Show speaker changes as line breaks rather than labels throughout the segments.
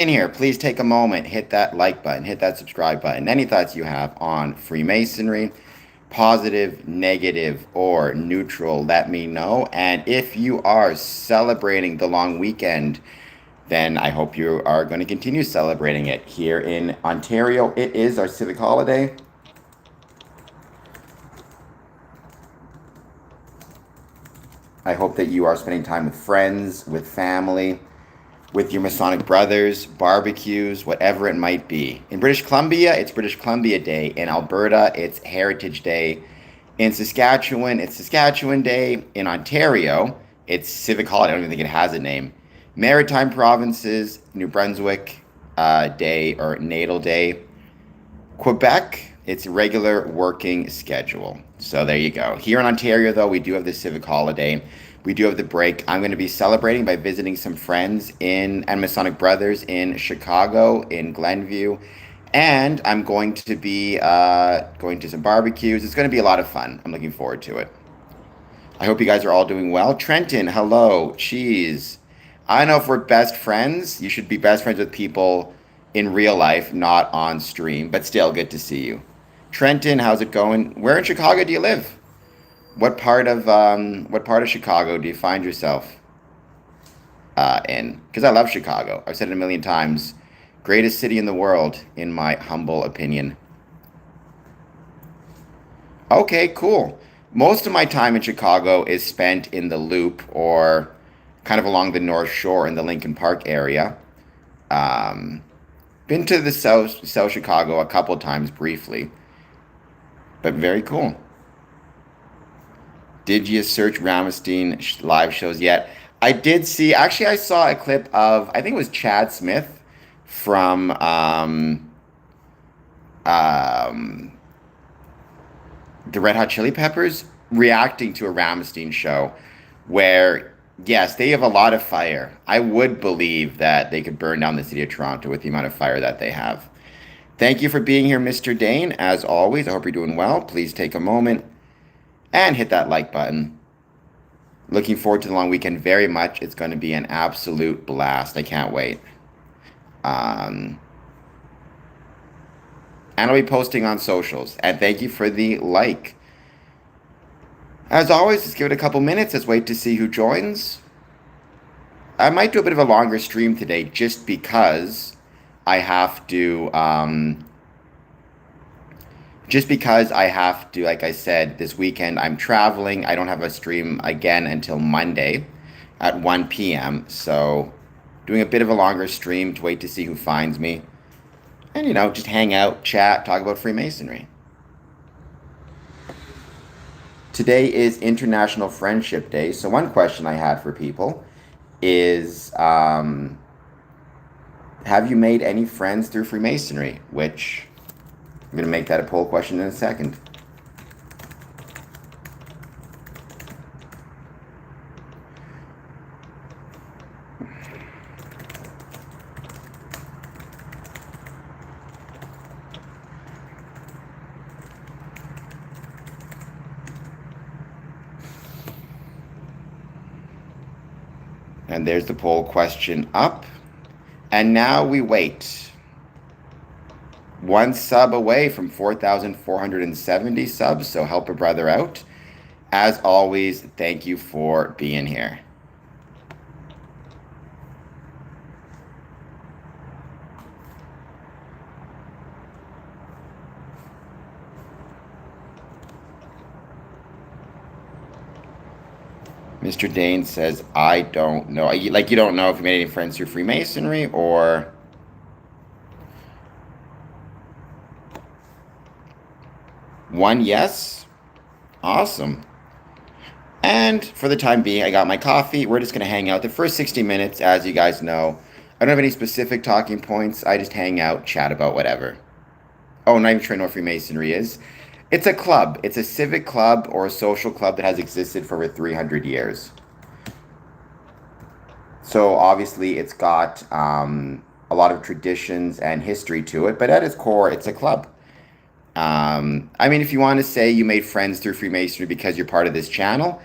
In here, please take a moment, hit that like button, hit that subscribe button. Any thoughts you have on Freemasonry, positive, negative, or neutral, let me know. And if you are celebrating the long weekend, then I hope you are going to continue celebrating it. Here in Ontario, it is our civic holiday. I hope that you are spending time with friends, with family, with your Masonic brothers, barbecues, whatever it might be. In British Columbia, it's British Columbia Day. In Alberta, it's Heritage Day. In Saskatchewan, it's Saskatchewan Day. In Ontario, it's Civic Holiday. I don't even think it has a name. Maritime provinces, New Brunswick Day or Natal Day. Quebec, it's regular working schedule. So there you go. Here in Ontario, though, we do have the civic holiday. We do have the break. I'm going to be celebrating by visiting some friends and Masonic brothers in Chicago, in Glenview, and I'm going to be going to some barbecues. It's going to be a lot of fun. I'm looking forward to it. I hope you guys are all doing well. Trenton, hello. Cheese. I don't know if we're best friends. You should be best friends with people in real life, not on stream, but still good to see you. Trenton, how's it going? Where in Chicago do you live? What part of Chicago do you find yourself in? Because I love Chicago. I've said it a million times. Greatest city in the world, in my humble opinion. Okay, cool. Most of my time in Chicago is spent in the Loop or kind of along the North Shore in the Lincoln Park area. Um, Been to the South Chicago a couple of times briefly, but very cool. Did you search Ramstein live shows yet? I did see, actually, I saw a clip of, I think it was Chad Smith from um, the Red Hot Chili Peppers reacting to a Ramstein show where, yes, they have a lot of fire. I would believe that they could burn down the city of Toronto with the amount of fire that they have. Thank you for being here, Mr. Dane. As always, I hope you're doing well. Please take a moment and hit that like button. Looking forward to the long weekend very much. It's going to be an absolute blast. I can't wait. Um, and I'll be posting on socials. And thank you for the like. As always, just give it a couple minutes. Let's wait to see who joins. I might do a bit of a longer stream today just because I have to like I said, this weekend I'm traveling. I don't have a stream again until Monday at 1 p.m. So doing a bit of a longer stream to wait to see who finds me. And, just hang out, chat, talk about Freemasonry. Today is International Friendship Day. So one question I had for people is, have you made any friends through Freemasonry? Which I'm going to make that a poll question in a second. And there's the poll question up. And now we wait. One sub away from 4,470 subs, so help a brother out. As always, thank you for being here. Mr. Dane says, I don't know. Like, you don't know if you made any friends through Freemasonry or... One yes? Awesome. And for the time being, I got my coffee. We're just going to hang out the first 60 minutes, as you guys know. I don't have any specific talking points. I just hang out, chat about whatever. Oh, not even sure I know what Freemasonry is. It's a club. It's a civic club or a social club that has existed for over 300 years. So obviously it's got a lot of traditions and history to it, but at its core, it's a club. I mean, if you want to say you made friends through Freemasonry because you're part of this channel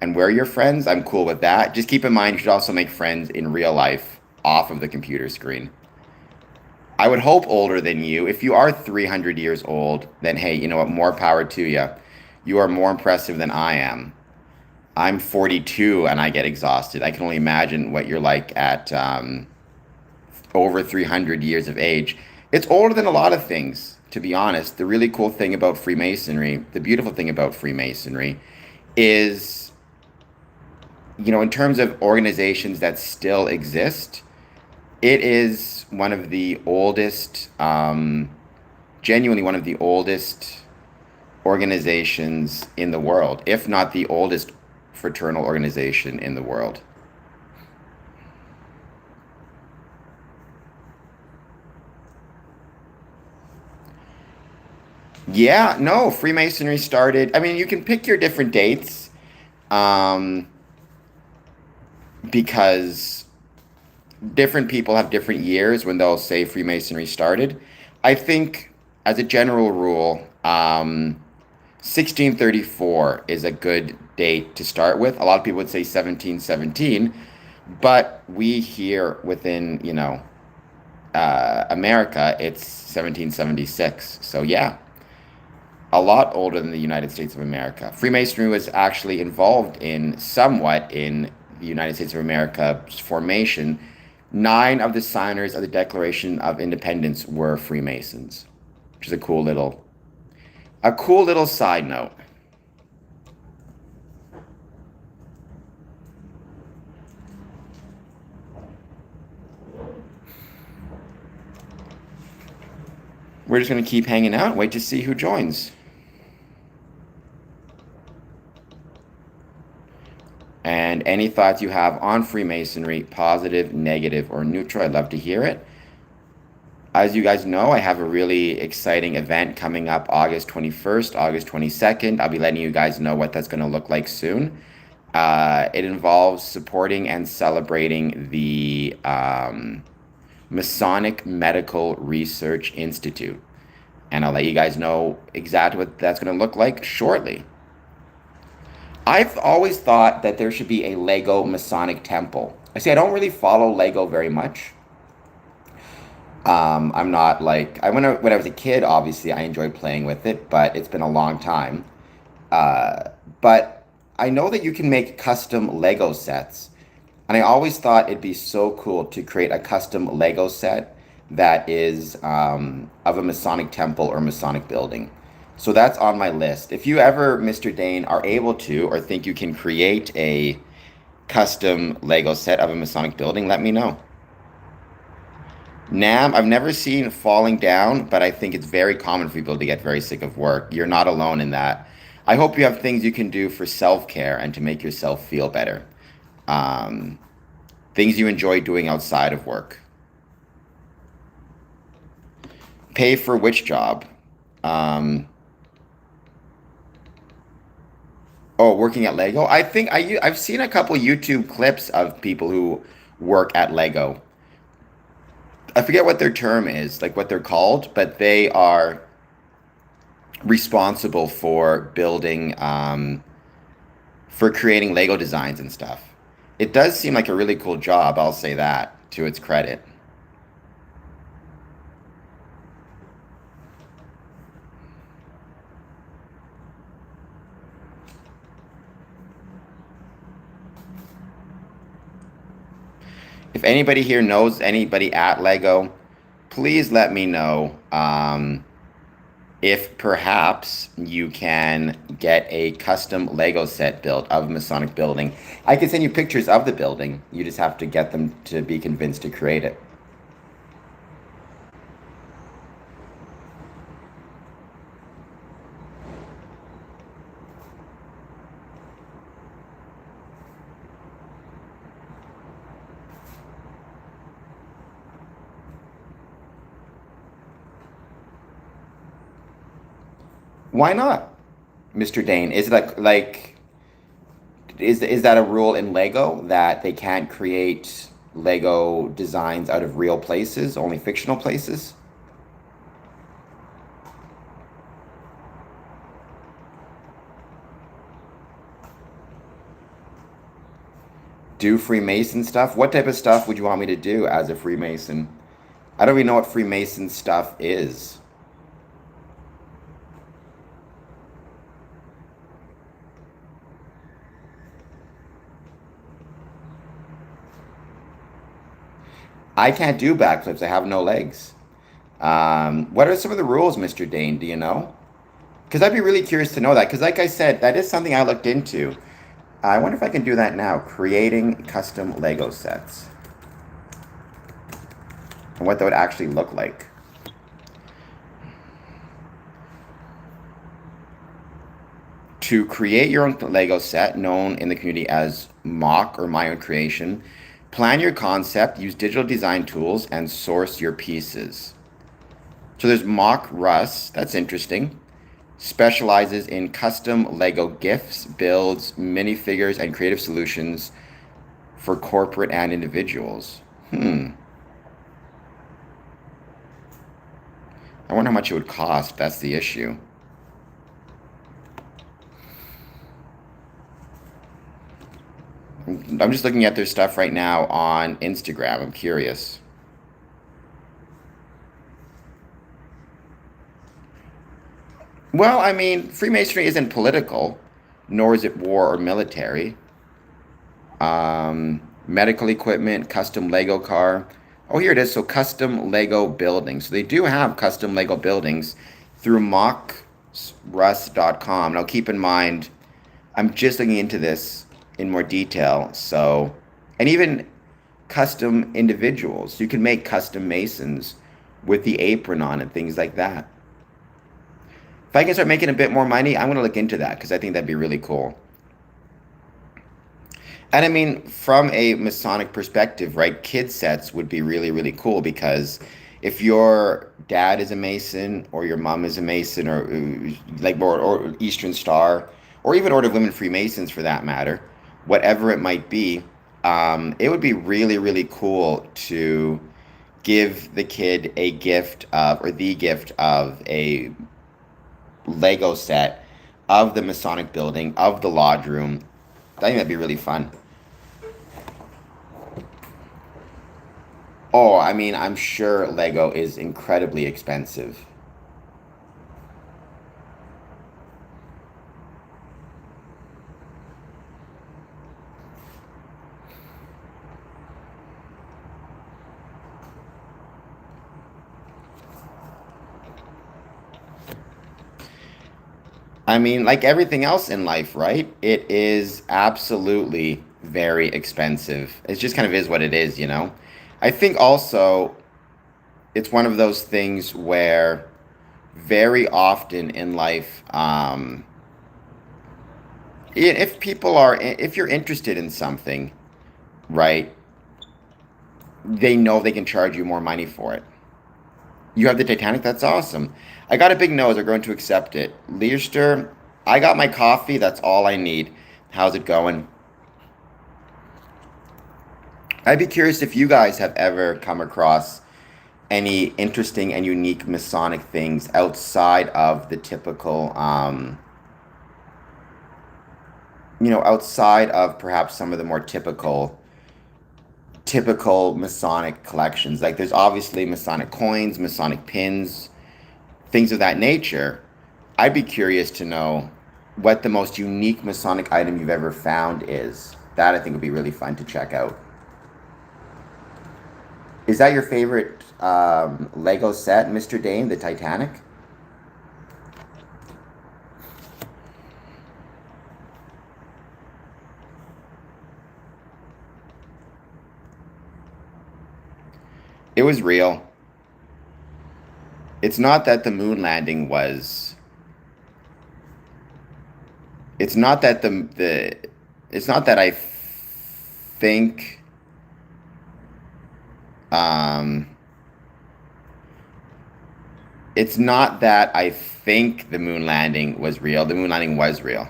and we're your friends, I'm cool with that. Just keep in mind, you should also make friends in real life off of the computer screen. I would hope older than you. If you are 300 years old, then hey, you know what? More power to you. You are more impressive than I am. I'm 42 and I get exhausted. I can only imagine what you're like at over 300 years of age. It's older than a lot of things, to be honest. The really cool thing about Freemasonry, the beautiful thing about Freemasonry, is, in terms of organizations that still exist, it is one of the oldest, genuinely one of the oldest organizations in the world, if not the oldest fraternal organization in the world. Yeah, no, Freemasonry started. I mean, you can pick your different dates, um, because different people have different years when they'll say Freemasonry started. I think, as a general rule, 1634 is a good date to start with. A lot of people would say 1717, but we here within, America, it's 1776. So yeah, a lot older than the United States of America. Freemasonry was actually involved in somewhat in the United States of America's formation. 9 of the signers of the Declaration of Independence were Freemasons, which is a cool little side note. We're just going to keep hanging out, wait to see who joins. And any thoughts you have on Freemasonry, positive, negative, or neutral, I'd love to hear it. As you guys know, I have a really exciting event coming up August 21st, August 22nd. I'll be letting you guys know what that's going to look like soon. It involves supporting and celebrating the Masonic Medical Research Institute. And I'll let you guys know exactly what that's going to look like shortly. I've always thought that there should be a Lego Masonic temple. I don't really follow Lego very much. I'm not like when I was a kid, obviously I enjoyed playing with it, but it's been a long time. But I know that you can make custom Lego sets, and I always thought it'd be so cool to create a custom Lego set that is of a Masonic temple or Masonic building. So that's on my list. If you ever, Mr. Dane, are able to or think you can create a custom Lego set of a Masonic building, let me know. Nam, I've never seen falling down, but I think it's very common for people to get very sick of work. You're not alone in that. I hope you have things you can do for self-care and to make yourself feel better. Um, Things you enjoy doing outside of work. Pay for which job? Um, oh, working at Lego? I think I've seen a couple YouTube clips of people who work at Lego. I forget what their term is, like what they're called, but they are responsible for building, for creating Lego designs and stuff. It does seem like a really cool job, I'll say that, to its credit. If anybody here knows anybody at Lego, please let me know. If perhaps you can get a custom Lego set built of Masonic building. I can send you pictures of the building. You just have to get them to be convinced to create it. Why not, Mr. Dane? Is it like is that a rule in Lego that they can't create Lego designs out of real places, only fictional places? Do Freemason stuff? What type of stuff would you want me to do as a Freemason? I don't even know what Freemason stuff is. I can't do backflips. I have no legs. What are some of the rules, Mr. Dane? Do you know? Because I'd be really curious to know that. Because, like I said, that is something I looked into. I wonder if I can do that now. Creating custom Lego sets. And what that would actually look like. To create your own Lego set, known in the community as mock or my own creation, plan your concept, use digital design tools, and source your pieces. So there's Mock Russ. That's interesting. Specializes in custom Lego gifts, builds, minifigures, and creative solutions for corporate and individuals. I wonder how much it would cost. That's the issue. I'm just looking at their stuff right now on Instagram. I'm curious. Well, I mean, Freemasonry isn't political, nor is it war or military. Medical equipment, custom Lego car. Oh, here it is. So custom Lego buildings. So they do have custom Lego buildings through mockruss.com. Now keep in mind, I'm just looking into this in more detail. So, and even custom individuals. You can make custom masons with the apron on and things like that. If I can start making a bit more money, I'm going to look into that because I think that'd be really cool. And I mean, from a Masonic perspective, right, kid sets would be really, really cool because if your dad is a Mason or your mom is a Mason or Eastern Star or even Order of Women Freemasons for that matter, whatever it might be, it would be really, really cool to give the kid a gift of or the gift of a Lego set of the Masonic building, of the lodge room. I think that'd be really fun. Oh, I mean, I'm sure Lego is incredibly expensive. I mean, like everything else in life, right? It is absolutely very expensive. It just kind of is what it is, you know? I think also it's one of those things where very often in life, if people are, if you're interested in something, right, they know they can charge you more money for it. You have the Titanic? That's awesome. I got a big nose. They're going to accept it. Leicester, I got my coffee. That's all I need. How's it going? I'd be curious if you guys have ever come across any interesting and unique Masonic things outside of the typical, outside of perhaps some of the more typical Masonic collections. Like there's obviously Masonic coins, Masonic pins, things of that nature. I'd be curious to know what the most unique Masonic item you've ever found is. That I think would be really fun to check out. Is that your favorite Lego set, Mr. Dane, the Titanic? It was real. It's not that the moon landing was. It's not that the. It's not that I think. Um, it's not that I think the moon landing was real. The moon landing was real.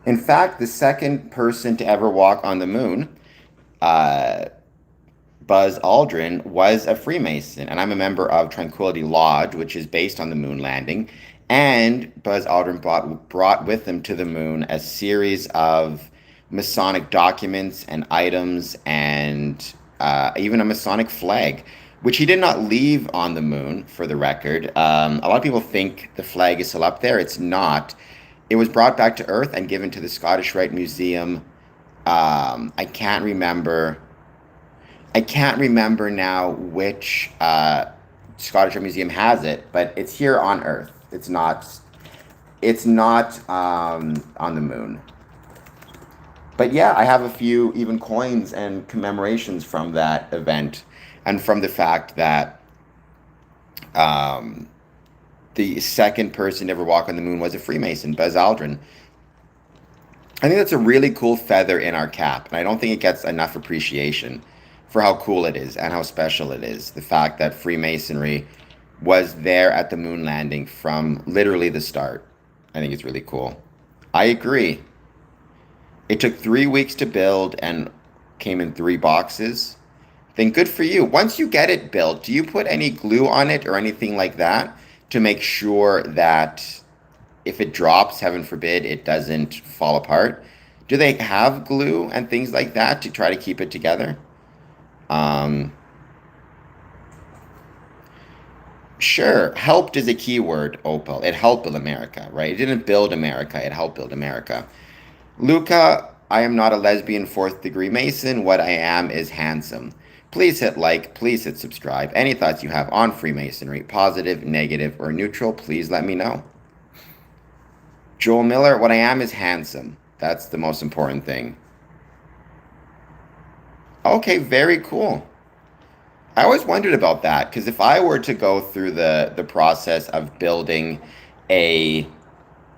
In fact, the second person to ever walk on the moon, uh, Buzz Aldrin, was a Freemason, and I'm a member of Tranquility Lodge, which is based on the moon landing. And Buzz Aldrin brought with him to the moon a series of Masonic documents and items, and even a Masonic flag, which he did not leave on the moon, for the record. A lot of people think the flag is still up there. It's not. It was brought back to Earth and given to the Scottish Rite Museum. I can't remember. I can't remember now which Scottish Rite Museum has it, but it's here on Earth. It's not. It's not on the moon. But yeah, I have a few even coins and commemorations from that event, and from the fact that um, the second person to ever walk on the moon was a Freemason, Buzz Aldrin. I think that's a really cool feather in our cap, and I don't think it gets enough appreciation for how cool it is and how special it is. The fact that Freemasonry was there at the moon landing from literally the start. I think it's really cool. I agree. It took 3 weeks to build and came in 3 boxes. Then good for you. Once you get it built, do you put any glue on it or anything like that to make sure that if it drops, heaven forbid, it doesn't fall apart? Do they have glue and things like that to try to keep it together? Um, sure, helped is a key word, Opal. It helped build America, right? It didn't build America, it helped build America. Luca, I am not a lesbian fourth degree Mason. What I am is handsome. Please hit like, please hit subscribe. Any thoughts you have on Freemasonry, positive, negative, or neutral, please let me know. Joel Miller, what I am is handsome. That's the most important thing. Okay, very cool. I always wondered about that because if I were to go through the process of building a,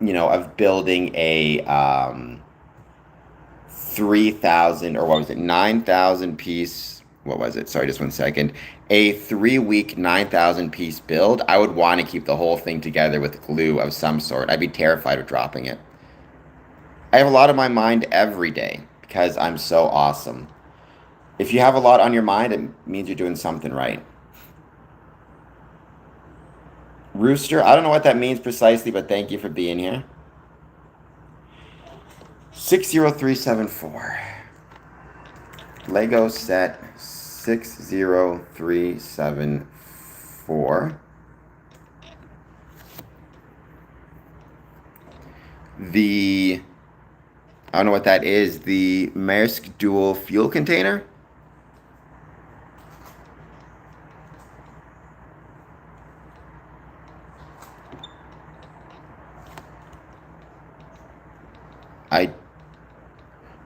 of building a 3,000, or what was it, 9,000 piece, what was it? Sorry, just 1 second. A 3 week, 9,000 piece build, I would want to keep the whole thing together with glue of some sort. I'd be terrified of dropping it. I have a lot on my mind every day because I'm so awesome. If you have a lot on your mind, it means you're doing something right. Rooster, I don't know what that means precisely, but thank you for being here. 60374. Lego set 60374. I don't know what that is. The Maersk dual fuel container. I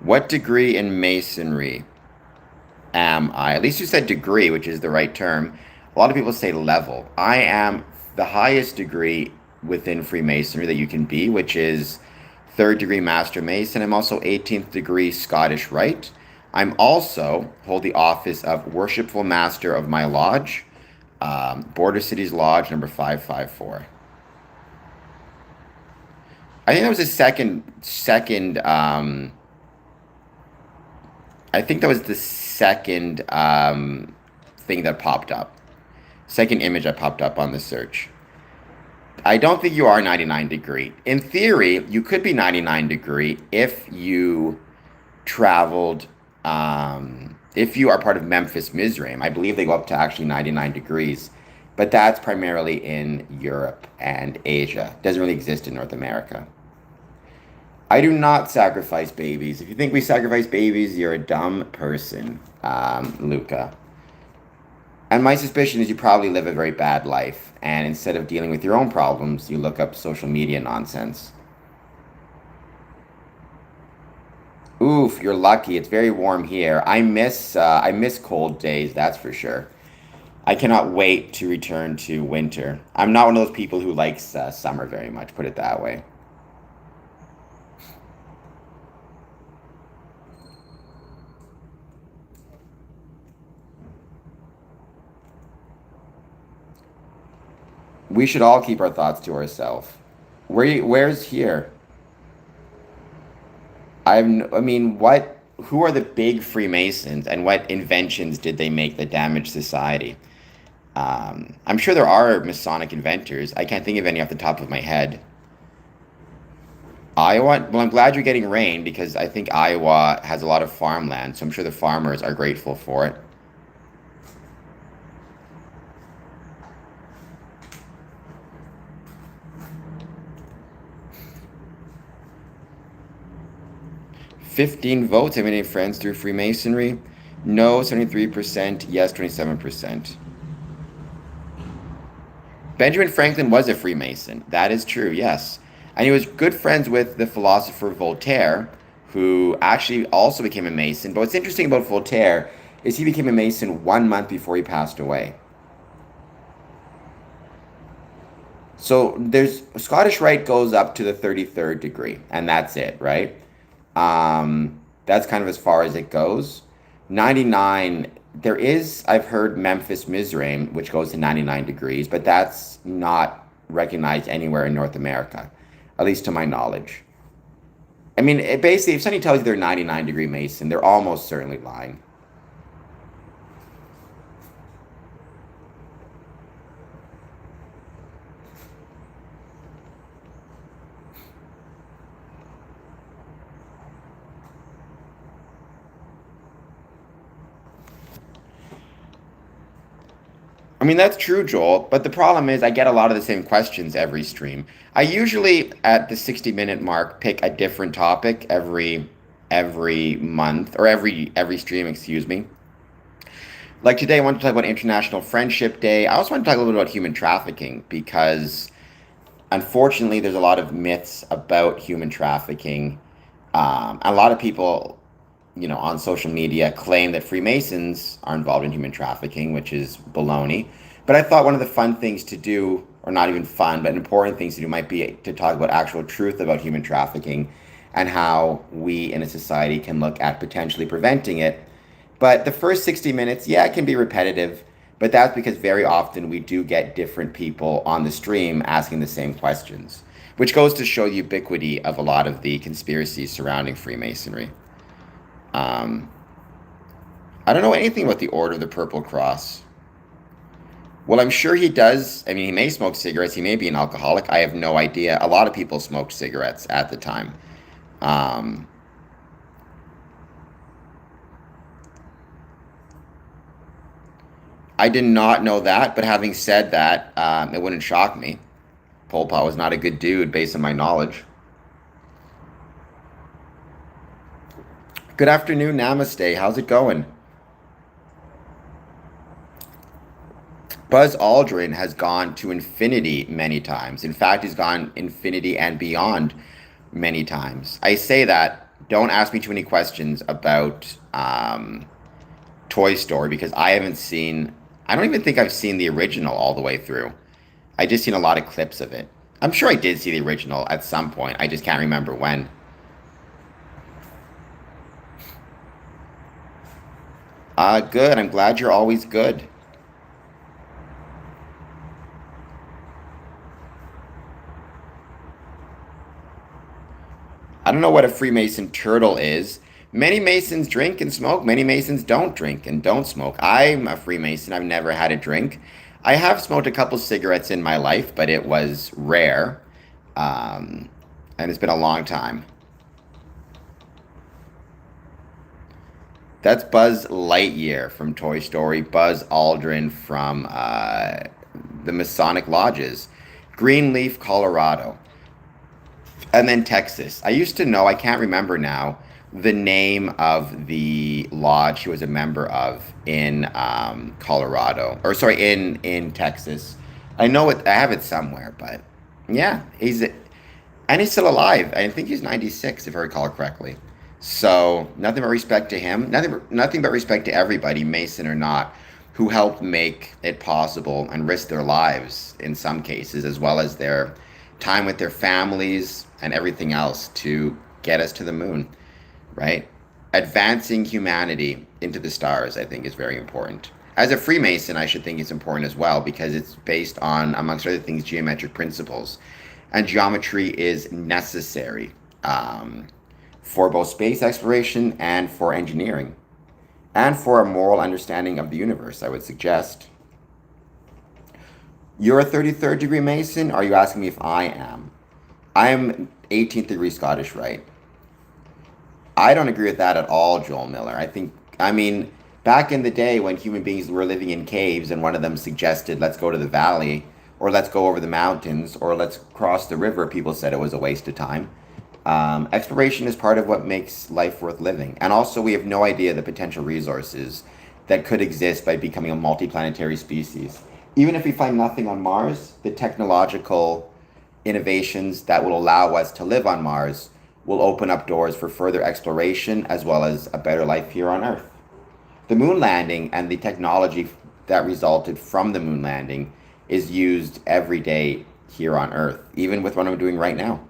What degree in masonry am I? At least you said degree, which is the right term. A lot of people say level. I am the highest degree within Freemasonry that you can be, which is third degree Master Mason. I'm also 18th degree Scottish Rite. I'm also hold the office of Worshipful Master of my lodge, Border Cities Lodge number 554. I think that was the second. I think that was the second thing that popped up. Second image that popped up on the search. I don't think you are 99 degree. In theory, you could be 99 degree if you traveled. If you are part of Memphis Mizraim, I believe they go up to actually 99 degrees, but that's primarily in Europe and Asia. It doesn't really exist in North America. I do not sacrifice babies. If you think we sacrifice babies, you're a dumb person, Luca. And my suspicion is you probably live a very bad life, and instead of dealing with your own problems, you look up social media nonsense. Oof, you're lucky. It's very warm here. I miss cold days, that's for sure. I cannot wait to return to winter. I'm not one of those people who likes summer very much, put it that way. We should all keep our thoughts to ourselves. Where's here? I mean, who are the big Freemasons and what inventions did they make that damaged society? I'm sure there are Masonic inventors. I can't think of any off the top of my head. Iowa, well, I'm glad you're getting rain because I think Iowa has a lot of farmland, so I'm sure the farmers are grateful for it. 15 votes. Have any friends through Freemasonry? No, 73%. Yes, 27%. Benjamin Franklin was a Freemason. That is true, yes. And he was good friends with the philosopher Voltaire, who actually also became a Mason. But what's interesting about Voltaire is he became a Mason 1 month before he passed away. So there's Scottish Rite goes up to the 33rd degree, and that's it, right? That's kind of as far as it goes. 99, there is, I've heard Memphis Mizraim, which goes to 99 degrees, but that's not recognized anywhere in North America, at least to my knowledge. I mean, basically, if somebody tells you they're 99-degree Mason, they're almost certainly lying. I mean, that's true, Joel, but the problem is I get a lot of the same questions every stream. I usually at the 60-minute mark pick a different topic every month or every stream, excuse me. Like today I want to talk about International Friendship Day. I also want to talk a little bit about human trafficking because unfortunately there's a lot of myths about human trafficking. A lot of people on social media claim that Freemasons are involved in human trafficking, which is baloney. But I thought one of the fun things to do, or not even fun, but important things to do might be to talk about actual truth about human trafficking and how we in a society can look at potentially preventing it. But the first 60 minutes, yeah, it can be repetitive, but that's because very often we do get different people on the stream asking the same questions, which goes to show the ubiquity of a lot of the conspiracies surrounding Freemasonry. Um, I don't know anything about the Order of the Purple Cross. Well, I'm sure he does. I mean, he may smoke cigarettes. He may be an alcoholic. I have no idea. A lot of people smoked cigarettes at the time. Um, I did not know that, but having said that, it wouldn't shock me. Pol Pot was not a good dude based on my knowledge. Good afternoon, Namaste. How's it going? Buzz Aldrin has gone to infinity many times. In fact, he's gone infinity and beyond many times. I say that, don't ask me too many questions about Toy Story because I don't even think I've seen the original all the way through. I just seen a lot of clips of it. I'm sure I did see the original at some point. I just can't remember when. Good. I'm glad you're always good. I don't know what a Freemason turtle is. Many Masons drink and smoke. Many Masons don't drink and don't smoke. I'm a Freemason. I've never had a drink. I have smoked a couple cigarettes in my life, but it was rare. Um, and it's been a long time. That's Buzz Lightyear from Toy Story. Buzz Aldrin from the Masonic Lodges. Greenleaf, Colorado. And then Texas. I used to know, I can't remember now, the name of the lodge he was a member of in Colorado. Or sorry, in Texas. I know it, I have it somewhere, but yeah, and he's still alive. I think he's 96, if I recall correctly. So nothing but respect to him. Nothing but respect to everybody, Mason or not, who helped make it possible and risk their lives in some cases, as well as their time with their families and everything else to get us to the moon, right? Advancing humanity into the stars, I think, is very important. As a Freemason, I should think it's important as well because it's based on, amongst other things, geometric principles. And geometry is necessary. for both space exploration and for engineering, and for a moral understanding of the universe, I would suggest. You're a 33rd degree Mason? Are you asking me if I am? I'm 18th degree Scottish Rite. I don't agree with that at all, Joel Miller. I mean, back in the day when human beings were living in caves and one of them suggested, let's go to the valley, or let's go over the mountains, or let's cross the river, people said it was a waste of time. Exploration is part of what makes life worth living. And also, we have no idea the potential resources that could exist by becoming a multiplanetary species. Even if we find nothing on Mars, the technological innovations that will allow us to live on Mars will open up doors for further exploration as well as a better life here on Earth. The moon landing and the technology that resulted from the moon landing is used every day here on Earth, even with what I'm doing right now.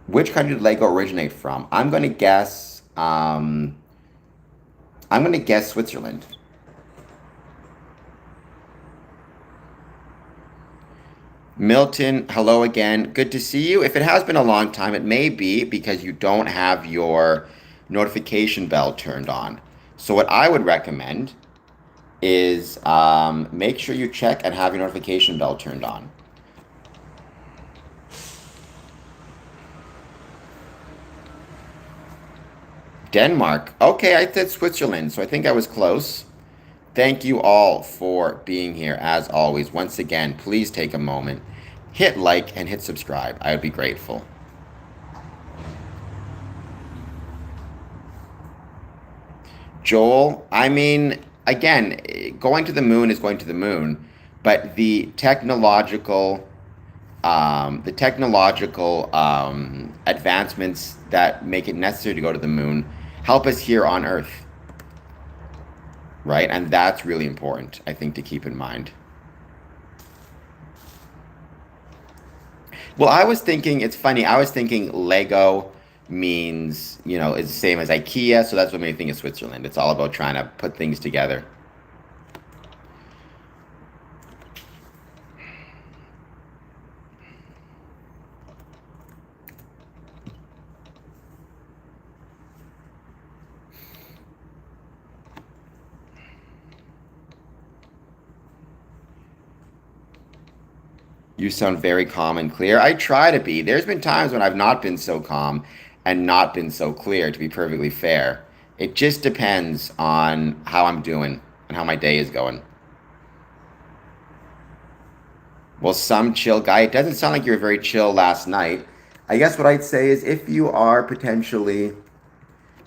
Which country did Lego originate from? I'm going to guess Switzerland. Milton, hello again. Good to see you. If it has been a long time, it may be because you don't have your notification bell turned on. So what I would recommend is make sure you check and have your notification bell turned on. Denmark. Okay, I said Switzerland, so I think I was close. Thank you all for being here, as always. Once again, please take a moment, hit like and hit subscribe. I would be grateful. Joel, I mean, again, going to the moon is going to the moon, but the technological advancements that make it necessary to go to the moon help us here on Earth. Right? And that's really important, I think, to keep in mind. Well, I was thinking, it's funny, I was thinking Lego means, is the same as IKEA, so that's what made me think of Switzerland. It's all about trying to put things together. You sound very calm and clear. I try to be. There's been times when I've not been so calm and not been so clear, to be perfectly fair. It just depends on how I'm doing and how my day is going. Well, some chill guy. It doesn't sound like you were very chill last night. I guess what I'd say is if you are potentially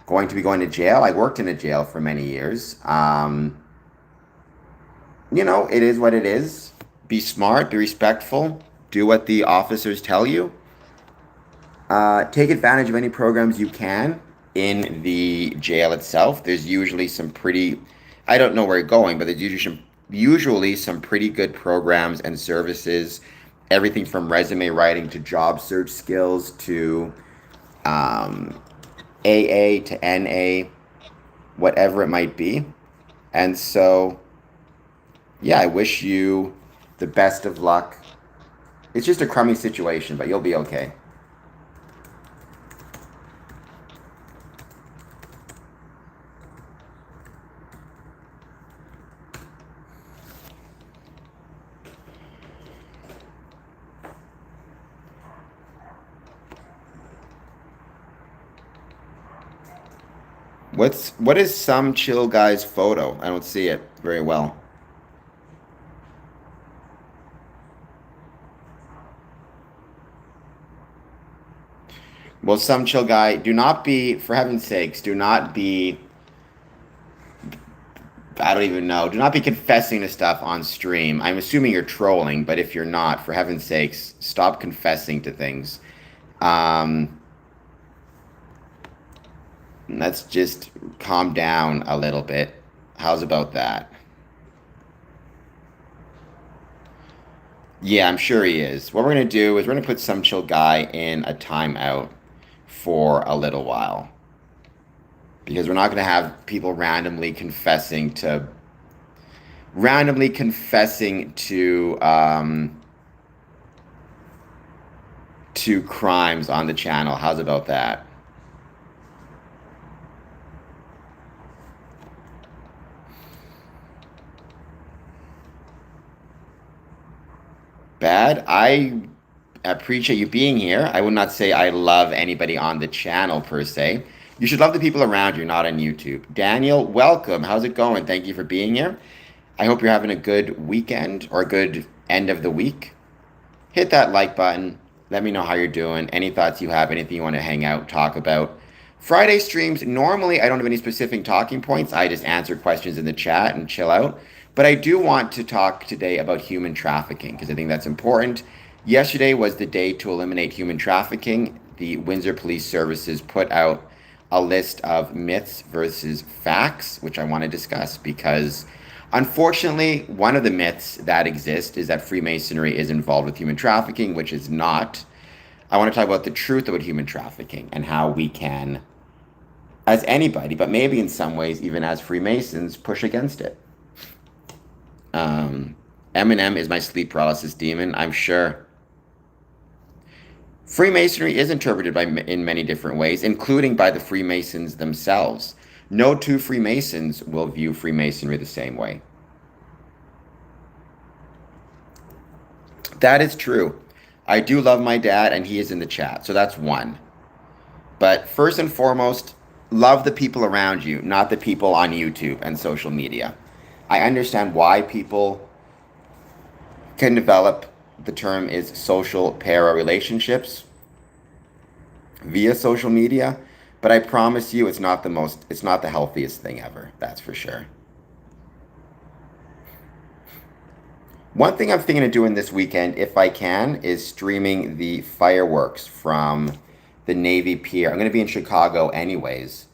going to be going to jail, I worked in a jail for many years. It is what it is. Be smart, be respectful, do what the officers tell you. Take advantage of any programs you can in the jail itself. There's usually some pretty, I don't know where you're going, but there's usually some pretty good programs and services. Everything from resume writing to job search skills to AA to NA, whatever it might be. And so, yeah, I wish you the best of luck. It's just a crummy situation, but you'll be okay. What is some chill guy's photo? I don't see it very well. Well, some chill guy, do not be, for heaven's sakes, do not be, I don't even know, do not be confessing to stuff on stream. I'm assuming you're trolling, but if you're not, for heaven's sakes, stop confessing to things. Let's just calm down a little bit. How's about that? Yeah, I'm sure he is. What we're going to do is we're going to put some chill guy in a timeout for a little while. Because we're not going to have people randomly confessing to crimes on the channel. How's about that? bad. I appreciate you being here. I would not say I love anybody on the channel per se. You should love the people around you, not on YouTube. Daniel, welcome. How's it going? Thank you for being here. I hope you're having a good weekend or a good end of the week. Hit that like button. Let me know how you're doing. Any thoughts you have, anything you want to hang out, talk about. Friday streams, normally I don't have any specific talking points. I just answer questions in the chat and chill out. But I do want to talk today about human trafficking because I think that's important. Yesterday was the day to eliminate human trafficking. The Windsor Police Services put out a list of myths versus facts, which I want to discuss because unfortunately, one of the myths that exist is that Freemasonry is involved with human trafficking, which is not. I want to talk about the truth about human trafficking and how we can, as anybody, but maybe in some ways, even as Freemasons, push against it. Eminem is my sleep paralysis demon, I'm sure. Freemasonry is interpreted in many different ways, including by the Freemasons themselves. No two Freemasons will view Freemasonry the same way. That is true. I do love my dad, and he is in the chat, so that's one. But first and foremost, love the people around you, not the people on YouTube and social media. I understand why people can develop, the term is social para relationships via social media, but I promise you it's not the healthiest thing ever, that's for sure. One thing I'm thinking of doing this weekend, if I can, is streaming the fireworks from the Navy Pier. I'm going to be in Chicago anyways.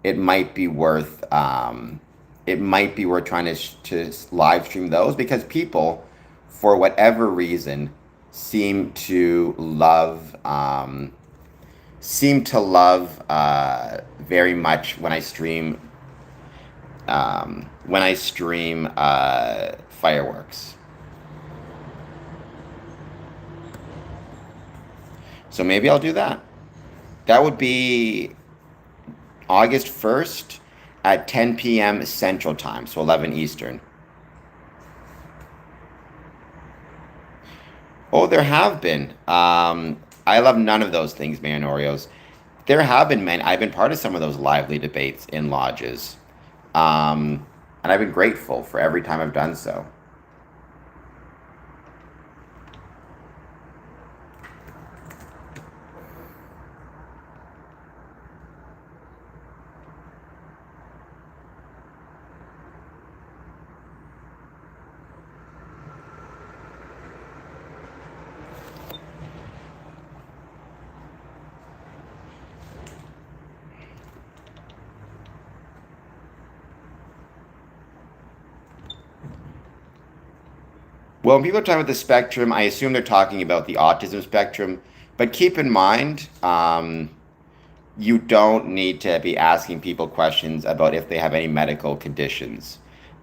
It might be worth trying to live stream those because people, for whatever reason, seem to love very much when I stream fireworks. So maybe I'll do that. That would be August 1st at 10 p.m. Central Time, so 11 Eastern. Oh, there have been. I love none of those things, man, Oreos. There have been many. I've been part of some of those lively debates in lodges. And I've been grateful for every time I've done so. Well, when people are talking about the spectrum, I assume they're talking about the autism spectrum. But keep in mind, you don't need to be asking people questions about if they have any medical conditions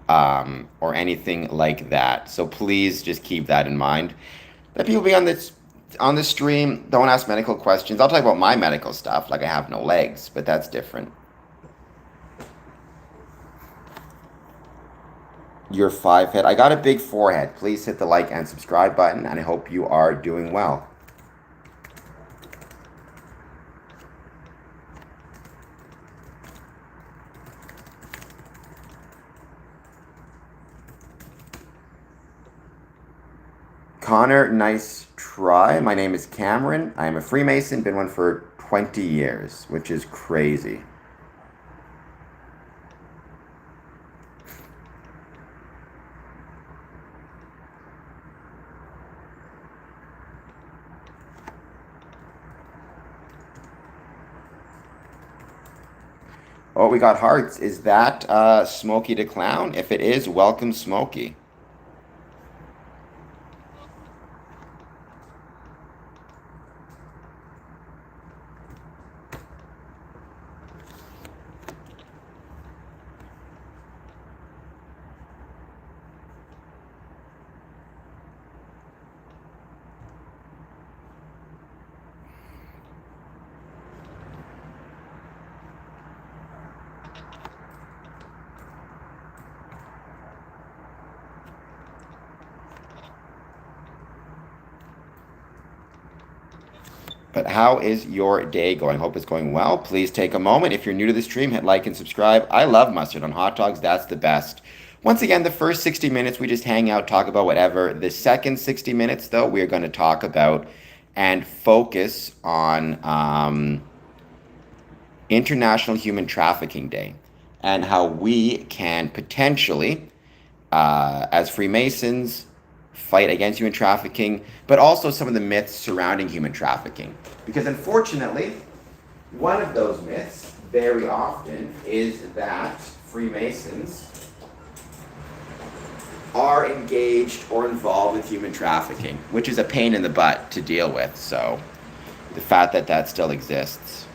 or anything like that. So please just keep that in mind. That people be on this stream, don't ask medical questions. I'll talk about my medical stuff, like I have no legs, but that's different. Your 5 head. I got a big forehead. Please hit the like and subscribe button, and I hope you are doing well. Connor, nice try. My name is Cameron. I am a Freemason, been one for 20 years, which is crazy. Oh, we got hearts. Is that Smokey the Clown? If it is, welcome, Smokey. But how is your day going? Hope it's going well. Please take a moment. If you're new to the stream, hit like and subscribe. I love mustard on hot dogs. That's the best. Once again, the first 60 minutes, we just hang out, talk about whatever. The second 60 minutes, though, we're going to talk about and focus on International Human Trafficking Day and how we can potentially, as Freemasons, fight against human trafficking, but also some of the myths surrounding human trafficking. Because unfortunately, one of those myths very often is that Freemasons are engaged or involved with human trafficking, which is a pain in the butt to deal with. So the fact that that still exists.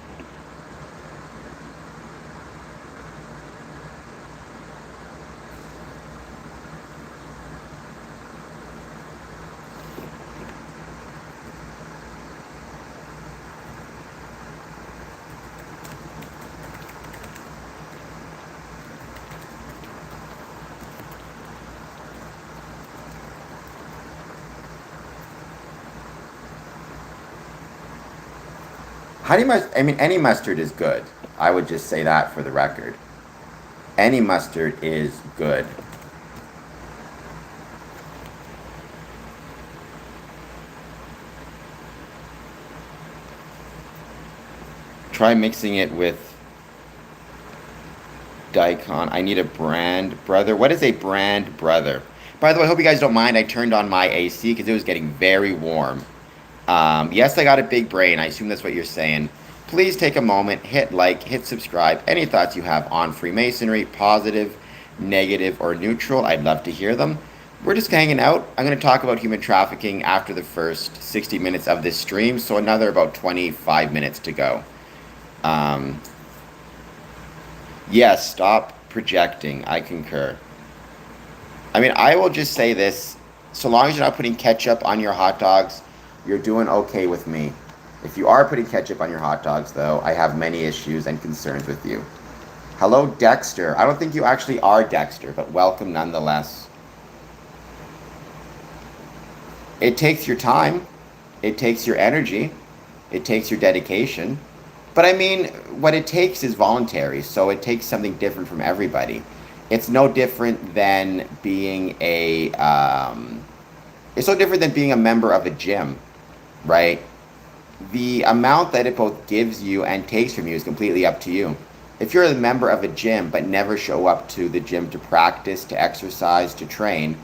Any mustard is good. I would just say that for the record. Any mustard is good. Try mixing it with daikon. I need a brand brother. What is a brand brother? By the way, I hope you guys don't mind. I turned on my AC because it was getting very warm. Yes, I got a big brain. I assume that's what you're saying. Please take a moment, hit like, hit subscribe. Any thoughts you have on Freemasonry, positive, negative, or neutral, I'd love to hear them. We're just hanging out. I'm going to talk about human trafficking after the first 60 minutes of this stream, so another about 25 minutes to go. Yes, stop projecting. I concur. I will just say this. So long as you're not putting ketchup on your hot dogs, you're doing okay with me. If you are putting ketchup on your hot dogs, though, I have many issues and concerns with you. Hello, Dexter. I don't think you actually are Dexter, but welcome nonetheless. It takes your time. It takes your energy. It takes your dedication. But what it takes is voluntary, so it takes something different from everybody. It's no different than being it's no different than being a member of a gym. Right? The amount that it both gives you and takes from you is completely up to you. If you're a member of a gym but never show up to the gym to practice, to exercise, to train,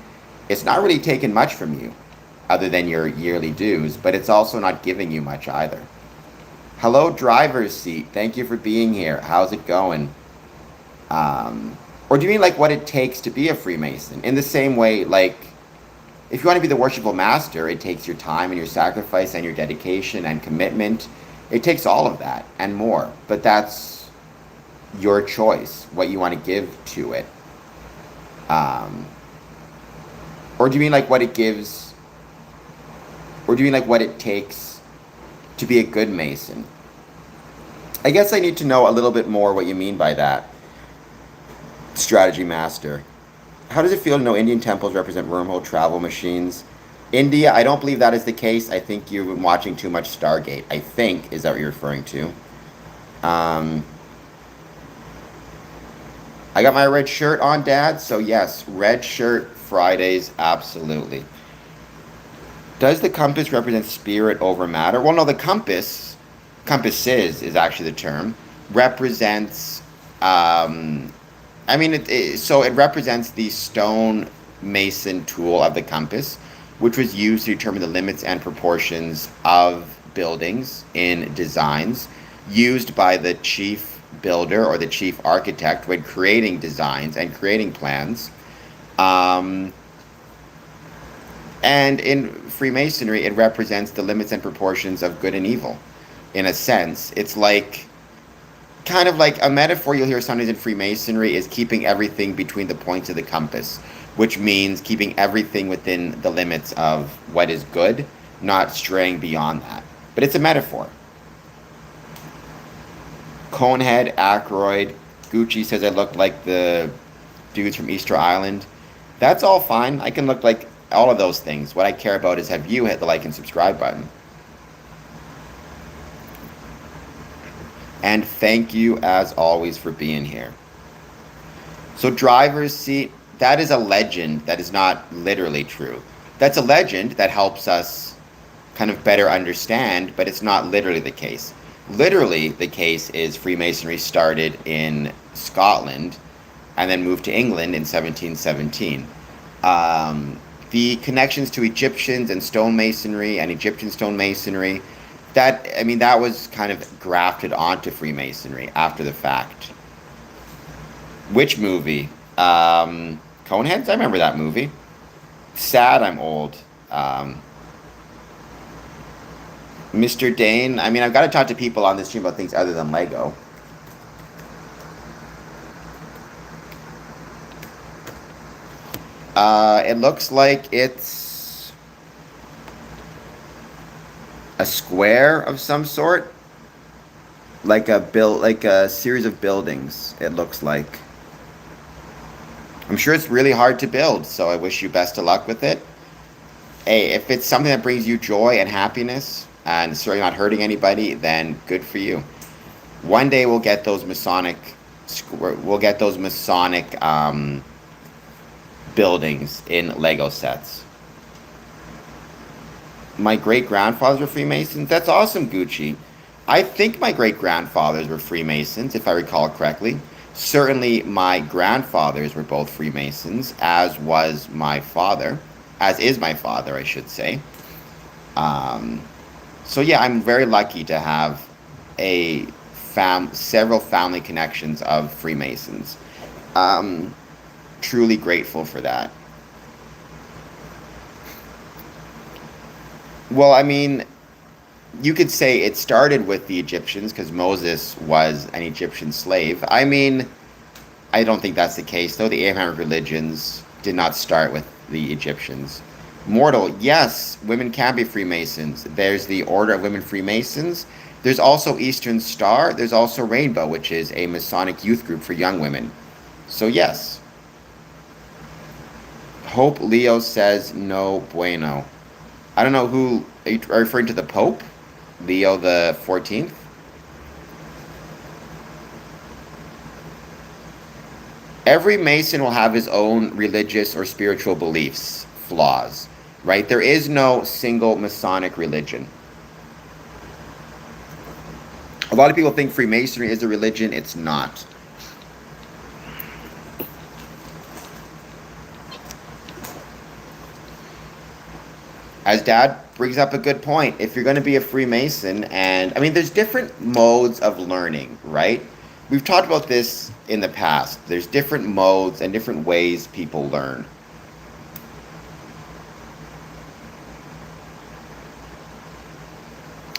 it's not really taking much from you other than your yearly dues, but it's also not giving you much either. Hello, driver's seat. Thank you for being here. How's it going? Or do you mean what it takes to be a Freemason? In the same way, if you want to be the worshipful master, it takes your time and your sacrifice and your dedication and commitment. It takes all of that and more. But that's your choice, what you want to give to it. Or do you mean what it gives? Or do you mean what it takes to be a good Mason? I guess I need to know a little bit more what you mean by that. Strategy master. How does it feel to know Indian temples represent wormhole travel machines? India, I don't believe that is the case. I think you've been watching too much Stargate. I think, is that what you're referring to? I got my red shirt on, Dad. So yes, red shirt Fridays, absolutely. Does the compass represent spirit over matter? Well, no, the compasses is actually the term, represents... it represents the stone mason tool of the compass, which was used to determine the limits and proportions of buildings in designs, used by the chief builder or the chief architect when creating designs and creating plans. And in Freemasonry, it represents the limits and proportions of good and evil. In a sense, it's kind of like a metaphor you'll hear sometimes in Freemasonry is keeping everything between the points of the compass, which means keeping everything within the limits of what is good, not straying beyond that. But it's a metaphor. Conehead, Aykroyd, Gucci says I look like the dudes from Easter Island. That's all fine. I can look like all of those things. What I care about is have you hit the like and subscribe button. And thank you, as always, for being here. So, driver's seat, that is a legend that is not literally true. That's a legend that helps us kind of better understand, but it's not literally the case. Literally, the case is Freemasonry started in Scotland and then moved to England in 1717. The connections to Egyptians and stonemasonry and Egyptian stonemasonry, that was kind of grafted onto Freemasonry after the fact. Which movie? Coneheads? I remember that movie. Sad I'm old. Mr. Dane, I've got to talk to people on this stream about things other than Lego. It looks like it's a square of some sort, like a series of buildings. It looks like. I'm sure it's really hard to build, so I wish you best of luck with it. Hey, if it's something that brings you joy and happiness, and certainly not hurting anybody, then good for you. One day we'll get those Masonic buildings in Lego sets. My great-grandfathers were Freemasons? That's awesome, Gucci. I think my great-grandfathers were Freemasons, if I recall correctly. Certainly my grandfathers were both Freemasons, as is my father, I should say. So yeah, I'm very lucky to have several family connections of Freemasons. Truly grateful for that. Well, you could say it started with the Egyptians because Moses was an Egyptian slave. I don't think that's the case, though. The Abrahamic religions did not start with the Egyptians. Mortal, yes, women can be Freemasons. There's the Order of Women Freemasons. There's also Eastern Star. There's also Rainbow, which is a Masonic youth group for young women. So yes. Hope Leo says no bueno. I don't know who, are you referring to the Pope? Leo the 14th? Every Mason will have his own religious or spiritual beliefs, flaws, right? There is no single Masonic religion. A lot of people think Freemasonry is a religion. It's not. As Dad brings up a good point, if you're going to be a Freemason, and there's different modes of learning, right? We've talked about this in the past. There's different modes and different ways people learn.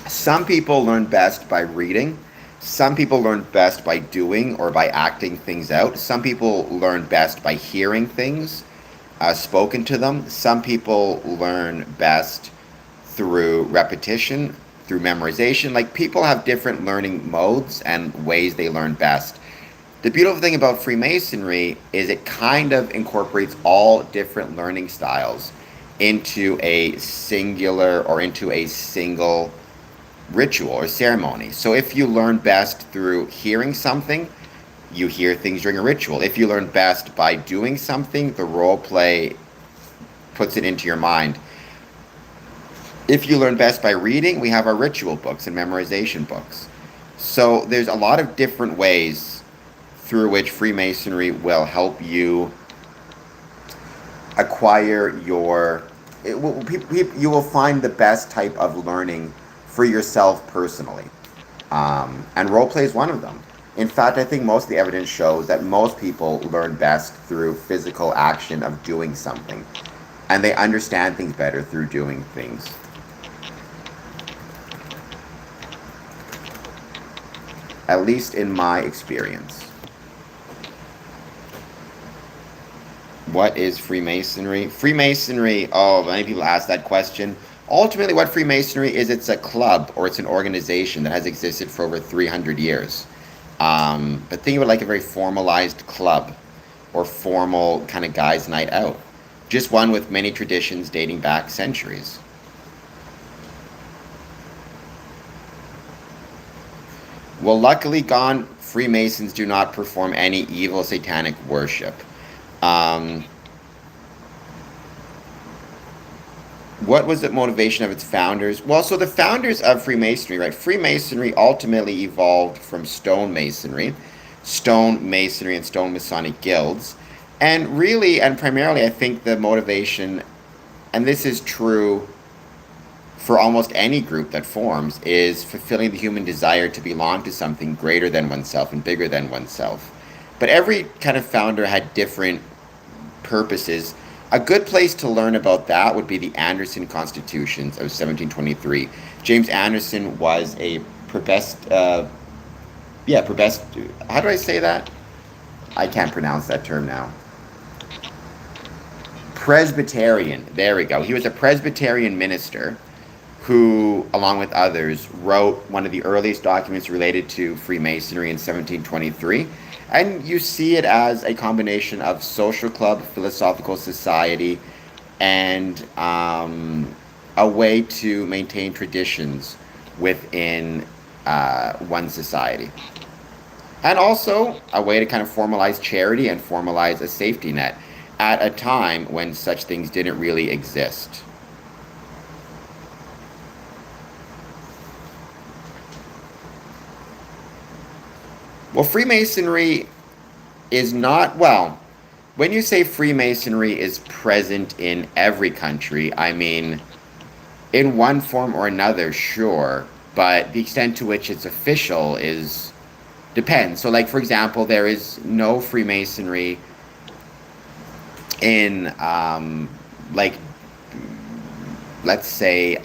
Some people learn best by reading. Some people learn best by doing or by acting things out. Some people learn best by hearing things spoken to them. Some people learn best through repetition, through memorization. Like, people have different learning modes and ways they learn best. The beautiful thing about Freemasonry is it kind of incorporates all different learning styles into a singular or into a single ritual or ceremony. So if you learn best through hearing something, you hear things during a ritual. If you learn best by doing something, the role play puts it into your mind. If you learn best by reading, we have our ritual books and memorization books. So there's a lot of different ways through which Freemasonry will help you acquire you will find the best type of learning for yourself personally. And role play is one of them. In fact, I think most of the evidence shows that most people learn best through physical action of doing something. And they understand things better through doing things. At least in my experience. What is Freemasonry? Freemasonry, many people ask that question. Ultimately, what Freemasonry is, it's a club or it's an organization that has existed for over 300 years. But think of it like a very formalized club or formal kind of guys' night out. Just one with many traditions dating back centuries. Well, luckily gone, Freemasons do not perform any evil satanic worship. Um, what was the motivation of its founders? Well, so the founders of Freemasonry, right? Freemasonry ultimately evolved from stonemasonry and stone Masonic guilds. And really, and primarily, I think the motivation, and this is true for almost any group that forms, is fulfilling the human desire to belong to something greater than oneself and bigger than oneself. But every kind of founder had different purposes. A good place to learn about that would be the Anderson Constitutions of 1723. James Anderson was a how do I say that? I can't pronounce that term now. Presbyterian, there we go. He was a Presbyterian minister who, along with others, wrote one of the earliest documents related to Freemasonry in 1723. And you see it as a combination of social club, philosophical society, and a way to maintain traditions within one society. And also a way to kind of formalize charity and formalize a safety net at a time when such things didn't really exist. Well, Freemasonry is not, well, when you say Freemasonry is present in every country, I mean, in one form or another, sure, but the extent to which it's official depends. So, like, for example, there is no Freemasonry in, like, let's say,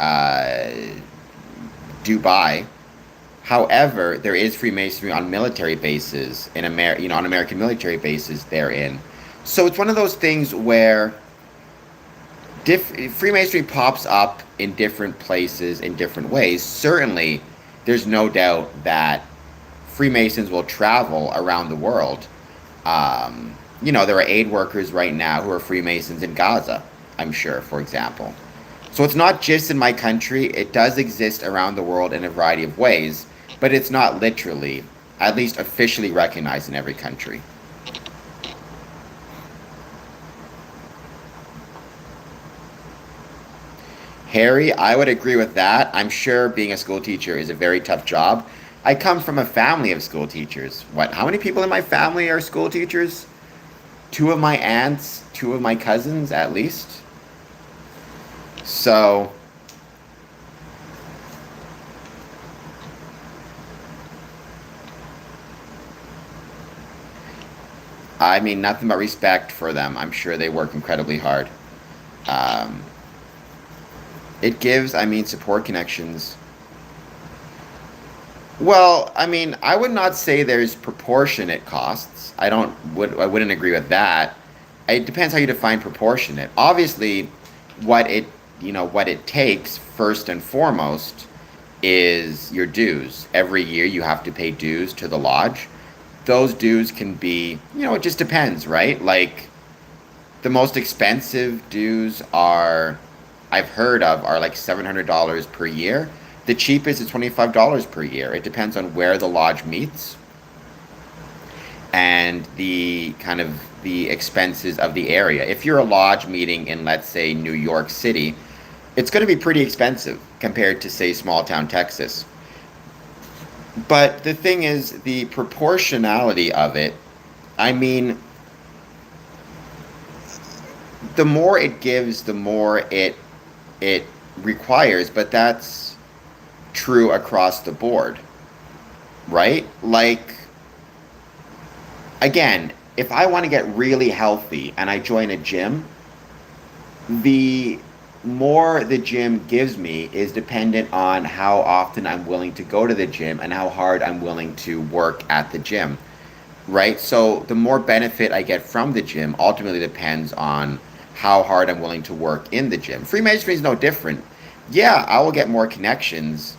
Dubai. However, there is Freemasonry on military bases on American military bases therein. So it's one of those things where Freemasonry pops up in different places in different ways. Certainly, there's no doubt that Freemasons will travel around the world. There are aid workers right now who are Freemasons in Gaza, I'm sure, for example. So it's not just in my country. It does exist around the world in a variety of ways, but it's not literally, at least officially recognized in every country. Harry, I would agree with that. I'm sure being a school teacher is a very tough job. I come from a family of school teachers. How many people in my family are school teachers? 2 of my aunts, 2 of my cousins, at least. So, I mean, nothing but respect for them. I'm sure they work incredibly hard. Um, it gives, support connections. Well, I would not say there's proportionate costs. I wouldn't agree with that. It depends how you define proportionate. Obviously, what it takes first and foremost is your dues. Every year you have to pay dues to the lodge. Those dues can be, it just depends, right? Like, the most expensive dues I've heard of are like $700 per year. The cheapest is $25 per year. It depends on where the lodge meets and the expenses of the area. If you're a lodge meeting in, let's say, New York City, it's going to be pretty expensive compared to, say, small town Texas. But the thing is, the proportionality of it, the more it gives, the more it requires, but that's true across the board, right? Like, again, if I want to get really healthy and I join a gym, the more the gym gives me is dependent on how often I'm willing to go to the gym and how hard I'm willing to work at the gym, right? So the more benefit I get from the gym ultimately depends on how hard I'm willing to work in the gym. Freemasonry is no different. Yeah, I will get more connections.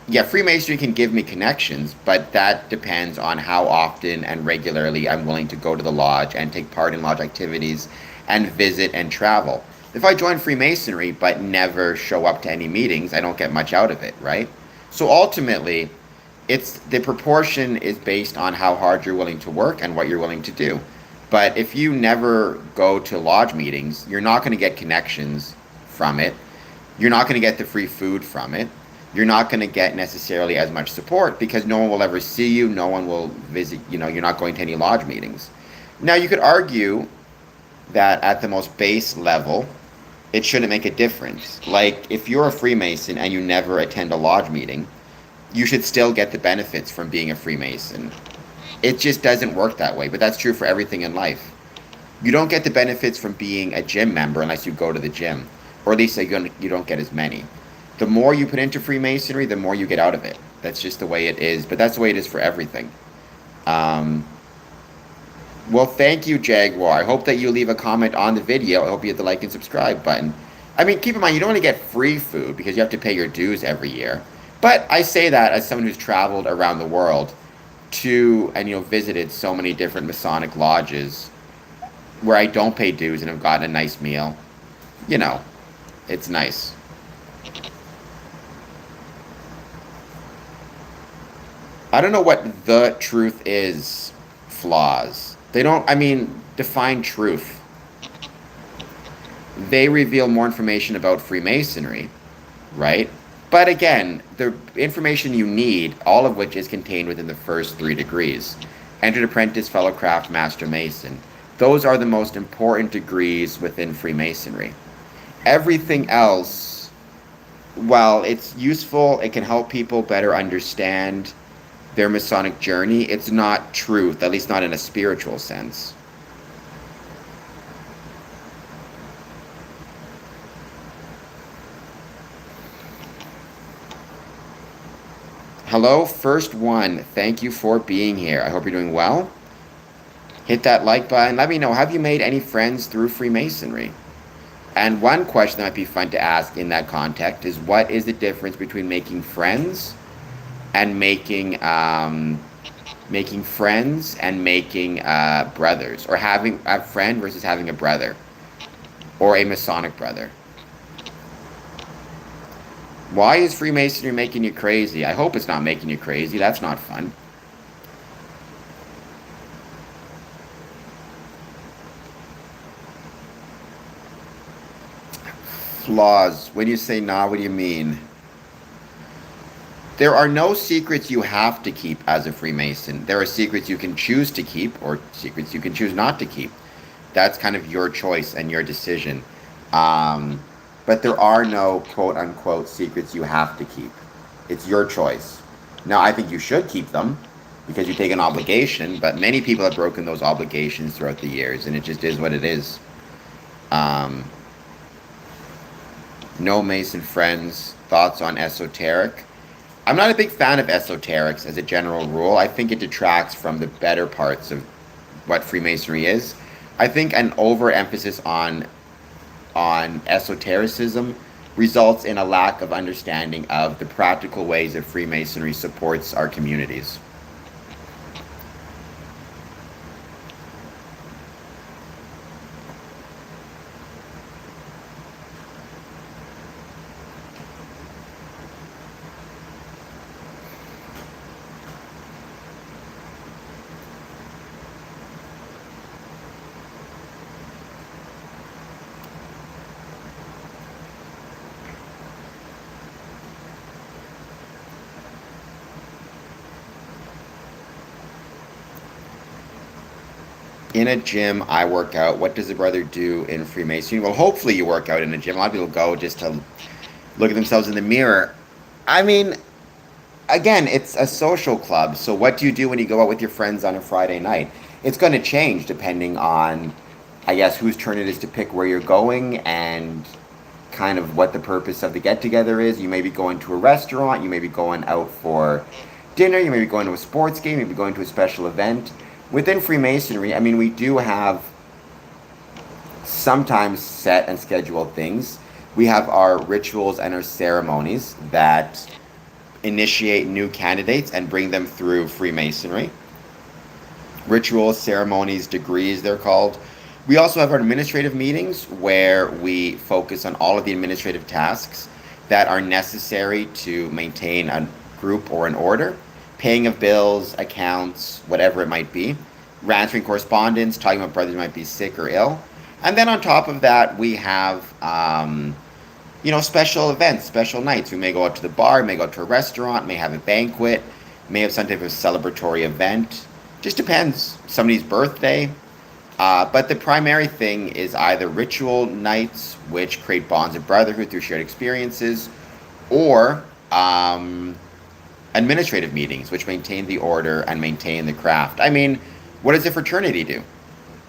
Yeah, Freemasonry can give me connections, but that depends on how often and regularly I'm willing to go to the lodge and take part in lodge activities and visit and travel. If I join Freemasonry but never show up to any meetings, I don't get much out of it, right? So ultimately, It's the proportion is based on how hard you're willing to work and what you're willing to do. But if you never go to lodge meetings, you're not going to get connections from it. You're not going to get the free food from it. You're not going to get necessarily as much support because no one will ever see you. No one will visit, you're not going to any lodge meetings. Now, you could argue that at the most base level, it shouldn't make a difference. Like, if you're a Freemason and you never attend a lodge meeting, you should still get the benefits from being a Freemason. It just doesn't work that way, but that's true for everything in life. You don't get the benefits from being a gym member unless you go to the gym, or at least you don't get as many. The more you put into Freemasonry, the more you get out of it. That's just the way it is, but that's the way it is for everything. Well, thank you, Jaguar. I hope that you leave a comment on the video. I hope you hit the like and subscribe button. I mean, keep in mind, you don't only get free food because you have to pay your dues every year. But I say that as someone who's traveled around the world and visited so many different Masonic lodges where I don't pay dues and have gotten a nice meal. It's nice. I don't know what the truth is. Flaws. Define truth. They reveal more information about Freemasonry, right? But again, the information you need, all of which is contained within the first 3 degrees. Entered Apprentice, Fellow Craft, Master Mason. Those are the most important degrees within Freemasonry. Everything else, while it's useful, it can help people better understand their Masonic journey, it's not truth, at least not in a spiritual sense. Hello, first one. Thank you for being here. I hope you're doing well. Hit that like button. Let me know, have you made any friends through Freemasonry? And one question that might be fun to ask in that context is, what is the difference between making friends and making friends and making brothers, or having a friend versus having a brother, or a Masonic brother? Why is Freemasonry making you crazy? I hope it's not making you crazy. That's not fun. Flaws. When you say nah, what do you mean? There are no secrets you have to keep as a Freemason. There are secrets you can choose to keep, or secrets you can choose not to keep. That's kind of your choice and your decision. But there are no quote-unquote secrets you have to keep. It's your choice. Now, I think you should keep them because you take an obligation, but many people have broken those obligations throughout the years, and it just is what it is. No Mason friends. Thoughts on esoteric? I'm not a big fan of esoterics as a general rule. I think it detracts from the better parts of what Freemasonry is. I think an overemphasis on esotericism results in a lack of understanding of the practical ways that Freemasonry supports our communities. In a gym, I work out. What does a brother do in Freemasonry? Well, hopefully you work out in a gym. A lot of people go just to look at themselves in the mirror. I mean, again, it's a social club. So what do you do when you go out with your friends on a Friday night? It's going to change depending on, I guess, whose turn it is to pick where you're going and kind of what the purpose of the get-together is. You may be going to a restaurant. You may be going out for dinner. You may be going to a sports game. You may be going to a special event. Within Freemasonry, I mean, we do have sometimes set and scheduled things. We have our rituals and our ceremonies that initiate new candidates and bring them through Freemasonry. Rituals, ceremonies, degrees, they're called. We also have our administrative meetings where we focus on all of the administrative tasks that are necessary to maintain a group or an order. paying of bills, accounts, whatever it might be, answering correspondence, talking about brothers who might be sick or ill. And then on top of that, we have, special events, special nights. We may go out to the bar, may go out to a restaurant, may have a banquet, may have some type of celebratory event. Just depends. Somebody's birthday. But the primary thing is either ritual nights, which create bonds of brotherhood through shared experiences, or administrative meetings, which maintain the order and maintain the craft. I mean, what does a fraternity do,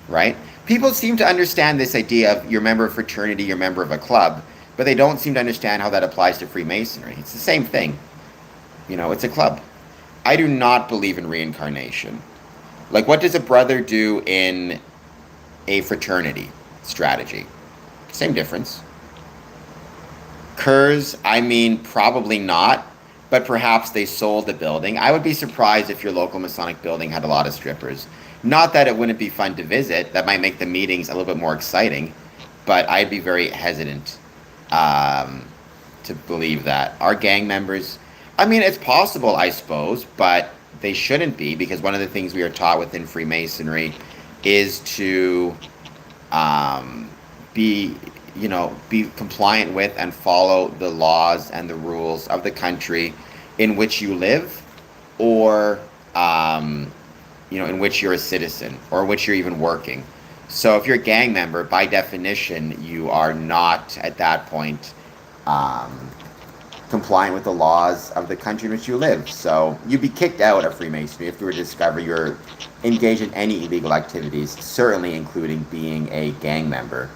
right? People seem to understand this idea of you're a member of a fraternity, you're a member of a club, but they don't seem to understand how that applies to Freemasonry. It's the same thing. It's a club. I do not believe in reincarnation. Like, what does a brother do in a fraternity strategy? Same difference. Curs, I mean, probably not, but perhaps they sold the building. I would be surprised if your local Masonic building had a lot of strippers. Not that it wouldn't be fun to visit. That might make the meetings a little bit more exciting, but I'd be very hesitant to believe that. Our gang members, I mean, it's possible, I suppose, but they shouldn't be, because one of the things we are taught within Freemasonry is to be compliant with and follow the laws and the rules of the country in which you live, or in which you're a citizen, or in which you're even working. So if you're a gang member, by definition, you are not at that point compliant with the laws of the country in which you live. So you'd be kicked out of Freemasonry if you were to discover you're engaged in any illegal activities, certainly including being a gang member.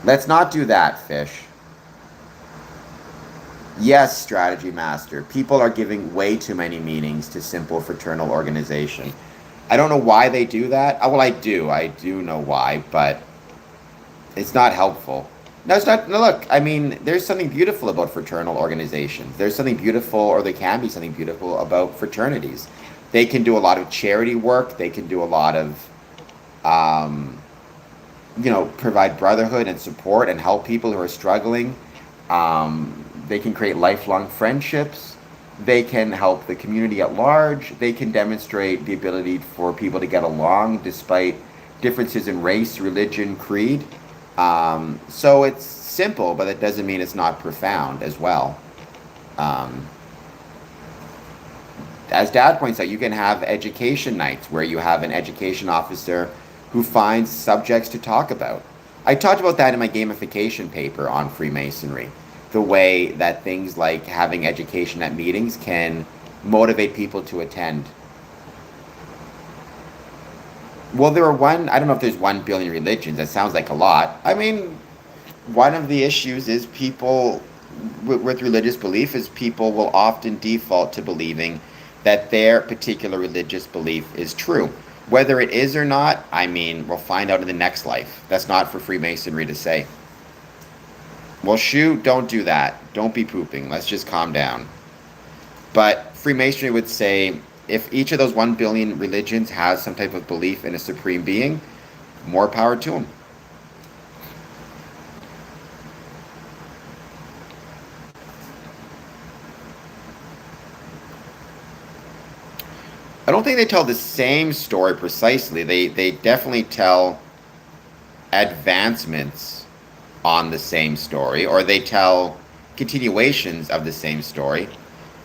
Let's not do that, Fish. Yes, Strategy Master. People are giving way too many meanings to simple fraternal organization. I don't know why they do that. Well, I do. I do know why, but it's not helpful. No, it's not. No, look, I mean, there's something beautiful about fraternal organizations. There's something beautiful, or there can be something beautiful about fraternities. They can do a lot of charity work. They can do a lot of, provide brotherhood and support and help people who are struggling. They can create lifelong friendships. They can help the community at large. They can demonstrate the ability for people to get along despite differences in race, religion, creed. So it's simple, but that doesn't mean it's not profound as well. As Dad points out, you can have education nights where you have an education officer who finds subjects to talk about. I talked about that in my gamification paper on Freemasonry. The way that things like having education at meetings can motivate people to attend. Well, I don't know if there's 1 billion religions. That sounds like a lot. I mean, one of the issues is people with religious belief is people will often default to believing that their particular religious belief is true. Whether it is or not, I mean, we'll find out in the next life. That's not for Freemasonry to say. Well, shoot, don't do that. Don't be pooping. Let's just calm down. But Freemasonry would say, if each of those 1 billion religions has some type of belief in a supreme being, more power to them. I don't think they tell the same story precisely. They definitely tell advancements on the same story, or they tell continuations of the same story.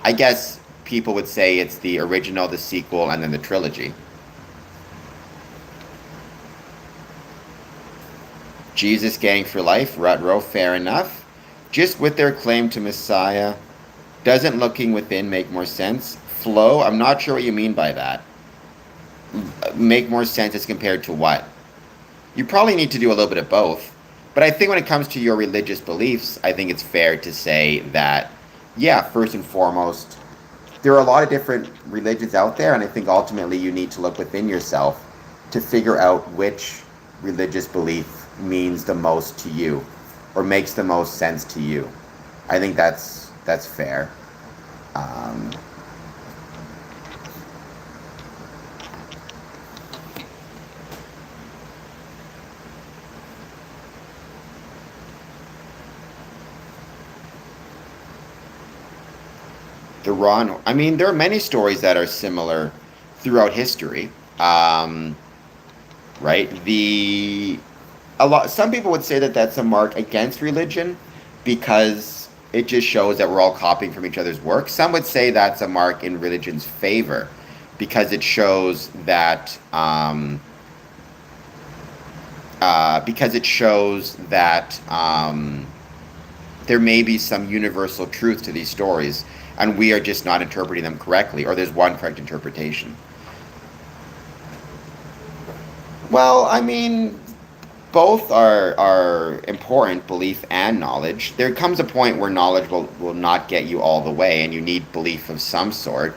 I guess people would say it's the original, the sequel, and then the trilogy. Jesus Gang for Life, Rutro, fair enough. Just with their claim to Messiah, doesn't looking within make more sense? Flo, I'm not sure what you mean by that. Make more sense as compared to what? You probably need to do a little bit of both. But I think when it comes to your religious beliefs, I think it's fair to say that, yeah, first and foremost, there are a lot of different religions out there, and I think ultimately you need to look within yourself to figure out which religious belief means the most to you or makes the most sense to you. I think that's fair. The Ron. I mean, there are many stories that are similar throughout history. Um, right? The a lot. Some people would say that that's a mark against religion because it just shows that we're all copying from each other's work. Some would say that's a mark in religion's favor because it shows that there may be some universal truth to these stories, and we are just not interpreting them correctly, or there's one correct interpretation. Well, I mean, both are important, belief and knowledge. There comes a point where knowledge will not get you all the way, and you need belief of some sort.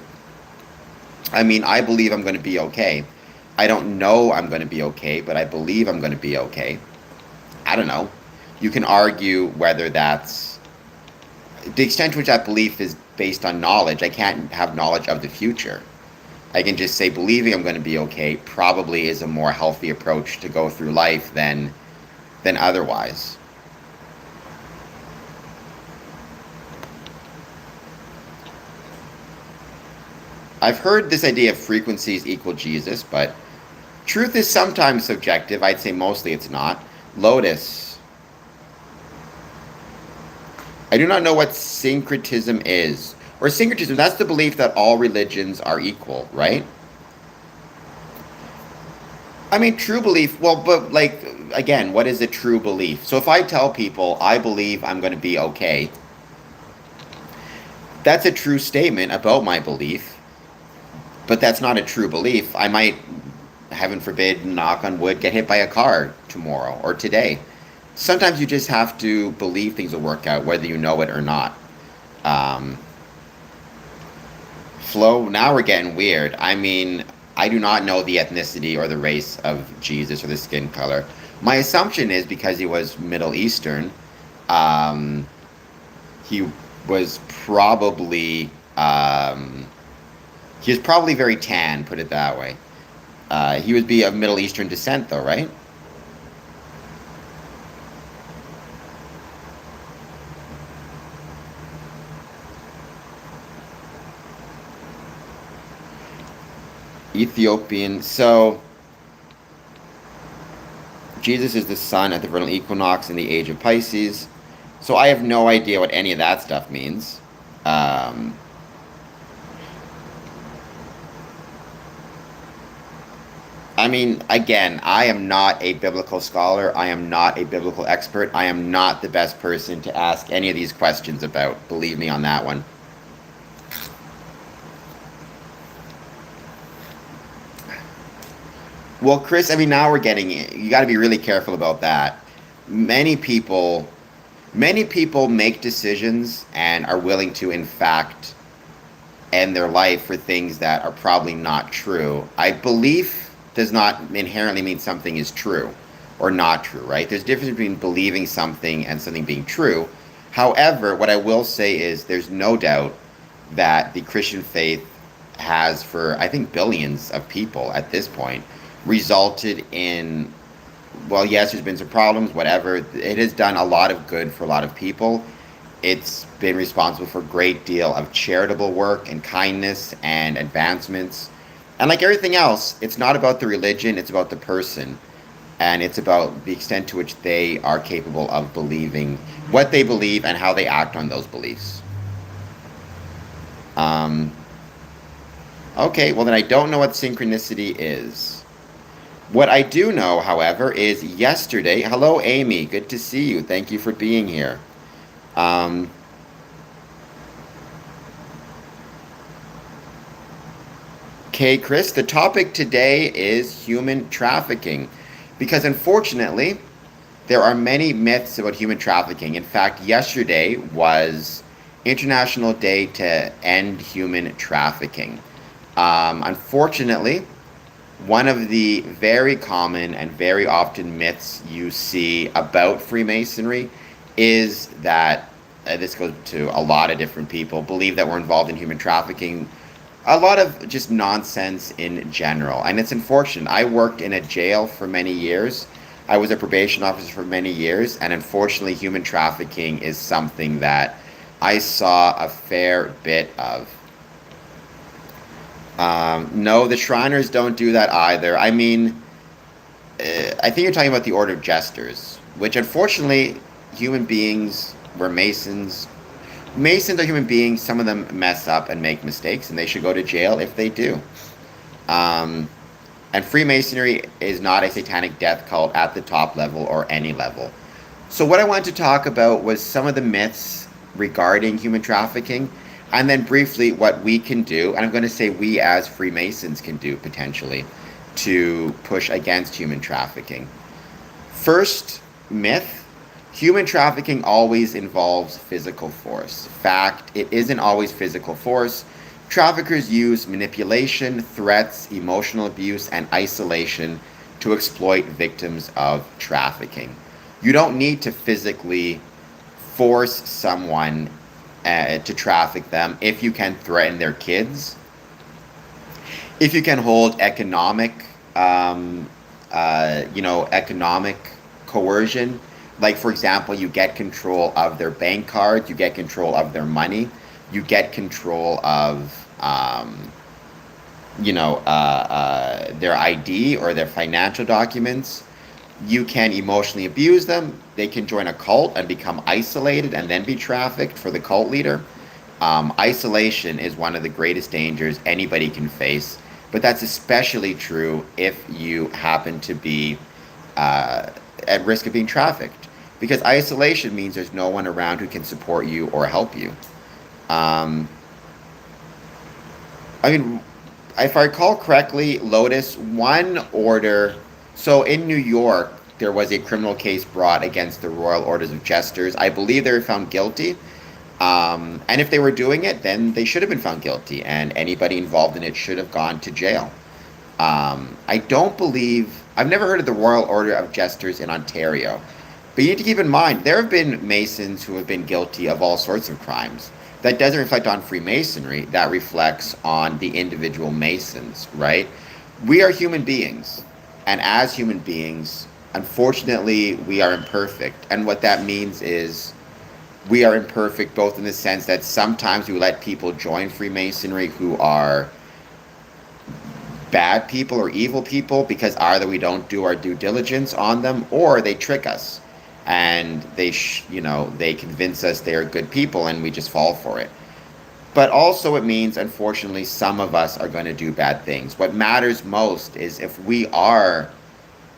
I mean, I believe I'm going to be okay. I don't know I'm going to be okay, but I believe I'm going to be okay. I don't know. You can argue whether that's the extent to which that belief is based on knowledge. I can't have knowledge of the future. I can just say believing I'm going to be okay probably is a more healthy approach to go through life than otherwise. I've heard this idea of frequencies equal Jesus, but truth is sometimes subjective. I'd say mostly it's not. Lotus. I do not know what syncretism is. Or syncretism, that's the belief that all religions are equal, right? I mean, true belief, well, but like, again, what is a true belief? So if I tell people, I believe I'm going to be okay, that's a true statement about my belief, but that's not a true belief. I might, heaven forbid, knock on wood, get hit by a car tomorrow or today. Sometimes you just have to believe things will work out, whether you know it or not. Flo, now we're getting weird. I mean, I do not know the ethnicity or the race of Jesus or the skin color. My assumption is because he was Middle Eastern, he was probably he was probably very tan, put it that way. He would be of Middle Eastern descent, though, right? Ethiopian. So Jesus is the sun at the vernal equinox in the age of Pisces. So I have no idea what any of that stuff means. Um, I mean, again, I am not a biblical scholar. I am not a biblical expert. I am not the best person to ask any of these questions about. Believe me on that one. Well, Chris, I mean, now we're getting it. You got to be really careful about that. Many people, many people make decisions and are willing to, in fact, end their life for things that are probably not true. I believe does not inherently mean something is true or not true, right? There's a difference between believing something and something being true. However, what I will say is there's no doubt that the Christian faith has, for I think billions of people at this point, resulted in, well, yes, there's been some problems, whatever. It has done a lot of good for a lot of people. It's been responsible for a great deal of charitable work and kindness and advancements. And like everything else, it's not about the religion, it's about the person. And it's about the extent to which they are capable of believing what they believe and how they act on those beliefs. Um, okay, well, then I don't know what synchronicity is. What I do know, however, is yesterday. Hello, Amy. Good to see you. Thank you for being here. Um, okay, Chris, the topic today is human trafficking. Because unfortunately, there are many myths about human trafficking. In fact, yesterday was International Day to End Human Trafficking. Unfortunately, one of the very common and very often myths you see about Freemasonry is that this goes to a lot of different people, believe that we're involved in human trafficking. A lot of just nonsense in general. And it's unfortunate. I worked in a jail for many years. I was a probation officer for many years. And unfortunately, human trafficking is something that I saw a fair bit of. No, the Shriners don't do that either. I mean, I think you're talking about the Order of Jesters, which unfortunately, human beings were Masons. Masons are human beings. Some of them mess up and make mistakes, and they should go to jail if they do. Um, and Freemasonry is not a satanic death cult at the top level or any level. So what I wanted to talk about was some of the myths regarding human trafficking, and then briefly what we can do, and I'm going to say we as Freemasons can do potentially to push against human trafficking. First myth, human trafficking always involves physical force. Fact, it isn't always physical force. Traffickers use manipulation, threats, emotional abuse, and isolation to exploit victims of trafficking. You don't need to physically force someone to traffic them if you can threaten their kids, if you can hold economic, economic coercion. Like, for example, you get control of their bank cards, you get control of their money, you get control of, their ID or their financial documents. You can emotionally abuse them. They can join a cult and become isolated and then be trafficked for the cult leader. Isolation is one of the greatest dangers anybody can face, but that's especially true if you happen to be at risk of being trafficked, because isolation means there's no one around who can support you or help you. If I recall correctly, Lotus, one order. So in New York, there was a criminal case brought against the Royal Orders of Jesters. I believe they were found guilty. And if they were doing it, then they should have been found guilty, and anybody involved in it should have gone to jail. I don't believe, I've never heard of the Royal Order of Jesters in Ontario. But you need to keep in mind, there have been Masons who have been guilty of all sorts of crimes. That doesn't reflect on Freemasonry, that reflects on the individual Masons, right? We are human beings. And as human beings, unfortunately, we are imperfect. And what that means is we are imperfect both in the sense that sometimes we let people join Freemasonry who are bad people or evil people because either we don't do our due diligence on them or they trick us and they convince us they are good people and we just fall for it. But also it means, unfortunately, some of us are going to do bad things. What matters most is if we are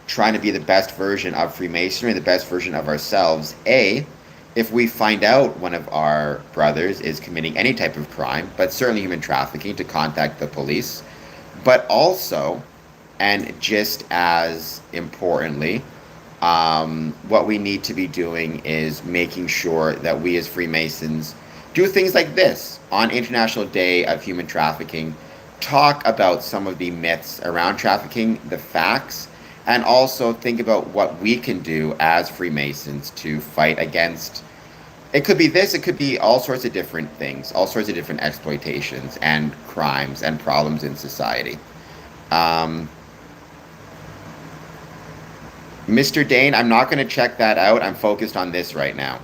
trying to be the best version of Freemasonry, the best version of ourselves, if we find out one of our brothers is committing any type of crime, but certainly human trafficking, to contact the police. But also, and just as importantly, what we need to be doing is making sure that we as Freemasons do things like this on International Day of Human Trafficking, talk about some of the myths around trafficking, the facts, and also think about what we can do as Freemasons to fight against. It could be this, it could be all sorts of different things, all sorts of different exploitations and crimes and problems in society. Mr. Dane, I'm not going to check that out. I'm focused on this right now.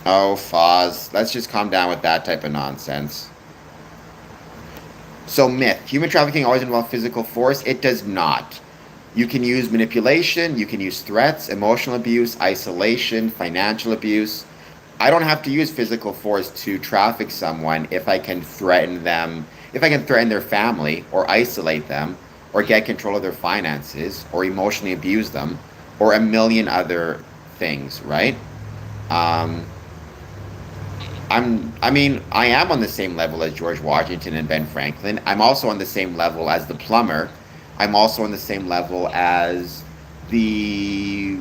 Oh, Foz, let's just calm down with that type of nonsense. So myth, human trafficking always involves physical force. It does not. You can use manipulation, you can use threats, emotional abuse, isolation, financial abuse. I don't have to use physical force to traffic someone if I can threaten them, if I can threaten their family or isolate them or get control of their finances or emotionally abuse them or a million other things, right? I am on the same level as George Washington and Ben Franklin. I'm also on the same level as the plumber. I'm also on the same level as the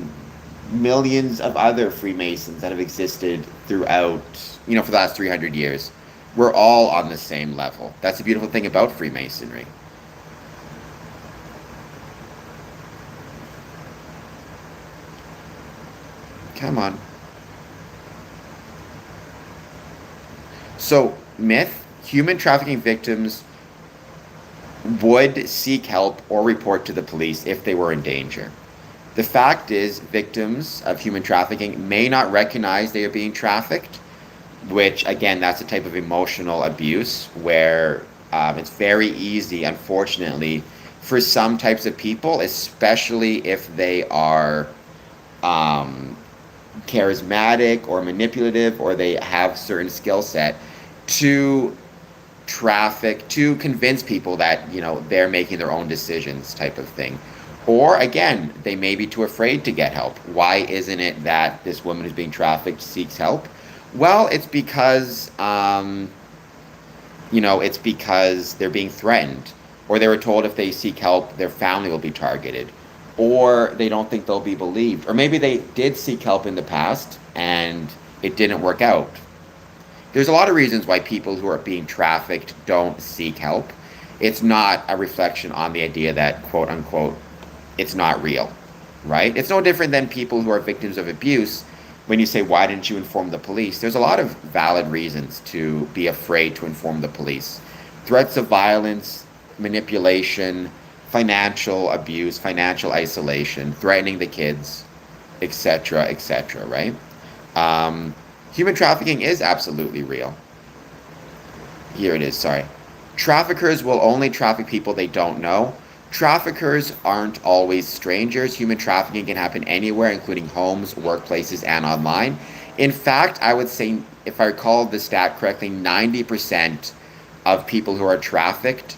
millions of other Freemasons that have existed throughout, for the last 300 years. We're all on the same level. That's the beautiful thing about Freemasonry. Come on. So, myth, human trafficking victims would seek help or report to the police if they were in danger. The fact is, victims of human trafficking may not recognize they are being trafficked, which again, that's a type of emotional abuse where it's very easy, unfortunately, for some types of people, especially if they are um, charismatic or manipulative or they have certain skill set, to to convince people that they're making their own decisions, type of thing. Or again, they may be too afraid to get help. Why isn't it that this woman who's being trafficked seeks help? Well, it's because they're being threatened, or they were told if they seek help their family will be targeted, or they don't think they'll be believed, or maybe they did seek help in the past and it didn't work out. There's a lot of reasons why people who are being trafficked don't seek help. It's not a reflection on the idea that, quote unquote, it's not real, right? It's no different than people who are victims of abuse. When you say, why didn't you inform the police? There's a lot of valid reasons to be afraid to inform the police. Threats of violence, manipulation, financial abuse, financial isolation, threatening the kids, etc., right? Human trafficking is absolutely real. Here it is, sorry. Traffickers will only traffic people they don't know. Traffickers aren't always strangers. Human trafficking can happen anywhere, including homes, workplaces, and online. In fact, I would say, if I recall the stat correctly, 90% of people who are trafficked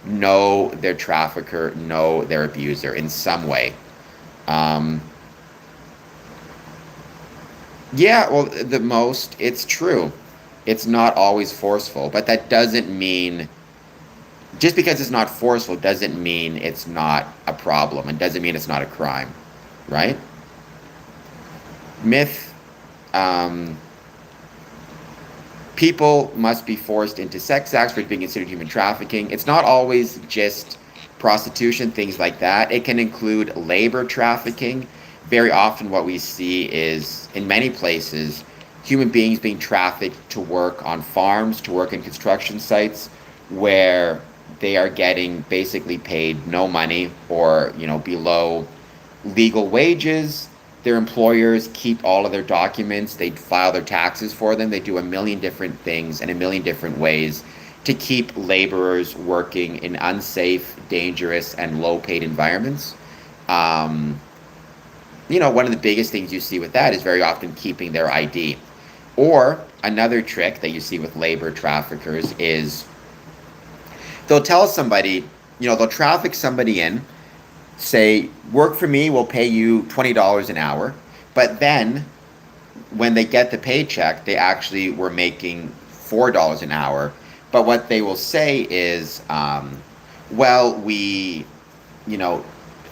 know their trafficker, know their abuser in some way. Yeah, well, it's true. It's not always forceful, but that doesn't mean, just because it's not forceful doesn't mean it's not a problem and doesn't mean it's not a crime, right? Myth, um, people must be forced into sex acts for being considered human trafficking. It's not always just prostitution, things like that. It can include labor trafficking. Very often what we see is, in many places, human beings being trafficked to work on farms, to work in construction sites, where they are getting basically paid no money, or below legal wages. Their employers keep all of their documents, they file their taxes for them, they do a million different things in a million different ways to keep laborers working in unsafe, dangerous, and low paid environments. One of the biggest things you see with that is very often keeping their ID. Or another trick that you see with labor traffickers is they'll tell somebody, they'll traffic somebody in, say, work for me, we'll pay you $20 an hour. But then when they get the paycheck, they actually were making $4 an hour. But what they will say is, well, we,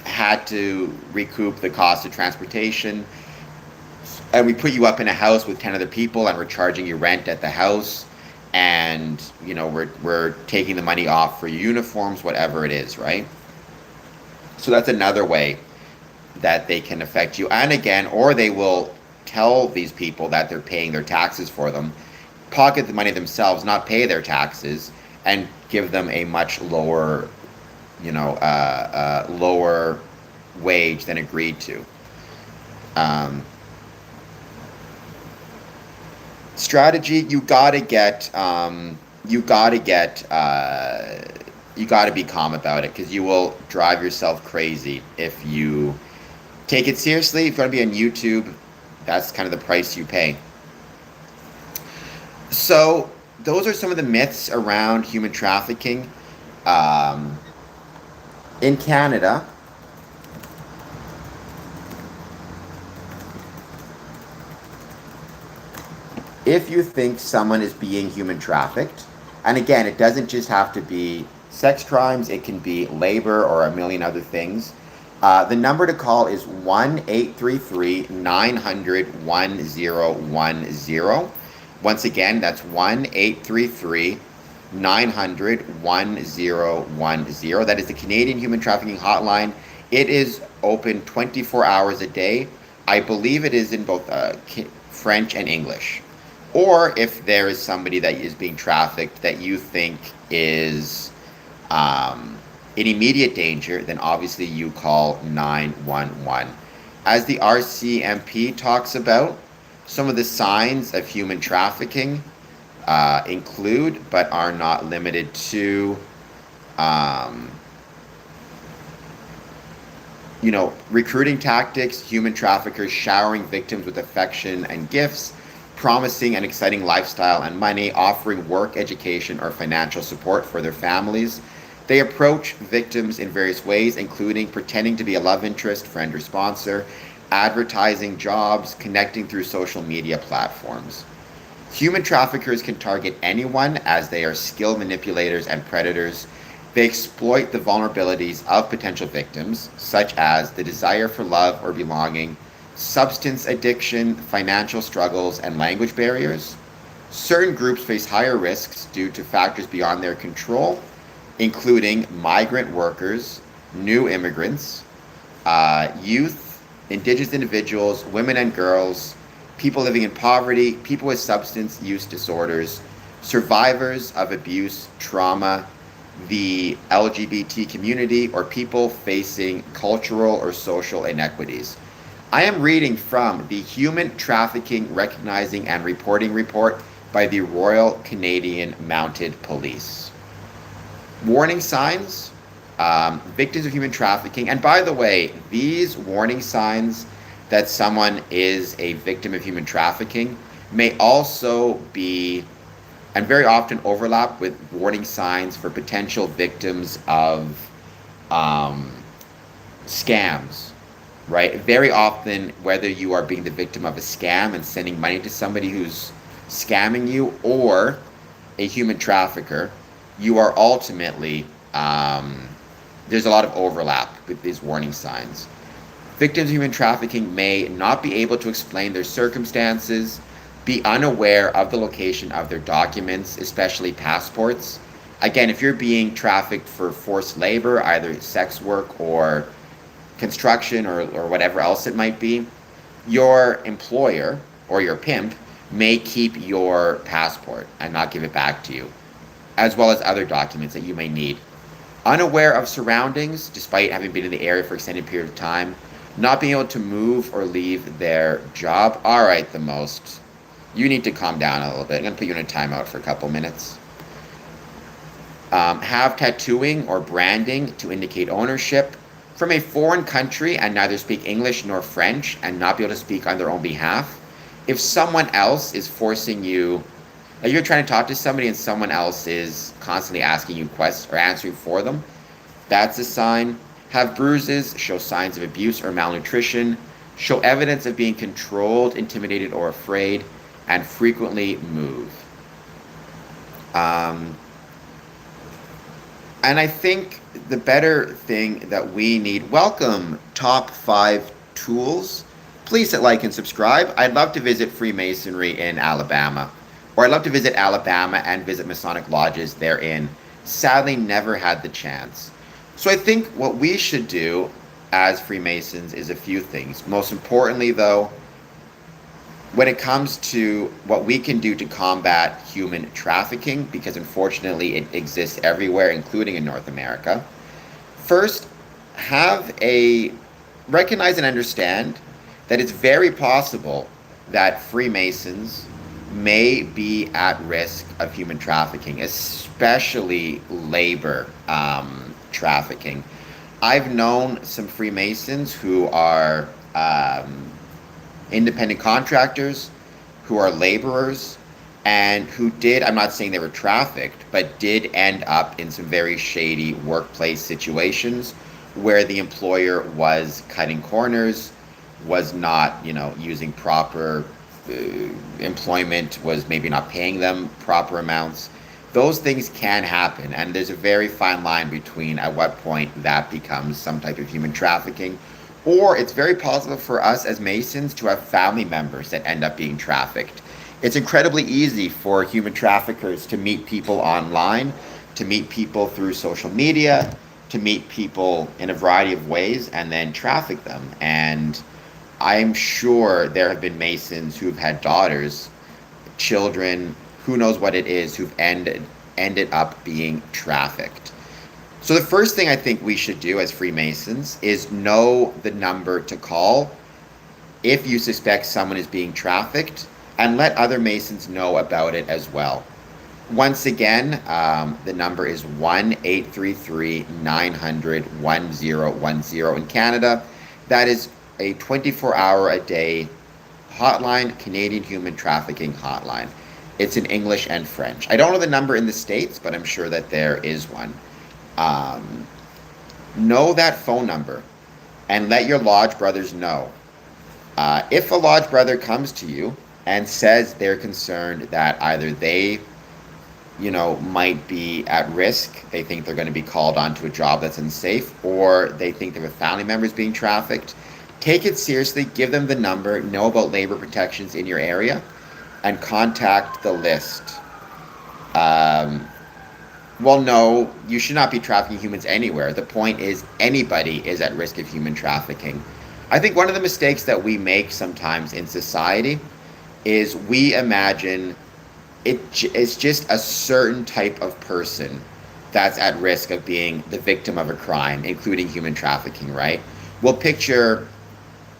had to recoup the cost of transportation, and we put you up in a house with 10 other people, and we're charging you rent at the house, and we're taking the money off for uniforms, whatever it is, right? So that's another way that they can affect you. And again, or they will tell these people that they're paying their taxes for them, pocket the money themselves, not pay their taxes, and give them a much lower lower wage than agreed to. Strategy: you gotta be calm about it, because you will drive yourself crazy if you take it seriously. If you want to be on YouTube, that's kind of the price you pay. So those are some of the myths around human trafficking. In Canada, if you think someone is being human trafficked, and again, it doesn't just have to be sex crimes, it can be labor or a million other things, the number to call is 1-833-900-1010. Once again, that's 1-833-900-1010. That is the Canadian Human Trafficking Hotline. It is open 24 hours a day. I believe it is in both French and English. Or if there is somebody that is being trafficked that you think is in immediate danger, then obviously you call 911. As the RCMP talks about, Some of the signs of human trafficking include, but are not limited to, um, recruiting tactics, human traffickers showering victims with affection and gifts, promising an exciting lifestyle and money, offering work, education, or financial support for their families. They approach victims in various ways, including pretending to be a love interest, friend, or sponsor, advertising jobs, connecting through social media platforms. Human traffickers can target anyone as they are skilled manipulators and predators. They exploit the vulnerabilities of potential victims, such as the desire for love or belonging, substance addiction, financial struggles, and language barriers. Certain groups face higher risks due to factors beyond their control, including migrant workers, new immigrants, youth, indigenous individuals, women and girls, people living in poverty, people with substance use disorders, survivors of abuse, trauma, the LGBT community, or people facing cultural or social inequities. I am reading from the Human Trafficking Recognizing and Reporting Report by the Royal Canadian Mounted Police. Warning signs, victims of human trafficking. And by the way, these warning signs that someone is a victim of human trafficking may also be, and very often overlap with, warning signs for potential victims of scams, right? Very often, whether you are being the victim of a scam and sending money to somebody who's scamming you, or a human trafficker, you are ultimately, there's a lot of overlap with these warning signs. Victims of human trafficking may not be able to explain their circumstances, be unaware of the location of their documents, especially passports. Again, if you're being trafficked for forced labor, either sex work or construction or whatever else it might be, your employer or your pimp may keep your passport and not give it back to you, as well as other documents that you may need. Unaware of surroundings, despite having been in the area for an extended period of time, not being able to move or leave their job. All right, the most. You need to calm down a little bit. I'm going to put you in a timeout for a couple minutes. Have tattooing or branding to indicate ownership from a foreign country and neither speak English nor French and not be able to speak on their own behalf. If someone else is forcing you, like you're trying to talk to somebody and someone else is constantly asking you questions or answering for them, that's a sign. Have bruises, show signs of abuse or malnutrition, show evidence of being controlled, intimidated, or afraid, and frequently move. And I think the better thing that we need, welcome Top 5 Tools. Please hit like and subscribe. I'd love to visit Freemasonry in Alabama, or I'd love to visit Alabama and visit Masonic lodges therein. Sadly, never had the chance. So I think what we should do as Freemasons is a few things. Most importantly, though, when it comes to what we can do to combat human trafficking, because unfortunately it exists everywhere, including in North America, first, recognize and understand that it's very possible that Freemasons may be at risk of human trafficking, especially labor trafficking. I've known some Freemasons who are independent contractors, who are laborers, and who did, I'm not saying they were trafficked, but did end up in some very shady workplace situations where the employer was cutting corners, was not, using proper employment, was maybe not paying them proper amounts. Those things can happen, and there's a very fine line between at what point that becomes some type of human trafficking, or it's very possible for us as Masons to have family members that end up being trafficked. It's incredibly easy for human traffickers to meet people online, to meet people through social media, to meet people in a variety of ways and then traffic them. And I'm sure there have been Masons who've had daughters, children, who knows what it is, who've ended up being trafficked. So the first thing I think we should do as Freemasons is know the number to call if you suspect someone is being trafficked, and let other Masons know about it as well. Once again, the number is 1-833-900-1010 in Canada. That is a 24-hour-a-day hotline, Canadian Human Trafficking hotline. It's in English and French. I don't know the number in the States, but I'm sure that there is one. Know that phone number and let your lodge brothers know. If a lodge brother comes to you and says they're concerned that either they, might be at risk, they think they're going to be called onto a job that's unsafe, or they think their family member is being trafficked, take it seriously, give them the number, know about labor protections in your area, and contact the list. Well, no, you should not be trafficking humans anywhere. The point is anybody is at risk of human trafficking. I think one of the mistakes that we make sometimes in society is we imagine it's just a certain type of person that's at risk of being the victim of a crime, including human trafficking, right? We'll picture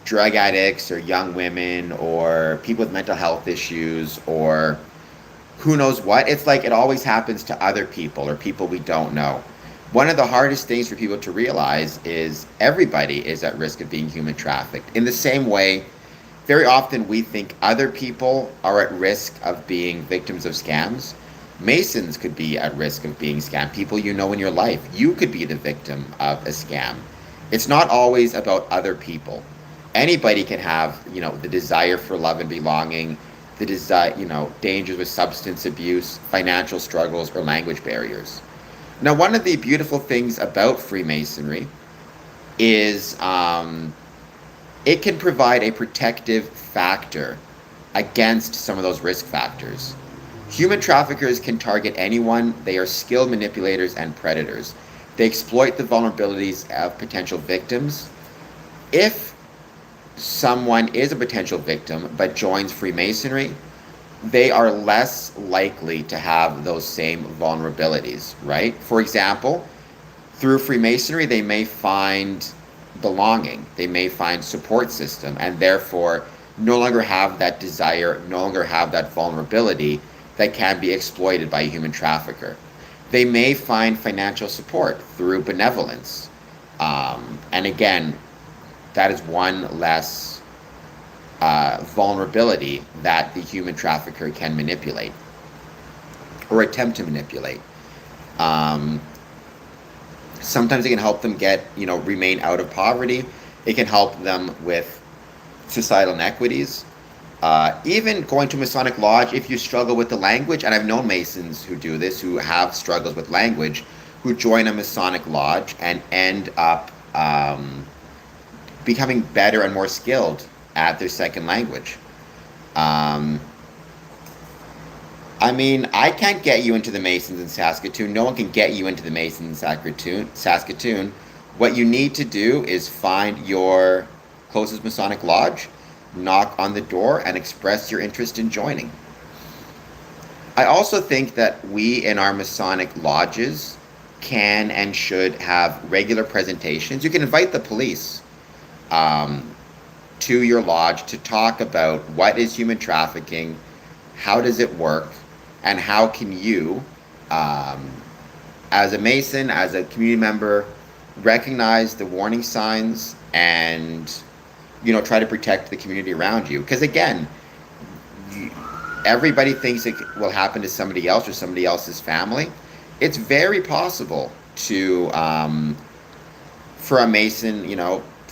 drug addicts or young women or people with mental health issues or who knows what. It's like it always happens to other people or people we don't know. One of the hardest things for people to realize is everybody is at risk of being human trafficked. In the same way, very often we think other people are at risk of being victims of scams. Masons could be at risk of being scammed. People you know in your life, you could be the victim of a scam. It's not always about other people. Anybody can have, the desire for love and belonging, the desire, dangers with substance abuse, financial struggles, or language barriers. Now, one of the beautiful things about Freemasonry is it can provide a protective factor against some of those risk factors. Human traffickers can target anyone. They are skilled manipulators and predators. They exploit the vulnerabilities of potential victims. If someone is a potential victim but joins Freemasonry, they are less likely to have those same vulnerabilities, right? For example, through Freemasonry, they may find belonging, they may find support system, and therefore no longer have that desire, no longer have that vulnerability that can be exploited by a human trafficker. They may find financial support through benevolence. And again, that is one less vulnerability that the human trafficker can manipulate or attempt to manipulate. Sometimes it can help them remain out of poverty. It can help them with societal inequities. Even going to Masonic Lodge, if you struggle with the language, and I've known Masons who do this, who have struggles with language, who join a Masonic Lodge and end up becoming better and more skilled at their second language. I can't get you into the Masons in Saskatoon. No one can get you into the Masons in Saskatoon. What you need to do is find your closest Masonic Lodge, knock on the door, and express your interest in joining. I also think that we in our Masonic lodges can and should have regular presentations. You can invite the police to your lodge to talk about what is human trafficking, how does it work, and how can you, as a Mason, as a community member, recognize the warning signs and, try to protect the community around you. Because again, everybody thinks it will happen to somebody else or somebody else's family. It's very possible to, for a Mason,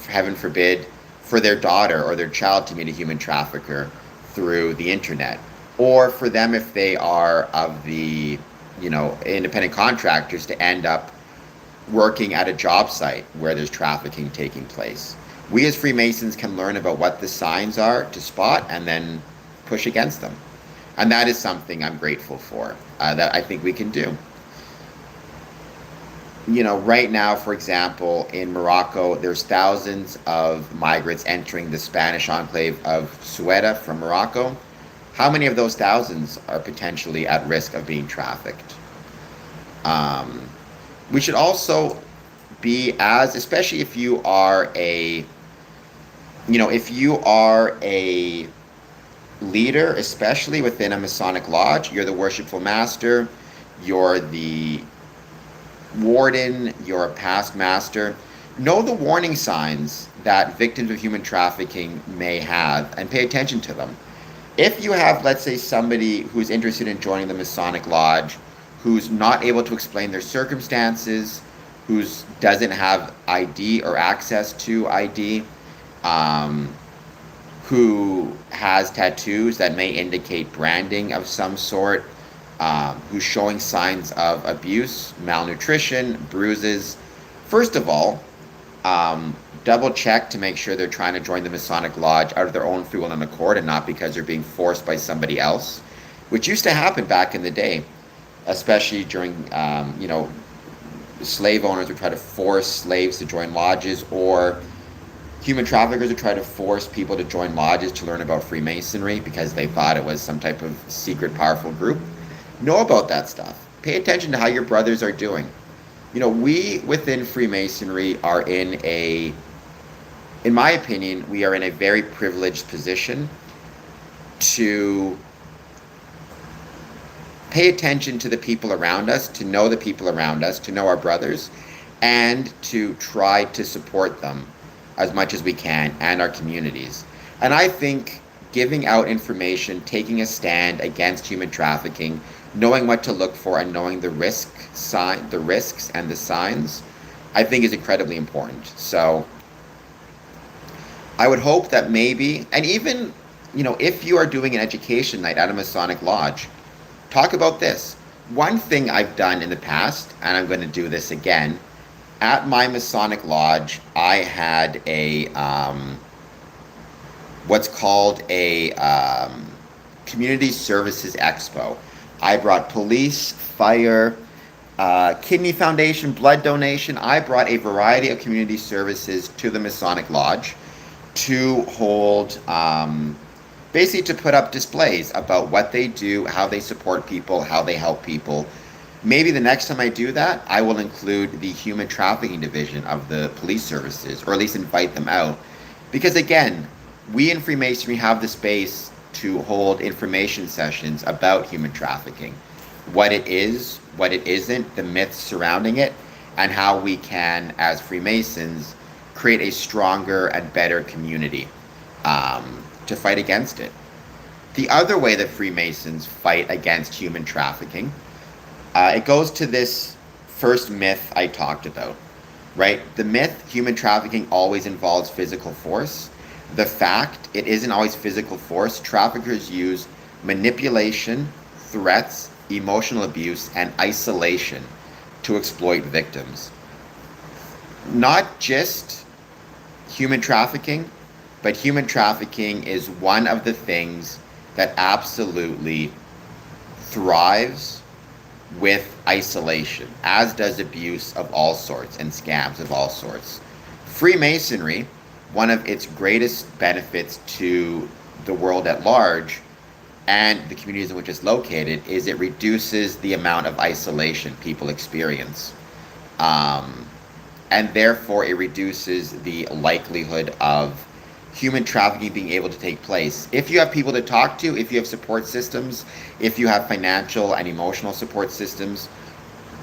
heaven forbid, for their daughter or their child to meet a human trafficker through the internet. Or for them, if they are of the, independent contractors, to end up working at a job site where there's trafficking taking place. We as Freemasons can learn about what the signs are to spot and then push against them. And that is something I'm grateful for, that I think we can do. Right now, for example, in Morocco, there's thousands of migrants entering the Spanish enclave of Ceuta from Morocco. How many of those thousands are potentially at risk of being trafficked? We should also be especially if you are a if you are a leader, especially within a Masonic lodge, you're the worshipful master, you're the warden, you're a past master. Know the warning signs that victims of human trafficking may have and pay attention to them. If you have, let's say, somebody who's interested in joining the Masonic lodge, who's not able to explain their circumstances, who doesn't have ID or access to ID, who has tattoos that may indicate branding of some sort, who's showing signs of abuse, malnutrition, bruises. First of all, double check to make sure they're trying to join the Masonic Lodge out of their own free will and accord and not because they're being forced by somebody else, which used to happen back in the day, especially during, slave owners would try to force slaves to join lodges, or human traffickers would try to force people to join lodges to learn about Freemasonry because they thought it was some type of secret, powerful group. Know about that stuff. Pay attention to how your brothers are doing. We within Freemasonry are in my opinion, we are in a very privileged position to pay attention to the people around us, to know the people around us, to know our brothers, and to try to support them as much as we can and our communities. And I think giving out information, taking a stand against human trafficking, knowing what to look for and knowing the risks and the signs, I think is incredibly important. So I would hope that maybe, and even, if you are doing an education night at a Masonic lodge, talk about this. One thing I've done in the past, and I'm going to do this again, at my Masonic lodge, I had a, what's called a community services expo. I brought police, fire, kidney foundation, blood donation. I brought a variety of community services to the Masonic lodge to hold, basically to put up displays about what they do, how they support people, how they help people. Maybe the next time I do that, I will include the human trafficking division of the police services, or at least invite them out. Because again, we in Freemasonry have the space to hold information sessions about human trafficking, what it is, what it isn't, the myths surrounding it, and how we can, as Freemasons, create a stronger and better community to fight against it. The other way that Freemasons fight against human trafficking, it goes to this first myth I talked about, right? The myth, human trafficking always involves physical force. The fact, it isn't always physical force. Traffickers use manipulation, threats, emotional abuse, and isolation to exploit victims. Not just human trafficking, but human trafficking is one of the things that absolutely thrives with isolation, as does abuse of all sorts and scams of all sorts. Freemasonry, one of its greatest benefits to the world at large and the communities in which it's located is it reduces the amount of isolation people experience. And therefore it reduces the likelihood of human trafficking being able to take place. If you have people to talk to, if you have support systems, if you have financial and emotional support systems,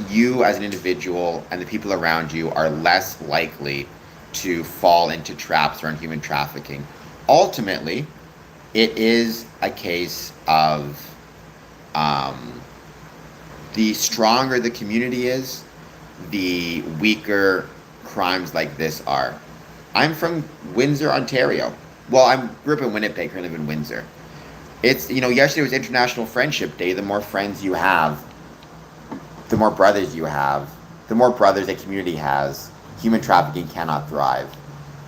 you as an individual and the people around you are less likely to fall into traps around human trafficking. Ultimately, it is a case of the stronger the community is, the weaker crimes like this are. I'm from Windsor, Ontario. Well, I grew up in Winnipeg, I live in Windsor. It's, yesterday was International Friendship Day. The more friends you have, the more brothers you have, the more brothers a community has, human trafficking cannot thrive.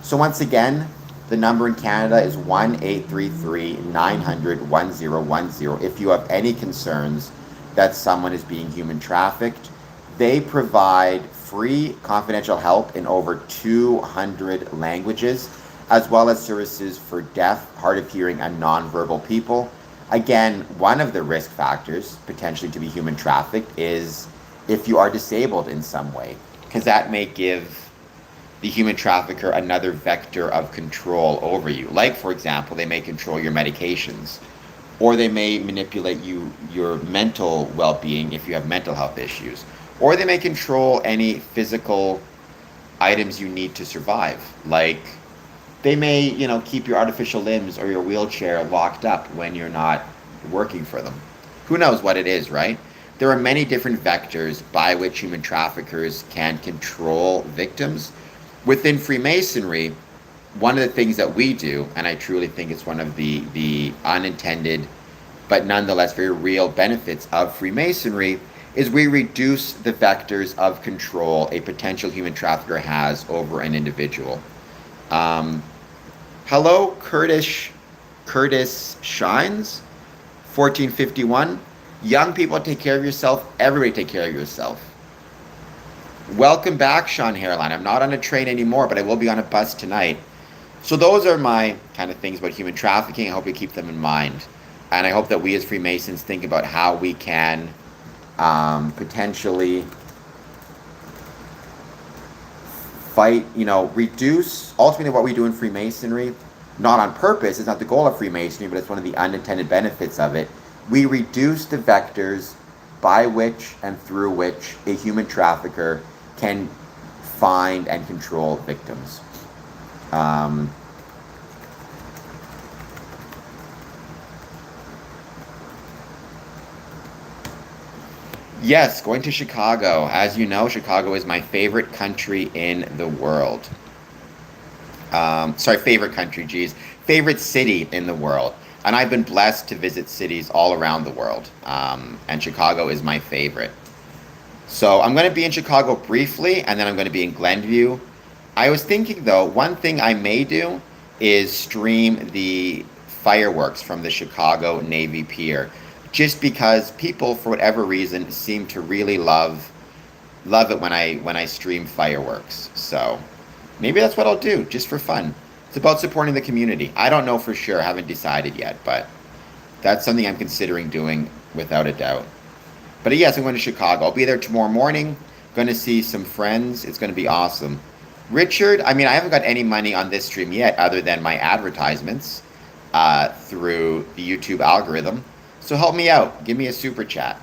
So once again, the number in Canada is 1-833-900-1010. If you have any concerns that someone is being human trafficked, they provide free confidential help in over 200 languages, as well as services for deaf, hard of hearing, and nonverbal people. Again, one of the risk factors potentially to be human trafficked is if you are disabled in some way, because that may give the human trafficker another vector of control over you. Like, for example, they may control your medications, or they may manipulate your mental well-being if you have mental health issues, or they may control any physical items you need to survive. Like, they may, keep your artificial limbs or your wheelchair locked up when you're not working for them. Who knows what it is, right? There are many different vectors by which human traffickers can control victims. Within Freemasonry, one of the things that we do, and I truly think it's one of the unintended but nonetheless very real benefits of Freemasonry, is we reduce the vectors of control a potential human trafficker has over an individual. Hello, Curtis Shines, 1451. Young people, take care of yourself. Everybody take care of yourself. Welcome back, Sean Hairline. I'm not on a train anymore, but I will be on a bus tonight. So those are my kind of things about human trafficking. I hope you keep them in mind. And I hope that we as Freemasons think about how we can potentially fight, reduce, ultimately what we do in Freemasonry, not on purpose, it's not the goal of Freemasonry, but it's one of the unintended benefits of it. We reduce the vectors by which and through which a human trafficker can find and control victims. Yes, going to Chicago. As you know, Chicago is my favorite country in the world. Favorite country, geez. Favorite city in the world. And I've been blessed to visit cities all around the world. And Chicago is my favorite. So I'm going to be in Chicago briefly, and then I'm going to be in Glenview. I was thinking, though, one thing I may do is stream the fireworks from the Chicago Navy Pier. Just because people, for whatever reason, seem to really love it when I stream fireworks. So maybe that's what I'll do, just for fun. It's about supporting the community. I don't know for sure. I haven't decided yet, but that's something I'm considering doing without a doubt. But yes, I'm going to Chicago. I'll be there tomorrow morning. Going to see some friends. It's going to be awesome. Richard, I haven't got any money on this stream yet other than my advertisements through the YouTube algorithm. So help me out. Give me a super chat.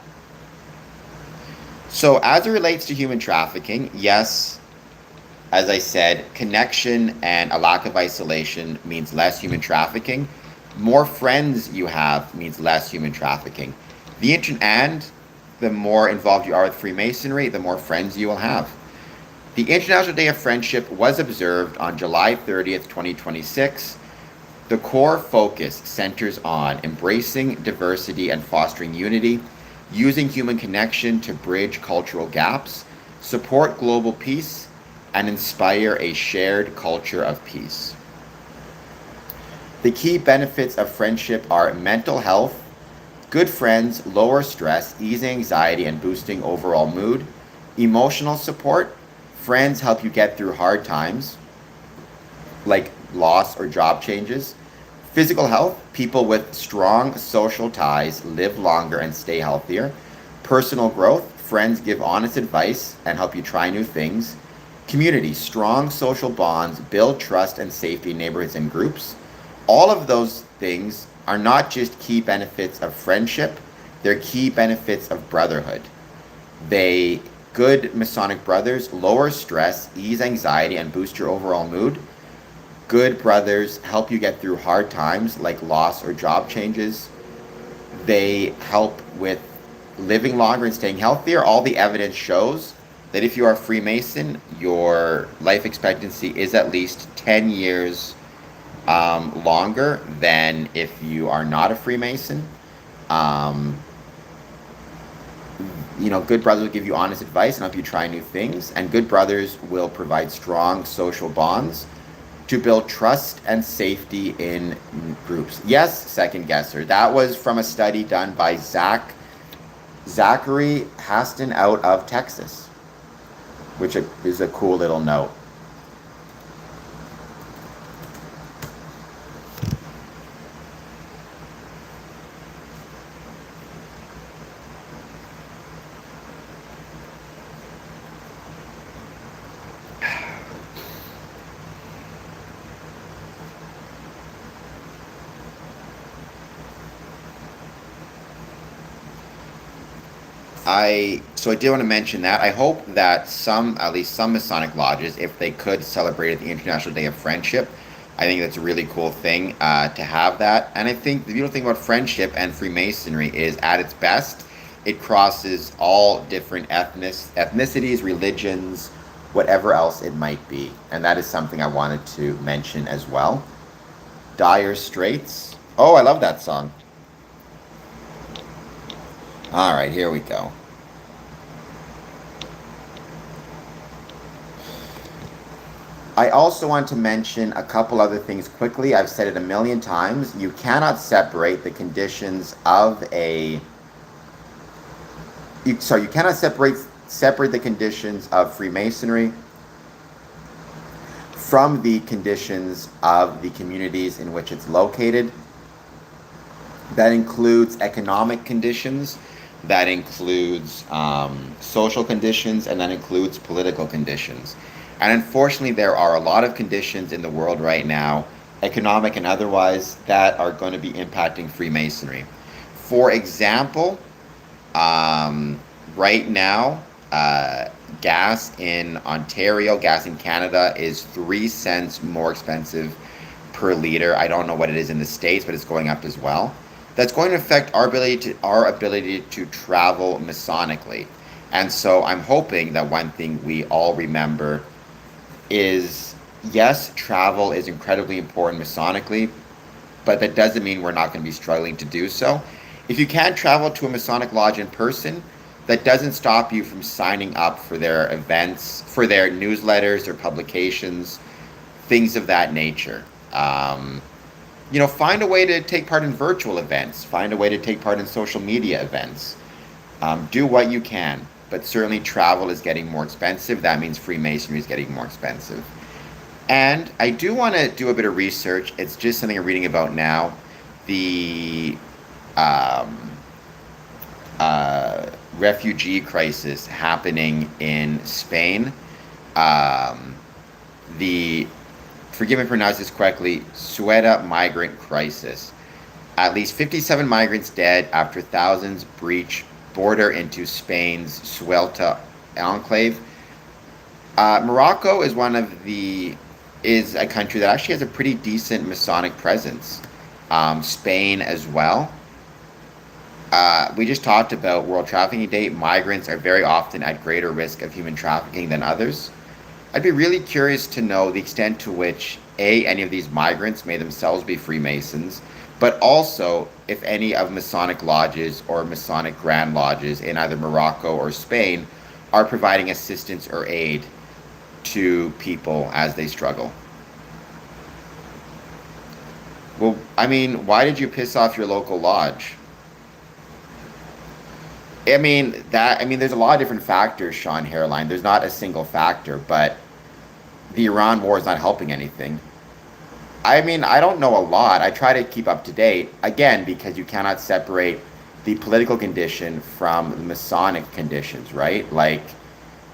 So as it relates to human trafficking, yes, as I said, connection and a lack of isolation means less human trafficking. More friends you have means less human trafficking. And the more involved you are with Freemasonry, the more friends you will have. The International Day of Friendship was observed on July 30th, 2026. The core focus centers on embracing diversity and fostering unity, using human connection to bridge cultural gaps, support global peace, and inspire a shared culture of peace. The key benefits of friendship are mental health, good friends lower stress, ease anxiety, and boosting overall mood. Emotional support, friends help you get through hard times, like loss or job changes. Physical health, people with strong social ties live longer and stay healthier. Personal growth, friends give honest advice and help you try new things. Community, strong social bonds build trust and safety in neighborhoods and groups. All of those things are not just key benefits of friendship, they're key benefits of brotherhood. Good Masonic brothers lower stress, ease anxiety, and boost your overall mood. Good brothers help you get through hard times like loss or job changes. They help with living longer and staying healthier. All the evidence shows that if you are a Freemason, your life expectancy is at least 10 years longer than if you are not a Freemason. Good brothers will give you honest advice and help you try new things. And good brothers will provide strong social bonds to build trust and safety in groups. Yes, second guesser. That was from a study done by Zachary Haston out of Texas, which is a cool little note. So I did want to mention that. I hope that at least some Masonic lodges, if they could celebrate the International Day of Friendship, I think that's a really cool thing to have that. And I think the beautiful thing about friendship and Freemasonry is, at its best, it crosses all different ethnicities, religions, whatever else it might be. And that is something I wanted to mention as well. Dire Straits. Oh, I love that song. All right, here we go. I also want to mention a couple other things quickly. I've said it a million times. You cannot separate the conditions of you cannot separate the conditions of Freemasonry from the conditions of the communities in which it's located. That includes economic conditions, that includes social conditions, and that includes political conditions. And unfortunately, there are a lot of conditions in the world right now, economic and otherwise, that are going to be impacting Freemasonry. For example, right now, gas in Ontario, gas in Canada is 3 cents more expensive per liter. I don't know what it is in the States, but it's going up as well. That's going to affect our ability to travel Masonically. And so I'm hoping that one thing we all remember is, yes, travel is incredibly important Masonically, but that doesn't mean we're not going to be struggling to do so. If you can't travel to a Masonic lodge in person, that doesn't stop you from signing up for their events, for their newsletters or publications, things of that nature. Find a way to take part in virtual events. Find a way to take part in social media events. Do what you can, but certainly travel is getting more expensive. That means Freemasonry is getting more expensive. And I do want to do a bit of research. It's just something I'm reading about now. The refugee crisis happening in Spain. The Forgive me if I pronounce this correctly, Ceuta migrant crisis. At least 57 migrants dead after thousands breach border into Spain's Ceuta enclave. Morocco is is a country that actually has a pretty decent Masonic presence. Spain as well. We just talked about World Trafficking Day. Migrants are very often at greater risk of human trafficking than others. I'd be really curious to know the extent to which, any of these migrants may themselves be Freemasons, but also if any of Masonic lodges or Masonic Grand Lodges in either Morocco or Spain are providing assistance or aid to people as they struggle. Well, why did you piss off your local lodge? There's a lot of different factors, Sean Hairline. There's not a single factor, but the Iran war is not helping anything. I don't know a lot. I try to keep up to date, again, because you cannot separate the political condition from the Masonic conditions, right? Like,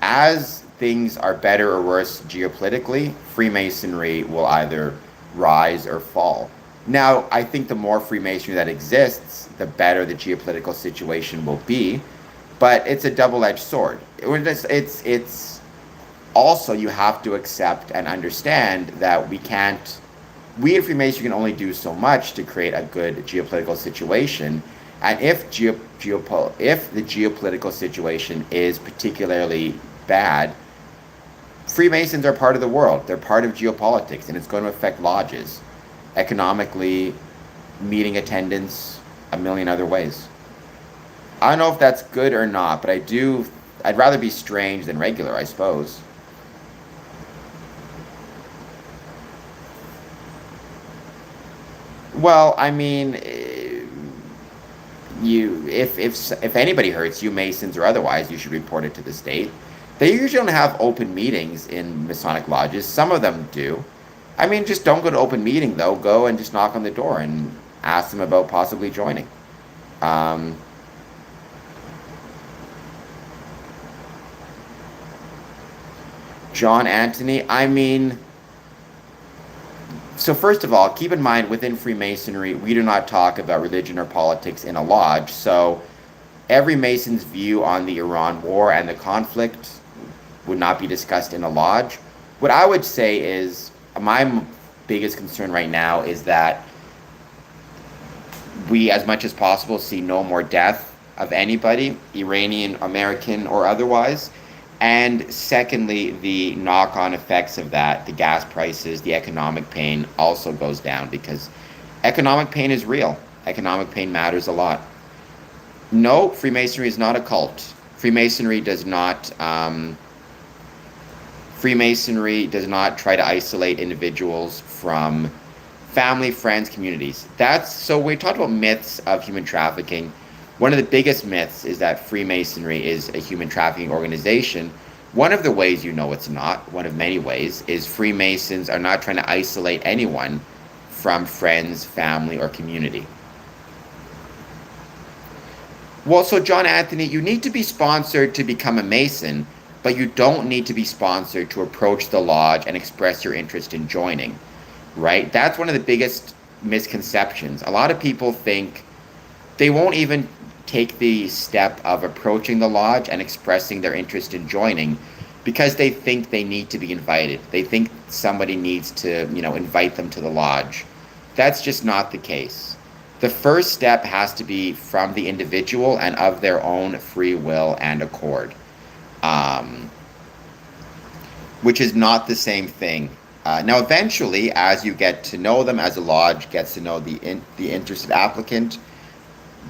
as things are better or worse geopolitically, Freemasonry will either rise or fall. Now, I think the more Freemasonry that exists, the better the geopolitical situation will be, but it's a double-edged sword. It's also, you have to accept and understand that we in Freemasonry can only do so much to create a good geopolitical situation, and if the geopolitical situation is particularly bad, Freemasons are part of the world. They're part of geopolitics, and it's going to affect lodges economically, meeting attendance, a million other ways. I don't know if that's good or not, but I'd rather be strange than regular, I suppose. Well, if anybody hurts you, Masons or otherwise, you should report it to the state. They usually don't have open meetings in Masonic lodges. Some of them do. Just don't go to open meeting, though. Go and just knock on the door and ask them about possibly joining. John Anthony, so first of all, keep in mind, within Freemasonry, we do not talk about religion or politics in a lodge. So Every Mason's view on the Iran war and the conflict would not be discussed in a lodge. What I would say is my biggest concern right now is that we, as much as possible, see no more death of anybody, Iranian, American, or otherwise. And secondly, the knock-on effects of that, the gas prices, the economic pain also goes down, because economic pain is real. Economic pain matters a lot. No, Freemasonry is not a cult. Freemasonry does not try to isolate individuals from family, friends, communities. So we talked about myths of human trafficking. One of the biggest myths is that Freemasonry is a human trafficking organization. One of the ways you know it's not, one of many ways, is Freemasons are not trying to isolate anyone from friends, family, or community. Well, so John Anthony, you need to be sponsored to become a Mason, but you don't need to be sponsored to approach the lodge and express your interest in joining, right? That's one of the biggest misconceptions. A lot of people think they won't even take the step of approaching the lodge and expressing their interest in joining because they think they need to be invited. They think somebody needs to, invite them to the lodge. That's just not the case. The first step has to be from the individual and of their own free will and accord, which is not the same thing. Now, eventually, as you get to know them, as a lodge gets to know the interested applicant,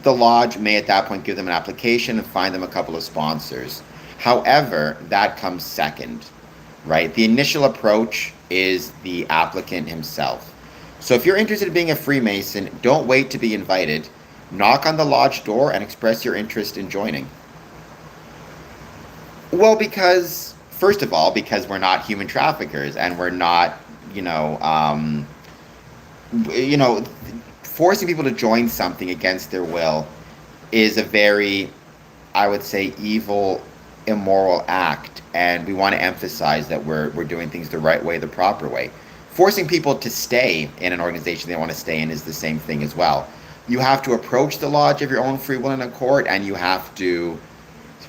the lodge may at that point give them an application and find them a couple of sponsors. However, that comes second, right? The initial approach is the applicant himself. So if you're interested in being a Freemason, don't wait to be invited. Knock on the lodge door and express your interest in joining. Well, because, first of all, because we're not human traffickers and we're not, forcing people to join something against their will is a very, I would say, evil, immoral act. And we want to emphasize that we're doing things the right way, the proper way. Forcing people to stay in an organization they want to stay in is the same thing as well. You have to approach the lodge of your own free will and accord, and you have to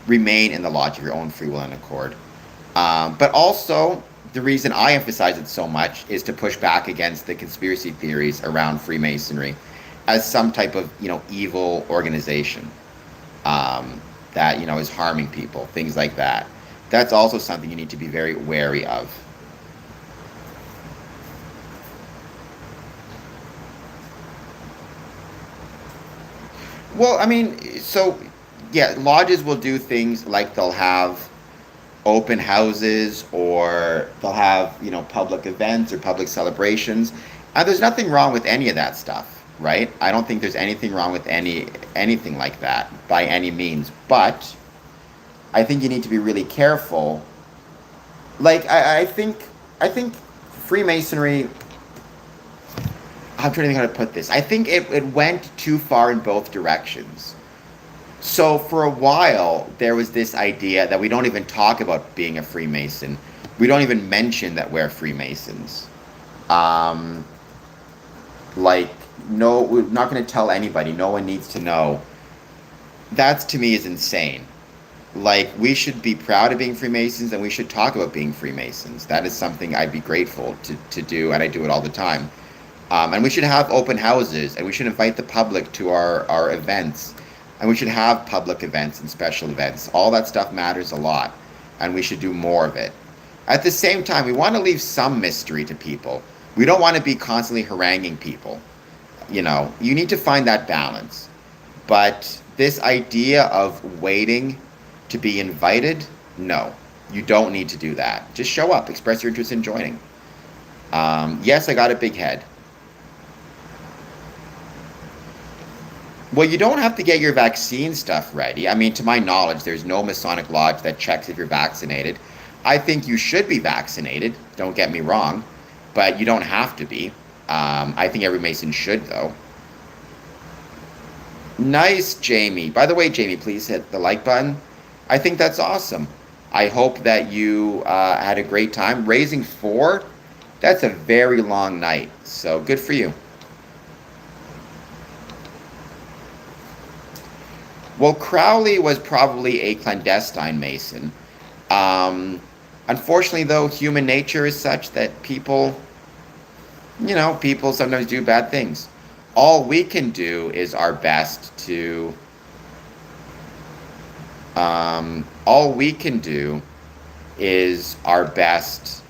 remain in the lodge of your own free will and accord. But also, the reason I emphasize it so much is to push back against the conspiracy theories around Freemasonry as some type of, evil organization that, is harming people, things like that. That's also something you need to be very wary of. Well, lodges will do things like they'll have open houses, or they'll have, public events or public celebrations. There's nothing wrong with any of that stuff, right? I don't think there's anything wrong with anything like that by any means. But I think you need to be really careful. Like, I think Freemasonry, I'm trying to think how to put this. I think it went too far in both directions. So for a while, there was this idea that we don't even talk about being a Freemason. We don't even mention that we're Freemasons. No, we're not going to tell anybody. No one needs to know. That, to me, is insane. We should be proud of being Freemasons, and we should talk about being Freemasons. That is something I'd be grateful to do, and I do it all the time. And we should have open houses, and we should invite the public to our events. And we should have public events and special events. All that stuff matters a lot, and we should do more of it. At the same time, we want to leave some mystery to people. We don't want to be constantly haranguing people. You need to find that balance. But this idea of waiting to be invited, no, you don't need to do that. Just show up, express your interest in joining. Yes, I got a big head. Well, you don't have to get your vaccine stuff ready. To my knowledge, there's no Masonic lodge that checks if you're vaccinated. I think you should be vaccinated, don't get me wrong, but you don't have to be. I think every Mason should, though. Nice, Jamie. By the way, Jamie, please hit the like button. I think that's awesome. I hope that you had a great time. Raising 4, that's a very long night, so good for you. Well, Crowley was probably a clandestine Mason. Um, Unfortunately, though, human nature is such that people sometimes do bad things. All we can do is our best to, all we can do is our best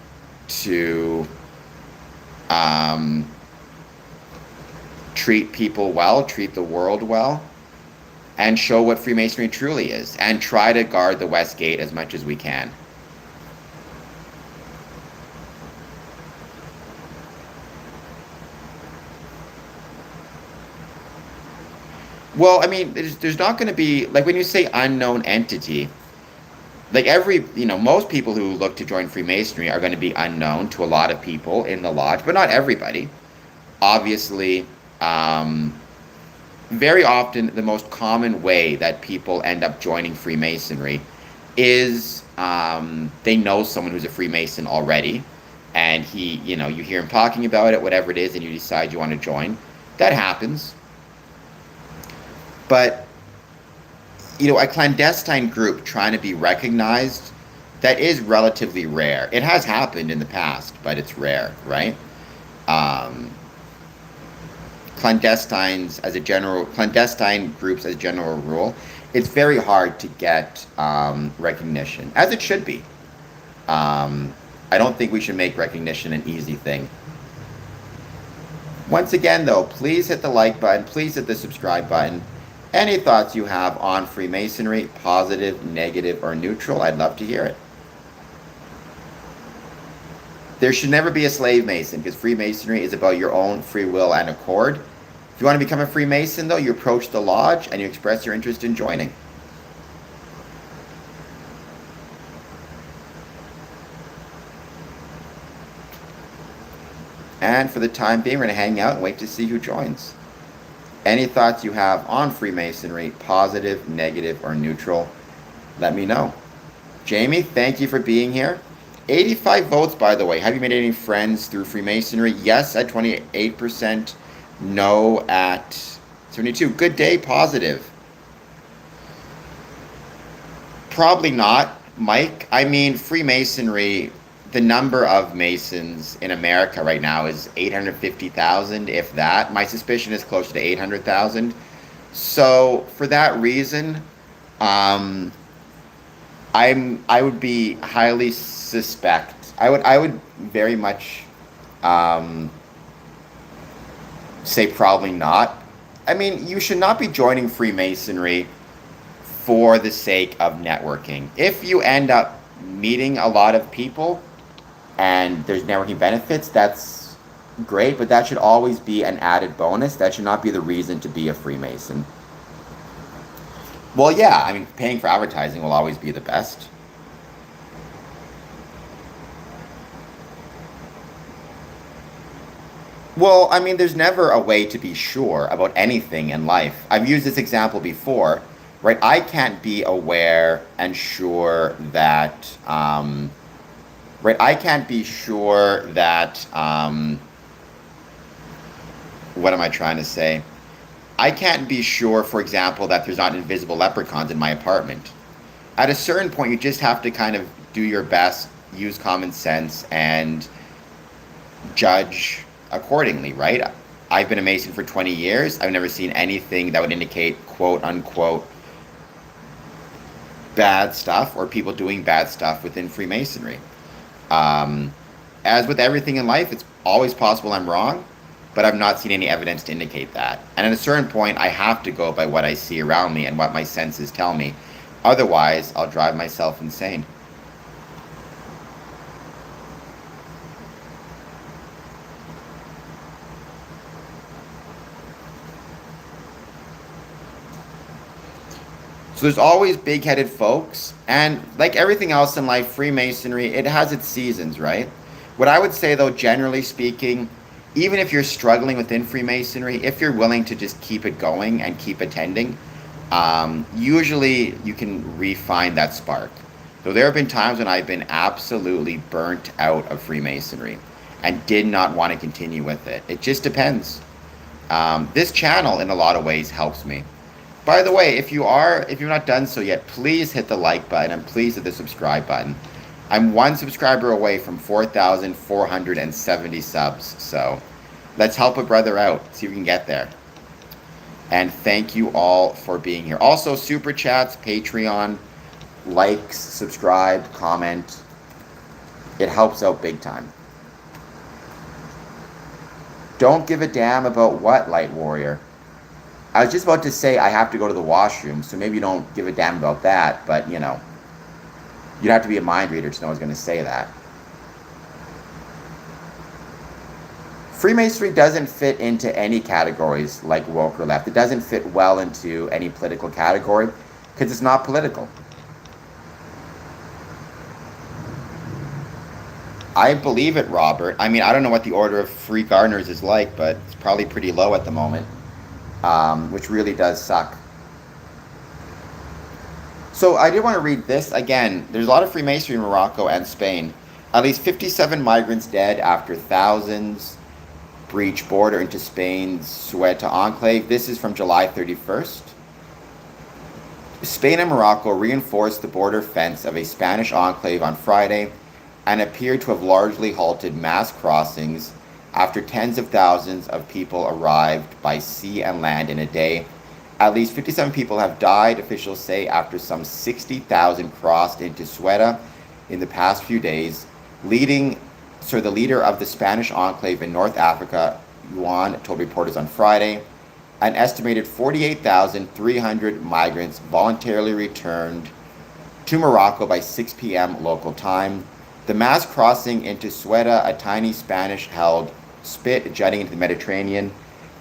to um, treat people well, treat the world well, and show what Freemasonry truly is, and try to guard the West Gate as much as we can. Well, I mean, there's not going to be, like, when you say unknown entity, like most people who look to join Freemasonry are going to be unknown to a lot of people in the lodge, but not everybody. Obviously, very often the most common way that people end up joining Freemasonry is they know someone who's a Freemason already, and you hear him talking about it, whatever it is, and you decide you want to join. That happens. But, a clandestine group trying to be recognized, that is relatively rare. It has happened in the past, but it's rare, right? Um, Clandestine groups as a general rule, it's very hard to get recognition, as it should be. I don't think we should make recognition an easy thing. Once again, though, please hit the like button, please hit the subscribe button. Any thoughts you have on Freemasonry, positive, negative, or neutral, I'd love to hear it. There should never be a slave Mason, because Freemasonry is about your own free will and accord. If you want to become a Freemason, though, you approach the lodge and you express your interest in joining. And for the time being, we're going to hang out and wait to see who joins. Any thoughts you have on Freemasonry, positive, negative, or neutral, let me know. Jamie, thank you for being here. 85 votes, by the way. Have you made any friends through Freemasonry? Yes at 28%. No at 72. Good day, positive. Probably not, Mike. I mean, Freemasonry, the number of Masons in America right now is 850,000, if that. My suspicion is closer to 800,000. So for that reason, I would be highly suspect. I would very much say probably not. I mean, you should not be joining Freemasonry for the sake of networking. If you end up meeting a lot of people and there's networking benefits, that's great, but that should always be an added bonus. That should not be the reason to be a Freemason. Well, yeah, I mean, paying for advertising will always be the best. Well, I mean, there's never a way to be sure about anything in life. I've used this example before, right? I can't be aware and sure that, right? I can't be sure that, what am I trying to say? I can't be sure, for example, that there's not invisible leprechauns in my apartment. At a certain point, you just have to kind of do your best, use common sense, and judge accordingly, right? I've been a Mason for 20 years. I've never seen anything that would indicate quote unquote bad stuff or people doing bad stuff within Freemasonry. As with everything in life, it's always possible I'm wrong, but I've not seen any evidence to indicate that. And at a certain point, I have to go by what I see around me and what my senses tell me. Otherwise, I'll drive myself insane. So there's always big-headed folks, and like everything else in life, Freemasonry, it has its seasons, right? What I would say, though, generally speaking, even if you're struggling within Freemasonry, if you're willing to just keep it going and keep attending, usually you can re-find that spark. Though there have been times when I've been absolutely burnt out of Freemasonry and did not want to continue with it. It just depends. This channel, in a lot of ways, helps me. By the way, if you're not done so yet, please hit the like button and please hit the subscribe button. I'm one subscriber away from 4,470 subs, so let's help a brother out. See if we can get there. And thank you all for being here. Also, super chats, Patreon, likes, subscribe, comment. It helps out big time. Don't give a damn about what, Light Warrior? I was just about to say I have to go to the washroom, so maybe you don't give a damn about that, but, you know, you'd have to be a mind reader to know I was going to say that. Freemasonry doesn't fit into any categories like woke or left. It doesn't fit well into any political category because it's not political. I believe it, Robert. I mean, I don't know what the order of free gardeners is like, but it's probably pretty low at the moment, which really does suck. So I did want to read this. Again, there's a lot of Freemasonry in Morocco and Spain. At least 57 migrants dead after thousands breach border into Spain's Ceuta enclave. This is from July 31st. Spain and Morocco reinforced the border fence of a Spanish enclave on Friday and appeared to have largely halted mass crossings after tens of thousands of people arrived by sea and land in a day. At least 57 people have died, officials say, after some 60,000 crossed into Ceuta in the past few days. The leader of the Spanish enclave in North Africa, Juan, told reporters on Friday, an estimated 48,300 migrants voluntarily returned to Morocco by 6 p.m. local time. The mass crossing into Ceuta, a tiny Spanish-held spit jutting into the Mediterranean,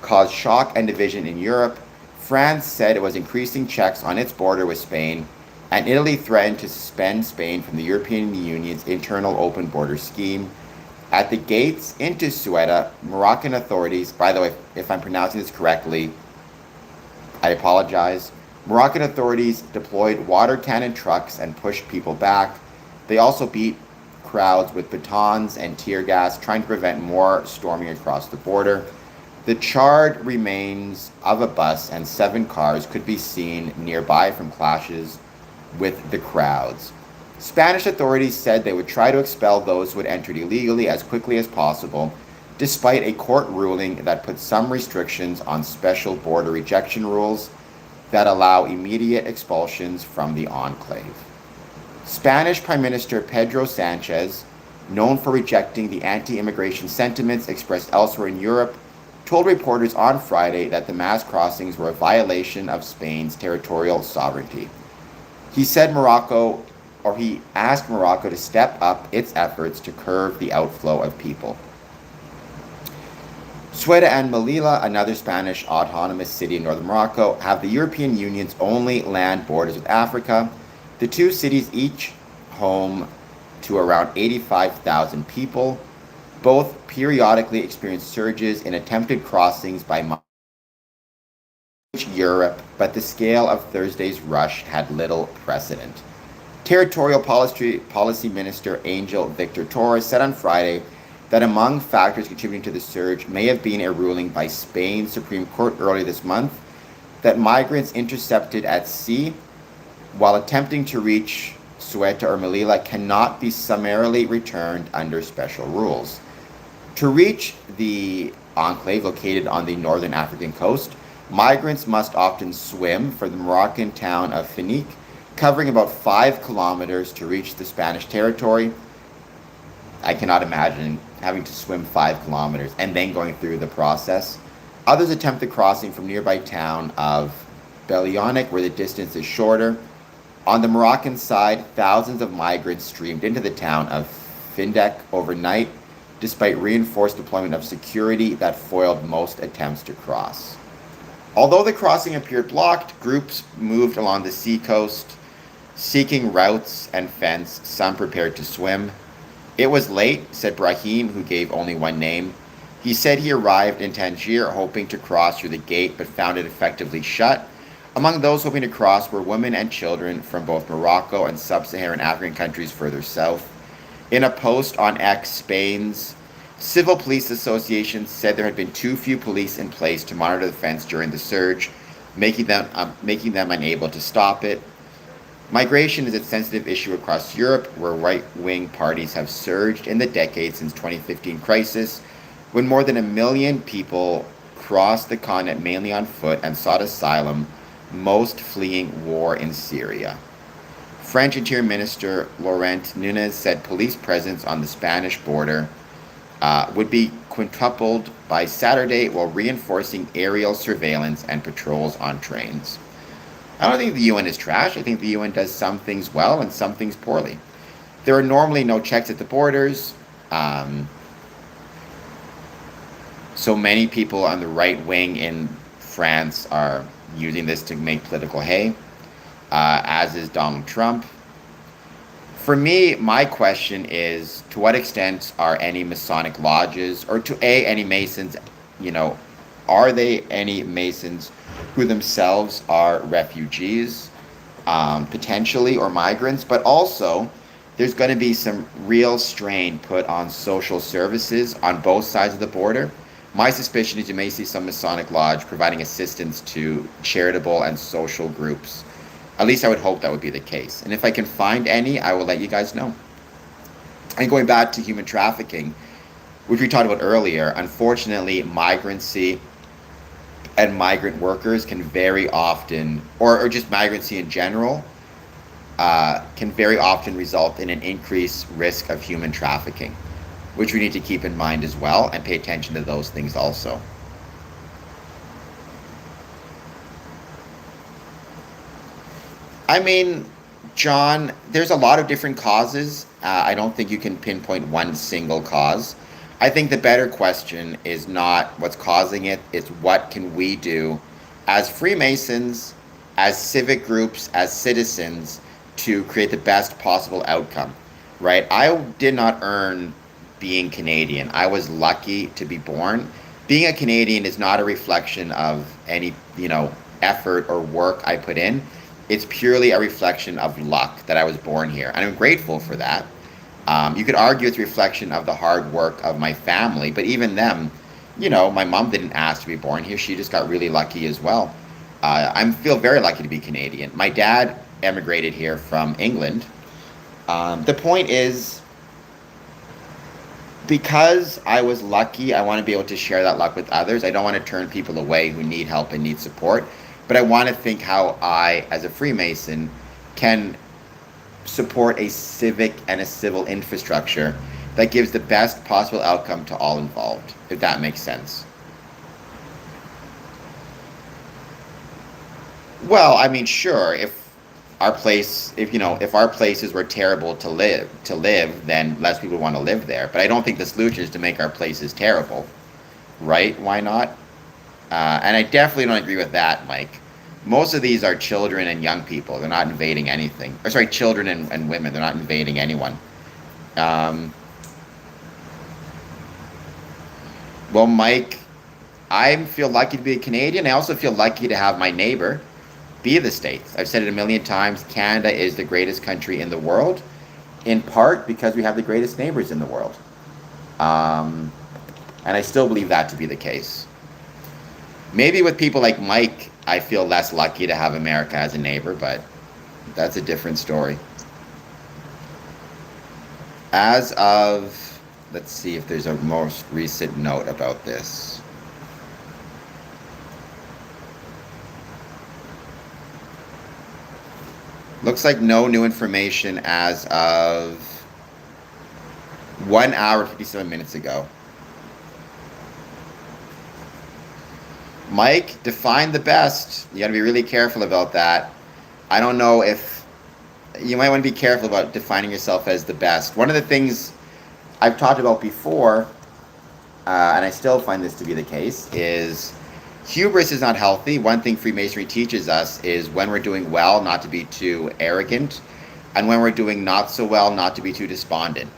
caused shock and division in Europe. France said it was increasing checks on its border with Spain, and Italy threatened to suspend Spain from the European Union's internal open border scheme. At the gates into Ceuta, Moroccan authorities, by the way, if I'm pronouncing this correctly, I apologize. Moroccan authorities deployed water cannon trucks and pushed people back. They also beat crowds with batons and tear gas, trying to prevent more storming across the border. The charred remains of a bus and 7 cars could be seen nearby from clashes with the crowds. Spanish authorities said they would try to expel those who had entered illegally as quickly as possible, despite a court ruling that put some restrictions on special border rejection rules that allow immediate expulsions from the enclave. Spanish Prime Minister Pedro Sanchez, known for rejecting the anti-immigration sentiments expressed elsewhere in Europe, told reporters on Friday that the mass crossings were a violation of Spain's territorial sovereignty. He asked Morocco to step up its efforts to curb the outflow of people. Ceuta and Melilla, another Spanish autonomous city in northern Morocco, have the European Union's only land borders with Africa. The two cities each home to around 85,000 people. Both periodically experience surges in attempted crossings by Europe, but the scale of Thursday's rush had little precedent. Territorial Policy Minister Angel Victor Torres said on Friday that among factors contributing to the surge may have been a ruling by Spain's Supreme Court earlier this month that migrants intercepted at sea while attempting to reach Ceuta or Melilla cannot be summarily returned under special rules. To reach the enclave located on the northern African coast, migrants must often swim from the Moroccan town of Finique, covering about 5 kilometers to reach the Spanish territory. I cannot imagine having to swim 5 kilometers and then going through the process. Others attempt the crossing from nearby town of Belionic, where the distance is shorter. On the Moroccan side, thousands of migrants streamed into the town of Findek overnight, despite reinforced deployment of security that foiled most attempts to cross. Although the crossing appeared blocked, groups moved along the seacoast, seeking routes and fence, some prepared to swim. It was late, said Brahim, who gave only one name. He said he arrived in Tangier hoping to cross through the gate, but found it effectively shut. Among those hoping to cross were women and children from both Morocco and sub-Saharan African countries further south. In a post on X, Spain's Civil Police Association said there had been too few police in place to monitor the fence during the surge. making them unable to stop it. Migration is a sensitive issue across Europe, where right-wing parties have surged in the decade since 2015 crisis, when more than 1 million people crossed the continent mainly on foot and sought asylum, most fleeing war in Syria. French Interior Minister Laurent Nunez said police presence on the Spanish border would be quintupled by Saturday while reinforcing aerial surveillance and patrols on trains. I don't think the UN is trash. I think the UN does some things well and some things poorly. There are normally no checks at the borders. So many people on the right wing in France are using this to make political hay, as is Donald Trump. For me, my question is, to what extent are any Masonic lodges, or any Masons, are they any Masons who themselves are refugees, potentially, or migrants? But also, there's going to be some real strain put on social services on both sides of the border. My suspicion is you may see some Masonic lodge providing assistance to charitable and social groups. At least I would hope that would be the case. And if I can find any, I will let you guys know. And going back to human trafficking, which we talked about earlier, unfortunately, migrancy and migrant workers can very often, or just migrancy in general, can very often result in an increased risk of human trafficking, which we need to keep in mind as well and pay attention to those things also. I mean, John, there's a lot of different causes. I don't think you can pinpoint one single cause. I think the better question is not what's causing it, it's what can we do as Freemasons, as civic groups, as citizens to create the best possible outcome, right? I did not earn being Canadian. I was lucky to be born. Being a Canadian is not a reflection of any, effort or work I put in. It's purely a reflection of luck that I was born here. And I'm grateful for that. You could argue it's a reflection of the hard work of my family, but even them, my mom didn't ask to be born here. She just got really lucky as well. I feel very lucky to be Canadian. My dad emigrated here from England. The point is, because I was lucky, I want to be able to share that luck with others. I don't want to turn people away who need help and need support. But I want to think how I, as a Freemason, can support a civic and a civil infrastructure that gives the best possible outcome to all involved, if that makes sense. Well, I mean, sure, if our places were terrible to live, then less people want to live there. But I don't think the solution is to make our places terrible, right? Why not? And I definitely don't agree with that, Mike. Most of these are children and young people. They're not invading anything. Or sorry, children and women. They're not invading anyone. Well, Mike, I feel lucky to be a Canadian. I also feel lucky to have my neighbor be the States. I've said it a million times. Canada is the greatest country in the world, in part because we have the greatest neighbors in the world. And I still believe that to be the case. Maybe with people like Mike, I feel less lucky to have America as a neighbor, but that's a different story. As of, let's see if there's a most recent note about this. Looks like no new information as of 1 hour and 57 minutes ago. Mike, define the best. You got to be really careful about that. I don't know if you might want to be careful about defining yourself as the best. One of the things I've talked about before, and I still find this to be the case, is hubris is not healthy. One thing Freemasonry teaches us is when we're doing well, not to be too arrogant, and when we're doing not so well, not to be too despondent,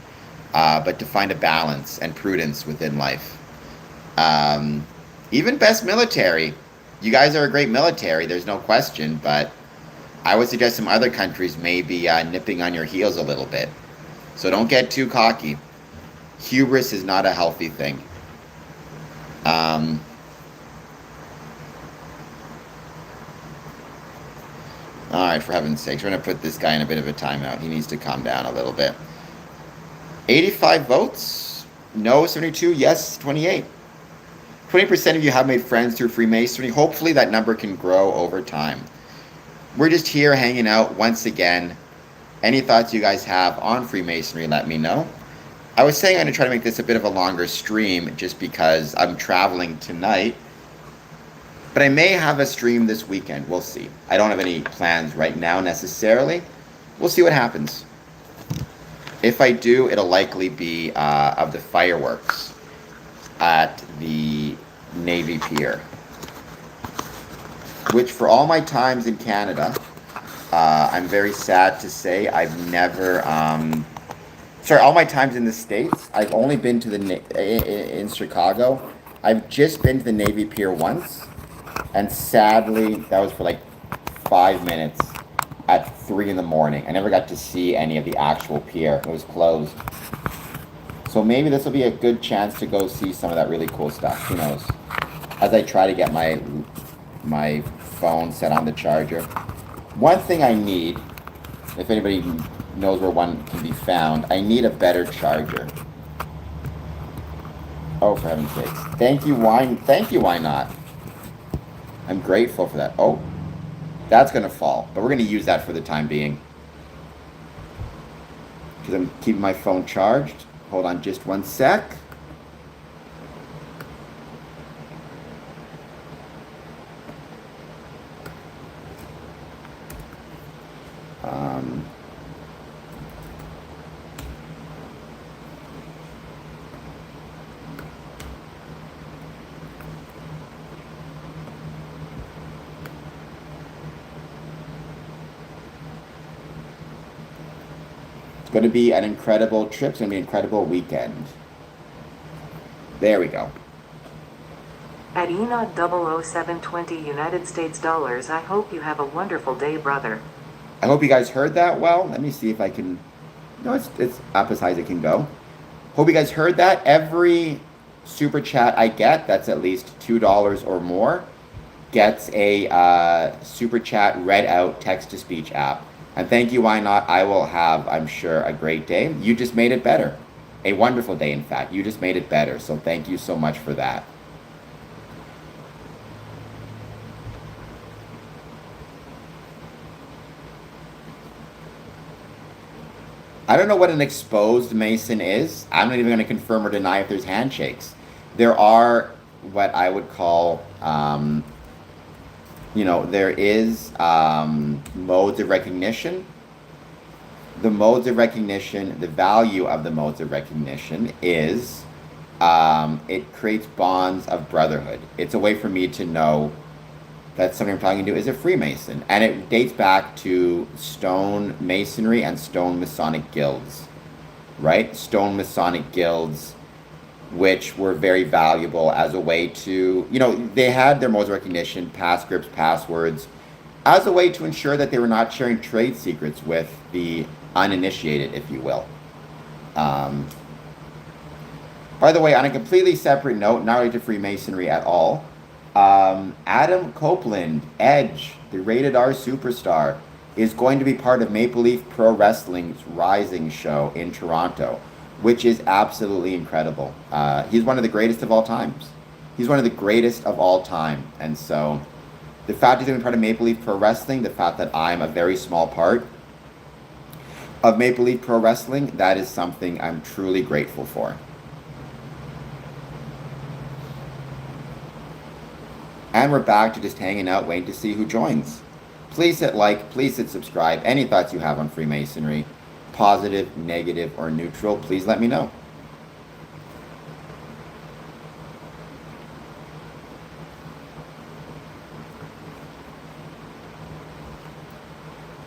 but to find a balance and prudence within life. Even best military. You guys are a great military, there's no question, but I would suggest some other countries may be nipping on your heels a little bit. So don't get too cocky. Hubris is not a healthy thing. All right, for heaven's sakes, we're going to put this guy in a bit of a timeout. He needs to calm down a little bit. 85 votes. No, 72. Yes, 28. 20% of you have made friends through Freemasonry. Hopefully that number can grow over time. We're just here hanging out once again. Any thoughts you guys have on Freemasonry, let me know. I was saying I'm going to try to make this a bit of a longer stream just because I'm traveling tonight. But I may have a stream this weekend. We'll see. I don't have any plans right now necessarily. We'll see what happens. If I do, it'll likely be of the fireworks at the Navy Pier. Which for all my times in Canada, I'm very sad to say I've never... all my times in the States, I've only been to in Chicago. I've just been to the Navy Pier once. And sadly, that was for like 5 minutes at 3 in the morning. I never got to see any of the actual pier. It was closed. So maybe this will be a good chance to go see some of that really cool stuff. Who knows? As I try to get my phone set on the charger. One thing I need, if anybody knows where one can be found, I need a better charger. Oh, for heaven's sakes. Thank you, why not? I'm grateful for that. Oh, that's going to fall. But we're going to use that for the time being. Because I'm keeping my phone charged. Hold on just one sec. Going to be an incredible trip. It's going to be an incredible weekend. There we go.
At ENOD 00720 United States dollars, I hope you have a wonderful day, brother.
I hope you guys heard that well. Let me see if I can... No, it's up as high as it can go. Hope you guys heard that. Every super chat I get, that's at least $2 or more, gets a super chat read out text-to-speech app. And thank you, why not? I will have, I'm sure, a great day. You just made it better. A wonderful day, in fact. You just made it better. So thank you so much for that. I don't know what an exposed Mason is. I'm not even going to confirm or deny if there's handshakes. There are what I would call... there is modes of recognition. The modes of recognition, the value of the modes of recognition is it creates bonds of brotherhood. It's a way for me to know that somebody I'm talking to is a Freemason. And it dates back to Stone Masonry and Stone Masonic guilds, right? Stone Masonic guilds, which were very valuable as a way to, they had their modes of recognition, passcripts, passwords, as a way to ensure that they were not sharing trade secrets with the uninitiated, if you will. By the way, on a completely separate note, not related to Freemasonry at all, Adam Copeland, Edge, the Rated R superstar, is going to be part of Maple Leaf Pro Wrestling's Rising show in Toronto, which is absolutely incredible. He's one of the greatest of all times. He's one of the greatest of all time. And so the fact he's going to be part of Maple Leaf Pro Wrestling, the fact that I'm a very small part of Maple Leaf Pro Wrestling, that is something I'm truly grateful for. And we're back to just hanging out, waiting to see who joins. Please hit like, please hit subscribe. Any thoughts you have on Freemasonry, positive, negative, or neutral, please let me know.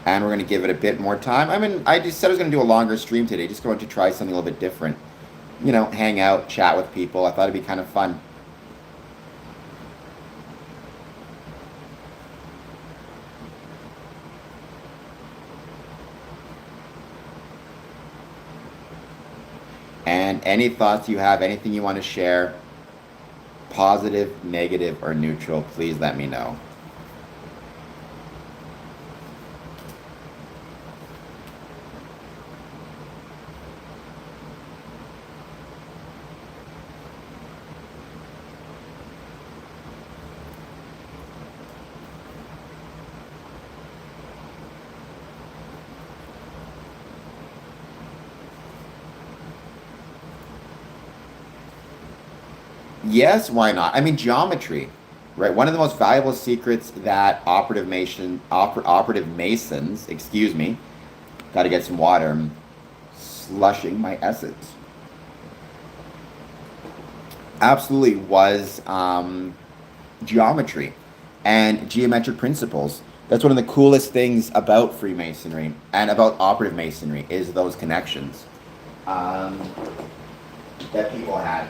And we're going to give it a bit more time. I just said I was going to do a longer stream today, just going to try something a little bit different. Hang out, chat with people. I thought it'd be kind of fun. And any thoughts you have, anything you want to share, positive, negative, or neutral, please let me know. Yes, why not? I mean, geometry, right? One of the most valuable secrets that operative masons, excuse me, got to get some water. I'm slushing my essence. Absolutely was geometry and geometric principles. That's one of the coolest things about Freemasonry and about operative masonry is those connections um, that people had.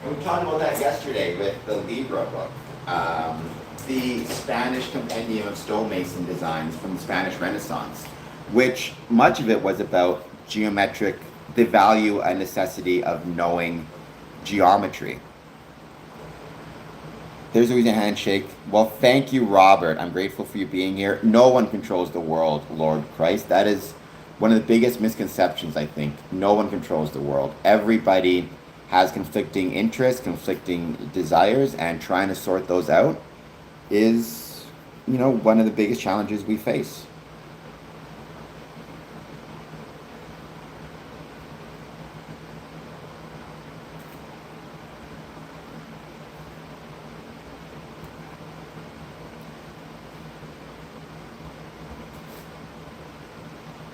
And we talked about that yesterday with the Libra book, the Spanish Compendium of Stonemason Designs from the Spanish Renaissance, which much of it was about geometric, the value and necessity of knowing geometry. There's always a handshake. Well, thank you, Robert. I'm grateful for you being here. No one controls the world, Lord Christ. That is one of the biggest misconceptions, I think. No one controls the world. Everybody has conflicting interests, conflicting desires, and trying to sort those out is, one of the biggest challenges we face.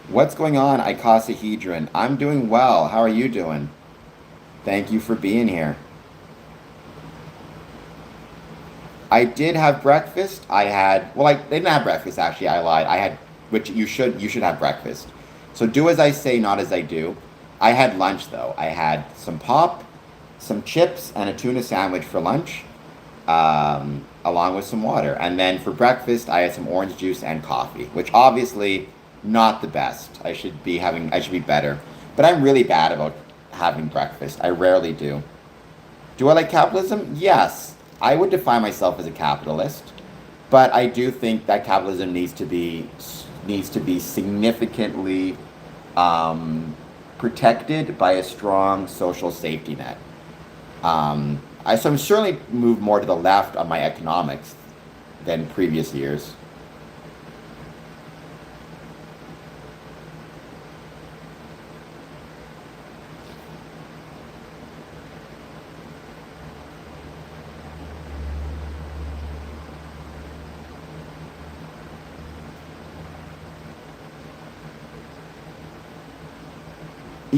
What's going on, icosahedron? I'm doing well. How are you doing? Thank you for being here. I did have breakfast. I didn't have breakfast actually. I lied. I had, which you should have breakfast. So do as I say, not as I do. I had lunch though. I had some pop, some chips, and a tuna sandwich for lunch, along with some water. And then for breakfast, I had some orange juice and coffee, which obviously not the best. I should be better. But I'm really bad about having breakfast. I rarely do. Do I like capitalism? Yes. I would define myself as a capitalist, but I do think that capitalism needs to be significantly protected by a strong social safety net. So I'm certainly moved more to the left on my economics than previous years.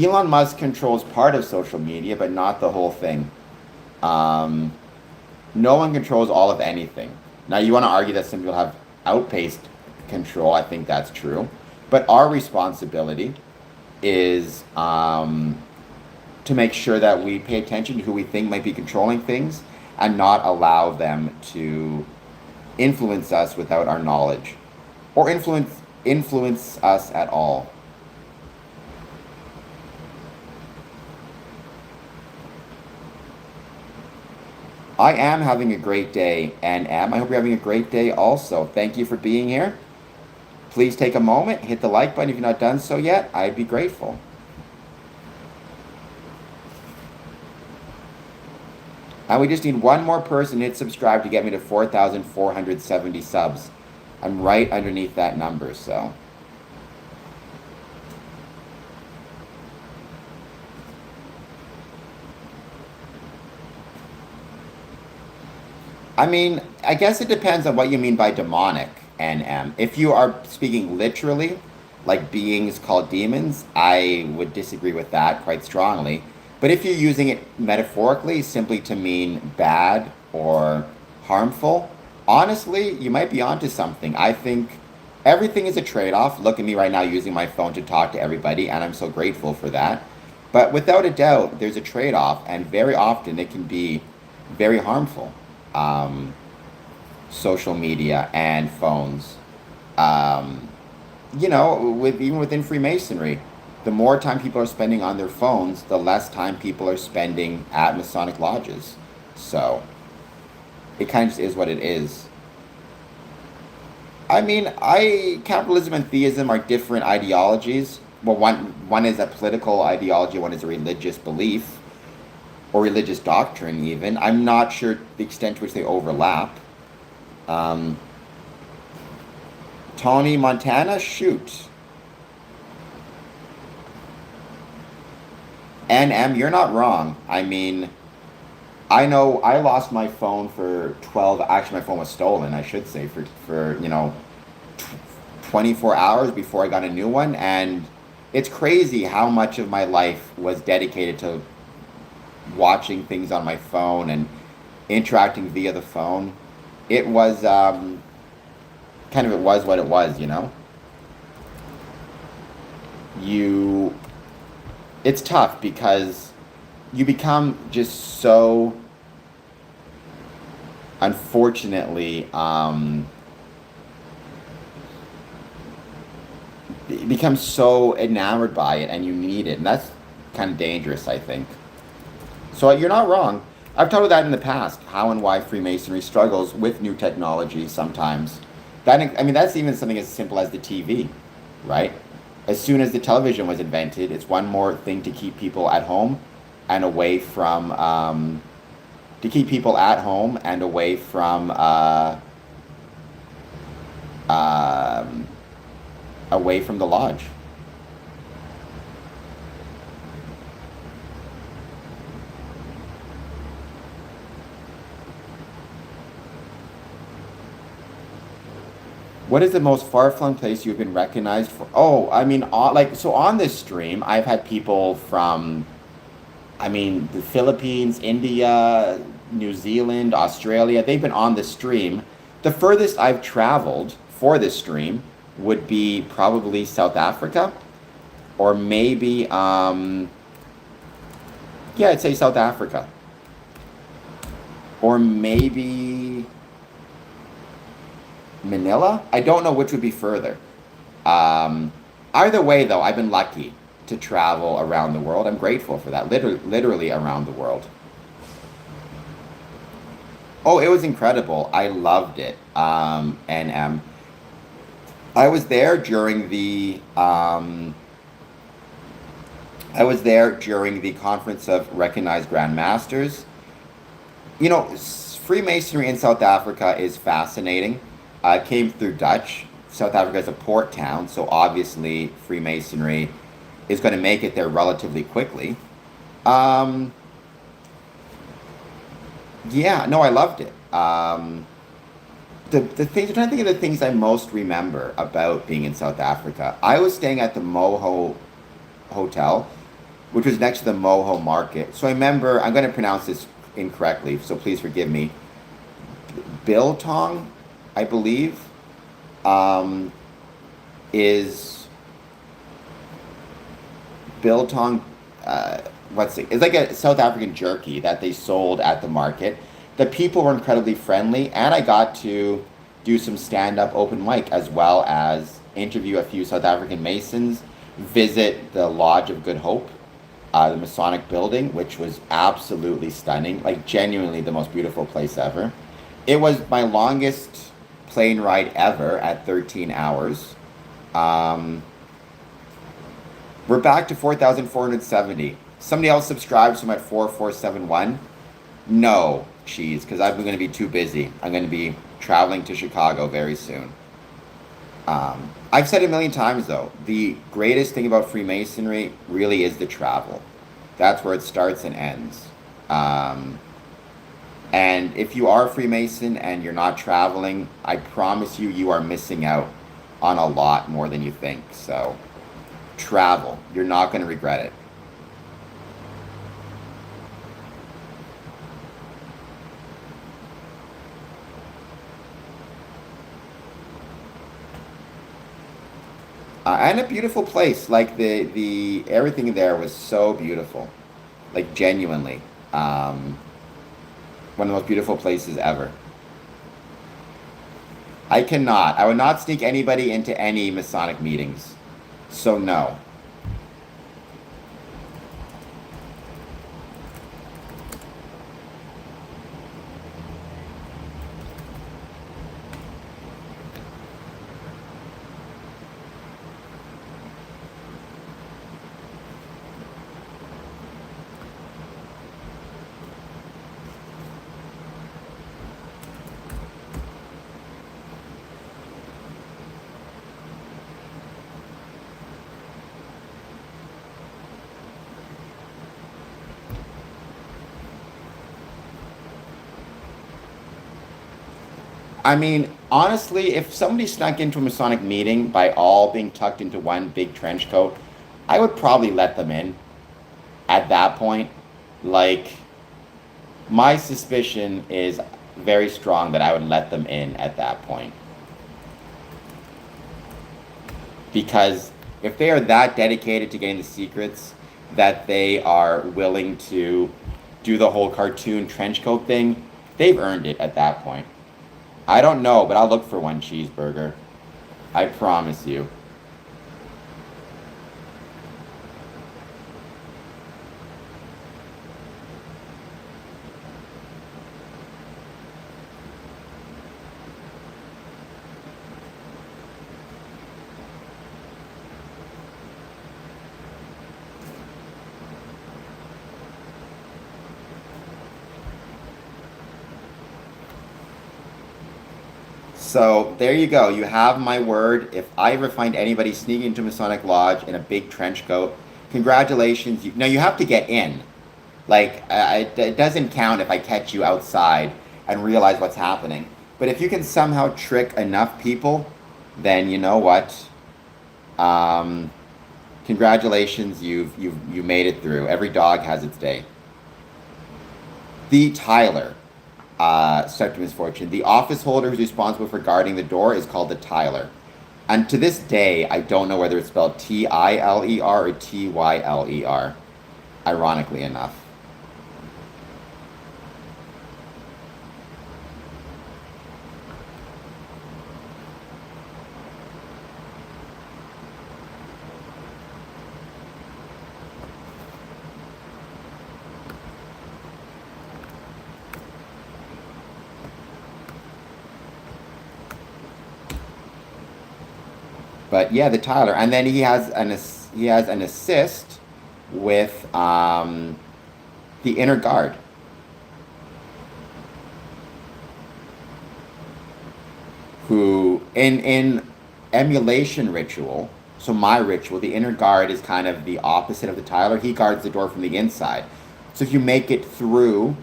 Elon Musk controls part of social media, but not the whole thing. Um, no one controls all of anything. Now, you want to argue that some people have outpaced control. I think that's true. But our responsibility is to make sure that we pay attention to who we think might be controlling things and not allow them to influence us without our knowledge or influence us at all. I am having a great day, and I hope you're having a great day also. Thank you for being here. Please take a moment, hit the like button if you're not done so yet. I'd be grateful. And we just need one more person to hit subscribe to get me to 4,470 subs. I'm right underneath that number, so. I mean, I guess it depends on what you mean by demonic, NM. If you are speaking literally, like beings called demons, I would disagree with that quite strongly. But if you're using it metaphorically, simply to mean bad or harmful, honestly, you might be onto something. I think everything is a trade off. Look at me right now using my phone to talk to everybody, and I'm so grateful for that. But without a doubt, there's a trade off, and very often it can be very harmful. Um, Social media and phones. Um, even within Freemasonry, the more time people are spending on their phones, the less time people are spending at Masonic lodges. So it kind of just is what it is. I mean, I capitalism and theism are different ideologies. Well, one is a political ideology, one is a religious belief or religious doctrine. Even I'm not sure the extent to which they overlap. Um, Tawny, Montana? Shoot. NM, you're not wrong. I mean, I know I lost my phone for 12, actually my phone was stolen, I should say, for 24 hours before I got a new one. And it's crazy how much of my life was dedicated to watching things on my phone and interacting via the phone. It was it was what it was, you know? You, it's tough because you become just so, unfortunately, you become so enamored by it and you need it. And that's kind of dangerous, I think. So you're not wrong. I've told you that in the past, how and why Freemasonry struggles with new technology sometimes. That, I mean, that's even something as simple as the TV, right? As soon as the television was invented, it's one more thing to keep people at home and away from, to keep people at home and away from, um, away from the lodge. What is the most far-flung place you've been recognized for? Oh, I mean, so on this stream, I've had people from, I mean, the Philippines, India, New Zealand, Australia. They've been on the stream. The furthest I've traveled for this stream would be probably South Africa, or maybe, yeah, I'd say South Africa, or maybe Manila. I don't know which would be further. Um, Either way, though, I've been lucky to travel around the world. I'm grateful for that. Literally around the world. Oh, it was incredible. I loved it. And I was there during the I was there during the conference of recognized Grand Masters. You know, Freemasonry in South Africa is fascinating. It came through Dutch. South Africa is a port town, so obviously Freemasonry is going to make it there relatively quickly. Um, yeah, no, I loved it. The things I'm trying to think of the things I most remember about being in South Africa. I was staying at the Moho Hotel, which was next to the Moho Market. So I remember, I'm going to pronounce this incorrectly, so please forgive me. Biltong, I believe, um, is Biltong. It's like a South African jerky that they sold at the market. The people were incredibly friendly, and I got to do some stand-up open mic as well as interview a few South African Masons, visit the Lodge of Good Hope, the Masonic building, which was absolutely stunning, like genuinely the most beautiful place ever. It was my longest plane ride ever at 13 hours. Um, we're back to 4,470. Somebody else subscribed, so I'm at 4,471. No, cheese, because I'm going to be too busy. I'm going to be traveling to Chicago very soon. I've said it a million times, though, the greatest thing about Freemasonry really is the travel. That's where it starts and ends. Um, and if you are a Freemason and you're not traveling, I promise you, you are missing out on a lot more than you think. So, travel. You're not going to regret it. And a beautiful place. Like the everything there was so beautiful, like genuinely, one of the most beautiful places ever. I cannot. I would not sneak anybody into any Masonic meetings. So no. I mean, honestly, if somebody snuck into a Masonic meeting by all being tucked into one big trench coat, I would probably let them in at that point. Like, my suspicion is very strong that I would let them in at that point. Because if they are that dedicated to getting the secrets that they are willing to do the whole cartoon trench coat thing, they've earned it at that point. I don't know, but I'll look for one cheeseburger. I promise you. So there you go. You have my word. If I ever find anybody sneaking into Masonic Lodge in a big trench coat, congratulations. Now you have to get in. Like, it doesn't count if I catch you outside and realize what's happening. But if you can somehow trick enough people, then you know what? Um, Congratulations, you made it through. Every dog has its day. The Tyler, Spectrum Misfortune. The office holder who's responsible for guarding the door is called the Tyler. And to this day, I don't know whether it's spelled Tiler or Tyler, ironically enough. But yeah, the Tyler, and then he has an assist with the inner guard, who in emulation ritual. So my ritual, the inner guard is kind of the opposite of the Tyler. He guards the door from the inside. So if you make it through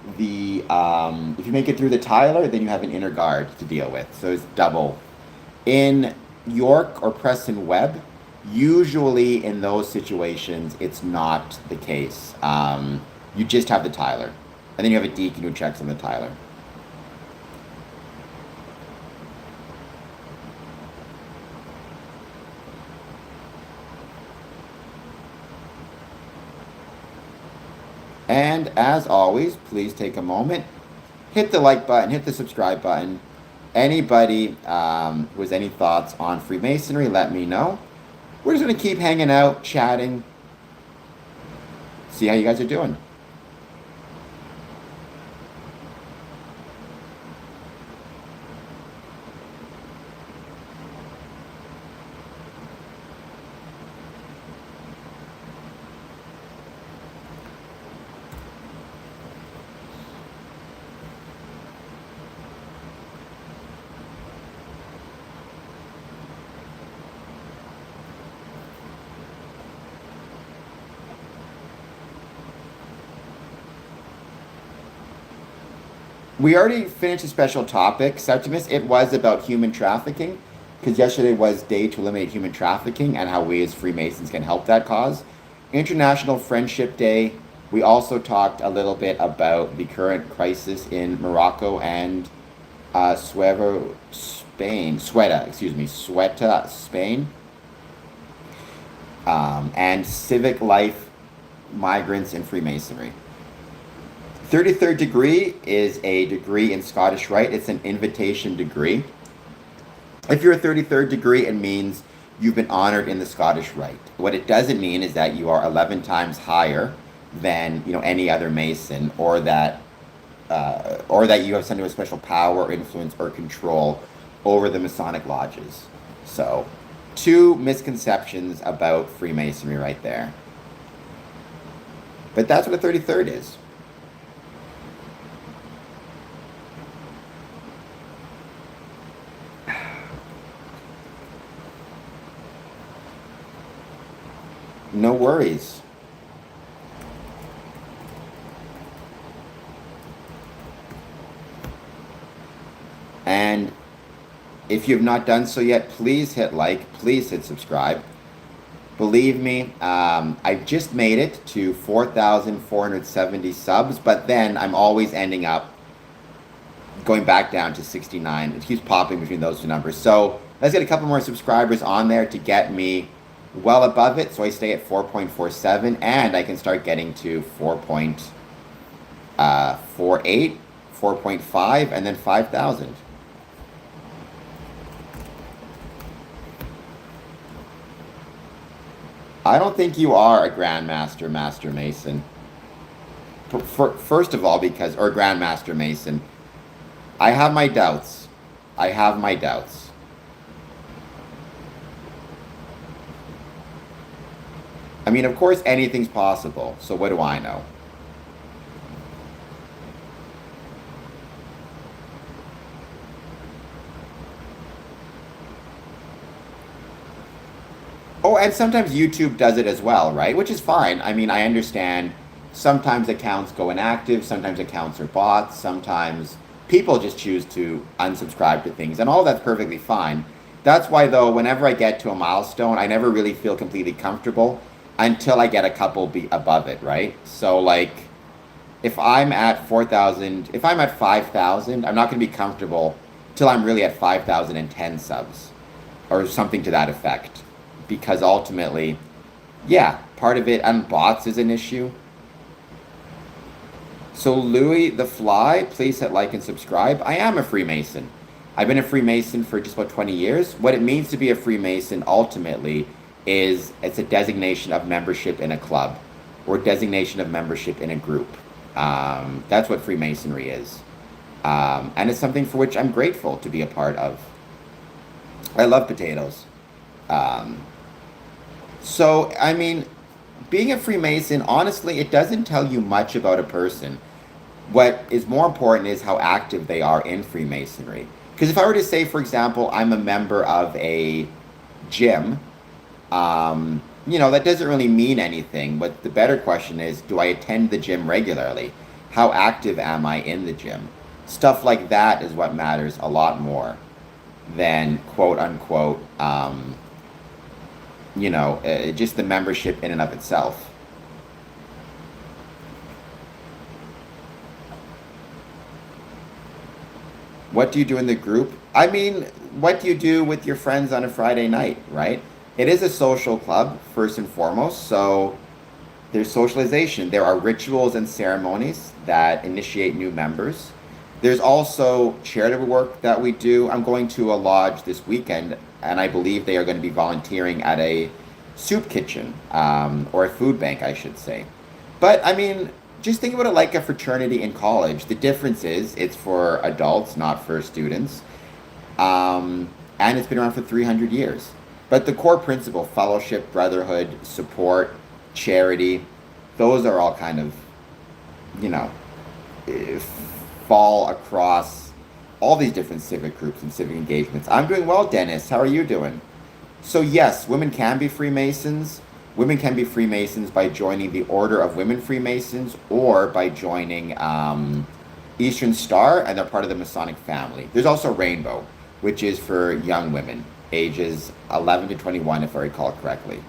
if you make it through the Tyler, then you have an inner guard to deal with. So it's double. In York or Preston Webb, usually in those situations, it's not the case. You just have the Tyler, and then you have a deacon who checks on the Tyler. And as always, please take a moment, hit the like button, hit the subscribe button. Anybody who has any thoughts on Freemasonry, let me know. We're just going to keep hanging out, chatting, see how you guys are doing. We already finished a special topic, Septimus. It was about human trafficking, because yesterday was Day to Eliminate Human Trafficking and how we as Freemasons can help that cause. International Friendship Day. We also talked a little bit about the current crisis in Morocco and Sueta, Spain, and civic life, migrants, and Freemasonry. 33rd degree is a degree in Scottish Rite. It's an invitation degree. If you're a 33rd degree, it means you've been honored in the Scottish Rite. What it doesn't mean is that you are 11 times higher than any other Mason, or that you have some special power, influence, or control over the Masonic lodges. So, two misconceptions about Freemasonry right there. But that's what a 33rd is. No worries. And if you have not done so yet, please hit like, please hit subscribe. Believe me, I just made it to 4,470 subs, but then I'm always ending up going back down to 69. It keeps popping between those two numbers. So let's get a couple more subscribers on there to get me well above it. So I stay at 4.47 and I can start getting to 4.48, 4.5, and then 5,000. I don't think you are a Grandmaster Master Mason. First of all, or Grandmaster Mason. I have my doubts. I have my doubts. I mean, of course, anything's possible. So what do I know? Oh, and sometimes YouTube does it as well, right? Which is fine. I mean, I understand sometimes accounts go inactive, sometimes accounts are bots, sometimes people just choose to unsubscribe to things, and all that's perfectly fine. That's why, though, whenever I get to a milestone, I never really feel completely comfortable until I get a couple above it, right? So, like, if I'm at 4,000, if I'm at 5,000, I'm not going to be comfortable till I'm really at 5,010 subs or something to that effect. Because ultimately, yeah, part of it, and bots is an issue. So Louis the Fly, please hit like and subscribe. I am a Freemason. I've been a Freemason for just about 20 years. What it means to be a Freemason ultimately is it's a designation of membership in a club or designation of membership in a group. That's what Freemasonry is. And it's something for which I'm grateful to be a part of. I love potatoes. So, I mean, being a Freemason, honestly, it doesn't tell you much about a person. What is more important is how active they are in Freemasonry. Because if I were to say, for example, I'm a member of a gym, that doesn't really mean anything. But the better question is, do I attend the gym regularly? How active am I in the gym? Stuff like that is what matters a lot more than quote unquote, just the membership in and of itself. What do you do in the group? I mean, what do you do with your friends on a Friday night, right? It is a social club, first and foremost, so there's socialization. There are rituals and ceremonies that initiate new members. There's also charitable work that we do. I'm going to a lodge this weekend, and I believe they are going to be volunteering at a soup kitchen, or a food bank, I should say. But, I mean, just think about it like a fraternity in college. The difference is it's for adults, not for students. And it's been around for 300 years. But the core principle, fellowship, brotherhood, support, charity, those are all kind of, fall across all these different civic groups and civic engagements. I'm doing well, Dennis. How are you doing? So yes, women can be Freemasons. Women can be Freemasons by joining the Order of Women Freemasons or by joining Eastern Star, and they're part of the Masonic family. There's also Rainbow, which is for young women, ages 11 to 21, if I recall correctly.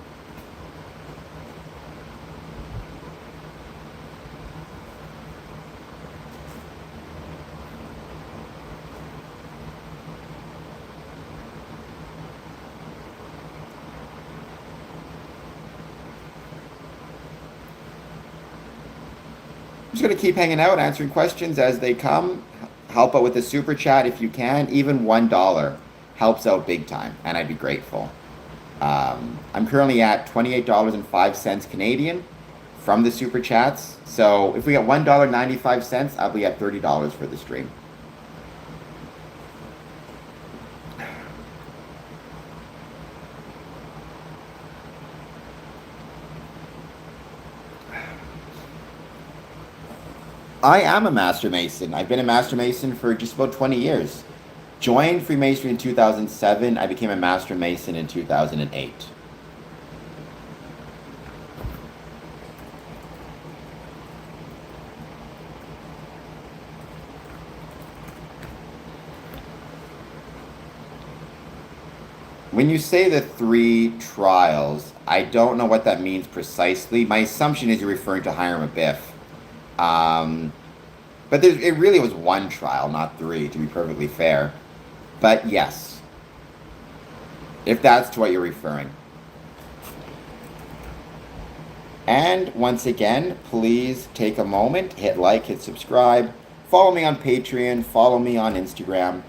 I'm just going to keep hanging out, answering questions as they come. Help out with the super chat if you can. Even $1 helps out big time, and I'd be grateful. I'm currently at $28.05 Canadian from the super chats. So if we get $1.95, I'll be at $30 for the stream. I am a Master Mason. I've been a Master Mason for just about 20 years. Joined Freemasonry in 2007. I became a Master Mason in 2008. When you say the three trials, I don't know what that means precisely. My assumption is you're referring to Hiram Abiff. Um, but it really was one trial, not three, to be perfectly fair. But yes, if that's to what you're referring. And once again, please take a moment, hit like, hit subscribe, follow me on Patreon, follow me on Instagram,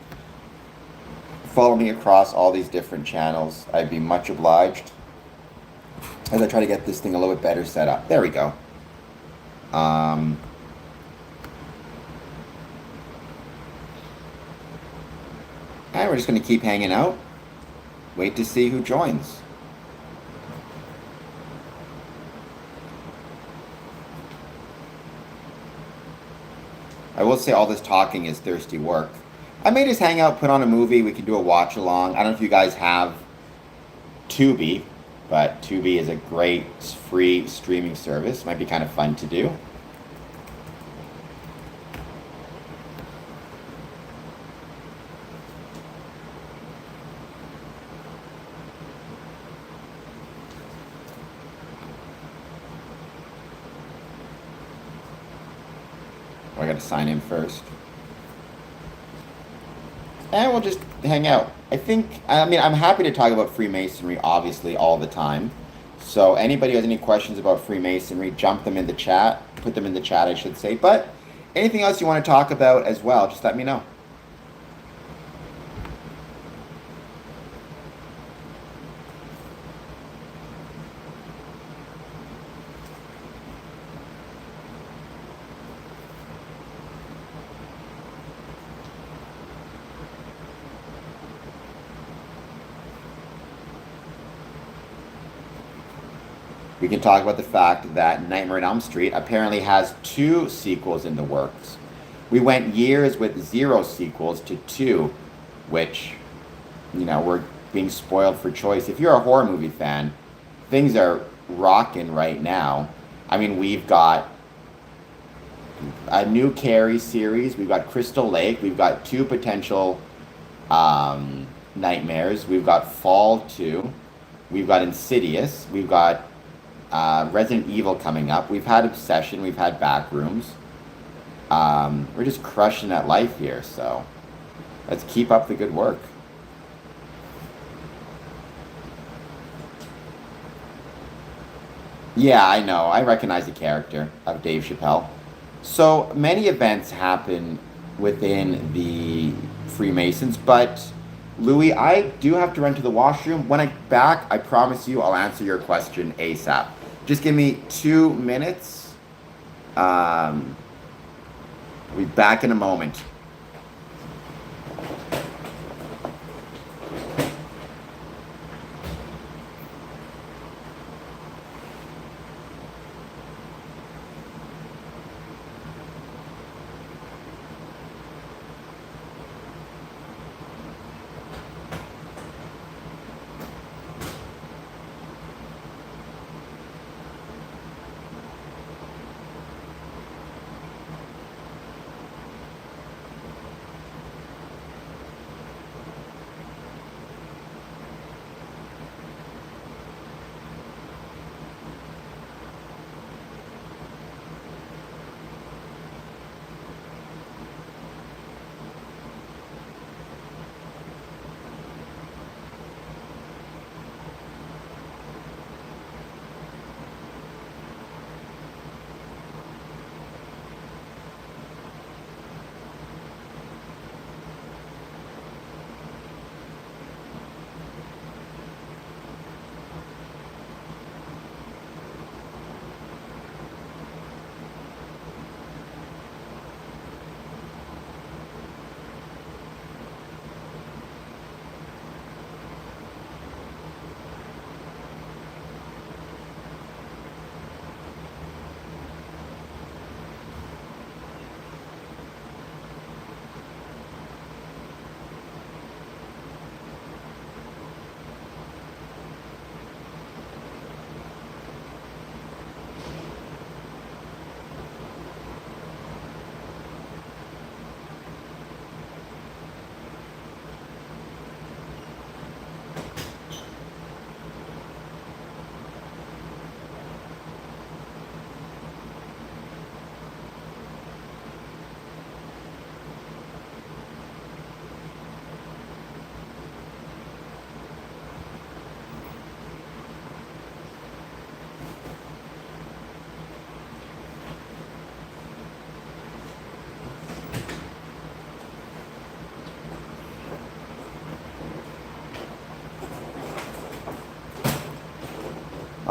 follow me across all these different channels. I'd be much obliged as I try to get this thing a little bit better set up. There we go. And we're just going to keep hanging out. Wait to see who joins. I will say all this talking is thirsty work. I may just hang out, put on a movie. We can do a watch along. I don't know if you guys have Tubi, but Tubi is a great free streaming service. Might be kind of fun to do. I got to sign in first. And we'll just hang out. I'm happy to talk about Freemasonry, obviously, all the time. So anybody who has any questions about Freemasonry, jump them in the chat. Put them in the chat, I should say. But anything else you want to talk about as well, just let me know. We can talk about the fact that Nightmare on Elm Street apparently has 2 sequels in the works. We went years with 0 sequels to 2, which, we're being spoiled for choice. If you're a horror movie fan, things are rocking right now. I mean, we've got a new Carrie series. We've got Crystal Lake. We've got 2 potential nightmares. We've got Fall 2. We've got Insidious. We've got Resident Evil coming up. We've had Obsession. We've had Backrooms. We're just crushing at life here, so let's keep up the good work. Yeah, I know. I recognize the character of Dave Chappelle. So many events happen within the Freemasons, but Louis, I do have to run to the washroom. When I'm back, I promise you I'll answer your question ASAP. Just give me 2 minutes. I'll be back in a moment.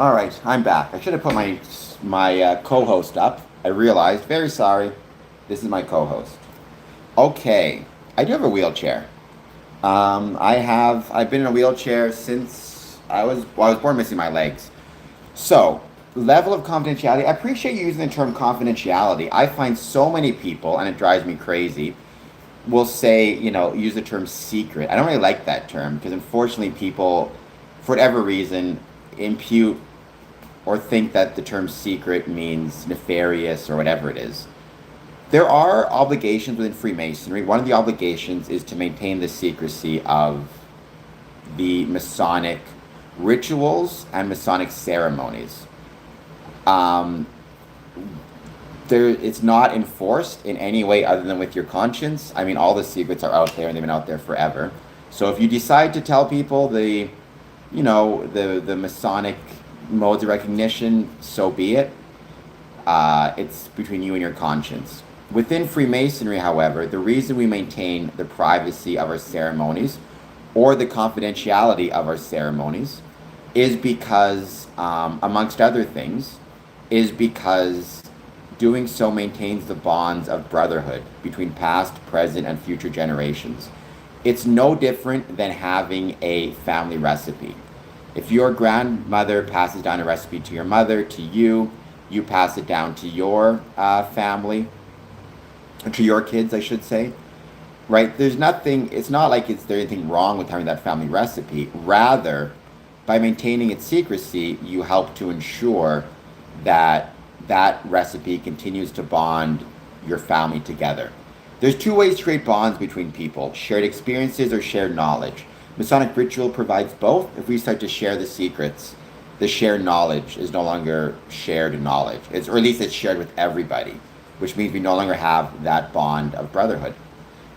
All right, I'm back. I should have put my co-host up. I realized. Very sorry. This is my co-host. Okay, I do have a wheelchair. I've been in a wheelchair since I was born missing my legs. So, level of confidentiality. I appreciate you using the term confidentiality. I find so many people, and it drives me crazy, will say, use the term secret. I don't really like that term because unfortunately people, for whatever reason, impute or think that the term secret means nefarious or whatever it is. There are obligations within Freemasonry. One of the obligations is to maintain the secrecy of the Masonic rituals and Masonic ceremonies. Um, it's not enforced in any way other than with your conscience. I mean, all the secrets are out there and they've been out there forever. So if you decide to tell people the Masonic modes of recognition, so be it. It's between you and your conscience. Within Freemasonry, however, the reason we maintain the privacy of our ceremonies or the confidentiality of our ceremonies is because, amongst other things, is because doing so maintains the bonds of brotherhood between past, present, and future generations. It's no different than having a family recipe. If your grandmother passes down a recipe to your mother, to you, you pass it down to your family, to your kids, I should say, right? It's not like there's anything wrong with having that family recipe. Rather, by maintaining its secrecy, you help to ensure that that recipe continues to bond your family together. There's two ways to create bonds between people: shared experiences or shared knowledge. Masonic ritual provides both. If we start to share the secrets, the shared knowledge is no longer shared knowledge. Or at least it's shared with everybody, which means we no longer have that bond of brotherhood.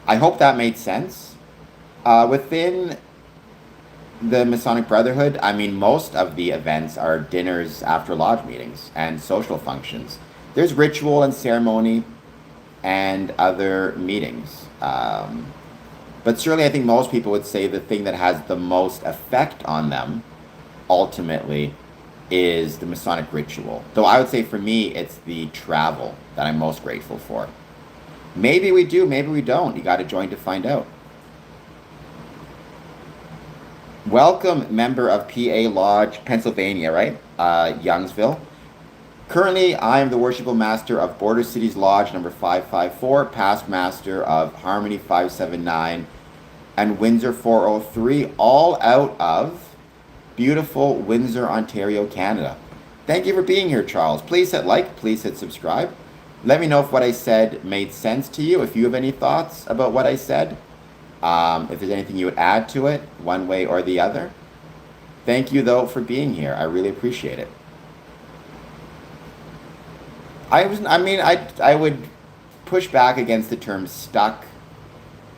I hope that made sense. Within the Masonic Brotherhood, I mean, most of the events are dinners after lodge meetings and social functions. There's ritual and ceremony and other meetings. But certainly I think most people would say the thing that has the most effect on them, ultimately, is the Masonic ritual. Though I would say for me, it's the travel that I'm most grateful for. Maybe we do, maybe we don't. You got to join to find out. Welcome, member of PA Lodge, Pennsylvania, right? Youngsville. Currently, I am the Worshipful Master of Border Cities Lodge number 554, past master of Harmony 579, and Windsor 403, all out of beautiful Windsor, Ontario, Canada. Thank you for being here, Charles. Please hit like, please hit subscribe. Let me know if what I said made sense to you, if you have any thoughts about what I said, if there's anything you would add to it, one way or the other. Thank you, though, for being here. I really appreciate it. I would push back against the term stuck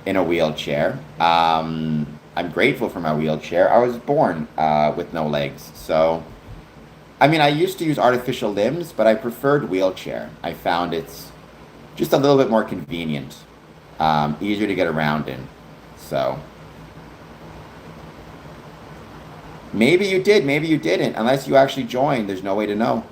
in a wheelchair. I'm grateful for my wheelchair. I was born with no legs. So, I used to use artificial limbs, but I preferred wheelchair. I found it's just a little bit more convenient, easier to get around in. So, maybe you did, maybe you didn't. Unless you actually joined, there's no way to know.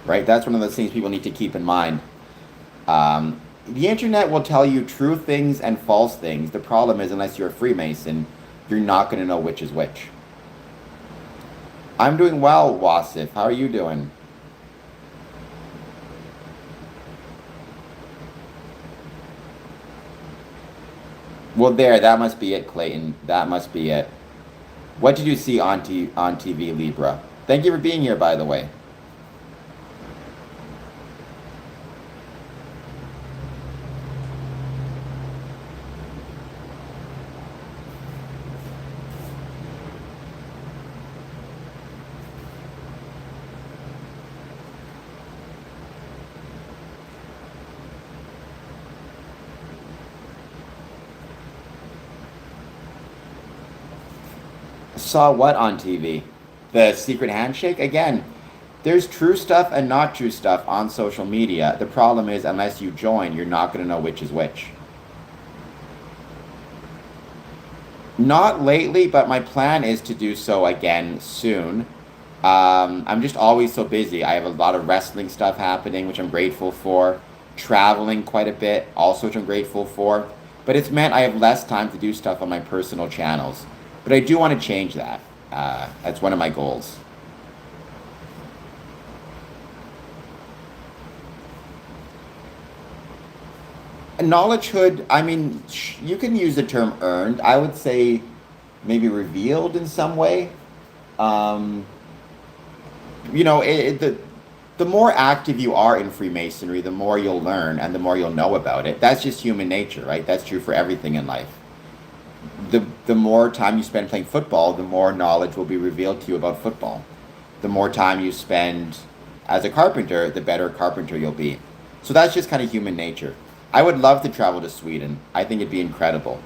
Right? That's one of those things people need to keep in mind. The internet will tell you true things and false things. The problem is, unless you're a Freemason, you're not going to know which is which. I'm doing well, Wasif. How are you doing? Well, that must be it, Clayton. That must be it. What did you see on TV, Libra? Thank you for being here, by the way. Saw what on TV? The secret handshake? Again, There's true stuff and not true stuff on social media. The problem is, unless you join, you're not going to know which is which. Not lately, but my plan is to do so again soon. I'm just always so busy. I have a lot of wrestling stuff happening, which I'm grateful for. Traveling quite a bit, also which I'm grateful for. But it's meant I have less time to do stuff on my personal channels. But I do want to change that. That's one of my goals. Knowledgehood, I mean, you can use the term earned. I would say maybe revealed in some way. Um, the more active you are in Freemasonry, the more you'll learn and the more you'll know about it. That's just human nature, right? That's true for everything in life. The more time you spend playing football, the more knowledge will be revealed to you about football. The more time you spend as a carpenter, the better carpenter you'll be. So that's just kind of human nature. I would love to travel to Sweden. I think it'd be incredible.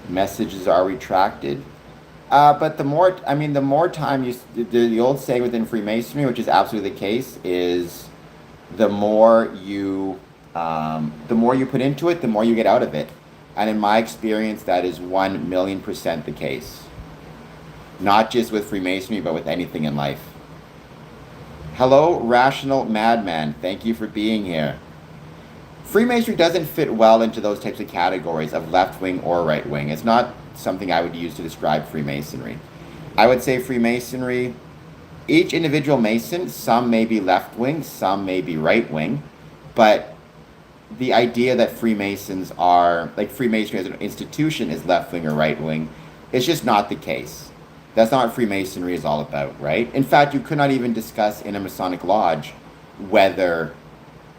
Messages are retracted. But the more time the old saying within Freemasonry, which is absolutely the case, is the the more you put into it, the more you get out of it. And in my experience, that is 1,000,000% the case. Not just with Freemasonry, but with anything in life. Hello, Rational Madman. Thank you for being here. Freemasonry doesn't fit well into those types of categories of left wing or right wing. It's not something I would use to describe Freemasonry. I would say Freemasonry, each individual Mason, some may be left wing, some may be right wing, but the idea that Freemasons are, like Freemasonry as an institution is left wing or right wing, is just not the case. That's not what Freemasonry is all about, right? In fact, you could not even discuss in a Masonic lodge whether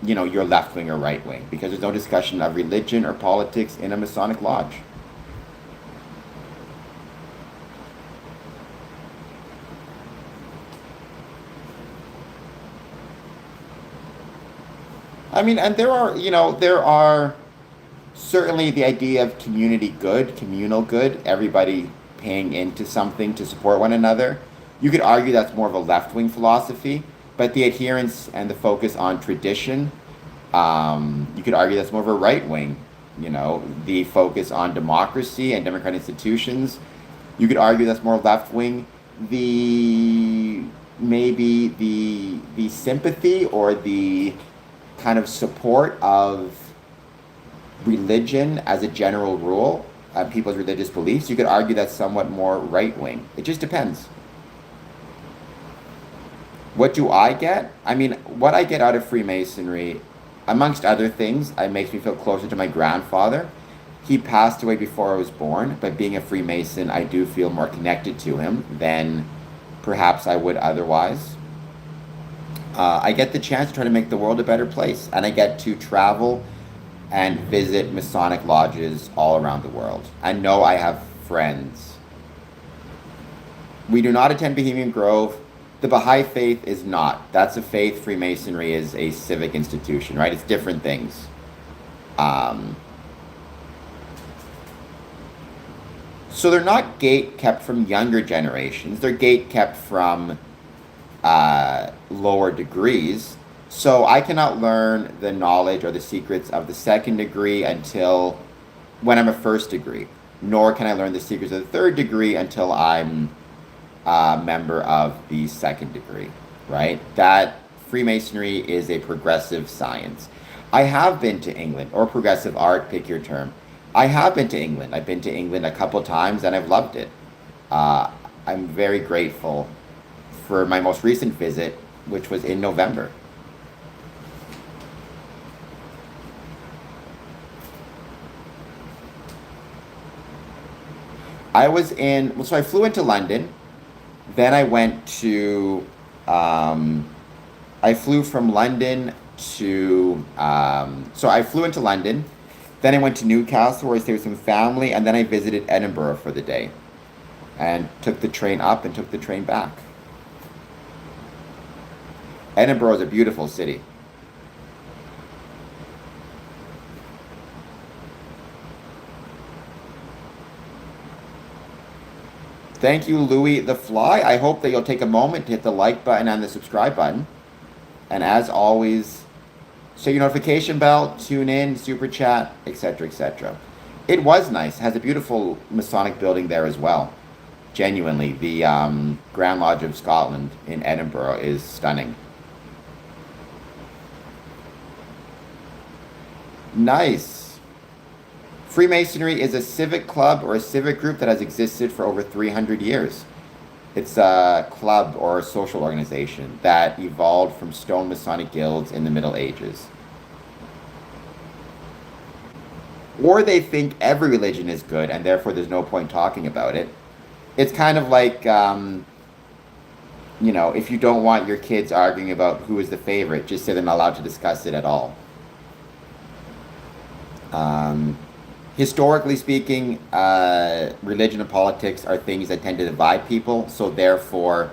you're left wing or right wing, because there's no discussion of religion or politics in a Masonic lodge. I mean, and there are certainly the idea of community good, communal good, everybody paying into something to support one another. You could argue that's more of a left wing philosophy, but the adherence and the focus on tradition, you could argue that's more of a right wing. The focus on democracy and democratic institutions, you could argue that's more left wing. The maybe the sympathy or the kind of support of religion as a general rule, people's religious beliefs, you could argue that's somewhat more right wing. It just depends. What do I get? I mean, what I get out of Freemasonry, amongst other things, it makes me feel closer to my grandfather. He passed away before I was born, but being a Freemason, I do feel more connected to him than perhaps I would otherwise. I get the chance to try to make the world a better place, and I get to travel and visit Masonic lodges all around the world. I know I have friends. We do not attend Bohemian Grove. The Baha'i faith is not. That's a faith. Freemasonry is a civic institution, right? It's different things. So they're not gate kept from younger generations. They're gate kept from lower degrees. So I cannot learn the knowledge or the secrets of the second degree until when I'm a first degree. Nor can I learn the secrets of the third degree until I'm a member of the second degree, right? That Freemasonry is a progressive science. I have been to England, or progressive art, pick your term. I have been to England. I've been to England a couple times and I've loved it. I'm very grateful for my most recent visit, which was in November. So I flew into London, then I went to, I flew from London so I flew into London. Then I went to Newcastle where I stayed with some family, and then I visited Edinburgh for the day and took the train up and took the train back. Edinburgh is a beautiful city. Thank you, Louis the Fly. I hope that you'll take a moment to hit the like button and the subscribe button. And as always, set your notification bell, tune in, super chat, etc., etc. It was nice. It has a beautiful Masonic building there as well. Genuinely, the Grand Lodge of Scotland in Edinburgh is stunning. Nice. Freemasonry is a civic club or a civic group that has existed for over 300 years. It's a club or a social organization that evolved from stone Masonic guilds in the Middle Ages. Or they think every religion is good and therefore there's no point talking about it. It's kind of like, if you don't want your kids arguing about who is the favorite, just say they're not allowed to discuss it at all. Historically speaking, religion and politics are things that tend to divide people, so therefore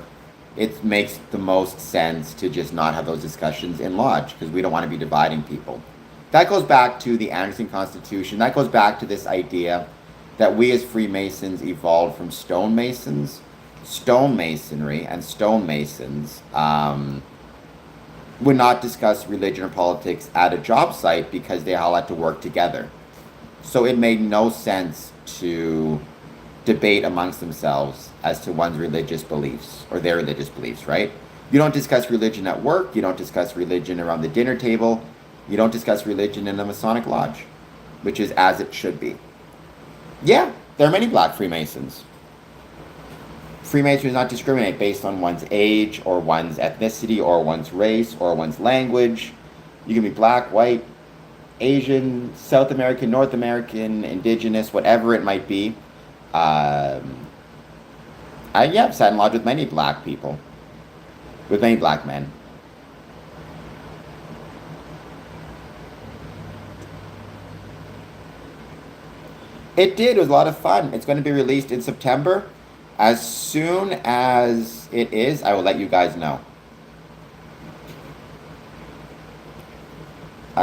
it makes the most sense to just not have those discussions in lodge, because we don't want to be dividing people. That goes back to the Anderson Constitution. That goes back to this idea that we as Freemasons evolved from stonemasons. Stonemasonry and stonemasons would not discuss religion or politics at a job site because they all had to work together. So it made no sense to debate amongst themselves as to one's religious beliefs or their religious beliefs, right? You don't discuss religion at work. You don't discuss religion around the dinner table. You don't discuss religion in a Masonic lodge, which is as it should be. Yeah, there are many black Freemasons. Freemasons do not discriminate based on one's age or one's ethnicity or one's race or one's language. You can be black, white, Asian, South American, North American, indigenous, whatever it might be. I've sat in lodge with many black people, with many black men. It did. It was a lot of fun. It's going to be released in September. As soon as it is, I will let you guys know.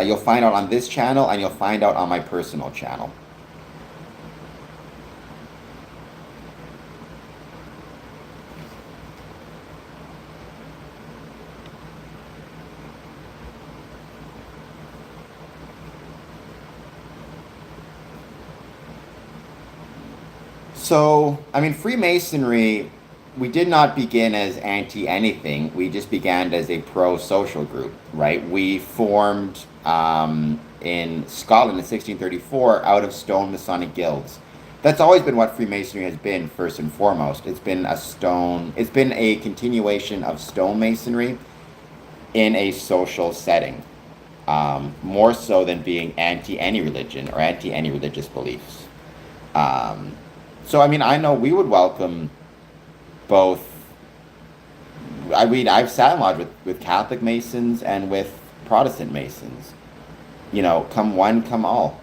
You'll find out on this channel, and you'll find out on my personal channel. So, Freemasonry, we did not begin as anti-anything. We just began as a pro-social group, right? We formed in Scotland in 1634 out of stone Masonic guilds. That's always been what Freemasonry has been, first and foremost. It's been a continuation of stonemasonry in a social setting, more so than being anti any religion or anti any religious beliefs. So I know we would welcome both. I've sat in lodge with Catholic Masons and with Protestant Masons. Come one, come all.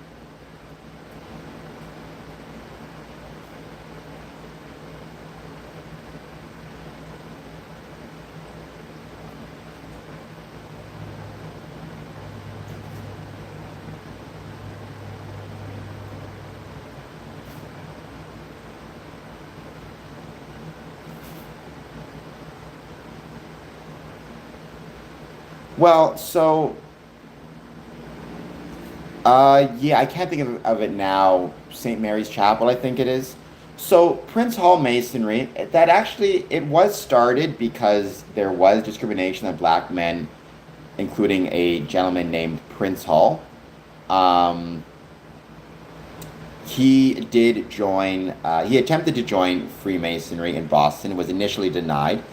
Well, so, I can't think of it now. St. Mary's Chapel, I think it is. So, Prince Hall Masonry, that actually, it was started because there was discrimination of black men, including a gentleman named Prince Hall. He attempted to join Freemasonry in Boston, was initially denied,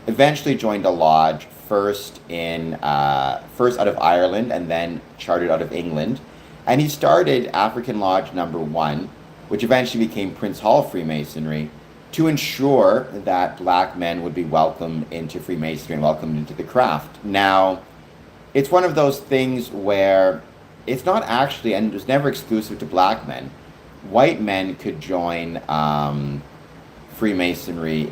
eventually joined a lodge, first out of Ireland and then chartered out of England. And he started African Lodge Number 1, which eventually became Prince Hall Freemasonry, to ensure that black men would be welcomed into Freemasonry and welcomed into the craft. Now, it's one of those things where it's not actually, and it was never exclusive to black men. White men could join Freemasonry.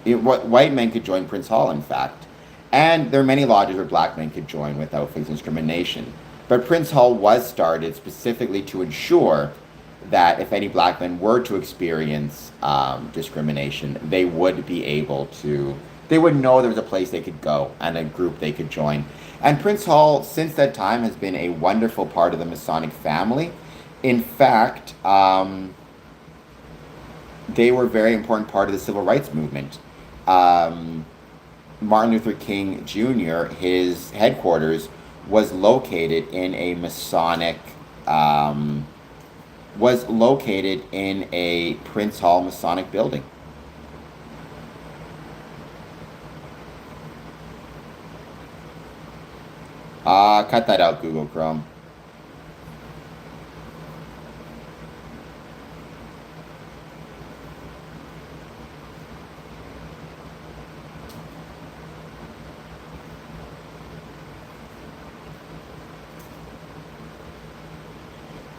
White men could join Prince Hall, in fact. And there are many lodges where black men could join without facing discrimination. But Prince Hall was started specifically to ensure that if any black men were to experience discrimination, they would be able to, they would know there was a place they could go and a group they could join. And Prince Hall, since that time, has been a wonderful part of the Masonic family. In fact, they were a very important part of the civil rights movement. Martin Luther King Jr., his headquarters was located in a Masonic, was located in a Prince Hall Masonic building. Cut that out, Google Chrome.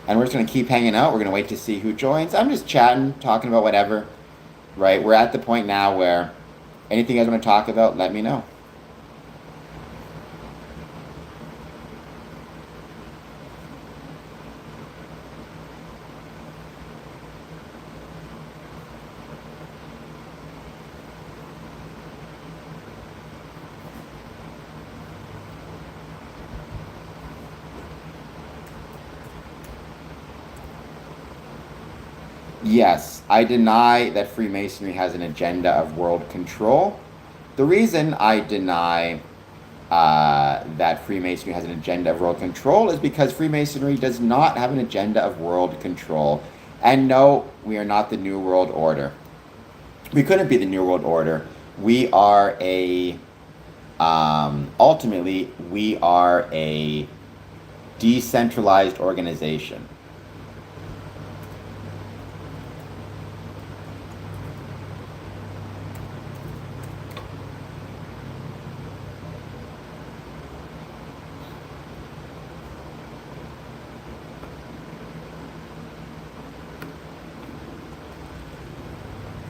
And we're just going to keep hanging out. We're going to wait to see who joins. I'm just chatting, talking about whatever, right? We're at the point now where anything you guys want to talk about, let me know. Yes, I deny that Freemasonry has an agenda of world control. The reason I deny that Freemasonry has an agenda of world control is because Freemasonry does not have an agenda of world control. And no, we are not the New World Order. We couldn't be the New World Order. We are ultimately, we are a decentralized organization.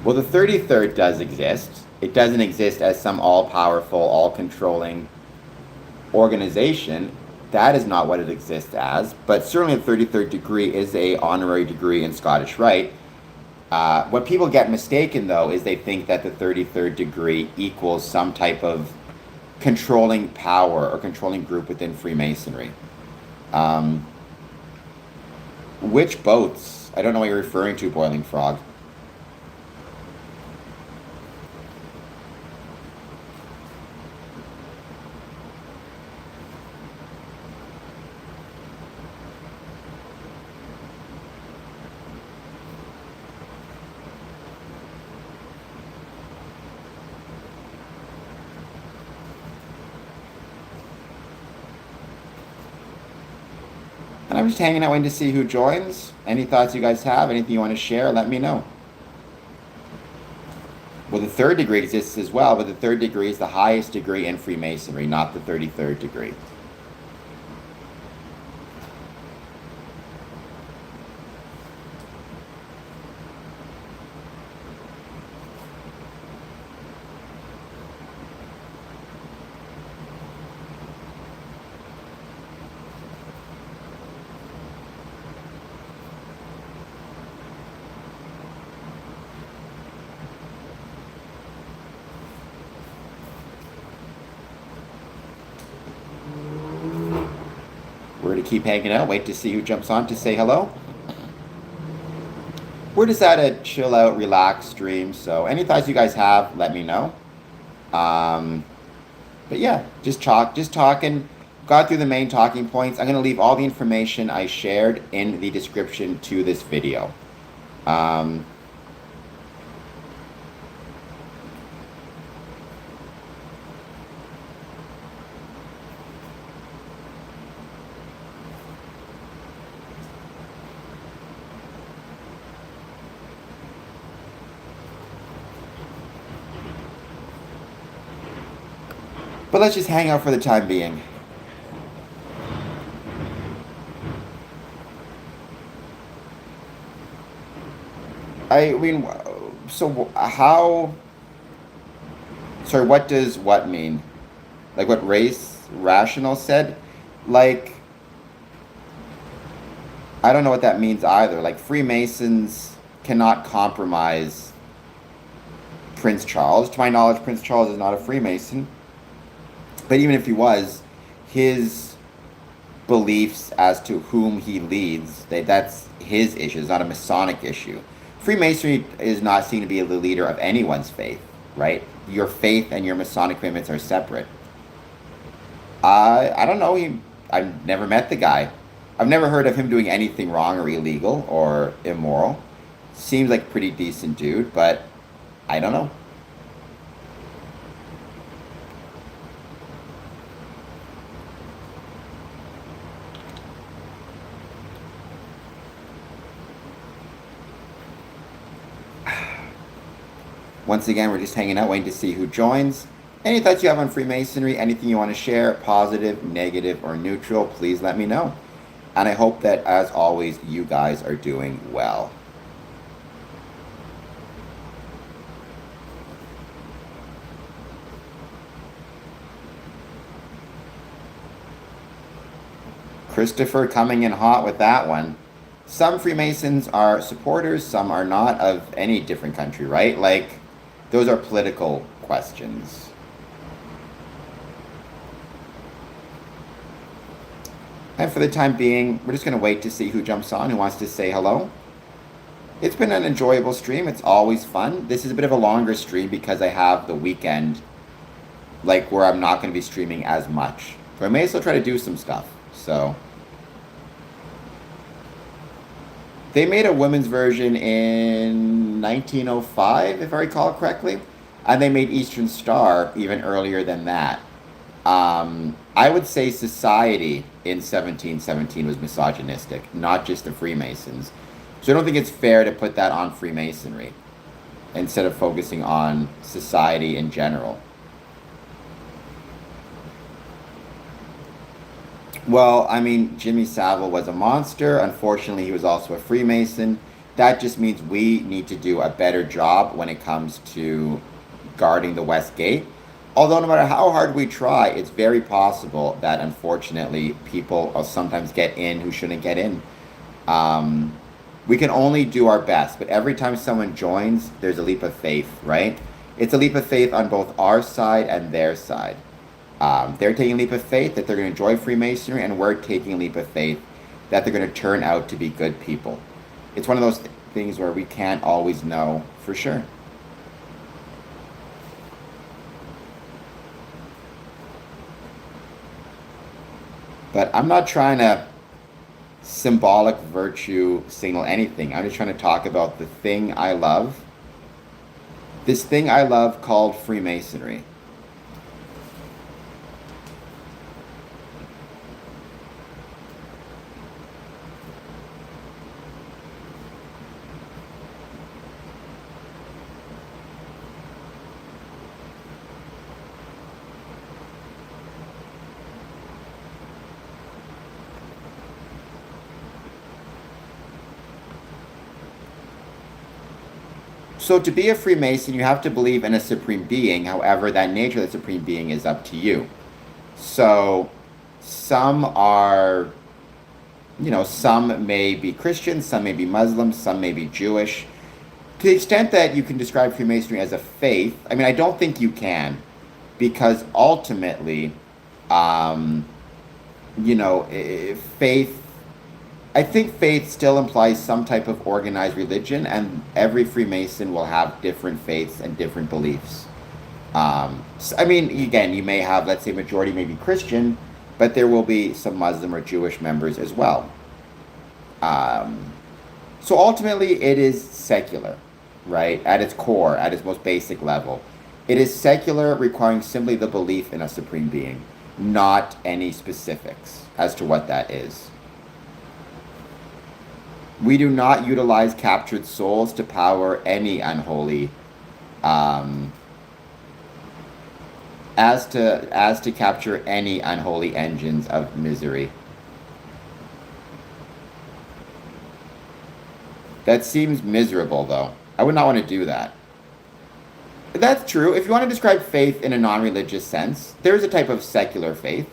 Well, the 33rd does exist. It doesn't exist as some all-powerful, all-controlling organization. That is not what it exists as. But certainly the 33rd degree is a honorary degree in Scottish Rite. What people get mistaken, though, is they think that the 33rd degree equals some type of controlling power or controlling group within Freemasonry. Which boats? I don't know what you're referring to, Boiling Frog. And I'm just hanging out waiting to see who joins. Any thoughts you guys have? Anything you want to share? Let me know. Well, the 3rd degree exists as well, but the 3rd degree is the highest degree in Freemasonry, not the 33rd degree. We're going to keep hanging out, wait to see who jumps on to say hello. We're just at a chill out, relax stream, so any thoughts you guys have, let me know. But yeah, just talking. Got through the main talking points. I'm going to leave all the information I shared in the description to this video. But let's just hang out for the time being. I mean, so how? Sorry, what does what mean? Like what race rational said? Like, I don't know what that means either. Like, Freemasons cannot compromise Prince Charles. To my knowledge, Prince Charles is not a Freemason. But even if he was, his beliefs as to whom he leads, that's his issue. It's not a Masonic issue. Freemasonry is not seen to be the leader of anyone's faith, right? Your faith and your Masonic commitments are separate. I don't know. I've never met the guy. I've never heard of him doing anything wrong or illegal or immoral. Seems like a pretty decent dude, but I don't know. Once again, we're just hanging out, waiting to see who joins. Any thoughts you have on Freemasonry, anything you want to share, positive, negative, or neutral, please let me know. And I hope that, as always, you guys are doing well. Christopher coming in hot with that one. Some Freemasons are supporters, some are not, of any different country, right? Like, those are political questions. And for the time being, we're just going to wait to see who jumps on, who wants to say hello. It's been an enjoyable stream. It's always fun. This is a bit of a longer stream because I have the weekend, like, where I'm not going to be streaming as much. So I may still try to do some stuff. So they made a women's version in 1905, if I recall correctly, and they made Eastern Star even earlier than that. I would say society in 1717 was misogynistic, not just the Freemasons. So I don't think it's fair to put that on Freemasonry instead of focusing on society in general. Well, I mean, Jimmy Savile was a monster. Unfortunately, he was also a Freemason. That just means we need to do a better job when it comes to guarding the West Gate. Although, no matter how hard we try, it's very possible that, unfortunately, people will sometimes get in who shouldn't get in. We can only do our best, but every time someone joins, there's a leap of faith, right? It's a leap of faith on both our side and their side. They're taking a leap of faith that they're going to enjoy Freemasonry, and we're taking a leap of faith that they're going to turn out to be good people. It's one of those things where we can't always know for sure. But I'm not trying to symbolic virtue signal anything. I'm just trying to talk about the thing I love. This thing I love called Freemasonry. So to be a Freemason, you have to believe in a supreme being. However, that nature of the supreme being is up to you. So some are, some may be Christian, some may be Muslim, some may be Jewish. To the extent that you can describe Freemasonry as a faith, I mean, I don't think you can, because ultimately, faith, I think faith still implies some type of organized religion, and every Freemason will have different faiths and different beliefs. I mean, again, you may have, let's say, majority may be Christian, but there will be some Muslim or Jewish members as well. So ultimately, it is secular, right? At its core, at its most basic level. It is secular, requiring simply the belief in a supreme being, not any specifics as to what that is. We do not utilize captured souls to power any unholy, as to capture any unholy engines of misery. That seems miserable, though. I would not want to do that. That's true. If you want to describe faith in a non-religious sense, there's a type of secular faith.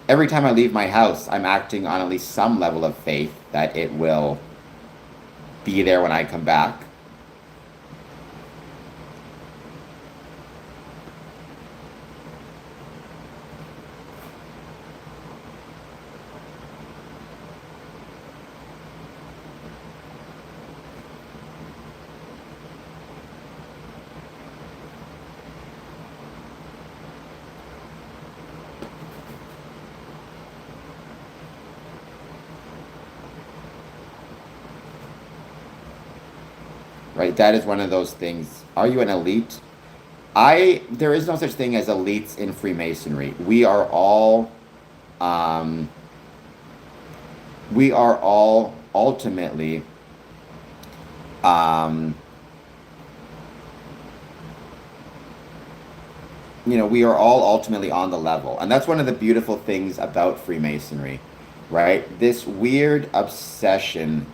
Every time I leave my house, I'm acting on at least some level of faith that it will be there when I come back. Right? That is one of those things. Are you an elite? There is no such thing as elites in Freemasonry. Um, we are all ultimately, um, we are all ultimately on the level. And that's one of the beautiful things about Freemasonry, right? This weird obsession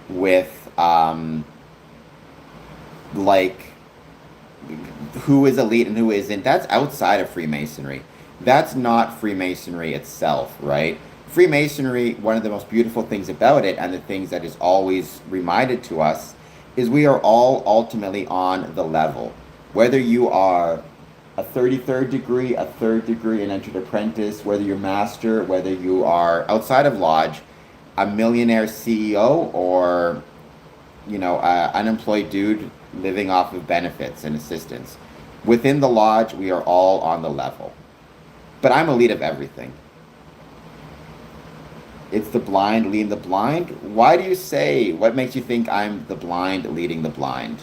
with, like, who is elite and who isn't, that's outside of Freemasonry. That's not Freemasonry itself, right? Freemasonry, one of the most beautiful things about it, and the things that is always reminded to us, is we are all ultimately on the level. Whether you are a 33rd degree, a 3rd degree, an entered apprentice, whether you're master, whether you are outside of lodge, a millionaire CEO, or unemployed dude living off of benefits and assistance. Within the lodge, we are all on the level. But I'm elite of everything. It's the blind leading the blind. Why do you say, what makes you think I'm the blind leading the blind?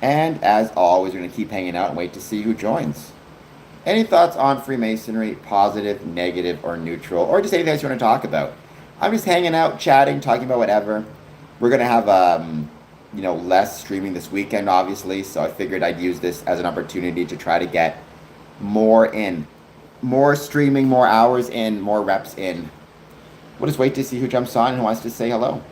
And as always, we're going to keep hanging out and wait to see who joins. Any thoughts on Freemasonry, positive, negative, or neutral, or just anything else you want to talk about? I'm just hanging out, chatting, talking about whatever. We're going to have, less streaming this weekend, obviously, so I figured I'd use this as an opportunity to try to get more in. More streaming, more hours in, more reps in. We'll just wait to see who jumps on and who wants to say hello.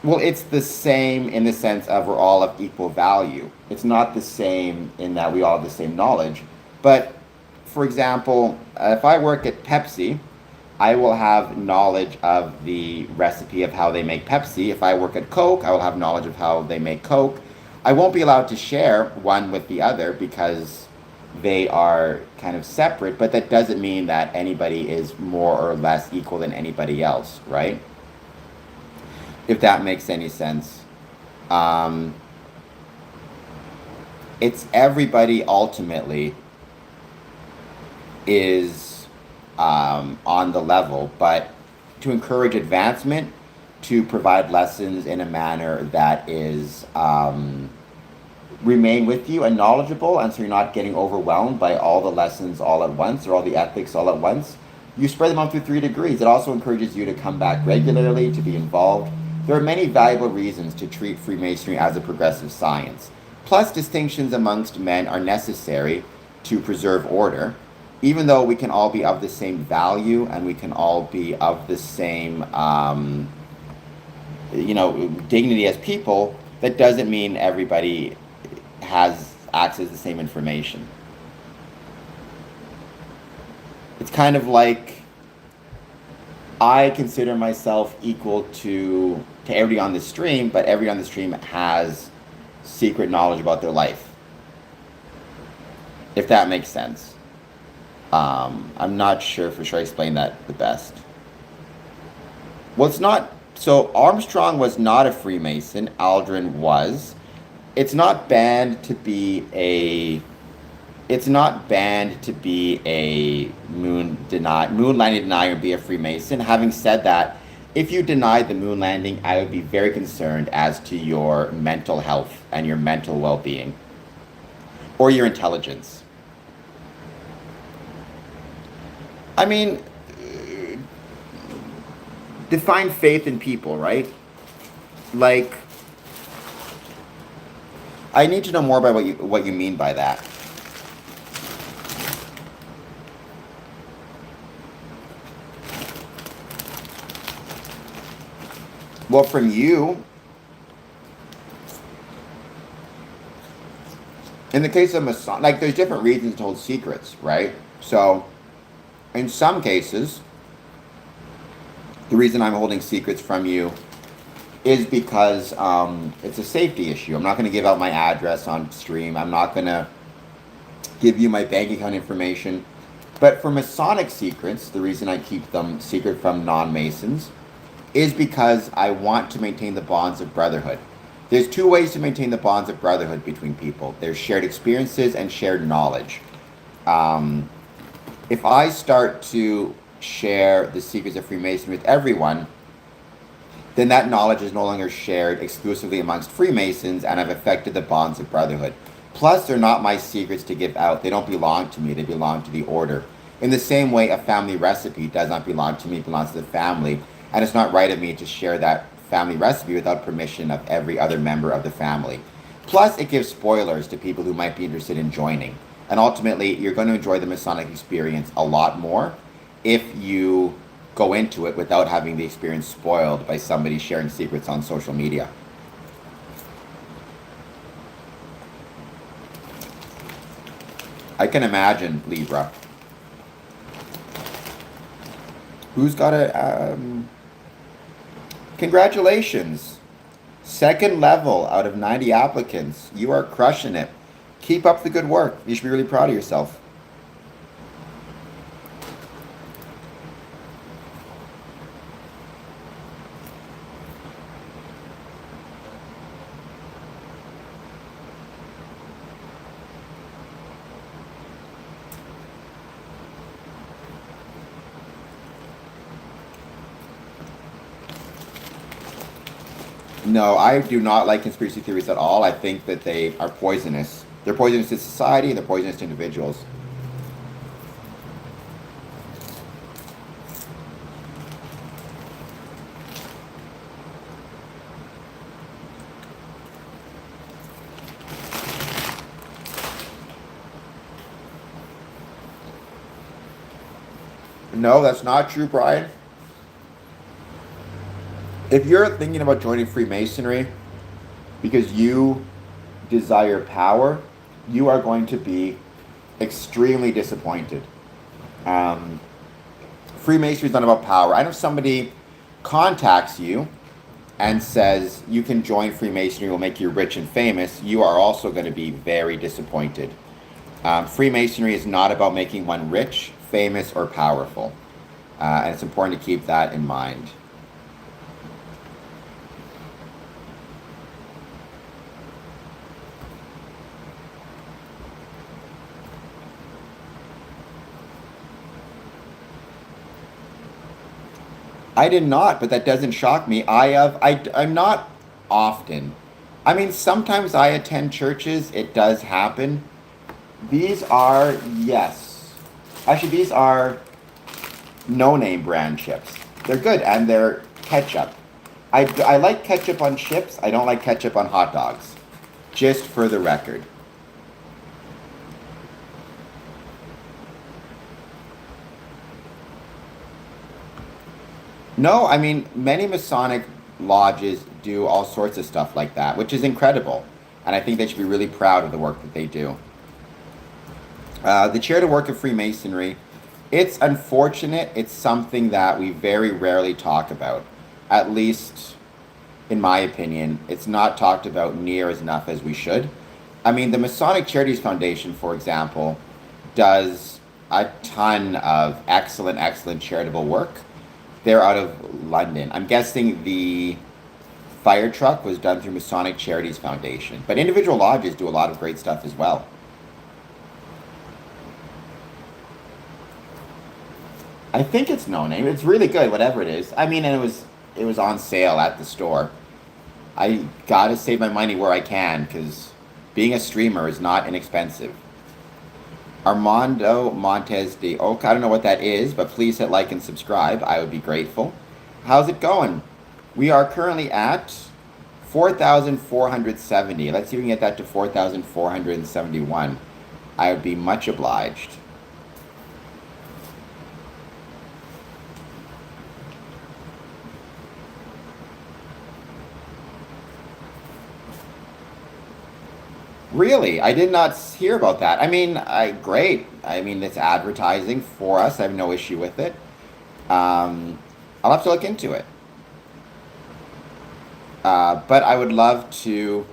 Well, it's the same in the sense of we're all of equal value. It's not the same in that we all have the same knowledge. But, for example, if I work at Pepsi, I will have knowledge of the recipe of how they make Pepsi. If I work at Coke, I will have knowledge of how they make Coke. I won't be allowed to share one with the other because they are kind of separate, but that doesn't mean that anybody is more or less equal than anybody else, right? If that makes any sense. Um, it's everybody ultimately is on the level, but to encourage advancement, to provide lessons in a manner that is remain with you and knowledgeable, and so you're not getting overwhelmed by all the lessons all at once or all the ethics all at once. You spread them out through 3 degrees. It also encourages you to come back regularly, to be involved. There are many valuable reasons to treat Freemasonry as a progressive science. Plus, distinctions amongst men are necessary to preserve order. Even though we can all be of the same value and we can all be of the same, dignity as people, that doesn't mean everybody has access to the same information. It's kind of like I consider myself equal to everybody on the stream, but everybody on the stream has secret knowledge about their life. If that makes sense. I'm not sure for sure I explained that the best. Well, it's not. So Armstrong was not a Freemason. Aldrin was. it's not banned to be a it's not banned to be a moon landing denier and be a Freemason. Having said that, if you denied the moon landing, I would be very concerned as to your mental health and your mental well-being or your intelligence. I mean, define faith in people, right? Like, I need to know more about what you mean by that. Well, from you, in the case of Mason, like there's different reasons to hold secrets, right? So, in some cases, the reason I'm holding secrets from you is because it's a safety issue. I'm not going to give out my address on stream. I'm not going to give you my bank account information. But for Masonic secrets, the reason I keep them secret from non-Masons is because I want to maintain the bonds of brotherhood. There's two ways to maintain the bonds of brotherhood between people. There's shared experiences and shared knowledge. If I start to share the secrets of Freemasonry with everyone, then that knowledge is no longer shared exclusively amongst Freemasons, and I've affected the bonds of brotherhood. Plus, they're not my secrets to give out. They don't belong to me. They belong to the order. In the same way, a family recipe does not belong to me. It belongs to the family. And it's not right of me to share that family recipe without permission of every other member of the family. Plus, it gives spoilers to people who might be interested in joining. And ultimately, you're going to enjoy the Masonic experience a lot more if you go into it without having the experience spoiled by somebody sharing secrets on social media. I can imagine, Libra. Who's got a... Congratulations. Second level out of 90 applicants. You are crushing it. Keep up the good work. You should be really proud of yourself. No, I do not like conspiracy theories at all. I think that they are poisonous. They're poisonous to society, and they're poisonous to individuals. No, that's not true, Brian. If you're thinking about joining Freemasonry because you desire power, you are going to be extremely disappointed. Freemasonry is not about power. I know somebody contacts you and says you can join Freemasonry, will make you rich and famous. You are also going to be very disappointed. Freemasonry is not about making one rich, famous, or powerful. And it's important to keep that in mind. I did not, but that doesn't shock me. I'm not often. I mean, sometimes I attend churches. It does happen. These are, yes. Actually, these are no-name brand chips. They're good, and they're ketchup. I like ketchup on chips. I don't like ketchup on hot dogs. Just for the record. No, I mean, many Masonic lodges do all sorts of stuff like that, which is incredible. And I think they should be really proud of the work that they do. The charitable work of Freemasonry, it's unfortunate. It's something that we very rarely talk about. At least, in my opinion, it's not talked about near as enough as we should. I mean, the Masonic Charities Foundation, for example, does a ton of excellent charitable work. They're out of London. I'm guessing the fire truck was done through Masonic Charities Foundation. But individual lodges do a lot of great stuff as well. I think it's No Name. It's really good, whatever it is. I mean, and it was on sale at the store. I gotta save my money where I can, because being a streamer is not inexpensive. Armando Montes de Oca, I don't know what that is, but please hit like and subscribe. I would be grateful. How's it going? We are currently at 4,470. Let's see if we can get that to 4,471. I would be much obliged. Really? I did not hear about that. I mean, great. I mean, it's advertising for us. I have no issue with it. I'll have to look into it. But I would love to,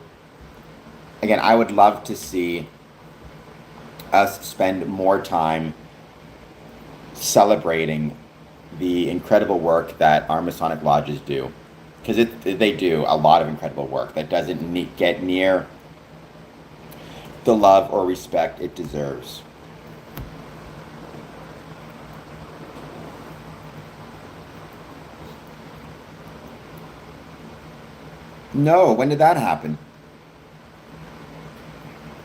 again, I would love to see us spend more time celebrating the incredible work that our Masonic lodges do. Because they do a lot of incredible work that doesn't get near the love or respect it deserves. No, when did that happen?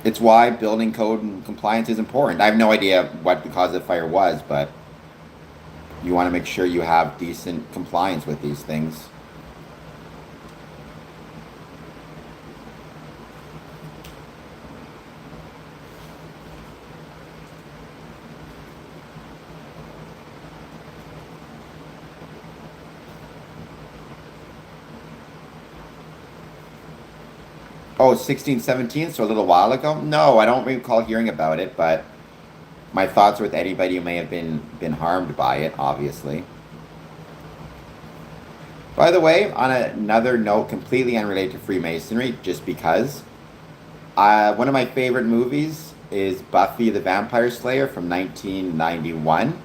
It's why building code and compliance is important. I have no idea what the cause of the fire was, but you want to make sure you have decent compliance with these things. Oh, 1617, so a little while ago? No, I don't recall hearing about it, but my thoughts are with anybody who may have been harmed by it, obviously. By the way, on another note completely unrelated to Freemasonry, just because, one of my favorite movies is Buffy the Vampire Slayer from 1991.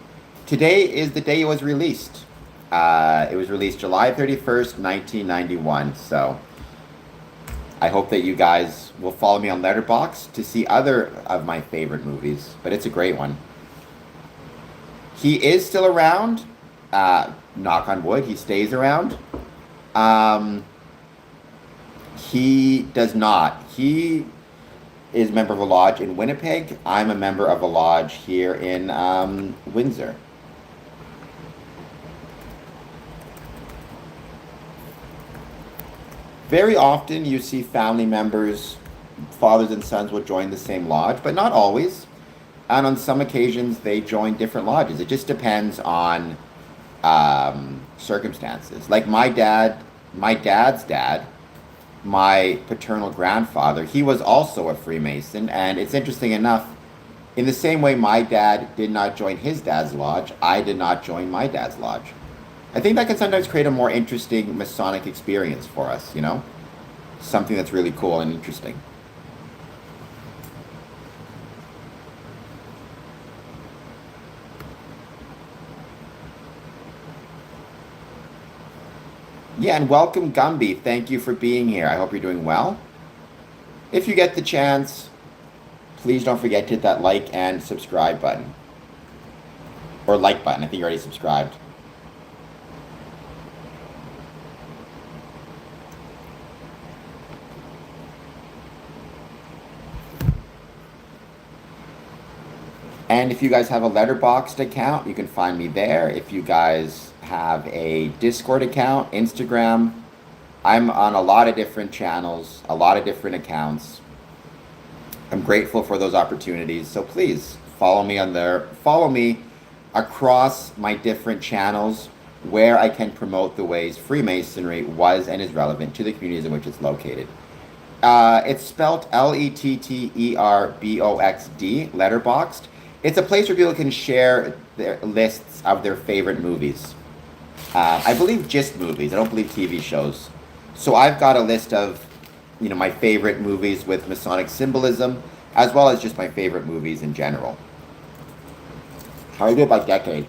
Today is the day it was released. It was released July 31st, 1991, so I hope that you guys will follow me on Letterboxd to see other of my favorite movies, but it's a great one. He is still around. Knock on wood, he stays around. He does not. He is a member of a lodge in Winnipeg. I'm a member of a lodge here in Windsor. Very often you see family members, fathers and sons will join the same lodge, but not always. And on some occasions they join different lodges. It just depends on circumstances. Like my dad's dad, my paternal grandfather, he was also a Freemason. And it's interesting enough, in the same way my dad did not join his dad's lodge, I did not join my dad's lodge. I think that can sometimes create a more interesting Masonic experience for us, you know? Something that's really cool and interesting. Yeah, and welcome Gumby. Thank you for being here. I hope you're doing well. If you get the chance, please don't forget to hit that like and subscribe button. Or like button, I think you already subscribed. And if you guys have a Letterboxd account, you can find me there. If you guys have a Discord account, Instagram, I'm on a lot of different channels, a lot of different accounts. I'm grateful for those opportunities. So please follow me on there. Follow me across my different channels where I can promote the ways Freemasonry was and is relevant to the communities in which it's located. It's spelled Letterboxd, Letterboxd. It's a place where people can share their lists of their favorite movies. I believe just movies. I don't believe TV shows. So I've got a list of, you know, my favorite movies with Masonic symbolism, as well as just my favorite movies in general. How do I do it by decade?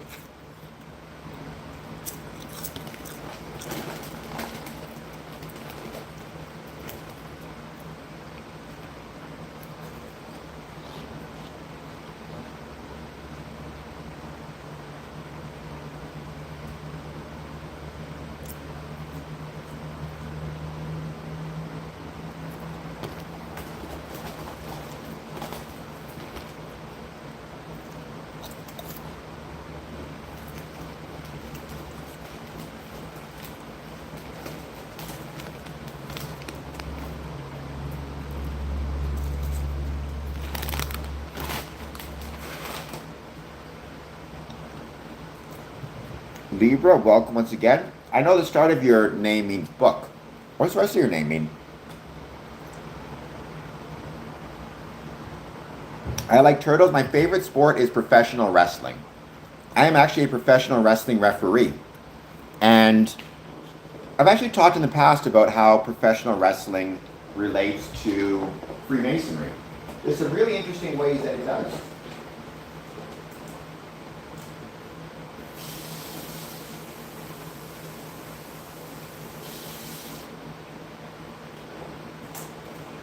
Libra, welcome once again. I know the start of your name means book. What's the rest of your name mean? I like turtles. My favorite sport is professional wrestling. I am actually a professional wrestling referee. And I've actually talked in the past about how professional wrestling relates to Freemasonry. There's some really interesting ways that it does.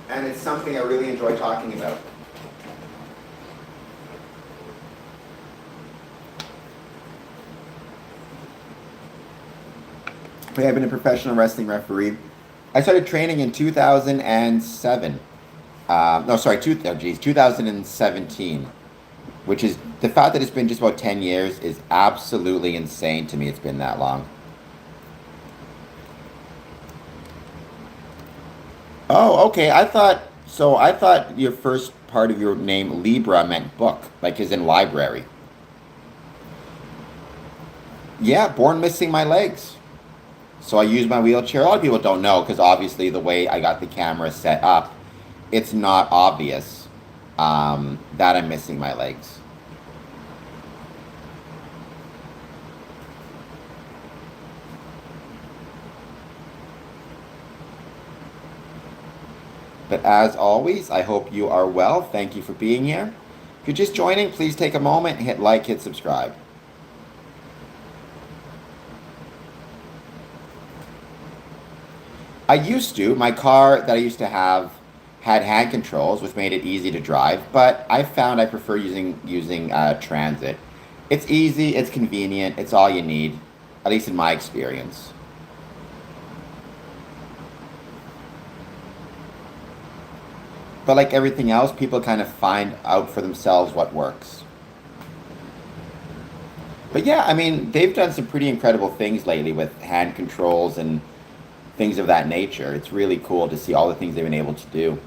And it's something I really enjoy talking about. I've been a professional wrestling referee. I started training in 2007. 2017. Which is, the fact that it's been just about 10 years is absolutely insane to me. It's been that long. Oh, okay. I thought your first part of your name, Libra, meant book, like as in library. Yeah, born missing my legs. So I use my wheelchair. A lot of people don't know because obviously the way I got the camera set up, it's not obvious that I'm missing my legs. But as always, I hope you are well. Thank you for being here. If you're just joining, please take a moment, hit like, hit subscribe. I used to. My car that I used to have had hand controls, which made it easy to drive. But I found I prefer using transit. It's easy. It's convenient. It's all you need, at least in my experience. But like everything else, people kind of find out for themselves what works. But yeah, I mean, they've done some pretty incredible things lately with hand controls and things of that nature. It's really cool to see all the things they've been able to do.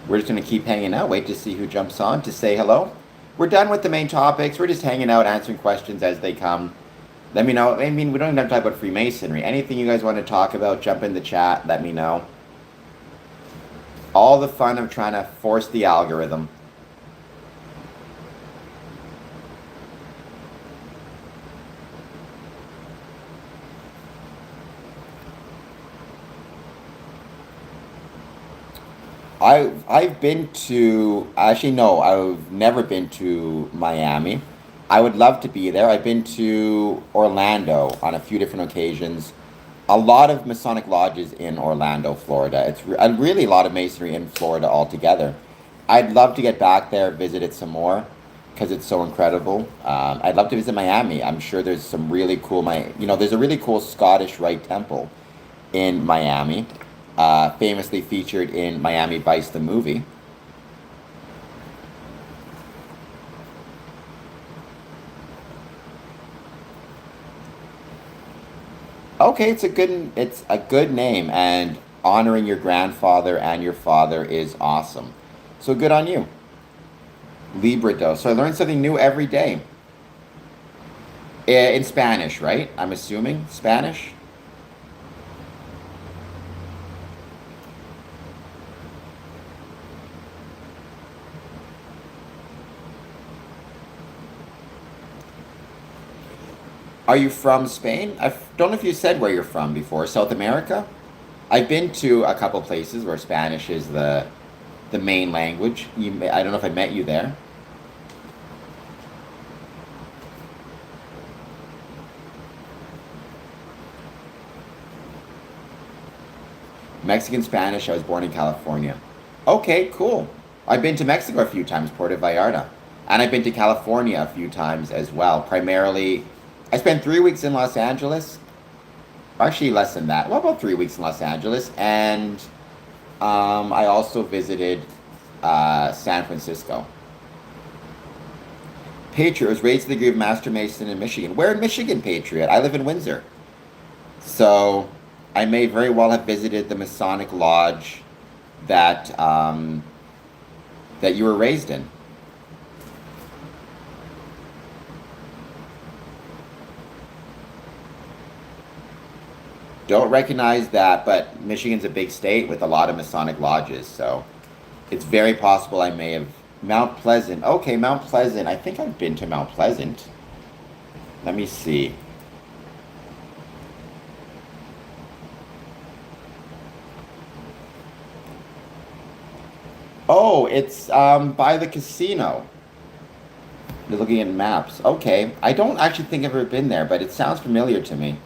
We're just going to keep hanging out, wait to see who jumps on to say hello. We're done with the main topics. We're just hanging out, answering questions as they come. Let me know. I mean, we don't even have to talk about Freemasonry. Anything you guys want to talk about, jump in the chat, let me know. All the fun of trying to force the algorithm. I've been to, actually no, I've never been to Miami. I would love to be there. I've been to Orlando on a few different occasions. A lot of Masonic lodges in Orlando, Florida. Really a lot of Masonry in Florida altogether. I'd love to get back there, visit it some more because it's so incredible. I'd love to visit Miami. I'm sure there's some really cool, there's a really cool Scottish Rite Temple in Miami, famously featured in Miami Vice, the movie. Okay, it's a good name, and honoring your grandfather and your father is awesome. So good on you, Librido. So I learn something new every day. In Spanish, right? I'm assuming Spanish. Are you from Spain? I don't know if you said where you're from before. South America? I've been to a couple places where Spanish is the main language. I don't know if I met you there. Mexican Spanish. I was born in California. Okay, cool. I've been to Mexico a few times, Puerto Vallarta. And I've been to California a few times as well. Primarily, I spent 3 weeks in Los Angeles. actually less than that. Well, about 3 weeks in Los Angeles, and I also visited San Francisco. Patriot was raised to the degree of Master Mason in Michigan. Where in Michigan, Patriot? I live in Windsor. So I may very well have visited the Masonic Lodge that that you were raised in. Don't recognize that, but Michigan's a big state with a lot of Masonic lodges, so it's very possible I may have. Mount Pleasant. Okay, Mount Pleasant. I think I've been to Mount Pleasant. Let me see. Oh, it's by the casino. You're looking at maps. Okay. I don't actually think I've ever been there, but it sounds familiar to me.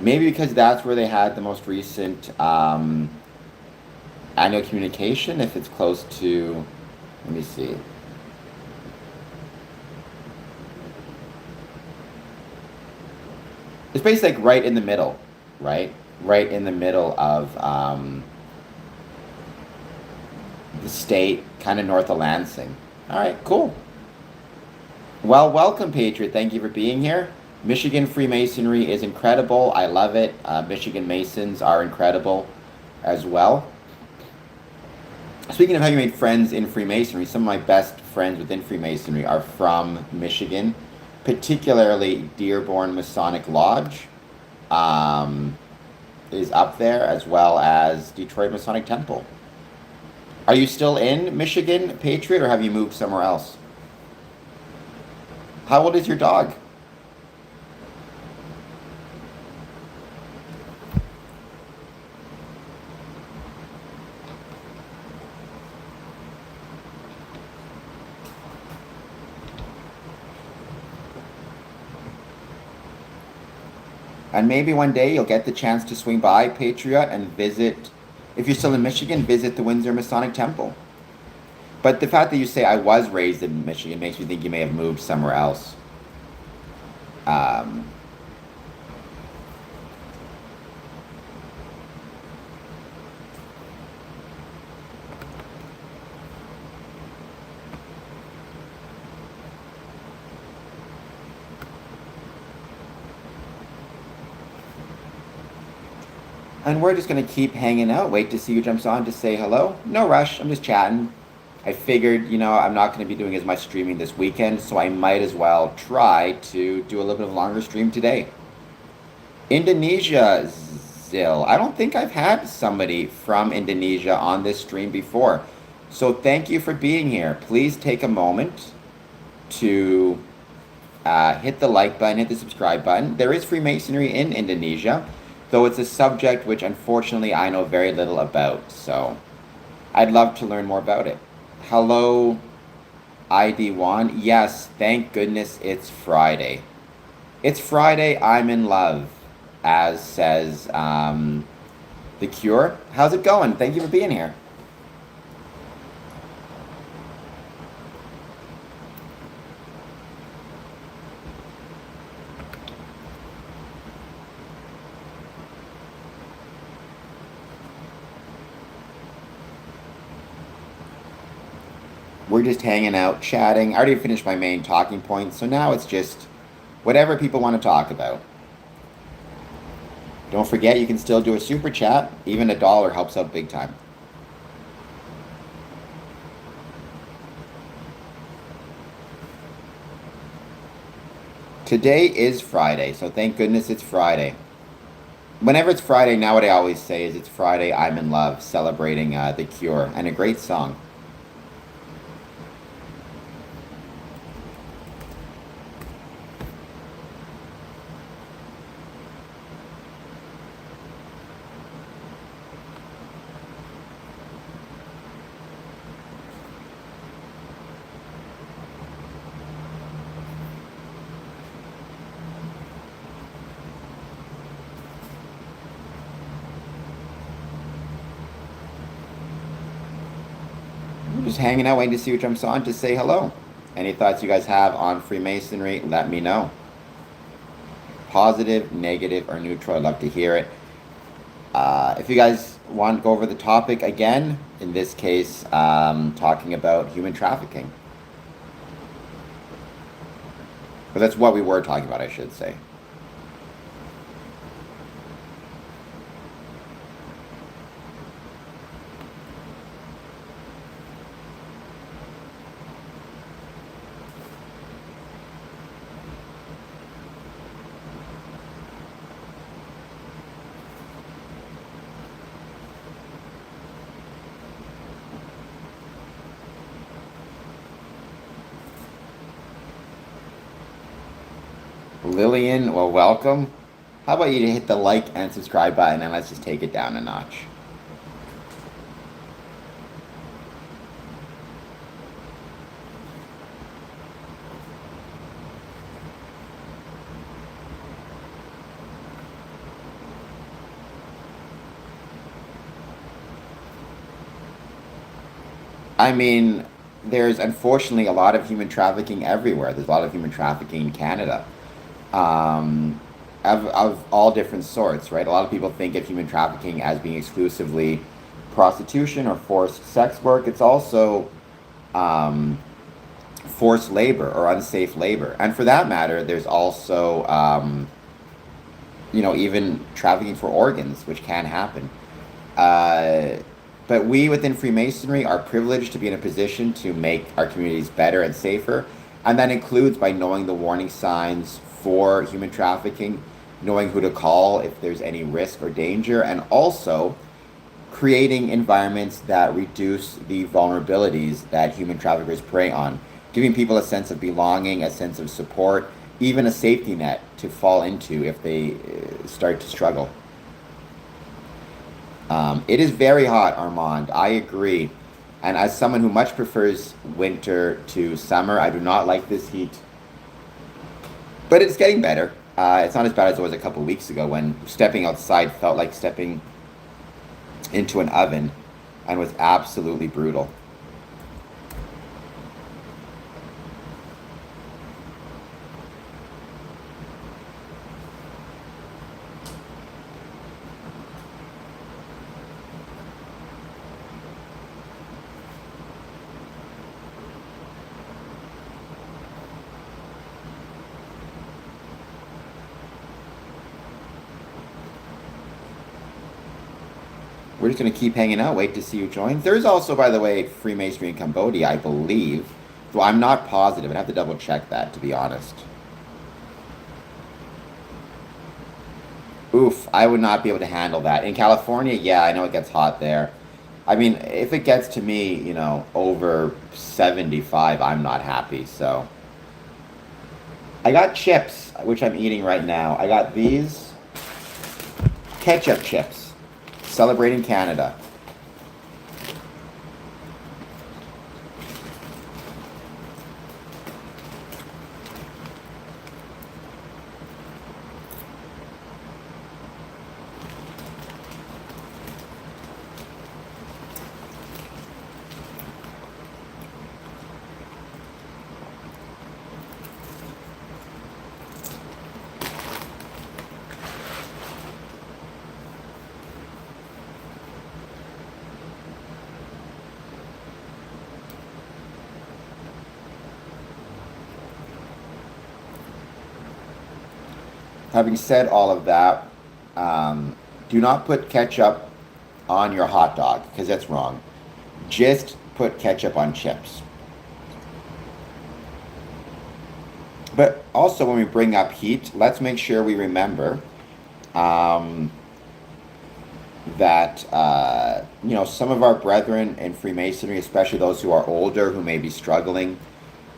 Maybe because that's where they had the most recent annual communication, if it's close to, let me see. It's basically like right in the middle, right? Right in the middle of the state, kind of north of Lansing. All right, cool. Well, welcome, Patriot. Thank you for being here. Michigan Freemasonry is incredible. I love it. Michigan Masons are incredible as well. Speaking of how you made friends in Freemasonry, some of my best friends within Freemasonry are from Michigan, particularly Dearborn Masonic Lodge is up there, as well as Detroit Masonic Temple. Are you still in Michigan, Patriot, or have you moved somewhere else? How old is your dog? And maybe one day you'll get the chance to swing by, Patriot, and visit, if you're still in Michigan, visit the Windsor Masonic Temple. But the fact that you say I was raised in Michigan makes me think you may have moved somewhere else. And we're just going to keep hanging out, wait to see who jumps on to say hello. No rush, I'm just chatting. I figured, I'm not going to be doing as much streaming this weekend, so I might as well try to do a little bit of a longer stream today. Indonesia, Zil. I don't think I've had somebody from Indonesia on this stream before. So thank you for being here. Please take a moment to hit the like button, hit the subscribe button. There is Freemasonry in Indonesia, though it's a subject which unfortunately I know very little about. So I'd love to learn more about it. Hello, ID1. Yes, thank goodness it's Friday. It's Friday, I'm in love, as says The Cure. How's it going? Thank you for being here. We're just hanging out, chatting. I already finished my main talking points, so now it's just whatever people want to talk about. Don't forget, you can still do a super chat. Even $1 helps out big time. Today is Friday, so thank goodness it's Friday. Whenever it's Friday, now what I always say is it's Friday, I'm in love, celebrating The Cure, and a great song. Just hanging out, waiting to see who jumps on to say hello. Any thoughts you guys have on Freemasonry, let me know. Positive, negative, or neutral. I'd love to hear it. If you guys want to go over the topic again, in this case, talking about human trafficking. But that's what we were talking about, I should say. Lillian, well, welcome. How about you hit the like and subscribe button and let's just take it down a notch. I mean, there's unfortunately a lot of human trafficking everywhere. There's a lot of human trafficking in Canada, of all different sorts, right? A lot of people think of human trafficking as being exclusively prostitution or forced sex work. It's also um, forced labor or unsafe labor. And for that matter, there's also, even trafficking for organs, which can happen. Uh, but we within Freemasonry are privileged to be in a position to make our communities better and safer. And that includes by knowing the warning signs for human trafficking, knowing who to call if there's any risk or danger, and also creating environments that reduce the vulnerabilities that human traffickers prey on, giving people a sense of belonging, a sense of support, even a safety net to fall into if they start to struggle. It is very hot, Armand. I agree. And as someone who much prefers winter to summer, I do not like this heat. But it's getting better. It's not as bad as it was a couple weeks ago when stepping outside felt like stepping into an oven and was absolutely brutal. We're just going to keep hanging out, wait to see who joins. There's also, by the way, Freemasonry in Cambodia, I believe. Though I'm not positive. I'd have to double check that, to be honest. Oof, I would not be able to handle that. In California, yeah, I know it gets hot there. I mean, if it gets to me, over 75, I'm not happy. So I got chips, which I'm eating right now. I got these ketchup chips, celebrating Canada. Having said all of that, do not put ketchup on your hot dog because that's wrong. Just put ketchup on chips. But also, when we bring up heat, let's make sure we remember um, that some of our brethren in Freemasonry, especially those who are older, who may be struggling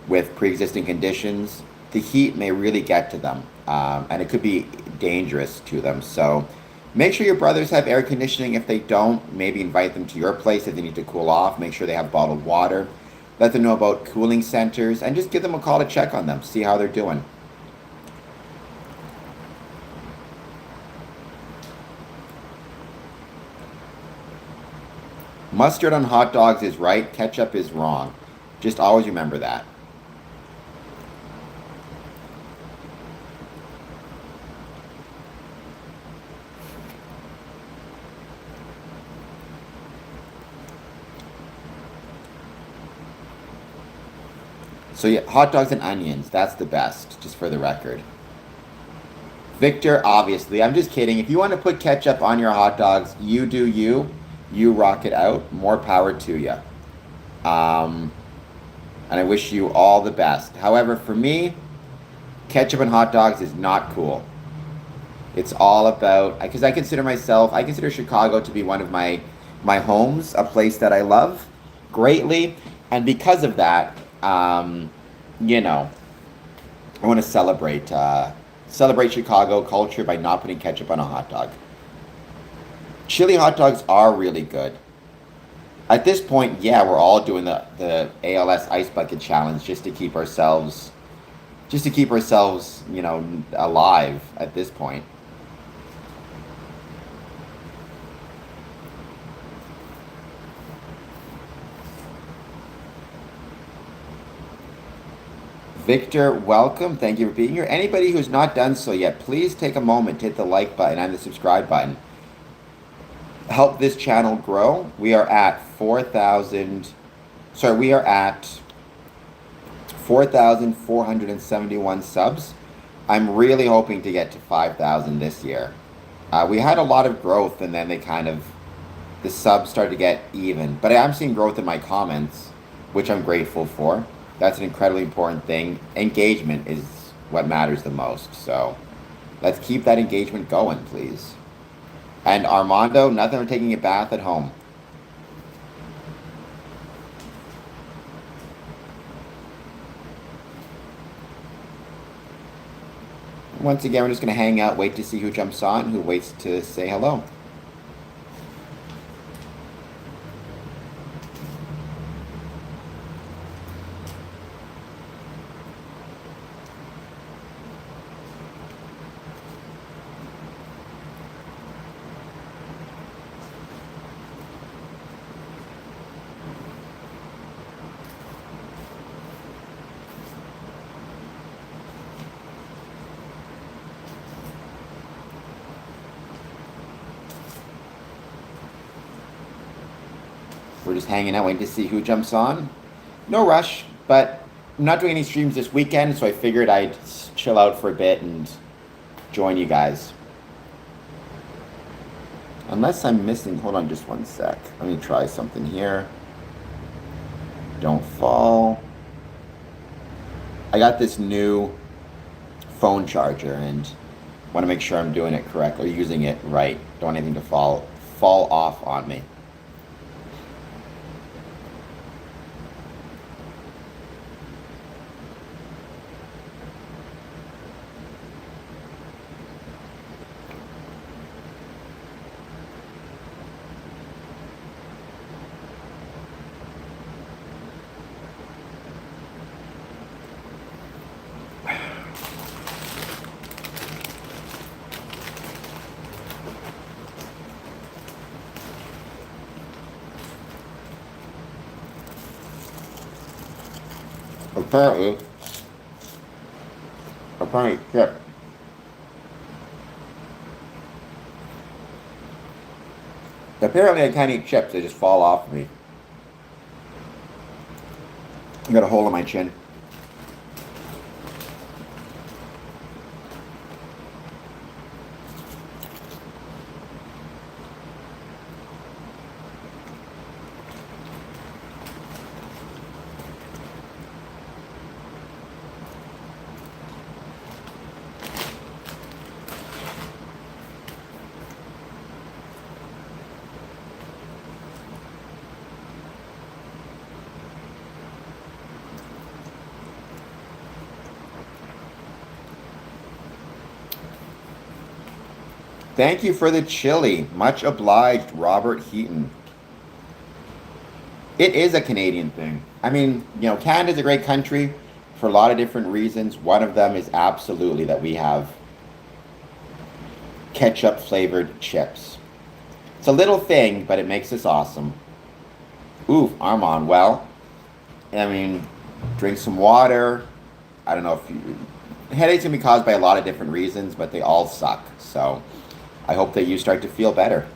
with pre-existing conditions, the heat may really get to them, and it could be dangerous to them. So make sure your brothers have air conditioning. If they don't, maybe invite them to your place if they need to cool off. Make sure they have bottled water. Let them know about cooling centers, and just give them a call to check on them, see how they're doing. Mustard on hot dogs is right, ketchup is wrong. Just always remember that. So yeah, hot dogs and onions, that's the best, just for the record. Victor, obviously, I'm just kidding. If you want to put ketchup on your hot dogs, you do you. You rock it out. More power to you. Um, and I wish you all the best. However, for me, ketchup and hot dogs is not cool. It's all about, because I consider Chicago to be one of my homes, a place that I love greatly, and because of that, you know, I want to celebrate Chicago culture by not putting ketchup on a hot dog. Chili hot dogs are really good. At this point, yeah, we're all doing the ALS ice bucket challenge just to keep ourselves, alive at this point. Victor, welcome. Thank you for being here. Anybody who's not done so yet, please take a moment to hit the like button and the subscribe button. Help this channel grow. We are at 4,471 subs. I'm really hoping to get to 5,000 this year. We had a lot of growth, and then the subs started to get even. But I am seeing growth in my comments, which I'm grateful for. That's an incredibly important thing. Engagement is what matters the most. So let's keep that engagement going, please. And Armando, nothing like taking a bath at home. Once again, we're just going to hang out, wait to see who jumps on, who waits to say hello. We're just hanging out, waiting to see who jumps on. No rush, but I'm not doing any streams this weekend, so I figured I'd chill out for a bit and join you guys. Unless I'm missing, hold on just one sec. Let me try something here. Don't fall. I got this new phone charger and want to make sure I'm doing it correctly, using it right. Don't want anything to fall off on me. Apparently, yeah. Apparently I can't eat chips, they just fall off me. I got a hole in my chin. Thank you for the chili. Much obliged, Robert Heaton. It is a Canadian thing. I mean, Canada's a great country for a lot of different reasons. One of them is absolutely that we have ketchup flavored chips. It's a little thing, but it makes us awesome. Ooh, Armand. Well, I mean, drink some water. I don't know if you... Headaches can be caused by a lot of different reasons, but they all suck. So I hope that you start to feel better.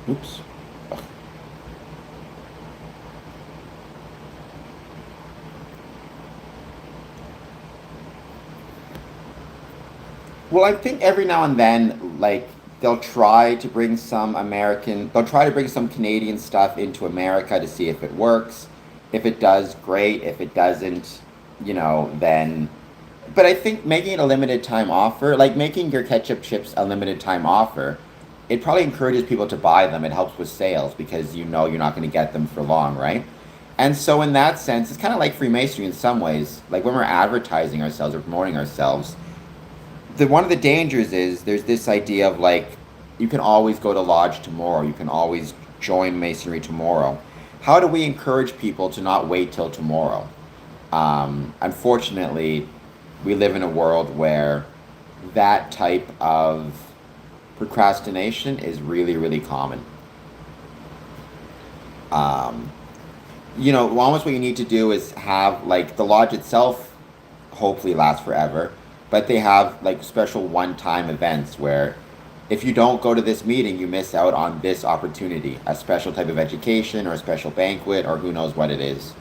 Oops. Well, I think every now and then, like, they'll try to bring they'll try to bring some Canadian stuff into America to see if it works. If it does, great. If it doesn't, then. But I think making it a limited time offer, like making your ketchup chips a limited time offer, it probably encourages people to buy them. It helps with sales because you're not going to get them for long, right? And so, in that sense, it's kind of like Freemasonry in some ways. Like when we're advertising ourselves or promoting ourselves, one of the dangers is there's this idea of like you can always go to lodge tomorrow, you can always join masonry tomorrow. How do we encourage people to not wait till tomorrow? Unfortunately, we live in a world where that type of procrastination is really, really common. Almost what you need to do is have like the lodge itself hopefully lasts forever, but they have like special one-time events where if you don't go to this meeting, you miss out on this opportunity, a special type of education or a special banquet or who knows what it is.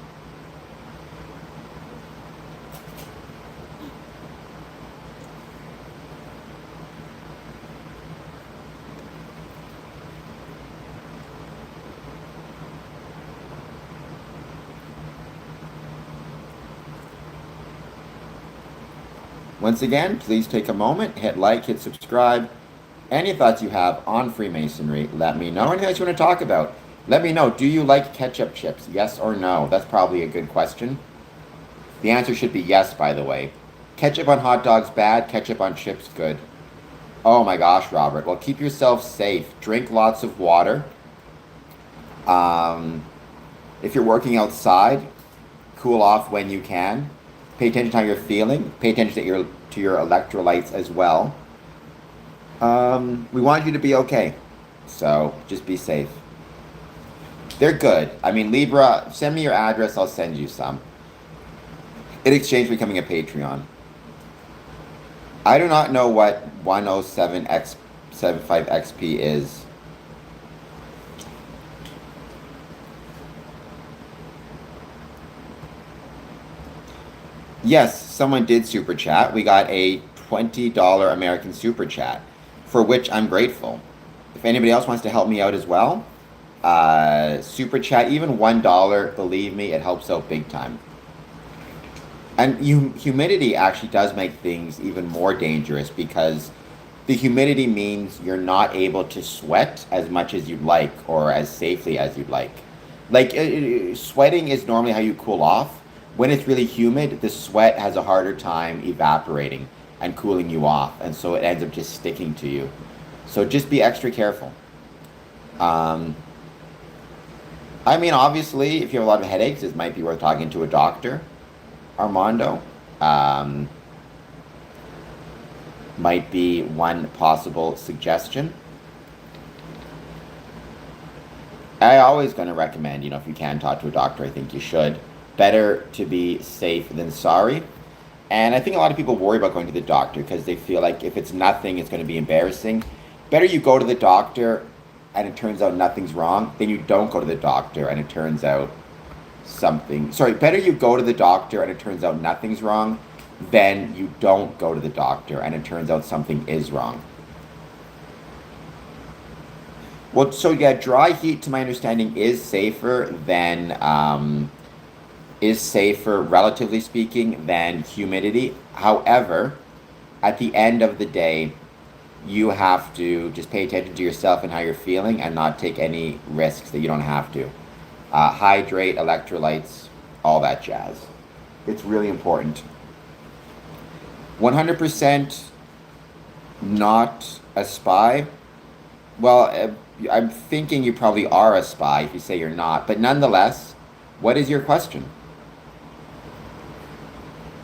Once again, please take a moment, hit like, hit subscribe. Any thoughts you have on Freemasonry, let me know. Anything else you want to talk about, let me know. Do you like ketchup chips? Yes or no? That's probably a good question. The answer should be yes, by the way. Ketchup on hot dogs bad, ketchup on chips good. Oh my gosh, Robert. Well, keep yourself safe. Drink lots of water. If you're working outside, cool off when you can. Pay attention to how you're feeling. Pay attention to your electrolytes as well. We want you to be okay. So just be safe. They're good. I mean, Libra, send me your address. I'll send you some. In exchange for becoming a Patreon. I do not know what 107x75xp is. Yes, someone did super chat. We got a $20 American super chat, for which I'm grateful. If anybody else wants to help me out as well, super chat, even $1, believe me, it helps out big time. And humidity actually does make things even more dangerous because the humidity means you're not able to sweat as much as you'd like or as safely as you'd like. Like, sweating is normally how you cool off. When it's really humid, the sweat has a harder time evaporating and cooling you off, and so it ends up just sticking to you. So just be extra careful. I mean, obviously, if you have a lot of headaches, it might be worth talking to a doctor. Armando might be one possible suggestion. I always going to recommend, if you can talk to a doctor, I think you should. Better to be safe than sorry. And I think a lot of people worry about going to the doctor because they feel like if it's nothing, it's going to be embarrassing. Better you go to the doctor and it turns out nothing's wrong than you don't go to the doctor and it turns out better you go to the doctor and it turns out nothing's wrong than you don't go to the doctor and it turns out something is wrong. Well, so yeah, dry heat, to my understanding, is safer, relatively speaking, than humidity. However, at the end of the day, you have to just pay attention to yourself and how you're feeling and not take any risks that you don't have to. Hydrate, electrolytes, all that jazz. It's really important. 100% not a spy. Well, I'm thinking you probably are a spy if you say you're not. But nonetheless, what is your question?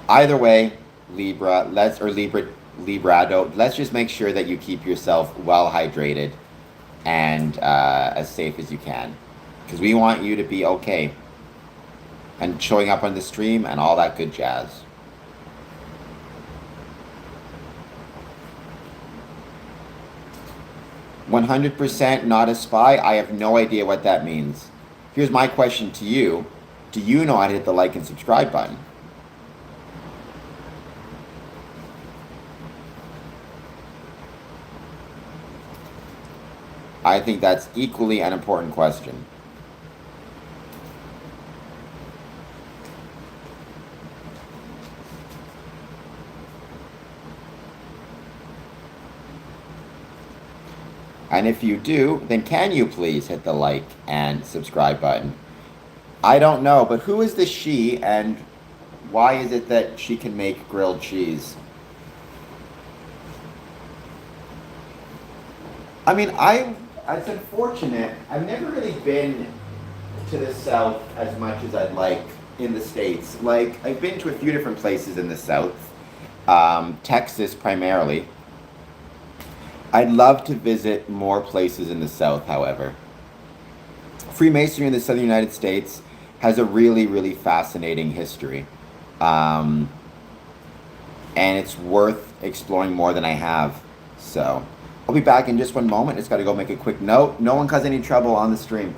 Either way, Librado, let's just make sure that you keep yourself well hydrated and as safe as you can. Because we want you to be okay. And showing up on the stream and all that good jazz. 100% not a spy. I have no idea what that means. Here's my question to you. Do you know how to hit the like and subscribe button? I think that's equally an important question. And if you do, then can you please hit the like and subscribe button? I don't know, but who is the she and why is it that she can make grilled cheese? I mean, it's unfortunate. I've never really been to the South as much as I'd like in the States. Like, I've been to a few different places in the South, Texas primarily. I'd love to visit more places in the South, however. Freemasonry in the Southern United States has a really, really fascinating history. And it's worth exploring more than I have. So, I'll be back in just one moment. Just got to go make a quick note. No one cause any trouble on the stream.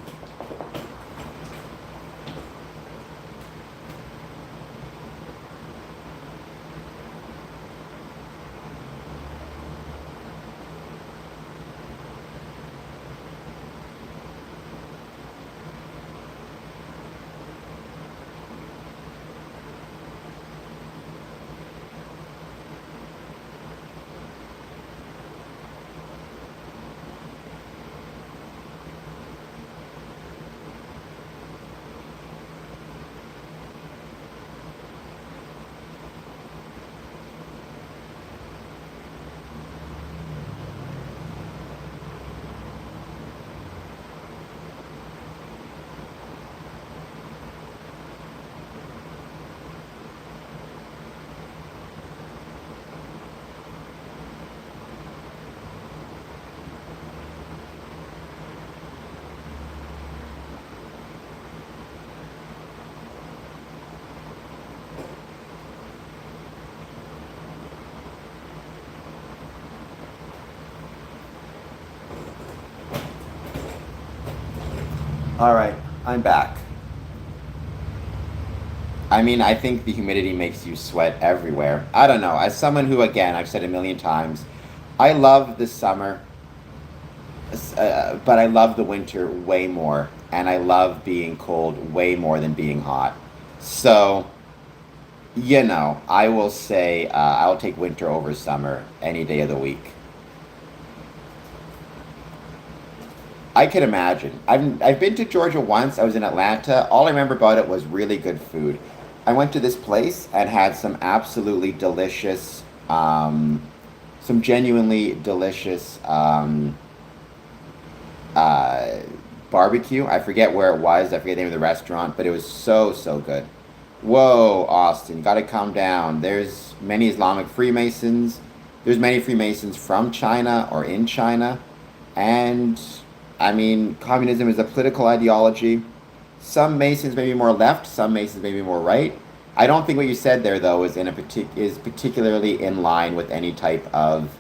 All right, I'm back. I mean, I think the humidity makes you sweat everywhere. I don't know. As someone who, again, I've said a million times, I love the summer, but I love the winter way more. And I love being cold way more than being hot. So, I will say I'll take winter over summer any day of the week. I could imagine. I've been to Georgia once. I was in Atlanta. All I remember about it was really good food. I went to this place and had some absolutely delicious, some genuinely delicious barbecue. I forget where it was. I forget the name of the restaurant, but it was so, so good. Whoa, Austin, gotta calm down. There's many Islamic Freemasons. There's many Freemasons from China or in China. And I mean, communism is a political ideology. Some Masons may be more left, some Masons may be more right. I don't think what you said there, though, is particularly in line with any type of,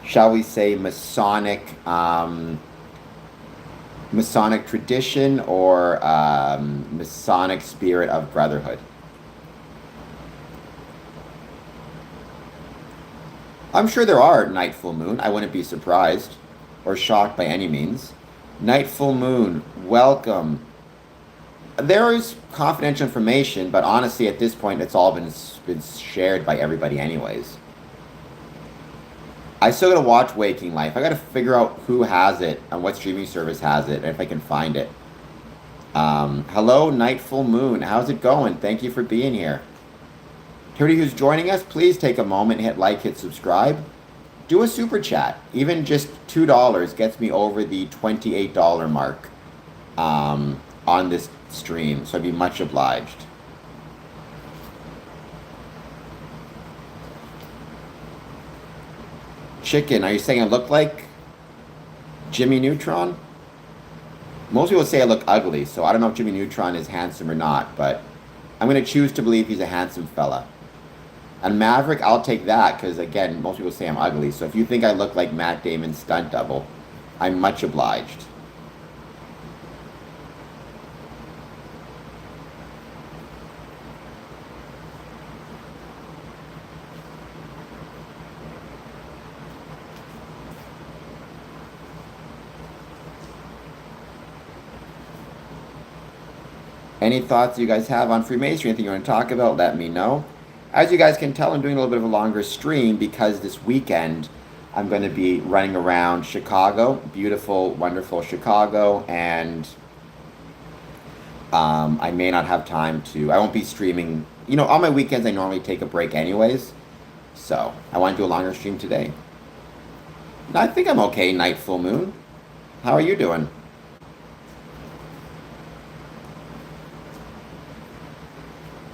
shall we say, Masonic tradition or Masonic spirit of brotherhood. I'm sure there are night full moon. I wouldn't be surprised or shocked by any means. Night full moon, welcome. There is confidential information, but honestly, at this point, it's all been shared by everybody anyways. I still gotta watch Waking Life. I gotta figure out who has it and what streaming service has it, and if I can find it. Hello, Night Full Moon. How's it going? Thank you for being here. Everybody who's joining us, please take a moment, hit like, hit subscribe. Do a super chat. Even just $2 gets me over the $28 mark on this stream, so I'd be much obliged. Chicken, are you saying I look like Jimmy Neutron? Most people say I look ugly, so I don't know if Jimmy Neutron is handsome or not, but I'm going to choose to believe he's a handsome fella. And Maverick, I'll take that, because again, most people say I'm ugly, so if you think I look like Matt Damon's stunt double, I'm much obliged. Any thoughts you guys have on Freemasonry? Anything you want to talk about, let me know. As you guys can tell, I'm doing a little bit of a longer stream because this weekend I'm going to be running around Chicago, beautiful, wonderful Chicago, and I may not have time to, I won't be streaming. You know, on my weekends I normally take a break anyways, so I want to do a longer stream today. I think I'm okay, night full moon. How are you doing?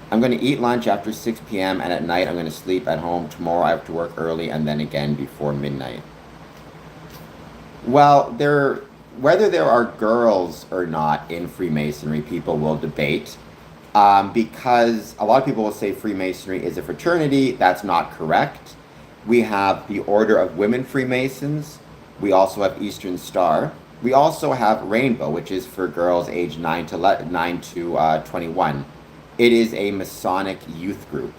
I'm going to eat lunch after 6 p.m. and at night I'm going to sleep at home. Tomorrow I have to work early and then again before midnight. Well, whether there are girls or not in Freemasonry, people will debate. Because a lot of people will say Freemasonry is a fraternity. That's not correct. We have the Order of Women Freemasons. We also have Eastern Star. We also have Rainbow, which is for girls aged 9 to 21. It is a Masonic youth group.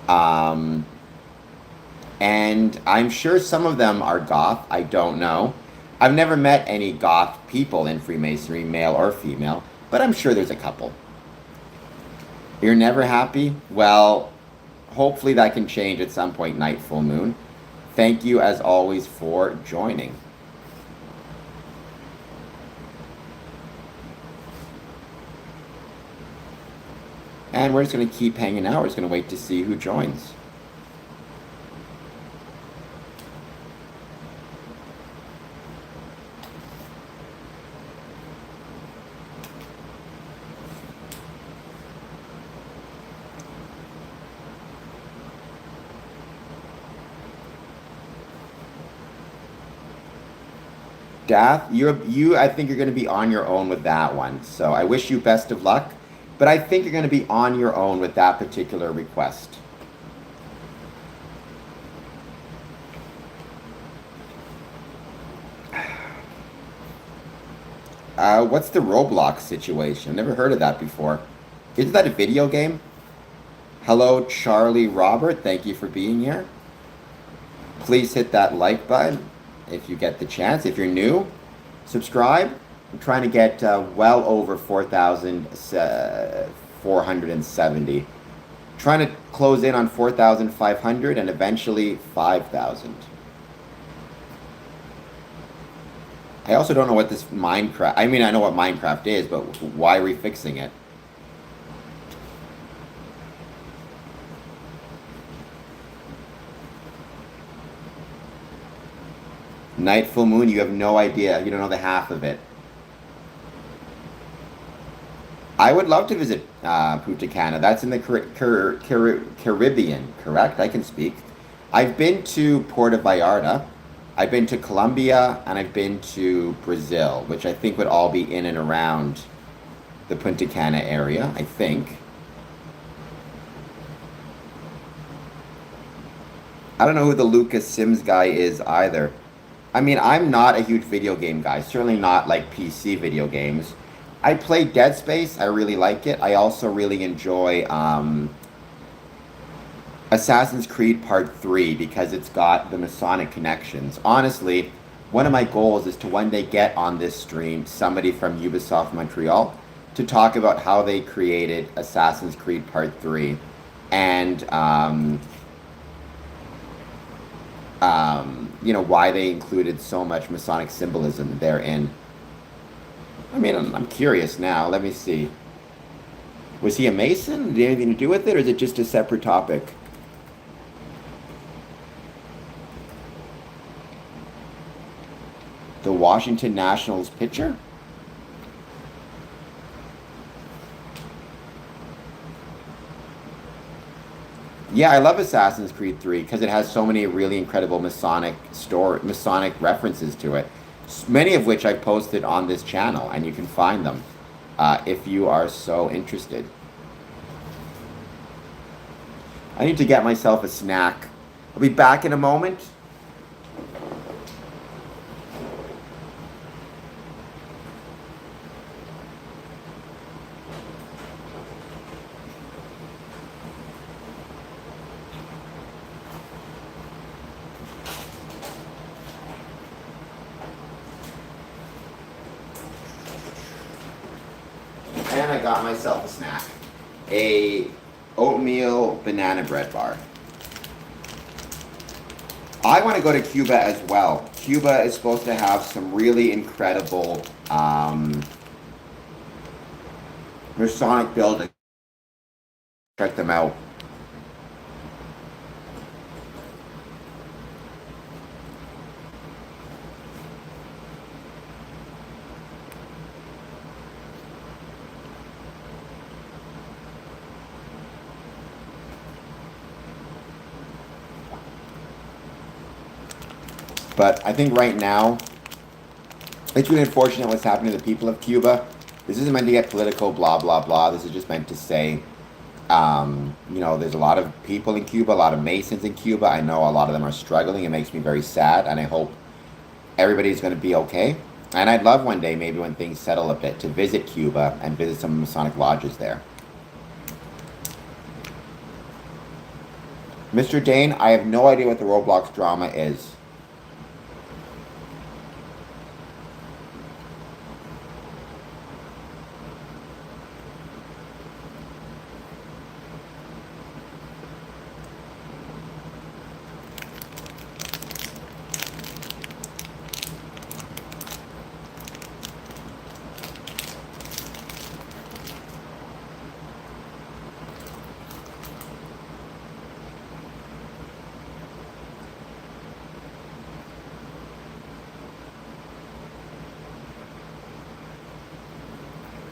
And I'm sure some of them are goth. I don't know. I've never met any goth people in Freemasonry, male or female, but I'm sure there's a couple. You're never happy? Well, hopefully that can change at some point, night full moon. Thank you as always for joining. And we're just going to keep hanging out. We're just going to wait to see who joins. Dath, I think you're going to be on your own with that one. So I wish you best of luck. But I think you're going to be on your own with that particular request. What's the Roblox situation? I've never heard of that before. Isn't that a video game? Hello, Charlie Robert. Thank you for being here. Please hit that like button if you get the chance. If you're new, subscribe. I'm trying to get well over 4,470. Trying to close in on 4,500 and eventually 5,000. I also don't know what this Minecraft... I mean, I know what Minecraft is, but why are we fixing it? Night full moon, you have no idea. You don't know the half of it. I would love to visit Punta Cana. That's in the Caribbean, correct? I can speak. I've been to Puerto Vallarta. I've been to Colombia, and I've been to Brazil, which I think would all be in and around the Punta Cana area, I think. I don't know who the Lucas Sims guy is either. I mean, I'm not a huge video game guy. Certainly not like PC video games. I play Dead Space. I really like it. I also really enjoy Assassin's Creed Part 3 because it's got the Masonic connections. Honestly, one of my goals is to one day get on this stream somebody from Ubisoft Montreal to talk about how they created Assassin's Creed Part 3 and you know, why they included so much Masonic symbolism therein. I mean, I'm curious now. Let me see. Was he a Mason? Did he have anything to do with it, or is it just a separate topic? The Washington Nationals pitcher? Yeah, I love Assassin's Creed 3 because it has so many really incredible Masonic references to it. Many of which I've posted on this channel, and you can find them if you are so interested. I need to get myself a snack. I'll be back in a moment. again, I got myself a snack. A oatmeal banana bread bar. I want to go to Cuba as well. Cuba is supposed to have some really incredible Masonic buildings. Check them out. But I think right now, it's really unfortunate what's happening to the people of Cuba. This isn't meant to get political, blah, blah, blah. This is just meant to say, there's a lot of people in Cuba, a lot of Masons in Cuba. I know a lot of them are struggling. It makes me very sad, and I hope everybody's going to be okay. And I'd love one day, maybe when things settle a bit, to visit Cuba and visit some Masonic lodges there. Mr. Dane, I have no idea what the Roblox drama is.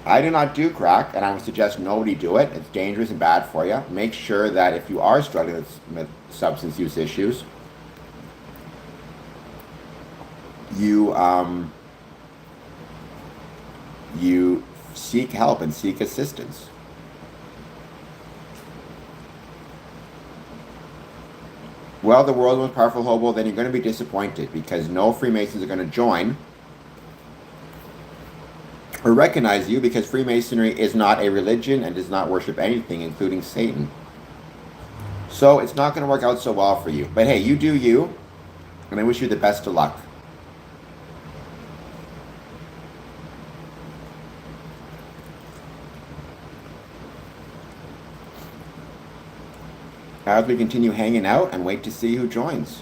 I do not do crack, and I would suggest nobody do it. It's dangerous and bad for you. Make sure that if you are struggling with substance use issues, you seek help and seek assistance. Well, the world's most powerful hobo, then you're going to be disappointed because no Freemasons are going to join or recognize you because Freemasonry is not a religion and does not worship anything, including Satan. So it's not going to work out so well for you. But hey, you do you, and I wish you the best of luck. As we continue hanging out and wait to see who joins.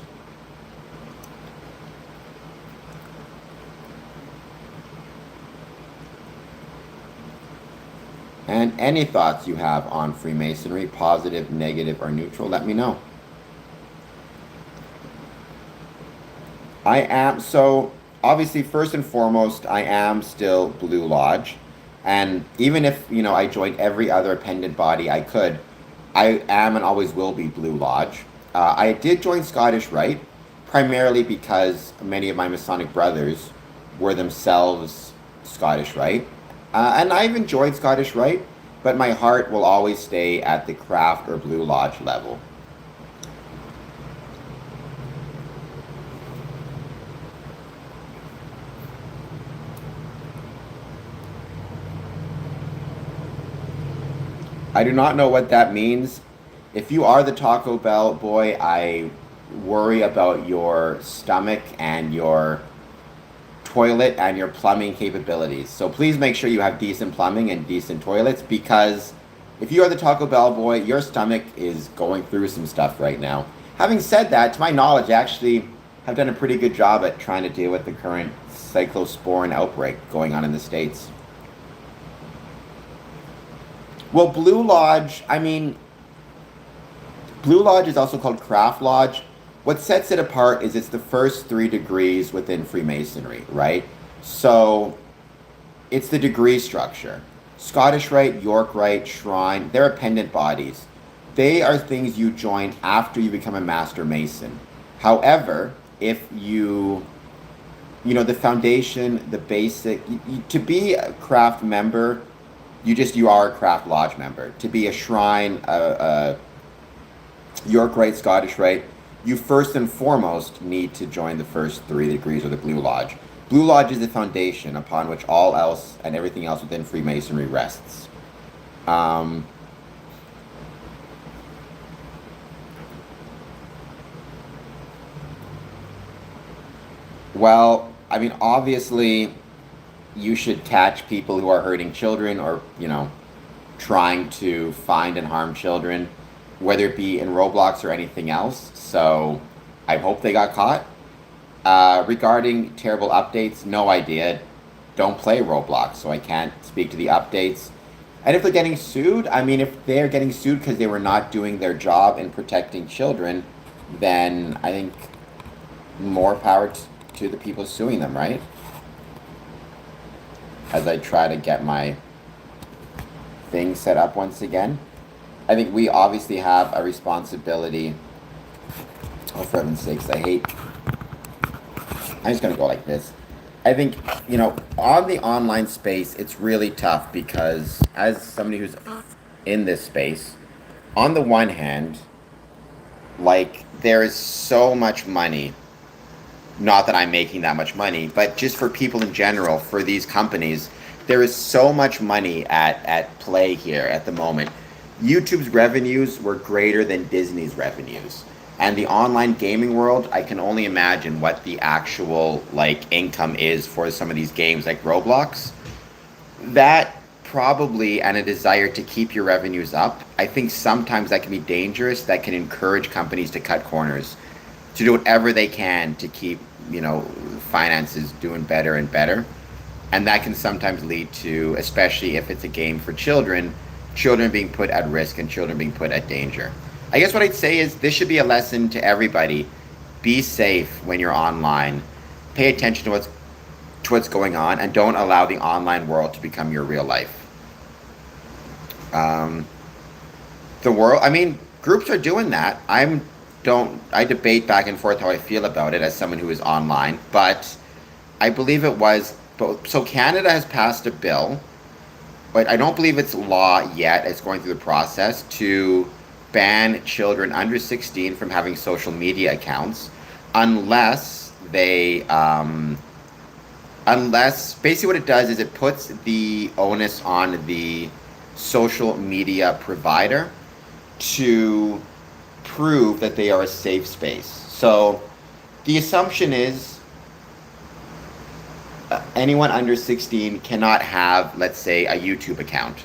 And any thoughts you have on Freemasonry, positive, negative, or neutral, let me know. So obviously, first and foremost, I am still Blue Lodge. And even if, I joined every other appendant body I could, I am and always will be Blue Lodge. I did join Scottish Rite, primarily because many of my Masonic brothers were themselves Scottish Rite. And I've enjoyed Scottish Rite, but my heart will always stay at the craft or Blue Lodge level. I do not know what that means. If you are the Taco Bell boy, I worry about your stomach and your toilet and your plumbing capabilities. So please make sure you have decent plumbing and decent toilets, because if you are the Taco Bell boy, your stomach is going through some stuff right now. Having said that, to my knowledge, I actually have done a pretty good job at trying to deal with the current cyclosporin outbreak going on in the States. Well, Blue Lodge is also called Craft Lodge. What sets it apart is it's the first 3 degrees within Freemasonry, right? So it's the degree structure. Scottish Rite, York Rite, Shrine, they're appendant bodies. They are things you join after you become a Master Mason. However, if the foundation, the basic, to be a craft member, you are a Craft Lodge member. To be a Shrine, a York Rite, Scottish Rite, you first and foremost need to join the first 3 degrees of the Blue Lodge. Blue Lodge is the foundation upon which all else and everything else within Freemasonry rests. Obviously, you should catch people who are hurting children or, trying to find and harm children, whether it be in Roblox or anything else. So I hope they got caught. Regarding terrible updates, no idea. Don't play Roblox, so I can't speak to the updates. And if they're getting sued, I mean, if they're getting sued because they were not doing their job in protecting children, then I think more power to the people suing them, right? As I try to get my thing set up once again, I think we obviously have a responsibility. Oh, for heaven's sakes, I'm just going to go like this. I think, on the online space, it's really tough because as somebody who's in this space, on the one hand, like, there is so much money. Not that I'm making that much money, but just for people in general, for these companies, there is so much money at play here at the moment. YouTube's revenues were greater than Disney's revenues. And the online gaming world, I can only imagine what the actual income is for some of these games like Roblox. That probably, and a desire to keep your revenues up, I think sometimes that can be dangerous. That can encourage companies to cut corners, to do whatever they can to keep, finances doing better and better. And that can sometimes lead to, especially if it's a game for children, children being put at risk and children being put at danger. I guess what I'd say is this should be a lesson to everybody. Be safe when you're online. Pay attention to what's going on, and don't allow the online world to become your real life. The world, I mean, groups are doing that. I debate back and forth how I feel about it as someone who is online, but I believe it was both. So Canada has passed a bill, but I don't believe it's law yet. It's going through the process to ban children under 16 from having social media accounts unless basically what it does is it puts the onus on the social media provider to prove that they are a safe space. So the assumption is anyone under 16 cannot have, let's say, a YouTube account.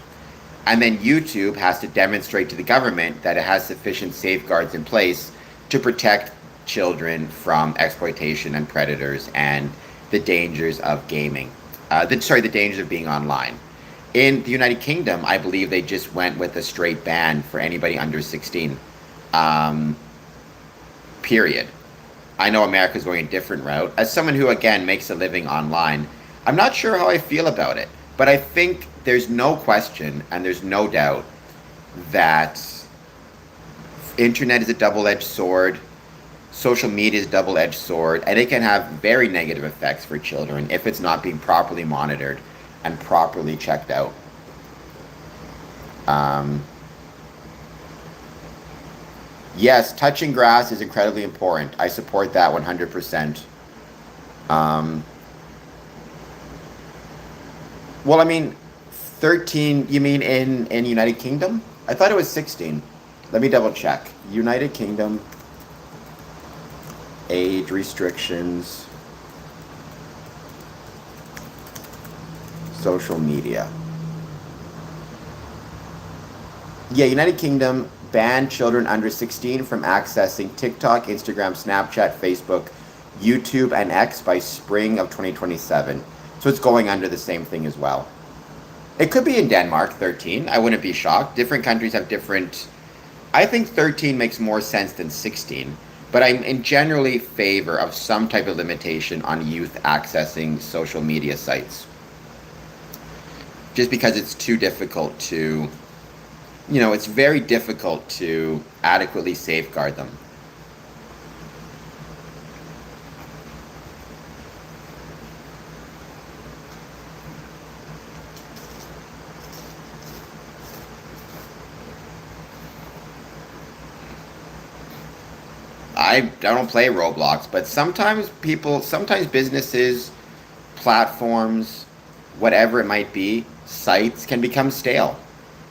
And then YouTube has to demonstrate to the government that it has sufficient safeguards in place to protect children from exploitation and predators and the dangers of gaming. The dangers of being online. In the United Kingdom, I believe they just went with a straight ban for anybody under 16. Period. I know America's going a different route. As someone who, again, makes a living online, I'm not sure how I feel about it. But I think there's no question and there's no doubt that internet is a double-edged sword. Social media is a double-edged sword. And it can have very negative effects for children if it's not being properly monitored and properly checked out. Yes, touching grass is incredibly important. I support that 100%. Well, I mean, 13, you mean in United Kingdom? I thought it was 16. Let me double check. United Kingdom, age restrictions, social media. Yeah, United Kingdom banned children under 16 from accessing TikTok, Instagram, Snapchat, Facebook, YouTube, and X by spring of 2027. So it's going under the same thing as well. It could be in Denmark, 13. I wouldn't be shocked. Different countries have different... I think 13 makes more sense than 16. But I'm in generally favor of some type of limitation on youth accessing social media sites. Just because it's too difficult to... it's very difficult to adequately safeguard them. I don't play Roblox, but sometimes businesses, platforms, whatever it might be, sites can become stale.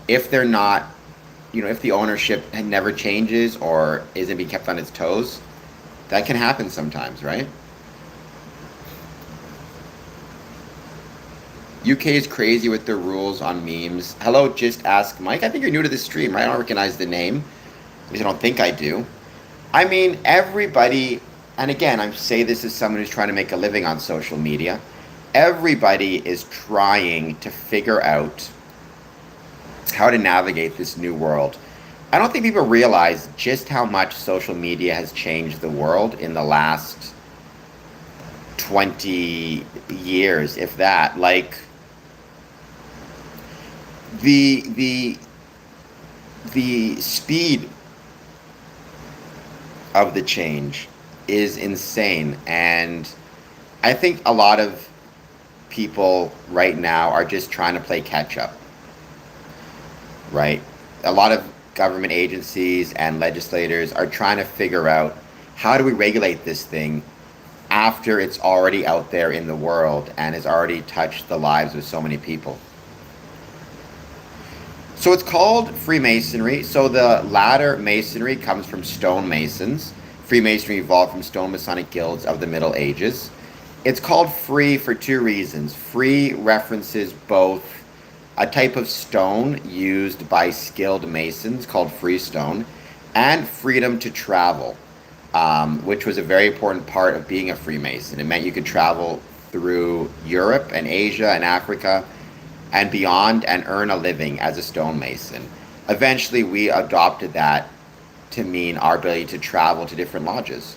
If they're not, if the ownership never changes or isn't being kept on its toes, that can happen sometimes, right? UK is crazy with their rules on memes. Hello, Just Ask Mike. I think you're new to the stream, right? I don't recognize the name. At least I don't think I do. I mean, everybody, and again, I say this as someone who's trying to make a living on social media. Everybody is trying to figure out how to navigate this new world. I don't think people realize just how much social media has changed the world in the last 20 years, if that. Like, the speed of the change is insane, and I think a lot of people right now are just trying to play catch up, right? A lot of government agencies and legislators are trying to figure out, how do we regulate this thing after it's already out there in the world and has already touched the lives of so many people. So it's called Freemasonry. So the latter Masonry comes from stonemasons. Freemasonry evolved from stone Masonic guilds of the Middle Ages. It's called free for two reasons. Free references both a type of stone used by skilled masons called freestone, and freedom to travel, which was a very important part of being a Freemason. It meant you could travel through Europe and Asia and Africa and beyond and earn a living as a stonemason. Eventually, we adopted that to mean our ability to travel to different lodges.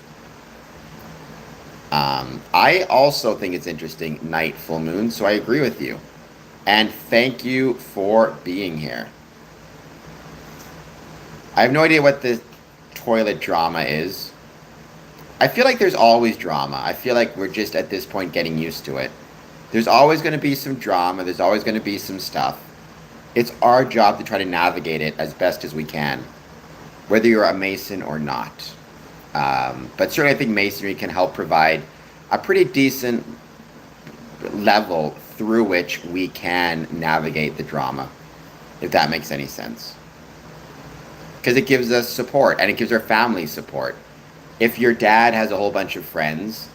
I also think it's interesting, night, full moon, so I agree with you. And thank you for being here. I have no idea what the toilet drama is. I feel like there's always drama. I feel like we're just at this point getting used to it. There's always going to be some drama. There's always going to be some stuff. It's our job to try to navigate it as best as we can, whether you're a Mason or not. But certainly I think Masonry can help provide a pretty decent level through which we can navigate the drama, if that makes any sense. Because it gives us support, and it gives our family support. If your dad has a whole bunch of friends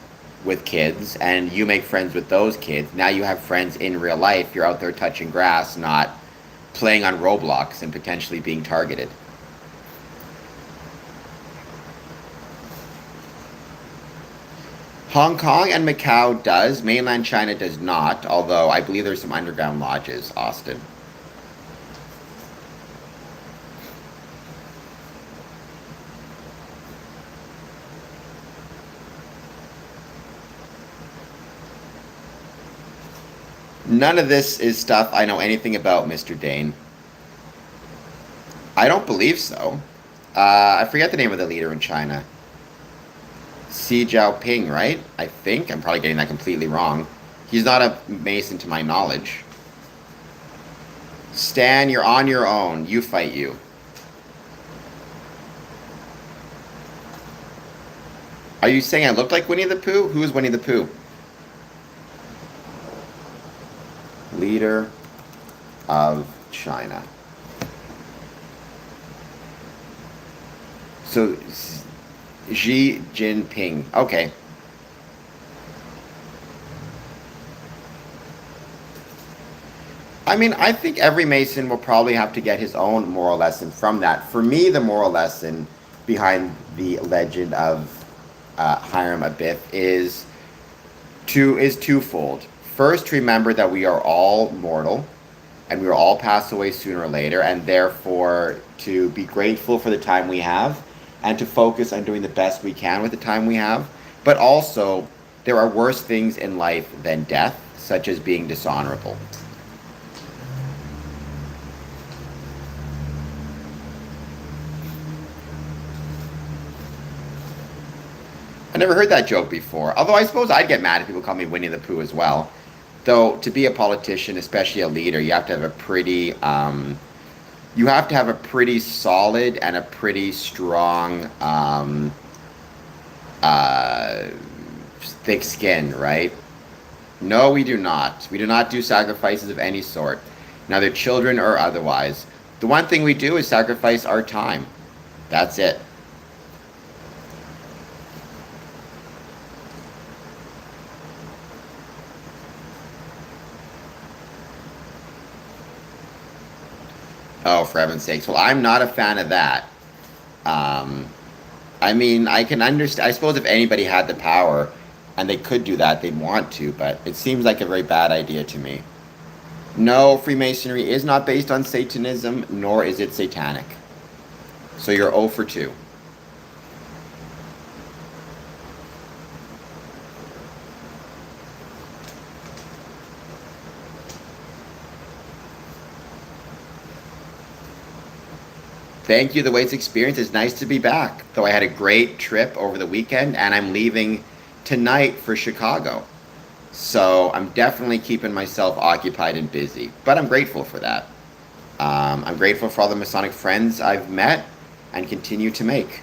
with kids, and you make friends with those kids, now you have friends in real life. You're out there touching grass, not playing on Roblox and potentially being targeted. Hong Kong and Macau does. Mainland China does not, although I believe there's some underground lodges, Austin. None of this is stuff I know anything about, Mr. Dane. I don't believe so. I forget the name of the leader in China. Xi Jinping, right? I think. I'm probably getting that completely wrong. He's not a Mason to my knowledge. Stan, you're on your own. You fight you. Are you saying I look like Winnie the Pooh? Who is Winnie the Pooh? Leader of China. So, Xi Jinping. Okay. I mean, I think every Mason will probably have to get his own moral lesson from that. For me, the moral lesson behind the legend of Hiram Abiff is twofold. First, remember that we are all mortal, and we will all pass away sooner or later, and therefore to be grateful for the time we have, and to focus on doing the best we can with the time we have. But also, there are worse things in life than death, such as being dishonorable. I never heard that joke before, although I suppose I'd get mad if people call me Winnie the Pooh as well. Though, to be a politician, especially a leader, you have to have a pretty solid and a pretty strong, thick skin, right? No, we do not. We do not do sacrifices of any sort, neither children or otherwise. The one thing we do is sacrifice our time. That's it. Oh, for heaven's sakes. Well, I'm not a fan of that. Um, I mean, I can understand. I suppose if anybody had the power and they could do that, they'd want to, but it seems like a very bad idea to me. No, Freemasonry is not based on Satanism, nor is it satanic. So you're 0 for 2. Thank you, the Waits experience. It's nice to be back. Though I had a great trip over the weekend, and I'm leaving tonight for Chicago. So I'm definitely keeping myself occupied and busy. But I'm grateful for that. I'm grateful for all the Masonic friends I've met and continue to make.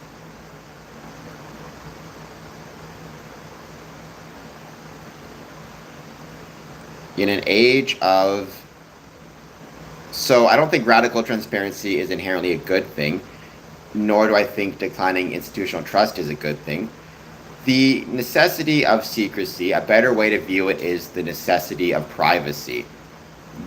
In an age of... So I don't think radical transparency is inherently a good thing, nor do I think declining institutional trust is a good thing. The necessity of secrecy, a better way to view it is the necessity of privacy.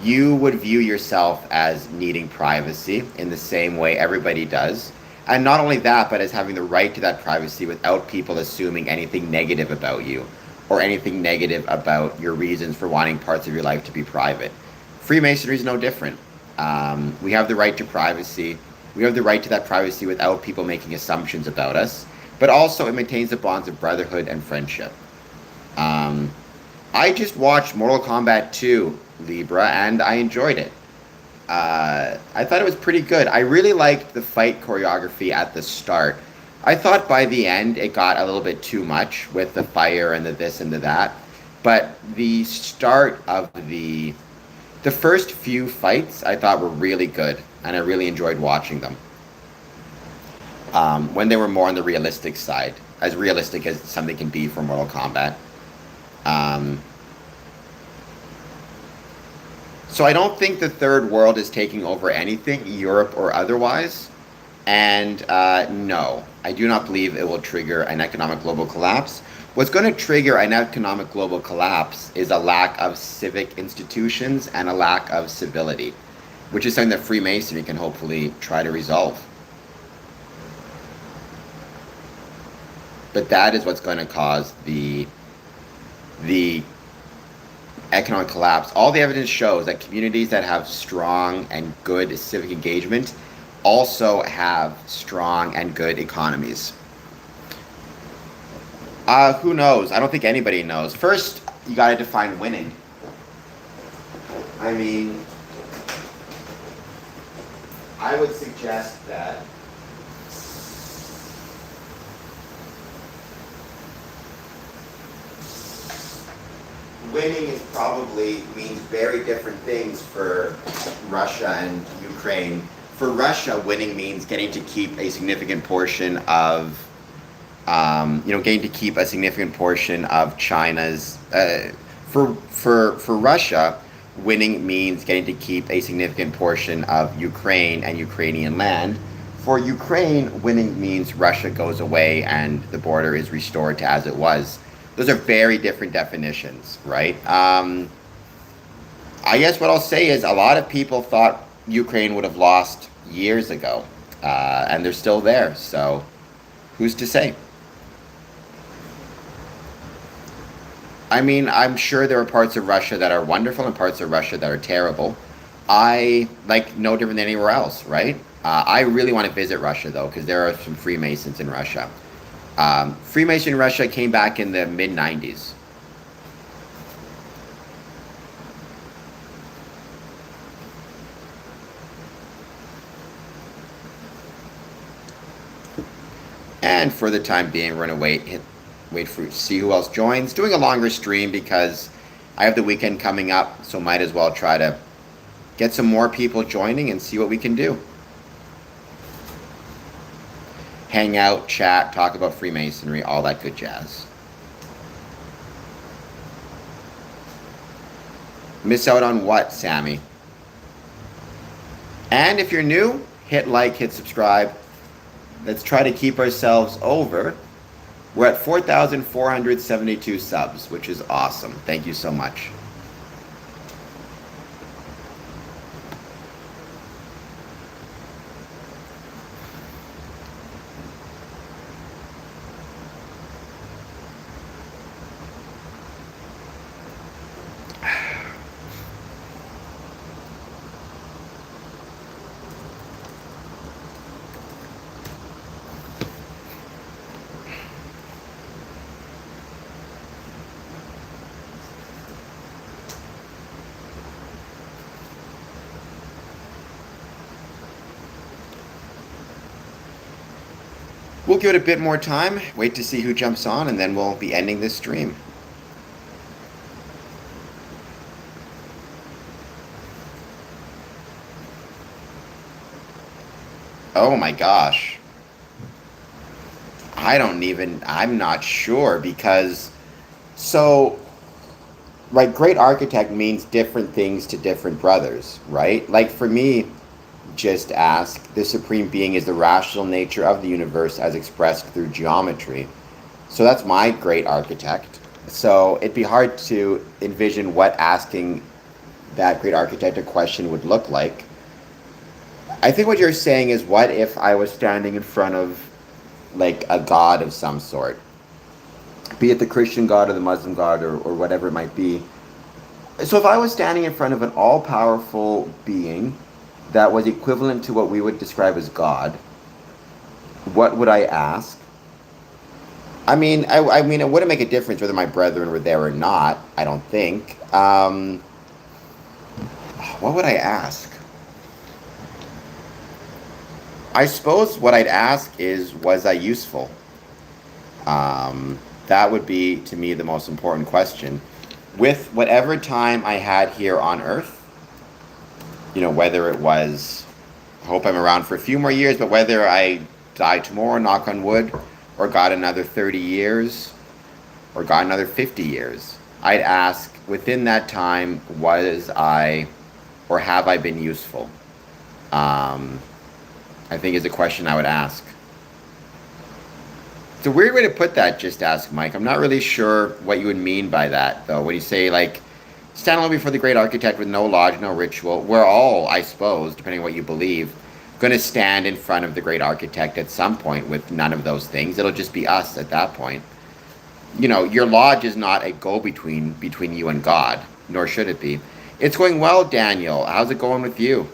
You would view yourself as needing privacy in the same way everybody does. And not only that, but as having the right to that privacy without people assuming anything negative about you or anything negative about your reasons for wanting parts of your life to be private. Freemasonry is no different. We have the right to privacy. We have the right to that privacy without people making assumptions about us. But also it maintains the bonds of brotherhood and friendship. I just watched Mortal Kombat 2, Libra, and I enjoyed it. I thought it was pretty good. I really liked the fight choreography at the start. I thought by the end it got a little bit too much with the fire and the this and the that. But the start of the first few fights I thought were really good, and I really enjoyed watching them. When they were more on the realistic side, as realistic as something can be for Mortal Kombat. So I don't think the third world is taking over anything, Europe or otherwise. And no, I do not believe it will trigger an economic global collapse. What's going to trigger an economic global collapse is a lack of civic institutions and a lack of civility, which is something that Freemasonry can hopefully try to resolve. But that is what's going to cause the economic collapse. All the evidence shows that communities that have strong and good civic engagement also have strong and good economies. Who knows? I don't think anybody knows. First, you got to define winning. I mean, I would suggest that winning is probably means very different things for Russia and Ukraine. For Russia, winning means getting to keep a significant portion of getting to keep a significant portion of China's. For Russia, winning means getting to keep a significant portion of Ukraine and Ukrainian land. For Ukraine, winning means Russia goes away and the border is restored to as it was. Those are very different definitions, right? I guess what I'll say is a lot of people thought Ukraine would have lost years ago, and they're still there. So, who's to say? I mean, I'm sure there are parts of Russia that are wonderful and parts of Russia that are terrible. I like no different than anywhere else, right? I really want to visit Russia though, because there are some Freemasons in Russia. Freemason in Russia came back in the mid-90s. And for the time being, we're going to wait for see who else joins. Doing a longer stream because I have the weekend coming up, so might as well try to get some more people joining and see what we can do. Hang out, chat, talk about Freemasonry, all that good jazz. Miss out on what, Sammy? And if you're new, hit like, hit subscribe. Let's try to keep ourselves over. We're at 4,472 subs, which is awesome. Thank you so much. We'll give it a bit more time, wait to see who jumps on, and then we'll be ending this stream. Oh my gosh. I'm not sure because, so, right, great architect means different things to different brothers, right? Like for me, just ask, the supreme being is the rational nature of the universe as expressed through geometry. So that's my great architect. So it'd be hard to envision what asking that great architect a question would look like. I think what you're saying is, what if I was standing in front of like a god of some sort, be it the Christian god or the Muslim god or whatever it might be. So if I was standing in front of an all-powerful being that was equivalent to what we would describe as God, what would I ask? I mean, I mean, it wouldn't make a difference whether my brethren were there or not, I don't think. What would I ask? I suppose what I'd ask is, was I useful? That would be, to me, the most important question. With whatever time I had here on Earth, you know, whether it was, I hope I'm around for a few more years, but whether I die tomorrow, knock on wood, or got another 30 years, or got another 50 years, I'd ask, within that time, was I, or have I been useful? I think is a question I would ask. It's a weird way to put that, just ask Mike. I'm not really sure what you would mean by that, though. When you say, like, stand alone before the great architect with no lodge, no ritual, we're all, I suppose, depending on what you believe, going to stand in front of the great architect at some point with none of those things. It'll just be us at that point. You know, your lodge is not a go-between between you and God, nor should it be. It's going well, Daniel. How's it going with you?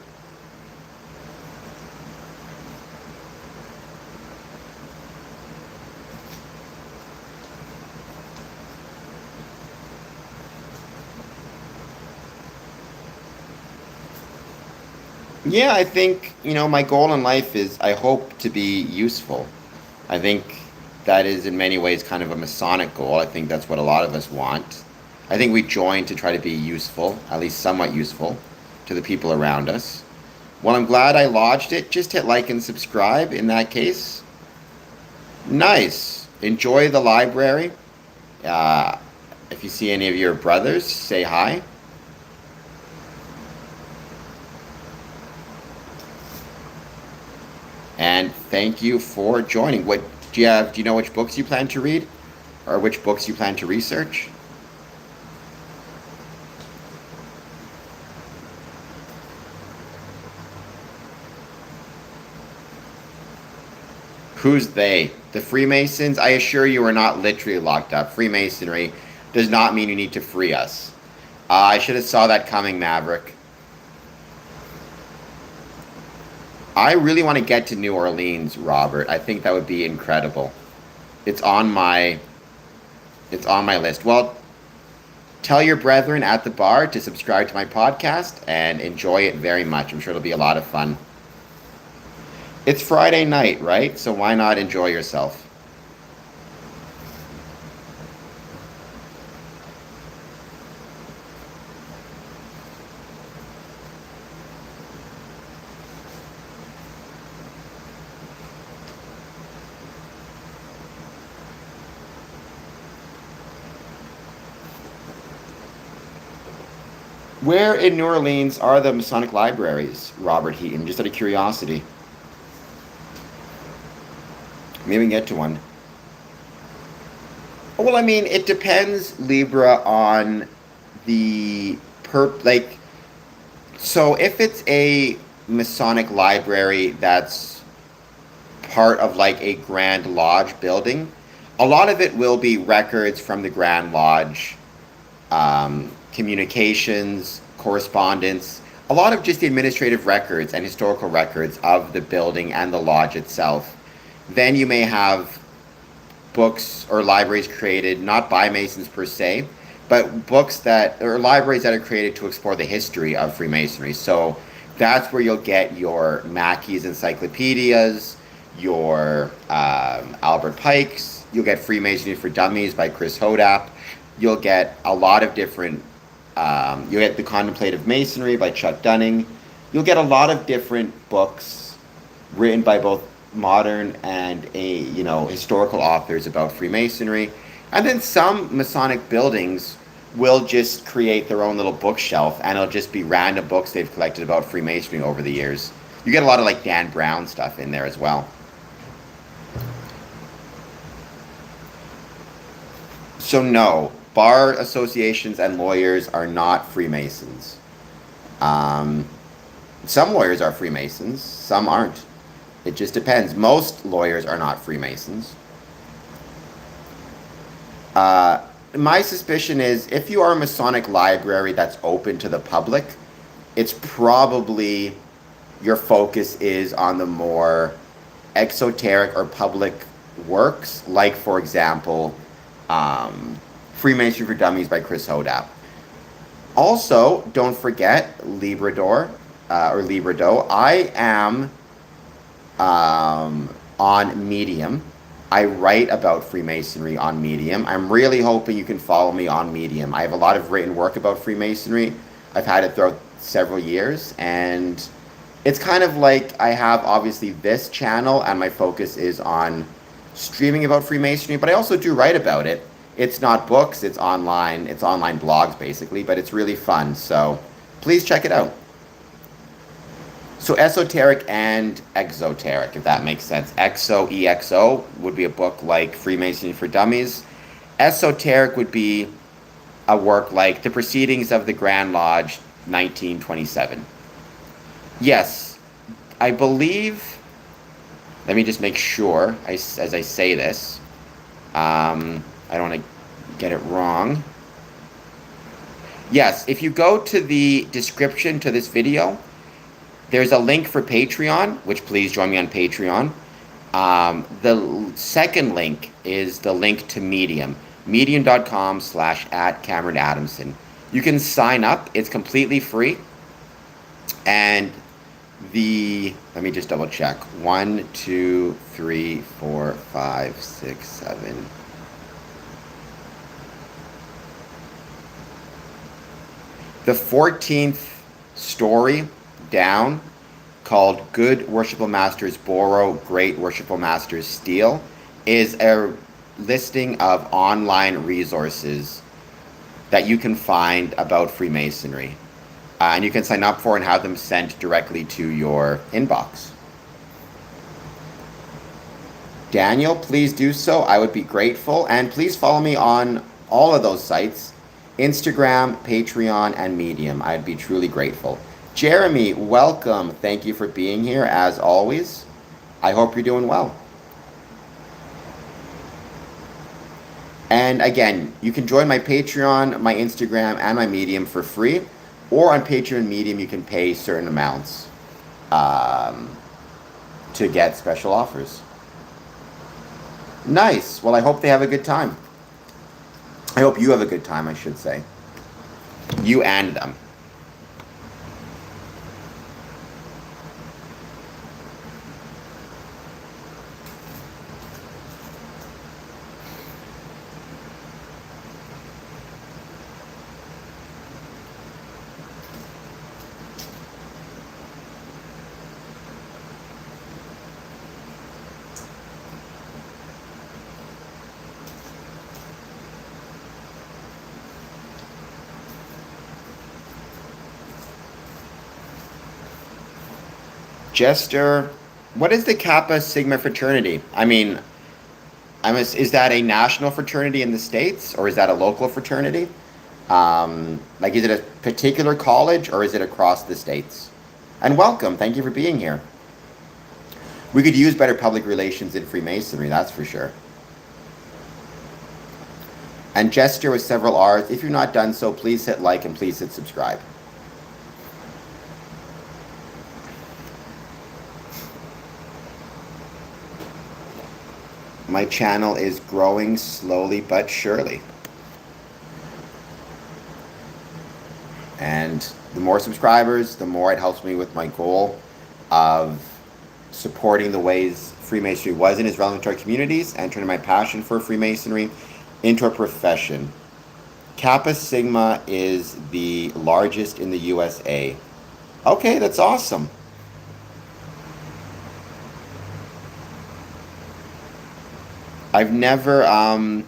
Yeah, I think, you know, my goal in life is I hope to be useful. I think that is in many ways kind of a Masonic goal. I think that's what a lot of us want. I think we join to try to be useful, at least somewhat useful, to the people around us. Well, I'm glad I lodged it. Just hit like and subscribe in that case. Nice. Enjoy the library. Uh, if you see any of your brothers, say hi. And thank you for joining. What do you have? Do you know which books you plan to read, or which books you plan to research? Who's they? The Freemasons? I assure you are not literally locked up. Freemasonry does not mean you need to free us. I should have saw that coming, Maverick. I really want to get to New Orleans, Robert. I think that would be incredible. It's on my list. Well, tell your brethren at the bar to subscribe to my podcast and enjoy it very much. I'm sure it'll be a lot of fun. It's Friday night, right? So why not enjoy yourself? Where in New Orleans are the Masonic libraries, Robert Heaton? Just out of curiosity. Maybe we can get to one. Well, I mean, it depends, Libra, on the like. So if it's a Masonic library that's part of like a Grand Lodge building, a lot of it will be records from the Grand Lodge, communications, correspondence, a lot of just the administrative records and historical records of the building and the lodge itself. Then you may have books or libraries created not by Masons per se, but books that, or libraries that are created to explore the history of Freemasonry. So that's where you'll get your Mackey's encyclopedias, your Albert Pikes. You'll get Freemasonry for Dummies by Chris Hodap. You'll get a lot of different, you'll get The Contemplative Masonry by Chuck Dunning. You'll get a lot of different books written by both modern and historical authors about Freemasonry. And then some Masonic buildings will just create their own little bookshelf, and it'll just be random books they've collected about Freemasonry over the years. You get a lot of like Dan Brown stuff in there as well. So no, bar associations and lawyers are not Freemasons. Some lawyers are Freemasons, some aren't. It just depends. Most lawyers are not Freemasons. My suspicion is if you are a Masonic library that's open to the public, it's probably your focus is on the more exoteric or public works, like, for example, Freemasonry for Dummies by Chris Hodap. Also, don't forget Librador, or Librado. I am on Medium. I write about Freemasonry on Medium. I'm really hoping you can follow me on Medium. I have a lot of written work about Freemasonry. I've had it throughout several years, and it's kind of like I have obviously this channel, and my focus is on streaming about Freemasonry, but I also do write about it. It's not books, it's online blogs basically, but it's really fun, so please check it out. So esoteric and exoteric, if that makes sense. EXO would be a book like Freemasonry for Dummies. Esoteric would be a work like The Proceedings of the Grand Lodge, 1927. Yes, I believe, let me just make sure as I say this. I don't want to get it wrong. Yes, if you go to the description to this video, there's a link for Patreon, which please join me on Patreon. The second link is the link to Medium, medium.com/@CameronAdamson. You can sign up. It's completely free. And let me just double check. 1, 2, 3, 4, 5, 6, 7. The 14th story down, called Good Worshipful Masters Borrow, Great Worshipful Masters Steal, is a listing of online resources that you can find about Freemasonry. And you can sign up for and have them sent directly to your inbox. Daniel, please do so. I would be grateful. And please follow me on all of those sites, Instagram, Patreon, and Medium. I'd be truly grateful. Jeremy, welcome. Thank you for being here, as always. I hope you're doing well. And again, you can join my Patreon, my Instagram, and my Medium for free. Or on Patreon and Medium, you can pay certain amounts to get special offers. Nice. Well, I hope they have a good time. I hope you have a good time, I should say. You and them. Jester, what is the Kappa Sigma fraternity? I mean, is that a national fraternity in the States, or is that a local fraternity? Like, is it a particular college, or is it across the States? And welcome, thank you for being here. We could use better public relations in Freemasonry, that's for sure. And Jester with several R's. If you're not done so, please hit like and please hit subscribe. My channel is growing slowly but surely. And the more subscribers, the more it helps me with my goal of supporting the ways Freemasonry was and is relevant to our communities, and turning my passion for Freemasonry into a profession. Kappa Sigma is the largest in the USA. Okay, that's awesome. I've never, like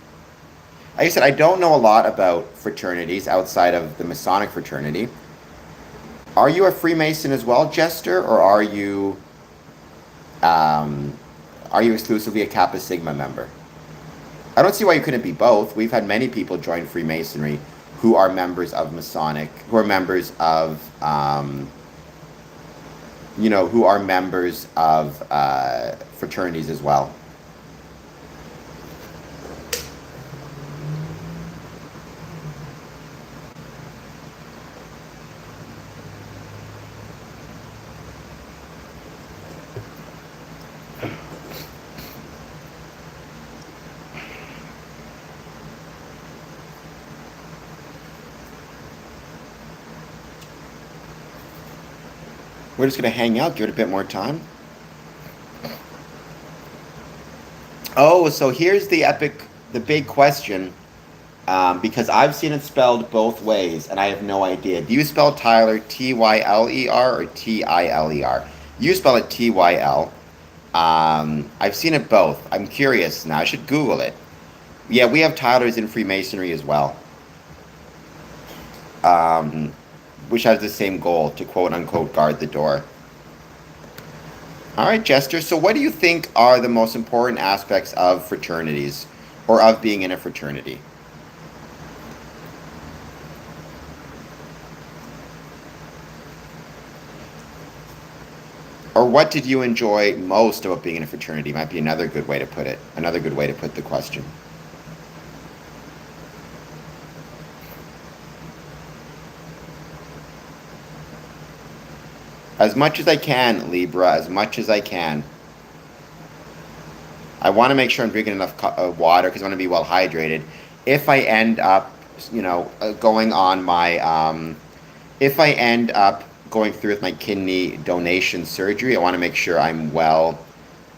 I said, I don't know a lot about fraternities outside of the Masonic fraternity. Are you a Freemason as well, Jester, or um, are you exclusively a Kappa Sigma member? I don't see why you couldn't be both. We've had many people join Freemasonry who are members of Masonic, who are members of, who are members of fraternities as well. We're just going to hang out, give it a bit more time. Oh, so here's the big question, because I've seen it spelled both ways, and I have no idea. Do you spell Tyler Tyler or Tiler? You spell it Tyl. I've seen it both. I'm curious now. I should Google it. Yeah, we have Tylers in Freemasonry as well, which has the same goal, to quote unquote guard the door. All right, Jester. So, what do you think are the most important aspects of fraternities, or of being in a fraternity? Or what did you enjoy most about being in a fraternity? Might be another good way to put it. Another good way to put the question. As much as I can, Libra, as much as I can. I want to make sure I'm drinking enough water because I want to be well hydrated. If I end up, going on my, if I end up going through with my kidney donation surgery, I want to make sure I'm well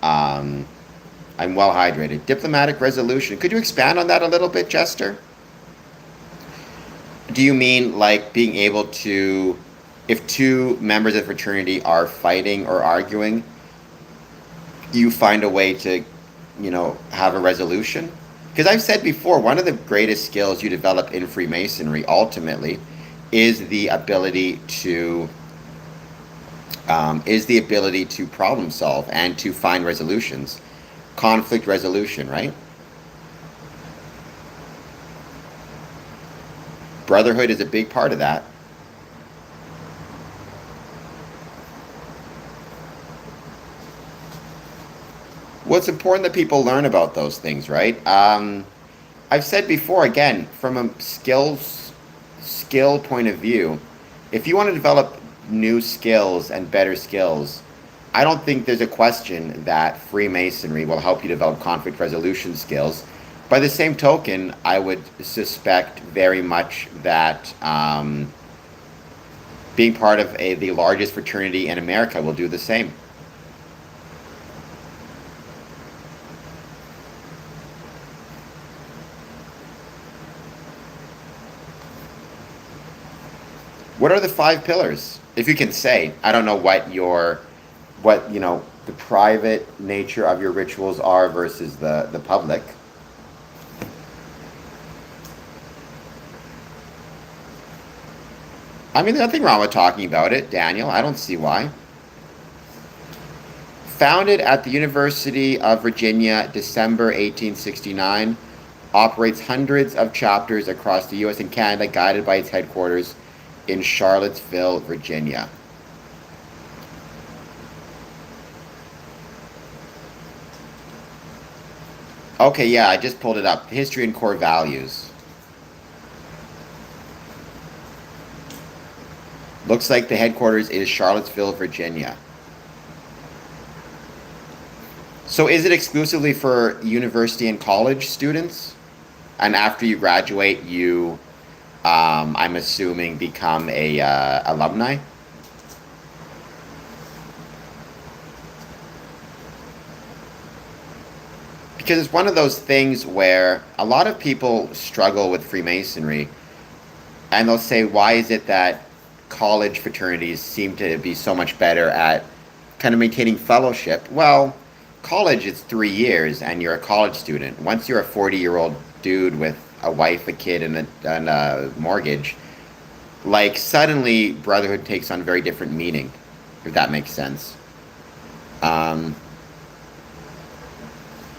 hydrated. Diplomatic resolution. Could you expand on that a little bit, Jester? Do you mean like being able to, if two members of a fraternity are fighting or arguing, you find a way to, have a resolution? Because I've said before, one of the greatest skills you develop in Freemasonry ultimately is the ability to problem solve and to find resolutions. Conflict resolution, right? Brotherhood is a big part of that. Well, it's important that people learn about those things, right? I've said before, again, from a skill point of view, if you want to develop new skills and better skills, I don't think there's a question that Freemasonry will help you develop conflict resolution skills. By the same token, I would suspect very much that being part of the largest fraternity in America will do the same. What are the 5 pillars? If you can say, I don't know what the private nature of your rituals are versus the public. I mean, there's nothing wrong with talking about it, Daniel. I don't see why. Founded at the University of Virginia, December 1869, operates hundreds of chapters across the U.S. and Canada, guided by its headquarters in Charlottesville, Virginia. Okay, yeah, I just pulled it up. History and core values. Looks like the headquarters is Charlottesville, Virginia. So is it exclusively for university and college students? And after you graduate, you, I'm assuming, become a alumni? because it's one of those things where a lot of people struggle with Freemasonry, and they'll say, why is it that college fraternities seem to be so much better at kind of maintaining fellowship? Well, college is 3 years and you're a college student. Once you're a 40-year-old dude with a wife, a kid, and a mortgage, like suddenly brotherhood takes on very different meaning, if that makes sense. Um,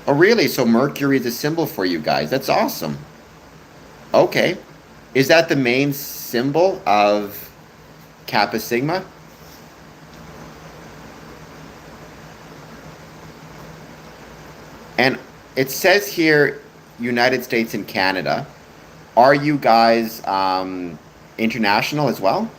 oh, really? So Mercury is a symbol for you guys. That's awesome. Okay. Is that the main symbol of Kappa Sigma? And it says here, United States and Canada. Are you guys international as well?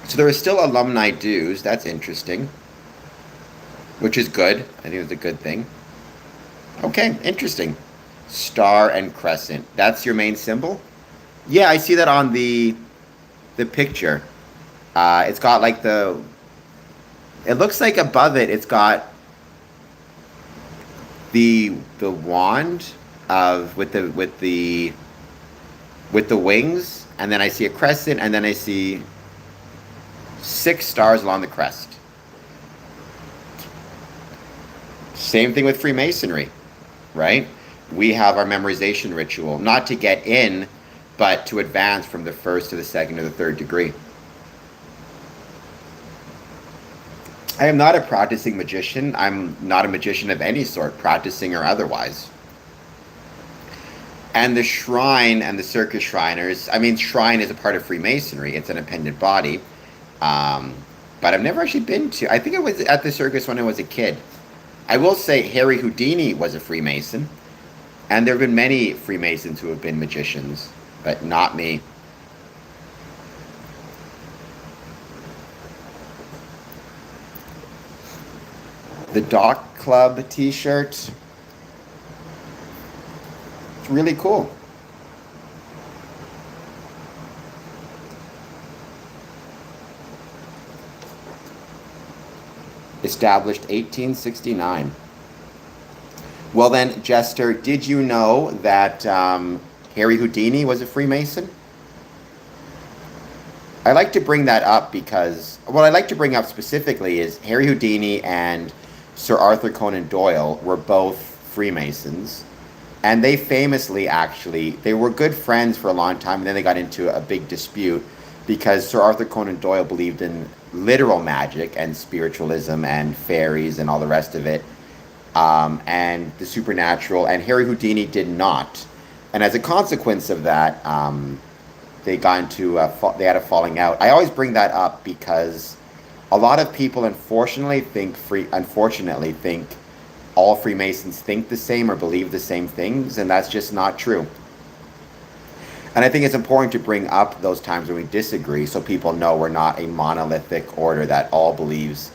So there are still alumni dues. That's interesting, which is good. I think it's a good thing. Okay, interesting. Star and crescent. That's your main symbol? Yeah, I see that on the picture. It's got like the. It looks like above it, it's got the wand of with the wings, and then I see a crescent, and then I see 6 stars along the crest. Same thing with Freemasonry, right? We have our memorization ritual, not to get in, but to advance from the first to the second to the third degree. I am not a practicing magician. I'm not a magician of any sort, practicing or otherwise. And the shrine and the circus shriners, I mean, shrine is a part of Freemasonry. It's an independent body. Um, but I've never actually been to, I think I was at the circus when I was a kid. I will say Harry Houdini was a Freemason. And there have been many Freemasons who have been magicians, but not me. The Dock Club t-shirt. It's really cool. Established 1869. Well then, Jester, did you know that Harry Houdini was a Freemason? I like to bring that up because what I like to bring up specifically is Harry Houdini and Sir Arthur Conan Doyle were both Freemasons. And they famously, actually, they were good friends for a long time, and then they got into a big dispute because Sir Arthur Conan Doyle believed in literal magic and spiritualism and fairies and all the rest of it, and the supernatural, and Harry Houdini did not. And as a consequence of that, they got into they had a falling out. I always bring that up because a lot of people unfortunately think all Freemasons think the same or believe the same things, and that's just not true. And I think it's important to bring up those times when we disagree so people know we're not a monolithic order that all believes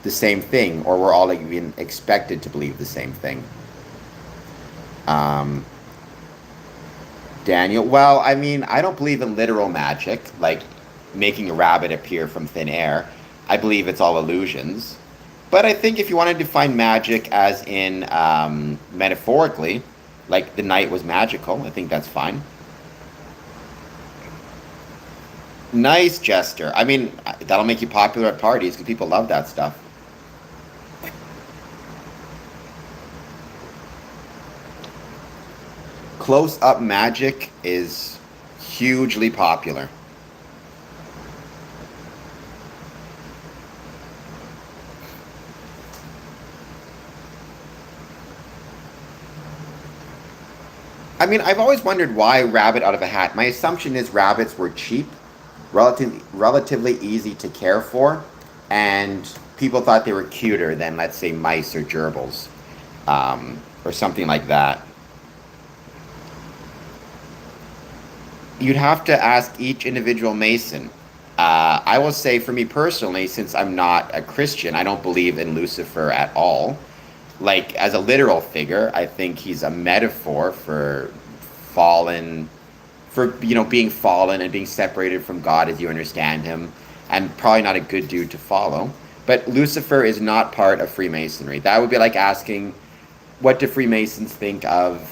the same thing, or we're all even expected to believe the same thing. Um, Daniel, well, I mean, I don't believe in literal magic, like making a rabbit appear from thin air. I believe it's all illusions. But I think if you want to define magic as in metaphorically, like the night was magical, I think that's fine. Nice, Jester. I mean, that'll make you popular at parties because people love that stuff. Close-up magic is hugely popular. I mean, I've always wondered why rabbit out of a hat. My assumption is rabbits were cheap, relatively easy to care for, and people thought they were cuter than, let's say, mice or gerbils, or something like that. You'd have to ask each individual Mason. I will say for me personally, since I'm not a Christian, I don't believe in Lucifer at all. Like, as a literal figure, I think he's a metaphor for fallen, being fallen and being separated from God as you understand him, and probably not a good dude to follow. But Lucifer is not part of Freemasonry. That would be like asking, what do Freemasons think of,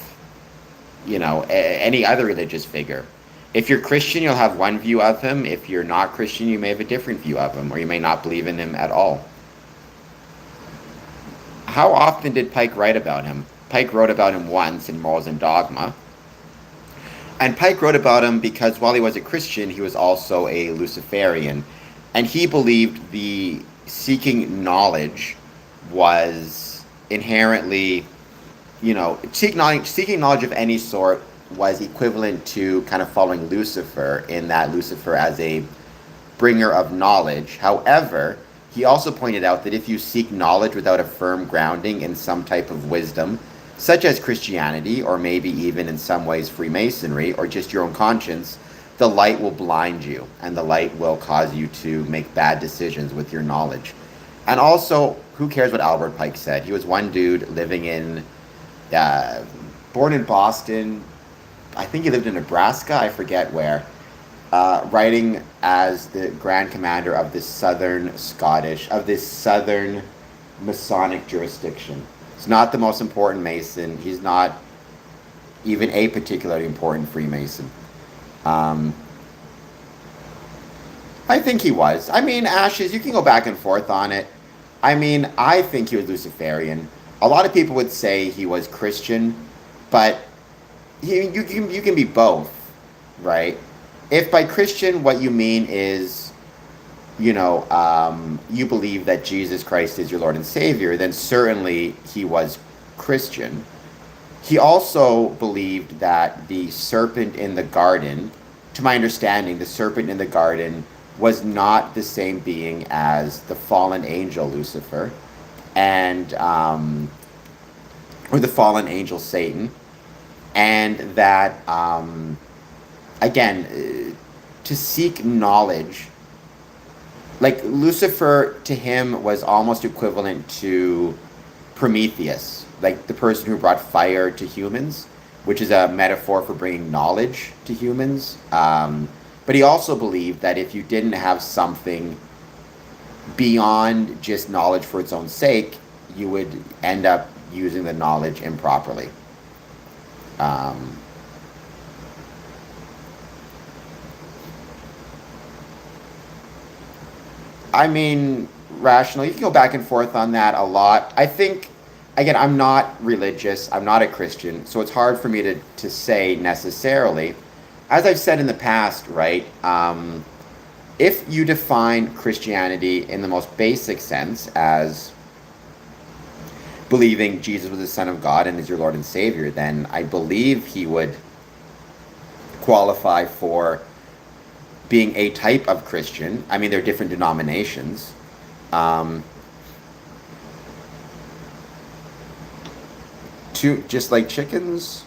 any other religious figure? If you're Christian, you'll have one view of him. If you're not Christian, you may have a different view of him, or you may not believe in him at all. How often did Pike write about him? Pike wrote about him once in Morals and Dogma. And Pike wrote about him because while he was a Christian, he was also a Luciferian. And he believed the seeking knowledge was inherently, seeking knowledge of any sort was equivalent to kind of following Lucifer, in that Lucifer as a bringer of knowledge. However, he also pointed out that if you seek knowledge without a firm grounding in some type of wisdom, such as Christianity, or maybe even in some ways Freemasonry, or just your own conscience, the light will blind you, and the light will cause you to make bad decisions with your knowledge. And also, who cares what Albert Pike said? He was one dude living born in Boston. I think he lived in Nebraska, I forget where. Writing as the Grand Commander of this southern Masonic jurisdiction. He's not the most important Mason. He's not even a particularly important Freemason. I think he was. I mean, Ashes, you can go back and forth on it. I mean, I think he was Luciferian. A lot of people would say he was Christian, but you can be both, right? If by Christian what you mean is, you believe that Jesus Christ is your Lord and Savior, then certainly he was Christian. He also believed that the serpent in the garden, to my understanding, the serpent in the garden was not the same being as the fallen angel Lucifer, and or the fallen angel Satan, and that again, to seek knowledge, like Lucifer to him was almost equivalent to Prometheus, like the person who brought fire to humans, which is a metaphor for bringing knowledge to humans. But he also believed that if you didn't have something beyond just knowledge for its own sake, you would end up using the knowledge improperly. I mean, rational, you can go back and forth on that a lot. I think, again, I'm not religious, I'm not a Christian, so it's hard for me to say necessarily. As I've said in the past, right, if you define Christianity in the most basic sense as believing Jesus was the Son of God and is your Lord and Savior, then I believe he would qualify for being a type of Christian. I mean, there are different denominations. Just like chickens.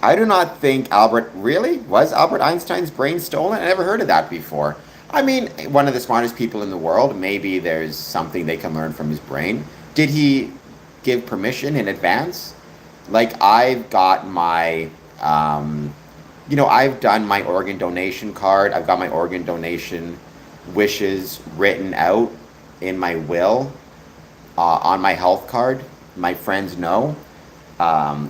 I do not think was Albert Einstein's brain stolen? I never heard of that before. I mean, one of the smartest people in the world, maybe there's something they can learn from his brain. Did he give permission in advance? Like, I've got my, I've done my organ donation card. I've got my organ donation wishes written out in my will, on my health card. My friends know.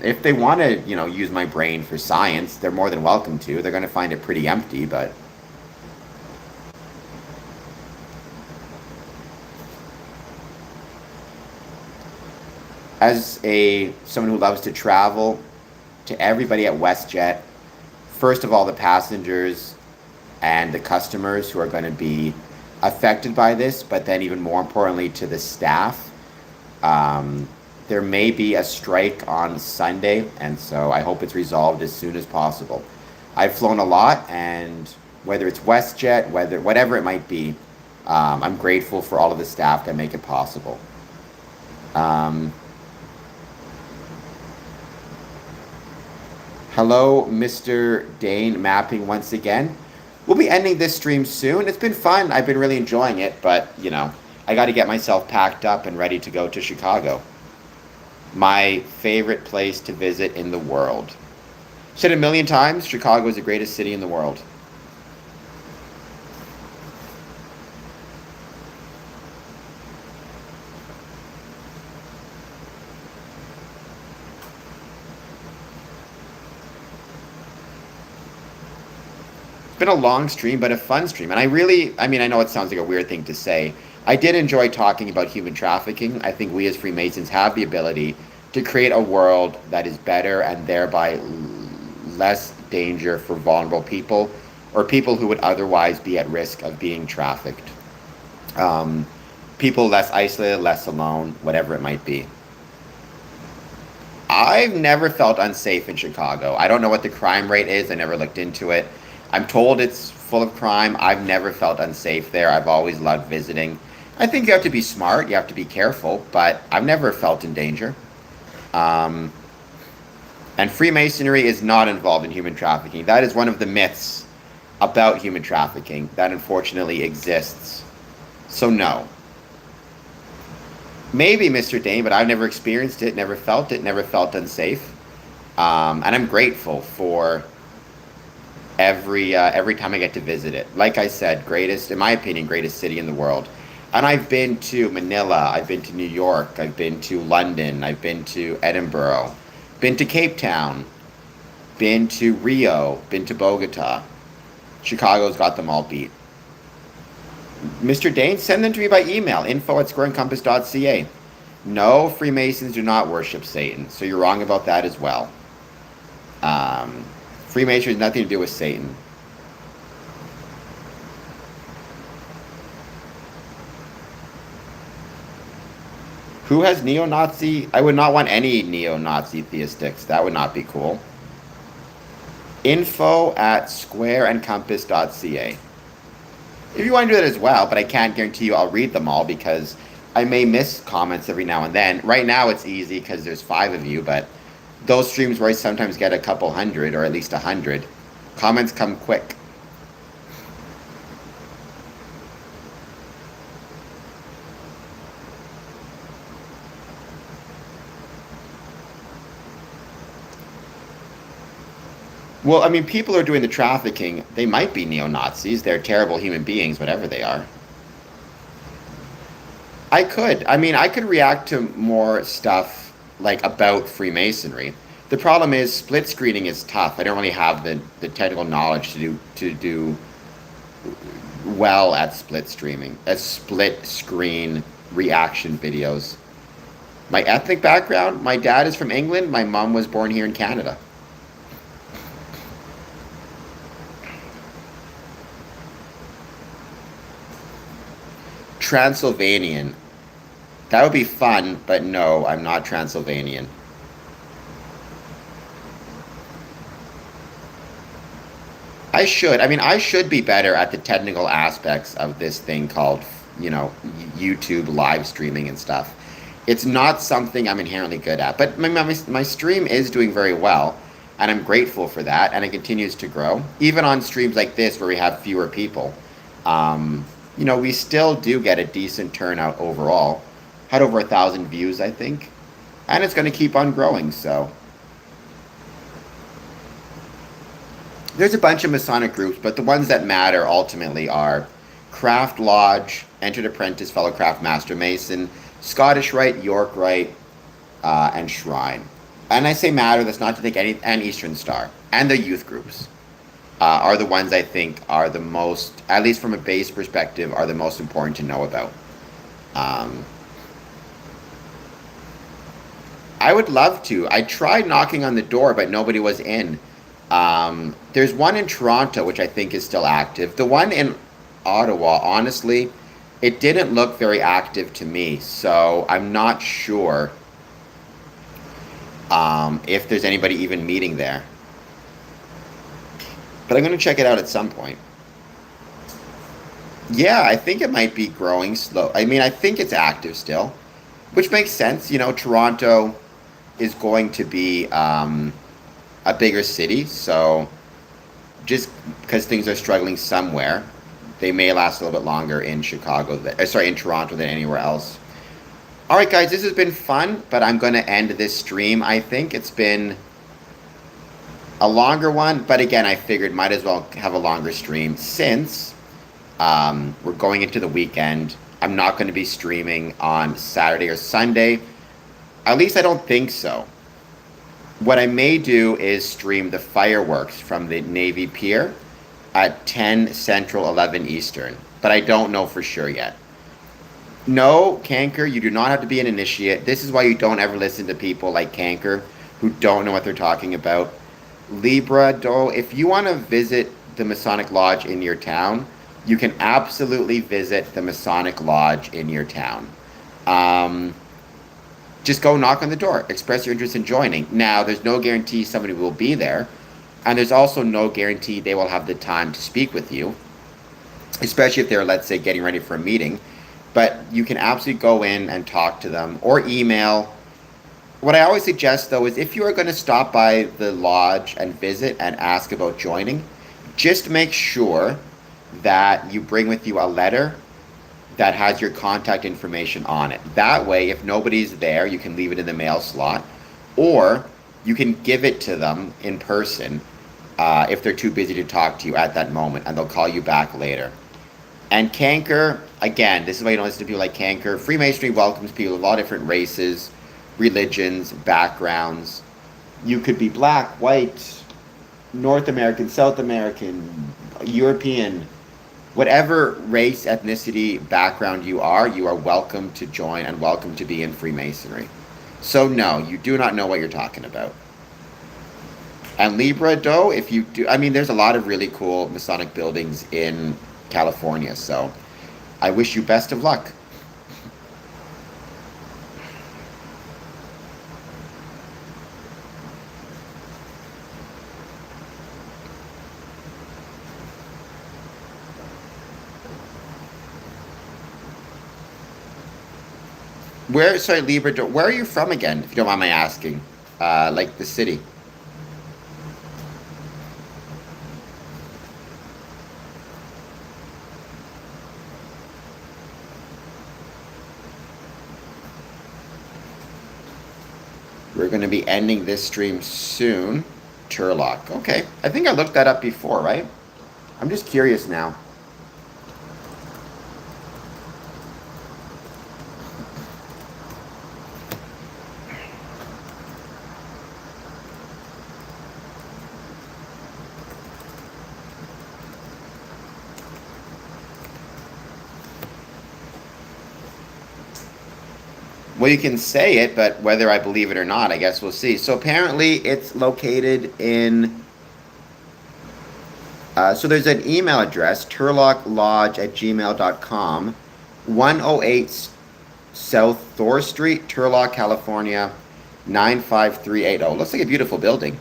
If they want to, use my brain for science, they're more than welcome to. They're going to find it pretty empty, but as someone who loves to travel, to everybody at WestJet, first of all, the passengers and the customers who are going to be affected by this, but then even more importantly to the staff. There may be a strike on Sunday, and so I hope it's resolved as soon as possible. I've flown a lot, and whether it's WestJet, whatever it might be, I'm grateful for all of the staff that make it possible. Hello, Mr. Dane Mapping once again. We'll be ending this stream soon. It's been fun. I've been really enjoying it, but, I got to get myself packed up and ready to go to Chicago. My favorite place to visit in the world. Said a million times, Chicago is the greatest city in the world. Been a long stream, but a fun stream. And I know it sounds like a weird thing to say. I did enjoy talking about human trafficking. I think we as Freemasons have the ability to create a world that is better and thereby less danger for vulnerable people or people who would otherwise be at risk of being trafficked. People less isolated, less alone, whatever it might be. I've never felt unsafe in Chicago. I don't know what the crime rate is. I never looked into it. I'm told it's full of crime. I've never felt unsafe there. I've always loved visiting. I think you have to be smart. You have to be careful, but I've never felt in danger. And Freemasonry is not involved in human trafficking. That is one of the myths about human trafficking that unfortunately exists. So no. Maybe, Mr. Dane, but I've never experienced it, never felt unsafe. And I'm grateful for every time I get to visit it. Like I said, in my opinion, greatest city in the world. And I've been to Manila, I've been to New York, I've been to London, I've been to Edinburgh, been to Cape Town, been to Rio, been to Bogota. Chicago's got them all beat. Mr. Dane, send them to me by email, info@squareandcompass.ca. No, Freemasons do not worship Satan, so you're wrong about that as well. Freemasonry has nothing to do with Satan. Who has neo-Nazi? I would not want any neo-Nazi theistics. That would not be cool. info@squareandcompass.ca. If you want to do that as well, but I can't guarantee you I'll read them all because I may miss comments every now and then. Right now it's easy because there's 5 of you, but those streams where I sometimes get a couple hundred or at least 100, comments come quick. Well, I mean, people who are doing the trafficking, they might be neo-Nazis. They're terrible human beings, whatever they are. I could react to more stuff like about Freemasonry. The problem is split screening is tough. I don't really have the technical knowledge to do well at split screen reaction videos. My ethnic background, my dad is from England, my mom was born here in Canada. Transylvanian. That would be fun, but no, I'm not Transylvanian. I should be better at the technical aspects of this thing called, YouTube live streaming and stuff. It's not something I'm inherently good at, but my stream is doing very well, and I'm grateful for that, and it continues to grow. Even on streams like this where we have fewer people, we still do get a decent turnout overall. Had over 1,000 views, I think, and it's going to keep on growing, so. There's a bunch of Masonic groups, but the ones that matter ultimately are Craft Lodge, Entered Apprentice, Fellow Craft Master Mason, Scottish Rite, York Rite, and Shrine. And I say matter, that's not to think and Eastern Star, and the youth groups are the ones I think are the most, at least from a base perspective, are the most important to know about. I would love to. I tried knocking on the door, but nobody was in. There's one in Toronto, which I think is still active. The one in Ottawa, honestly, it didn't look very active to me, so I'm not sure if there's anybody even meeting there. But I'm going to check it out at some point. Yeah, I think it might be growing slow. I think it's active still, which makes sense. Toronto is going to be a bigger city. So just because things are struggling somewhere, they may last a little bit longer in in Toronto than anywhere else. All right, guys, this has been fun, but I'm going to end this stream. I think it's been a longer one, but again, I figured might as well have a longer stream since we're going into the weekend. I'm not going to be streaming on Saturday or Sunday. At least I don't think so. What I may do is stream the fireworks from the Navy Pier at 10 Central, 11 Eastern, but I don't know for sure yet. No, Canker, you do not have to be an initiate. This is why you don't ever listen to people like Canker who don't know what they're talking about. Libra, though, if you want to visit the Masonic Lodge in your town, you can absolutely visit the Masonic Lodge in your town. Just go knock on the door, express your interest in joining. Now, there's no guarantee somebody will be there, and there's also no guarantee they will have the time to speak with you, especially if they're, let's say, getting ready for a meeting. But you can absolutely go in and talk to them or email. What I always suggest, though, is if you are going to stop by the lodge and visit and ask about joining, just make sure that you bring with you a letter that has your contact information on it. That way, if nobody's there, you can leave it in the mail slot, or you can give it to them in person if they're too busy to talk to you at that moment, and they'll call you back later. And Canker, again, this is why you don't listen to people like Canker. Freemasonry welcomes people of all different races, religions, backgrounds. You could be black, white, North American, South American, European, whatever race, ethnicity, background you are welcome to join and welcome to be in Freemasonry. So no, you do not know what you're talking about. And Libra, though, if you do, I mean, there's a lot of really cool Masonic buildings in California, so I wish you best of luck. Sorry, Libra, where are you from again, if you don't mind my asking? Like the city. We're going to be ending this stream soon. Turlock. Okay. I think I looked that up before, right? I'm just curious now. Well, you can say it, but whether I believe it or not, I guess we'll see. So apparently it's located in... so there's an email address, turlocklodge@gmail.com, 108 South Thor Street, Turlock, California, 95380. Looks like a beautiful building,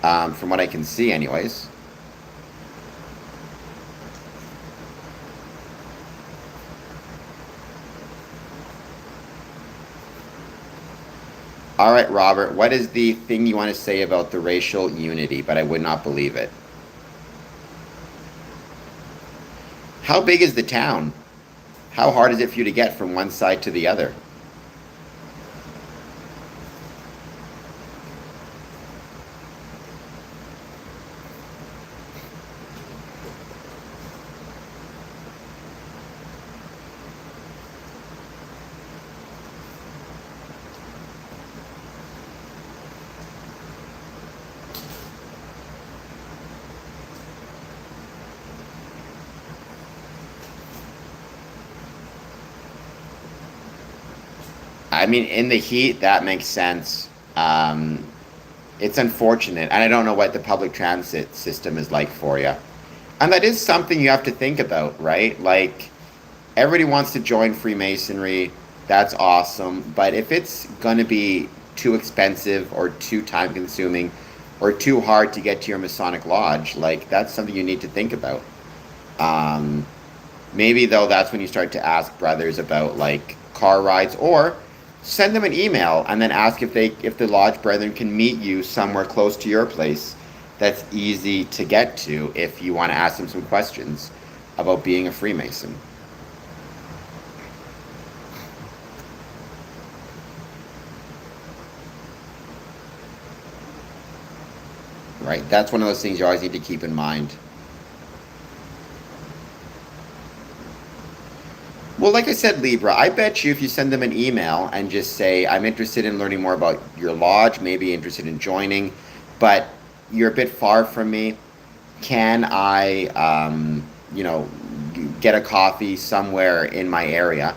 from what I can see anyways. All right, Robert, what is the thing you want to say about the racial unity? But I would not believe it. How big is the town? How hard is it for you to get from one side to the other? I mean, in the heat, that makes sense. It's unfortunate, and I don't know what the public transit system is like for you. And that is something you have to think about, right? Like, everybody wants to join Freemasonry. That's awesome. But if it's going to be too expensive or too time-consuming or too hard to get to your Masonic Lodge, like, that's something you need to think about. Maybe, though, that's when you start to ask brothers about, like, car rides, or send them an email and then ask if the lodge brethren can meet you somewhere close to your place that's easy to get to if you want to ask them some questions about being a Freemason. Right? That's one of those things you always need to keep in mind. Well, like I said, Libra, I bet you if you send them an email and just say, I'm interested in learning more about your lodge, maybe interested in joining, but you're a bit far from me. Can I, get a coffee somewhere in my area?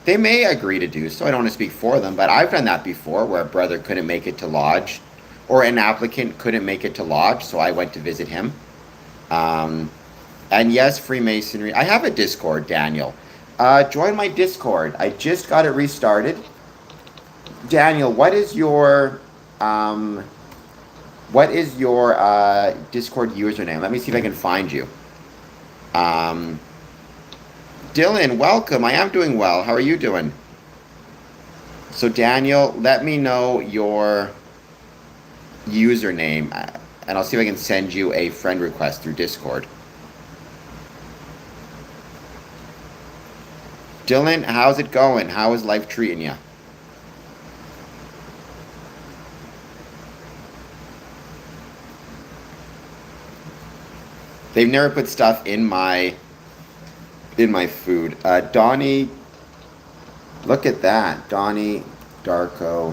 They may agree to do so. I don't want to speak for them, but I've done that before where a brother couldn't make it to lodge or an applicant couldn't make it to lodge, so I went to visit him. Um, and yes, Freemasonry. I have a Discord, Daniel. Join my Discord. I just got it restarted. Daniel, um, what is your Discord username? Let me see if I can find you. Um, Dylan, welcome. I am doing well. How are you doing? So Daniel, let me know your username, and I'll see if I can send you a friend request through Discord. Dylan, how's it going? How is life treating you? They've never put stuff in my food. Donnie, look at that. Donnie Darko.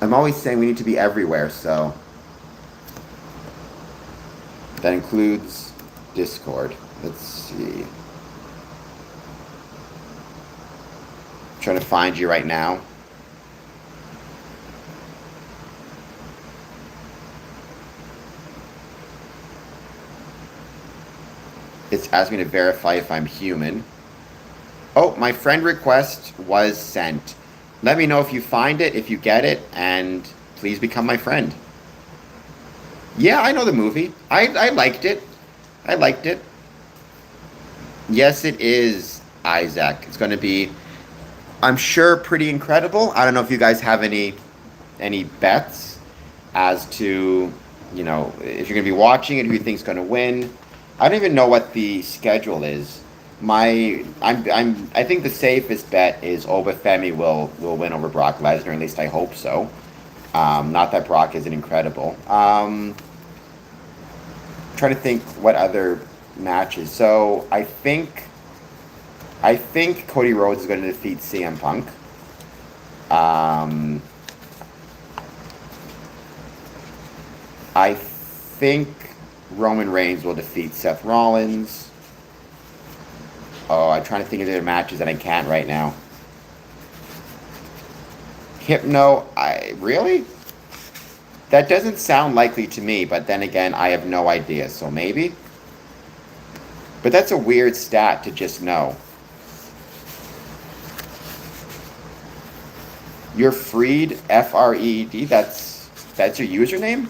I'm always saying we need to be everywhere, so that includes Discord. Let's see. I'm trying to find you right now. It's asking me to verify if I'm human. Oh, my friend request was sent. Let me know if you find it, if you get it, and please become my friend. Yeah, I know the movie. I liked it. I liked it. Yes, it is, Isaac. It's going to be, I'm sure, pretty incredible. I don't know if you guys have any bets as to, if you're going to be watching it, who you think's going to win. I don't even know what the schedule is. I think the safest bet is Obafemi will win over Brock Lesnar. At least I hope so. Not that Brock isn't incredible. Trying to think what other matches. So I think Cody Rhodes is going to defeat CM Punk. I think Roman Reigns will defeat Seth Rollins. Oh, I'm trying to think of their matches and I can't right now. Hypno, really? That doesn't sound likely to me, but then again, I have no idea, so maybe? But that's a weird stat to just know. You're Freed, F-R-E-D, that's your username?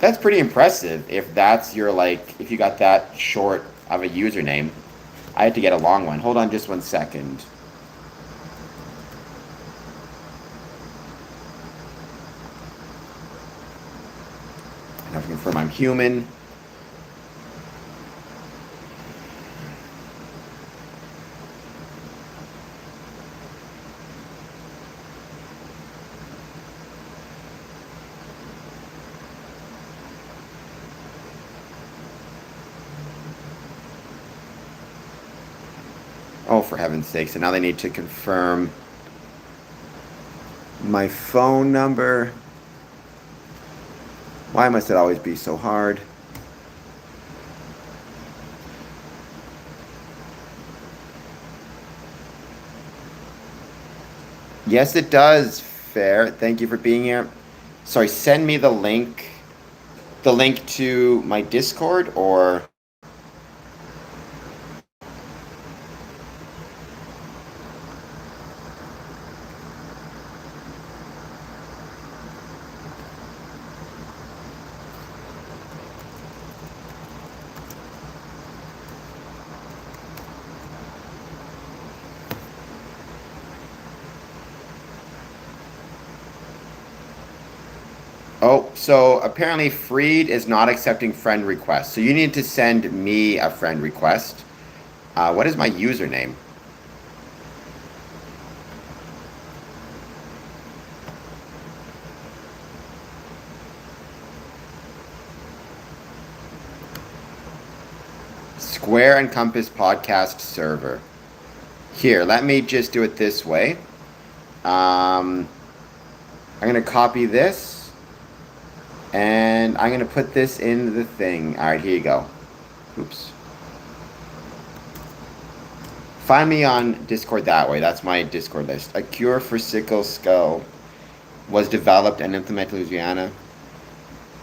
That's pretty impressive if that's your, if you got that short of a username. I had to get a long one. Hold on just 1 second. I have to confirm I'm human. Oh, for heaven's sakes. And now they need to confirm my phone number. Why must it always be so hard? Yes, it does. Fair. Thank you for being here. Sorry, send me the link. The link to my Discord or... Oh, so apparently Freed is not accepting friend requests. So you need to send me a friend request. What is my username? Square and Compass podcast server. Here, let me just do it this way. I'm going to copy this and I'm going to put this in the thing. All right, here you go. Oops. Find me on Discord that way. That's my Discord list. A cure for sickle skull was developed and implemented in Louisiana.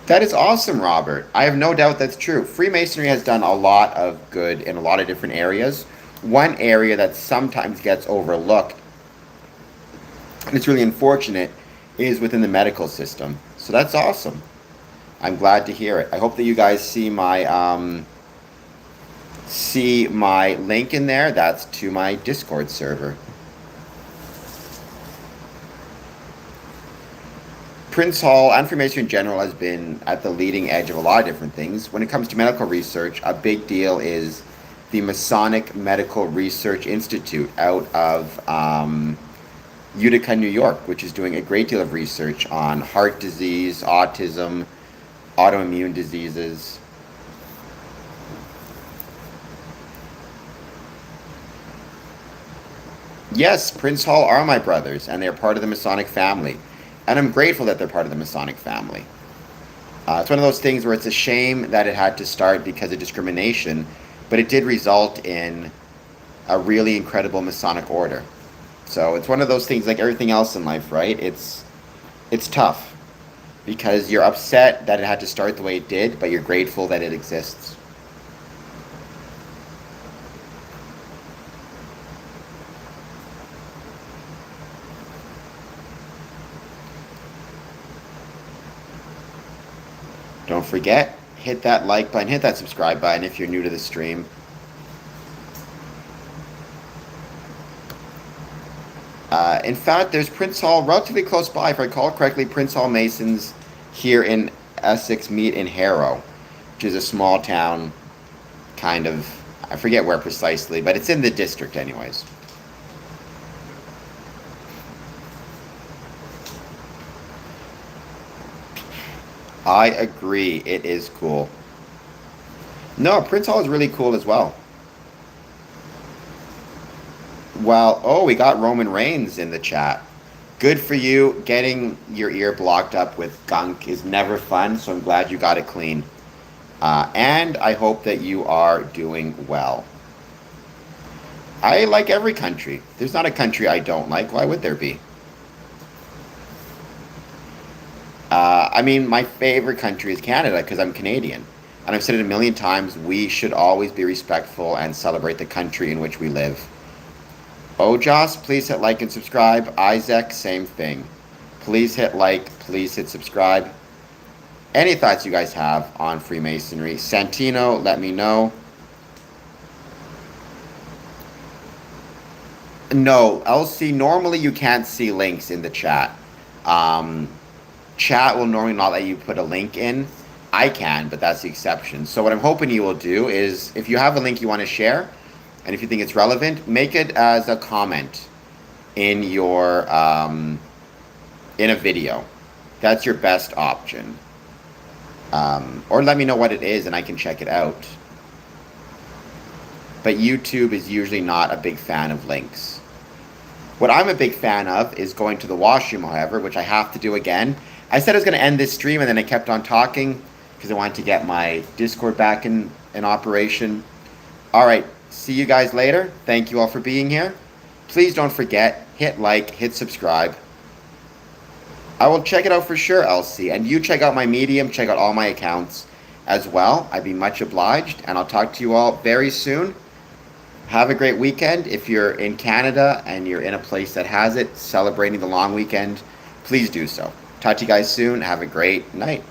That is awesome, Robert. I have no doubt that's true. Freemasonry has done a lot of good in a lot of different areas. One area that sometimes gets overlooked, and it's really unfortunate, is within the medical system. So that's awesome. I'm glad to hear it. I hope that you guys see my link in there. That's to my Discord server. Prince Hall and Freemasonry in general has been at the leading edge of a lot of different things. When it comes to medical research, a big deal is the Masonic Medical Research Institute out of Utica, New York, which is doing a great deal of research on heart disease, autism, autoimmune diseases. Yes, Prince Hall are my brothers, and they're part of the Masonic family. And I'm grateful that they're part of the Masonic family. It's one of those things where it's a shame that it had to start because of discrimination, but it did result in a really incredible Masonic order. So it's one of those things like everything else in life, right? It's tough because you're upset that it had to start the way it did, but you're grateful that it exists. Don't forget, hit that like button, hit that subscribe button if you're new to the stream. In fact, there's Prince Hall relatively close by. If I recall correctly, Prince Hall Masons here in Essex meet in Harrow, which is a small town, kind of, I forget where precisely, but it's in the district anyways. I agree, it is cool. No, Prince Hall is really cool as well. Well, oh, we got Roman Reigns in the chat. Good for you. Getting your ear blocked up with gunk is never fun, so I'm glad you got it clean. And I hope that you are doing well. I like every country. There's not a country I don't like. Why would there be? I mean, my favorite country is Canada because I'm Canadian. And I've said it a million times, we should always be respectful and celebrate the country in which we live. Ojas, please hit like and subscribe. Isaac, same thing. Please hit like, please hit subscribe. Any thoughts you guys have on Freemasonry? Santino, let me know. No, LC, normally you can't see links in the chat. Chat will normally not let you put a link in. I can, but that's the exception. So what I'm hoping you will do is, if you have a link you want to share, and if you think it's relevant, make it as a comment in your in a video. That's your best option. Or let me know what it is and I can check it out. But YouTube is usually not a big fan of links. What I'm a big fan of is going to the washroom, however, which I have to do again. I said I was going to end this stream and then I kept on talking because I wanted to get my Discord back in operation. All right. See you guys later. Thank you all for being here. Please don't forget, hit like, hit subscribe. I will check it out for sure, LC. And you check out my Medium, check out all my accounts as well. I'd be much obliged. And I'll talk to you all very soon. Have a great weekend. If you're in Canada and you're in a place that has it, celebrating the long weekend, please do so. Talk to you guys soon. Have a great night.